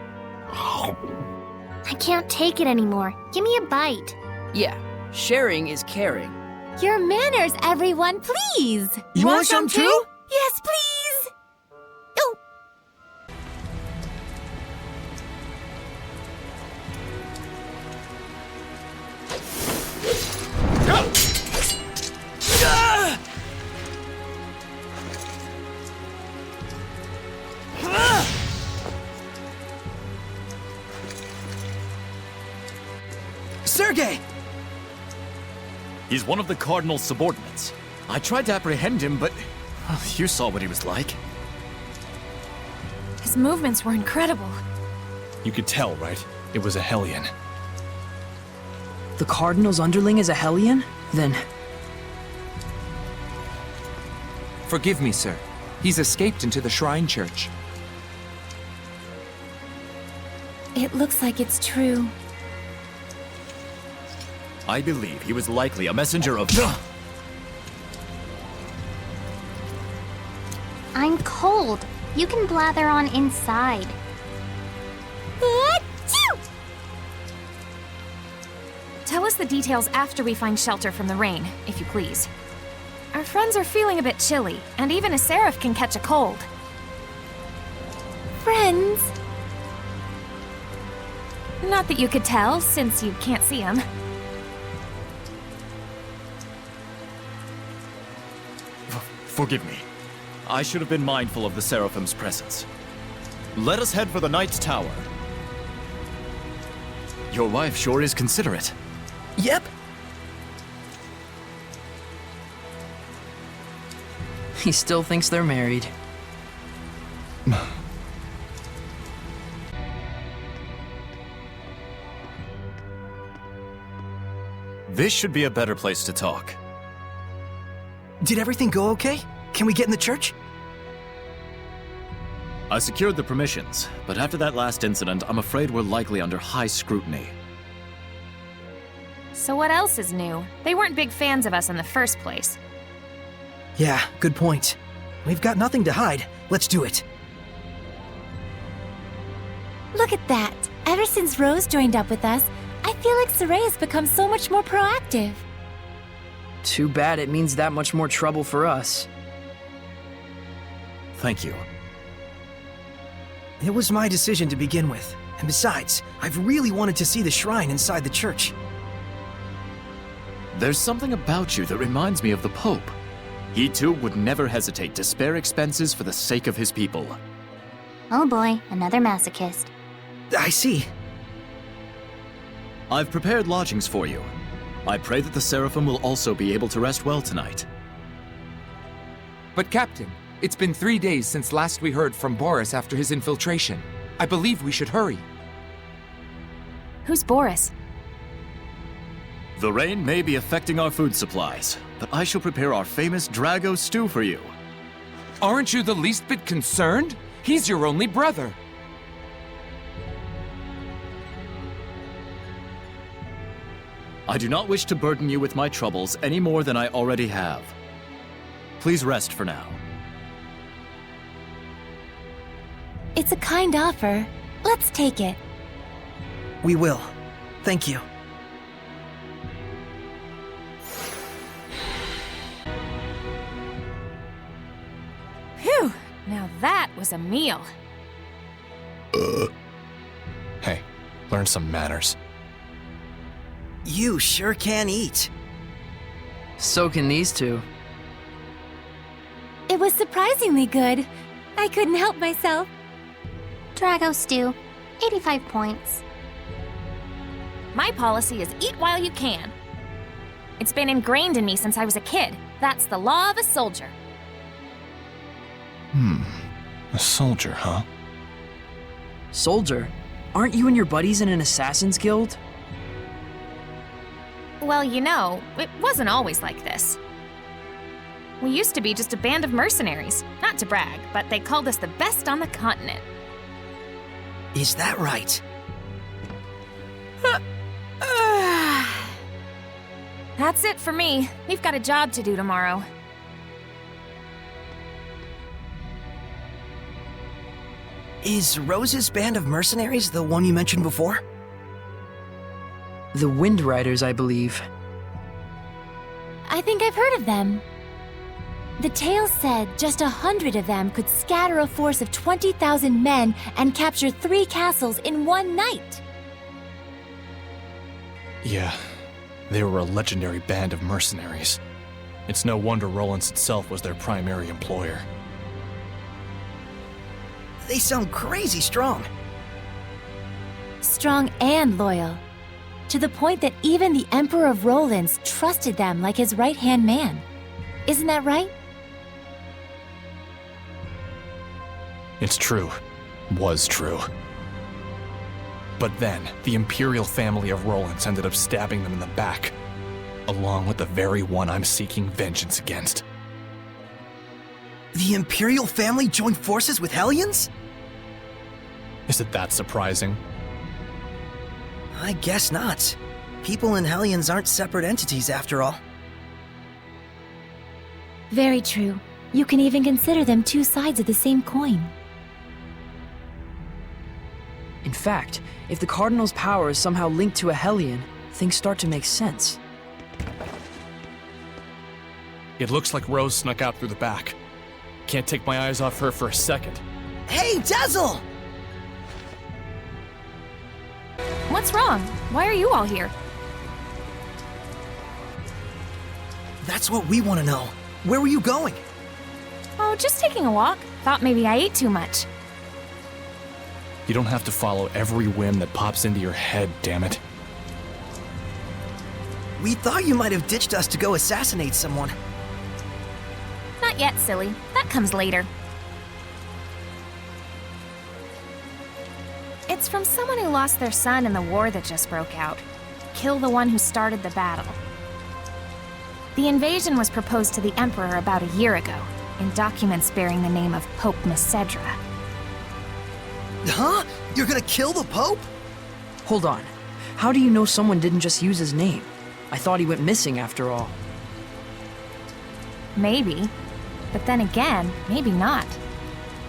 I can't take it anymore. Give me a bite. Yeah, sharing is caring. Your manners, everyone, please! You want some too? Yes, please! Oh! Sergei! He's one of the Cardinal's subordinates. I tried to apprehend him, but you saw what he was like. His movements were incredible. You could tell, right? It was a Hellion. The Cardinal's underling is a Hellion? Then Forgive me, sir. He's escaped into the Shrine Church. It looks like it's true. I believe he was likely a messenger of... I'm cold. You can blather on inside. Tell us the details after we find shelter from the rain, if you please. Our friends are feeling a bit chilly, and even a seraph can catch a cold. Friends? Not that you could tell, since you can't see them. Forgive me. I should have been mindful of the Seraphim's presence. Let us head for the Knight's Tower. Your wife sure is considerate. Yep. he still thinks they're married. This should be a better place to talk. Did everything go okay? Can we get in the church? I secured the permissions, but after that last incident, I'm afraid we're likely under high scrutiny. So what else is new? They weren't big fans of us in the first place. Yeah, good point. We've got nothing to hide. Let's do it. Look at that. Ever since Rose joined up with us, I feel like Saray has become so much more proactive. Too bad it means that much more trouble for us. Thank you. It was my decision to begin with. And besides, I've really wanted to see the shrine inside the church. There's something about you that reminds me of the Pope. He too would never hesitate to spare expenses for the sake of his people. Oh boy, another masochist. I see. I've prepared lodgings for you. I pray that the Seraphim will also be able to rest well tonight. But Captain, it's been 3 days since last we heard from Boris after his infiltration. I believe we should hurry. Who's Boris? The rain may be affecting our food supplies, but I shall prepare our famous Drago stew for you. Aren't you the least bit concerned? He's your only brother. I do not wish to burden you with my troubles any more than I already have. Please rest for now. It's a kind offer. Let's take it. We will. Thank you. Phew! Now that was a meal. Hey, learn some manners. You sure can eat. So can these two. It was surprisingly good. I couldn't help myself. Drago stew, 85 points. My policy is eat while you can. It's been ingrained in me since I was a kid. That's the law of a soldier. A soldier, huh? Soldier? Aren't you and your buddies in an assassin's guild? Well, you know, it wasn't always like this. We used to be just a band of mercenaries. Not to brag, but they called us the best on the continent. Is that right? That's it for me. We've got a job to do tomorrow. Is Rose's band of mercenaries the one you mentioned before? The Wind Riders, I believe. I think I've heard of them. The tale said just 100 of them could scatter a force of 20,000 men and capture 3 castles in one night. Yeah, they were a legendary band of mercenaries. It's no wonder Rollins itself was their primary employer. They sound crazy strong. Strong and loyal. To the point that even the Emperor of Rollins trusted them like his right-hand man. Isn't that right? It's true. Was true. But then, the Imperial family of Rollins ended up stabbing them in the back, along with the very one I'm seeking vengeance against. The Imperial family joined forces with Hellions? Is it that surprising? I guess not. People and Hellions aren't separate entities after all. Very true. You can even consider them 2 sides of the same coin. In fact, if the Cardinal's power is somehow linked to a Hellion, things start to make sense. It looks like Rose snuck out through the back. Can't take my eyes off her for a second. Hey, Dazzle! What's wrong? Why are you all here? That's what we want to know. Where were you going? Oh, just taking a walk. Thought maybe I ate too much. You don't have to follow every whim that pops into your head, damn it. We thought you might have ditched us to go assassinate someone. Not yet, silly. That comes later. It's from someone who lost their son in the war that just broke out. Kill the one who started the battle. The invasion was proposed to the Emperor about a year ago, in documents bearing the name of Pope Macedra. Huh? You're gonna kill the Pope? Hold on. How do you know someone didn't just use his name? I thought he went missing after all. Maybe. But then again, maybe not.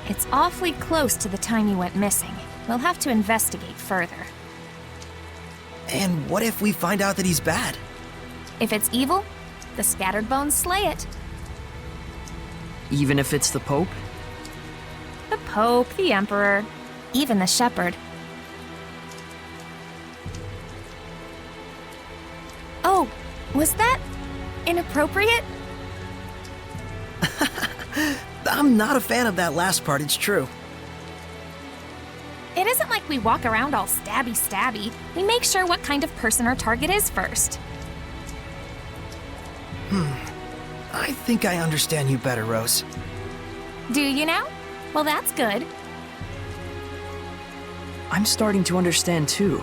It's awfully close to the time he went missing. We'll have to investigate further. And what if we find out that he's bad? If it's evil, the scattered bones slay it. Even if it's the Pope? The Pope, the Emperor, even the Shepherd. Oh, was that inappropriate? I'm not a fan of that last part, it's true. It isn't like we walk around all stabby. We make sure what kind of person our target is first. I think I understand you better, Rose. Do you now? Well, that's good. I'm starting to understand too.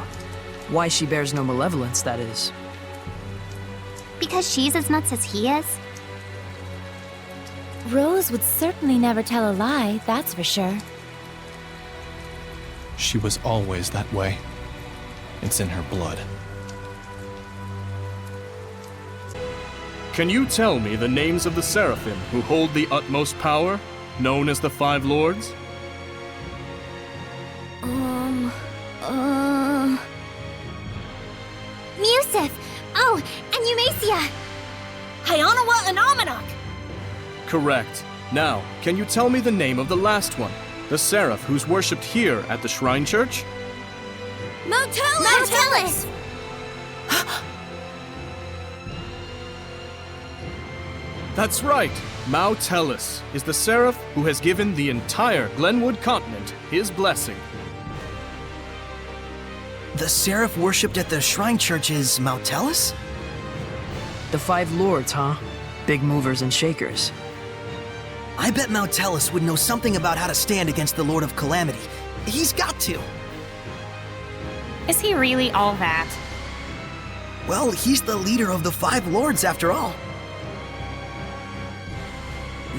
Why she bears no malevolence, that is. Because she's as nuts as he is? Rose would certainly never tell a lie, that's for sure. She was always that way. It's in her blood. Can you tell me the names of the Seraphim who hold the utmost power, known as the Five Lords? Museth! Oh, and Eumacia! Hyanawa and Amanok! Correct. Now, can you tell me the name of the last one? The Seraph who's worshipped here at the Shrine Church? Motellus! That's right! Motellus is the Seraph who has given the entire Glenwood continent his blessing. The Seraph worshipped at the Shrine Church is Motellus? The Five Lords, huh? Big movers and shakers. I bet Motellus would know something about how to stand against the Lord of Calamity. He's got to. Is he really all that? Well, he's the leader of the Five Lords after all.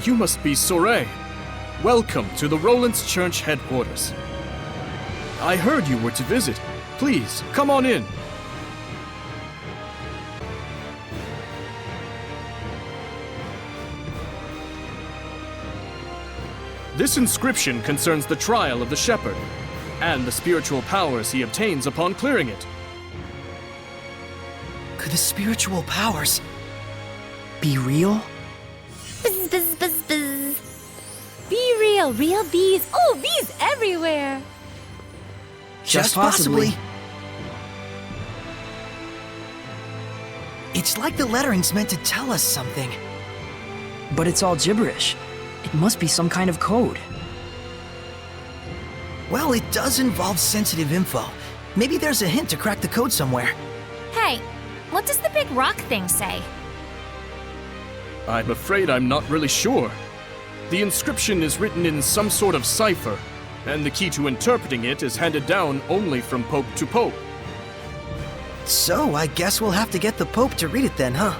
You must be Soray. Welcome to the Roland's Church headquarters. I heard you were to visit. Please, come on in. This inscription concerns the trial of the Shepherd, and the spiritual powers he obtains upon clearing it. Could the spiritual powers be real? Buzz, buzz, buzz, buzz. Be real, real bees. Oh, bees everywhere. Just possibly. It's like the lettering's meant to tell us something. But it's all gibberish. It must be some kind of code. Well, it does involve sensitive info. Maybe there's a hint to crack the code somewhere. Hey, what does the big rock thing say? I'm afraid I'm not really sure. The inscription is written in some sort of cipher, and the key to interpreting it is handed down only from Pope to Pope. So, I guess we'll have to get the Pope to read it then, huh?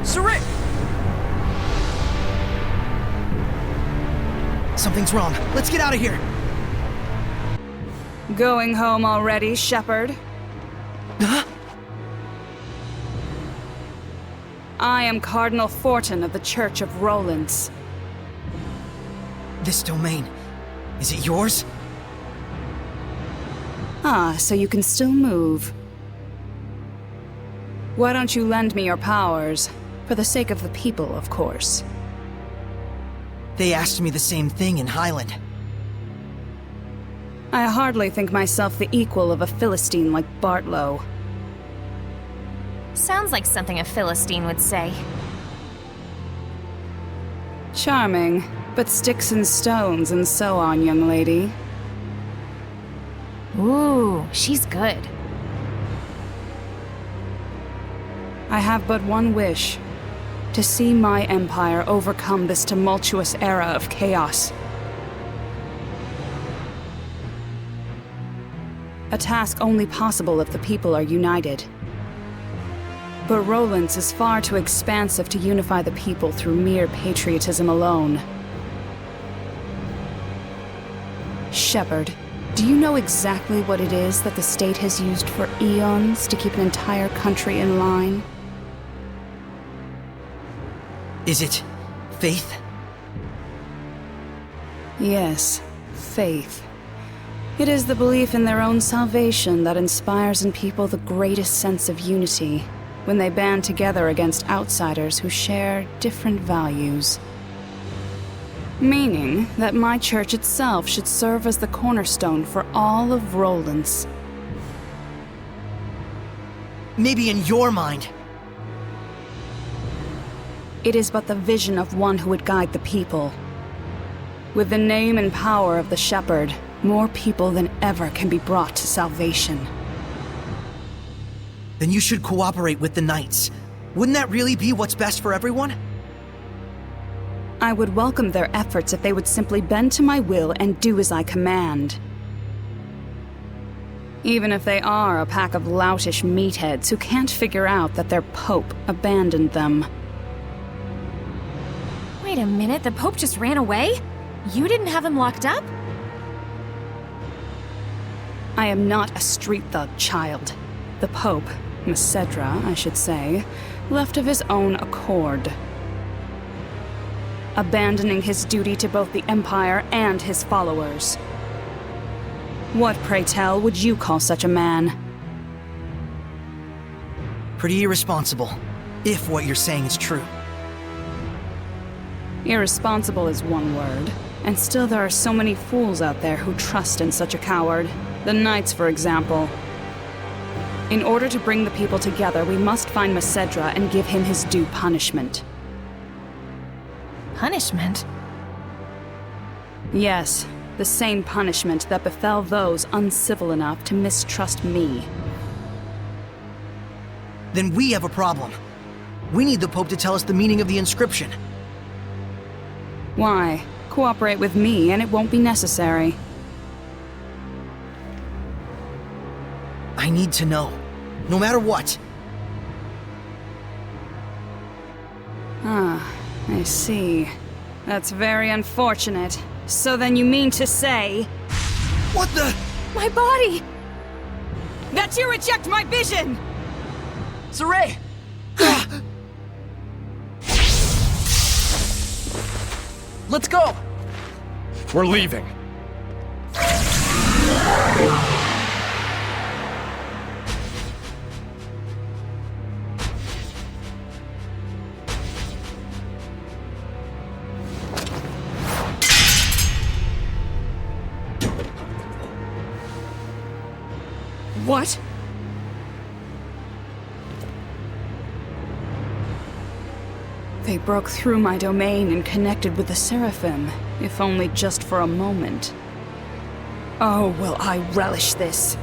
Sarit! Something's wrong. Let's get out of here. Going home already, Shepherd? Huh? I am Cardinal Fortin of the Church of Roland's. This domain, is it yours? Ah, so you can still move. Why don't you lend me your powers? For the sake of the people, of course. They asked me the same thing in Highland. I hardly think myself the equal of a Philistine like Bartlow. Sounds like something a Philistine would say. Charming, but sticks and stones and so on, young lady. Ooh, she's good. I have but one wish. To see my empire overcome this tumultuous era of chaos. A task only possible if the people are united. But Roland's is far too expansive to unify the people through mere patriotism alone. Shepherd, do you know exactly what it is that the state has used for eons to keep an entire country in line? Is it faith? Yes, faith. It is the belief in their own salvation that inspires in people the greatest sense of unity when they band together against outsiders who share different values. Meaning that my church itself should serve as the cornerstone for all of Rollins. Maybe in your mind. It is but the vision of one who would guide the people. With the name and power of the Shepherd, more people than ever can be brought to salvation. Then you should cooperate with the Knights. Wouldn't that really be what's best for everyone? I would welcome their efforts if they would simply bend to my will and do as I command. Even if they are a pack of loutish meatheads who can't figure out that their Pope abandoned them. Wait a minute, the Pope just ran away? You didn't have him locked up? I am not a street thug, child. The Pope, Macedra, I should say, left of his own accord. Abandoning his duty to both the Empire and his followers. What, pray tell, would you call such a man? Pretty irresponsible, if what you're saying is true. Irresponsible is one word, and still there are so many fools out there who trust in such a coward. The Knights, for example. In order to bring the people together, we must find Macedra and give him his due punishment. Punishment? Yes, the same punishment that befell those uncivil enough to mistrust me. Then we have a problem. We need the Pope to tell us the meaning of the inscription. Why? Cooperate with me and it won't be necessary. I need to know. No matter what. Ah, I see. That's very unfortunate. So then you mean to say... What the... My body! That you reject my vision! Saray! Let's go! We're leaving. What? They broke through my domain and connected with the Seraphim, if only just for a moment. Oh, will I relish this!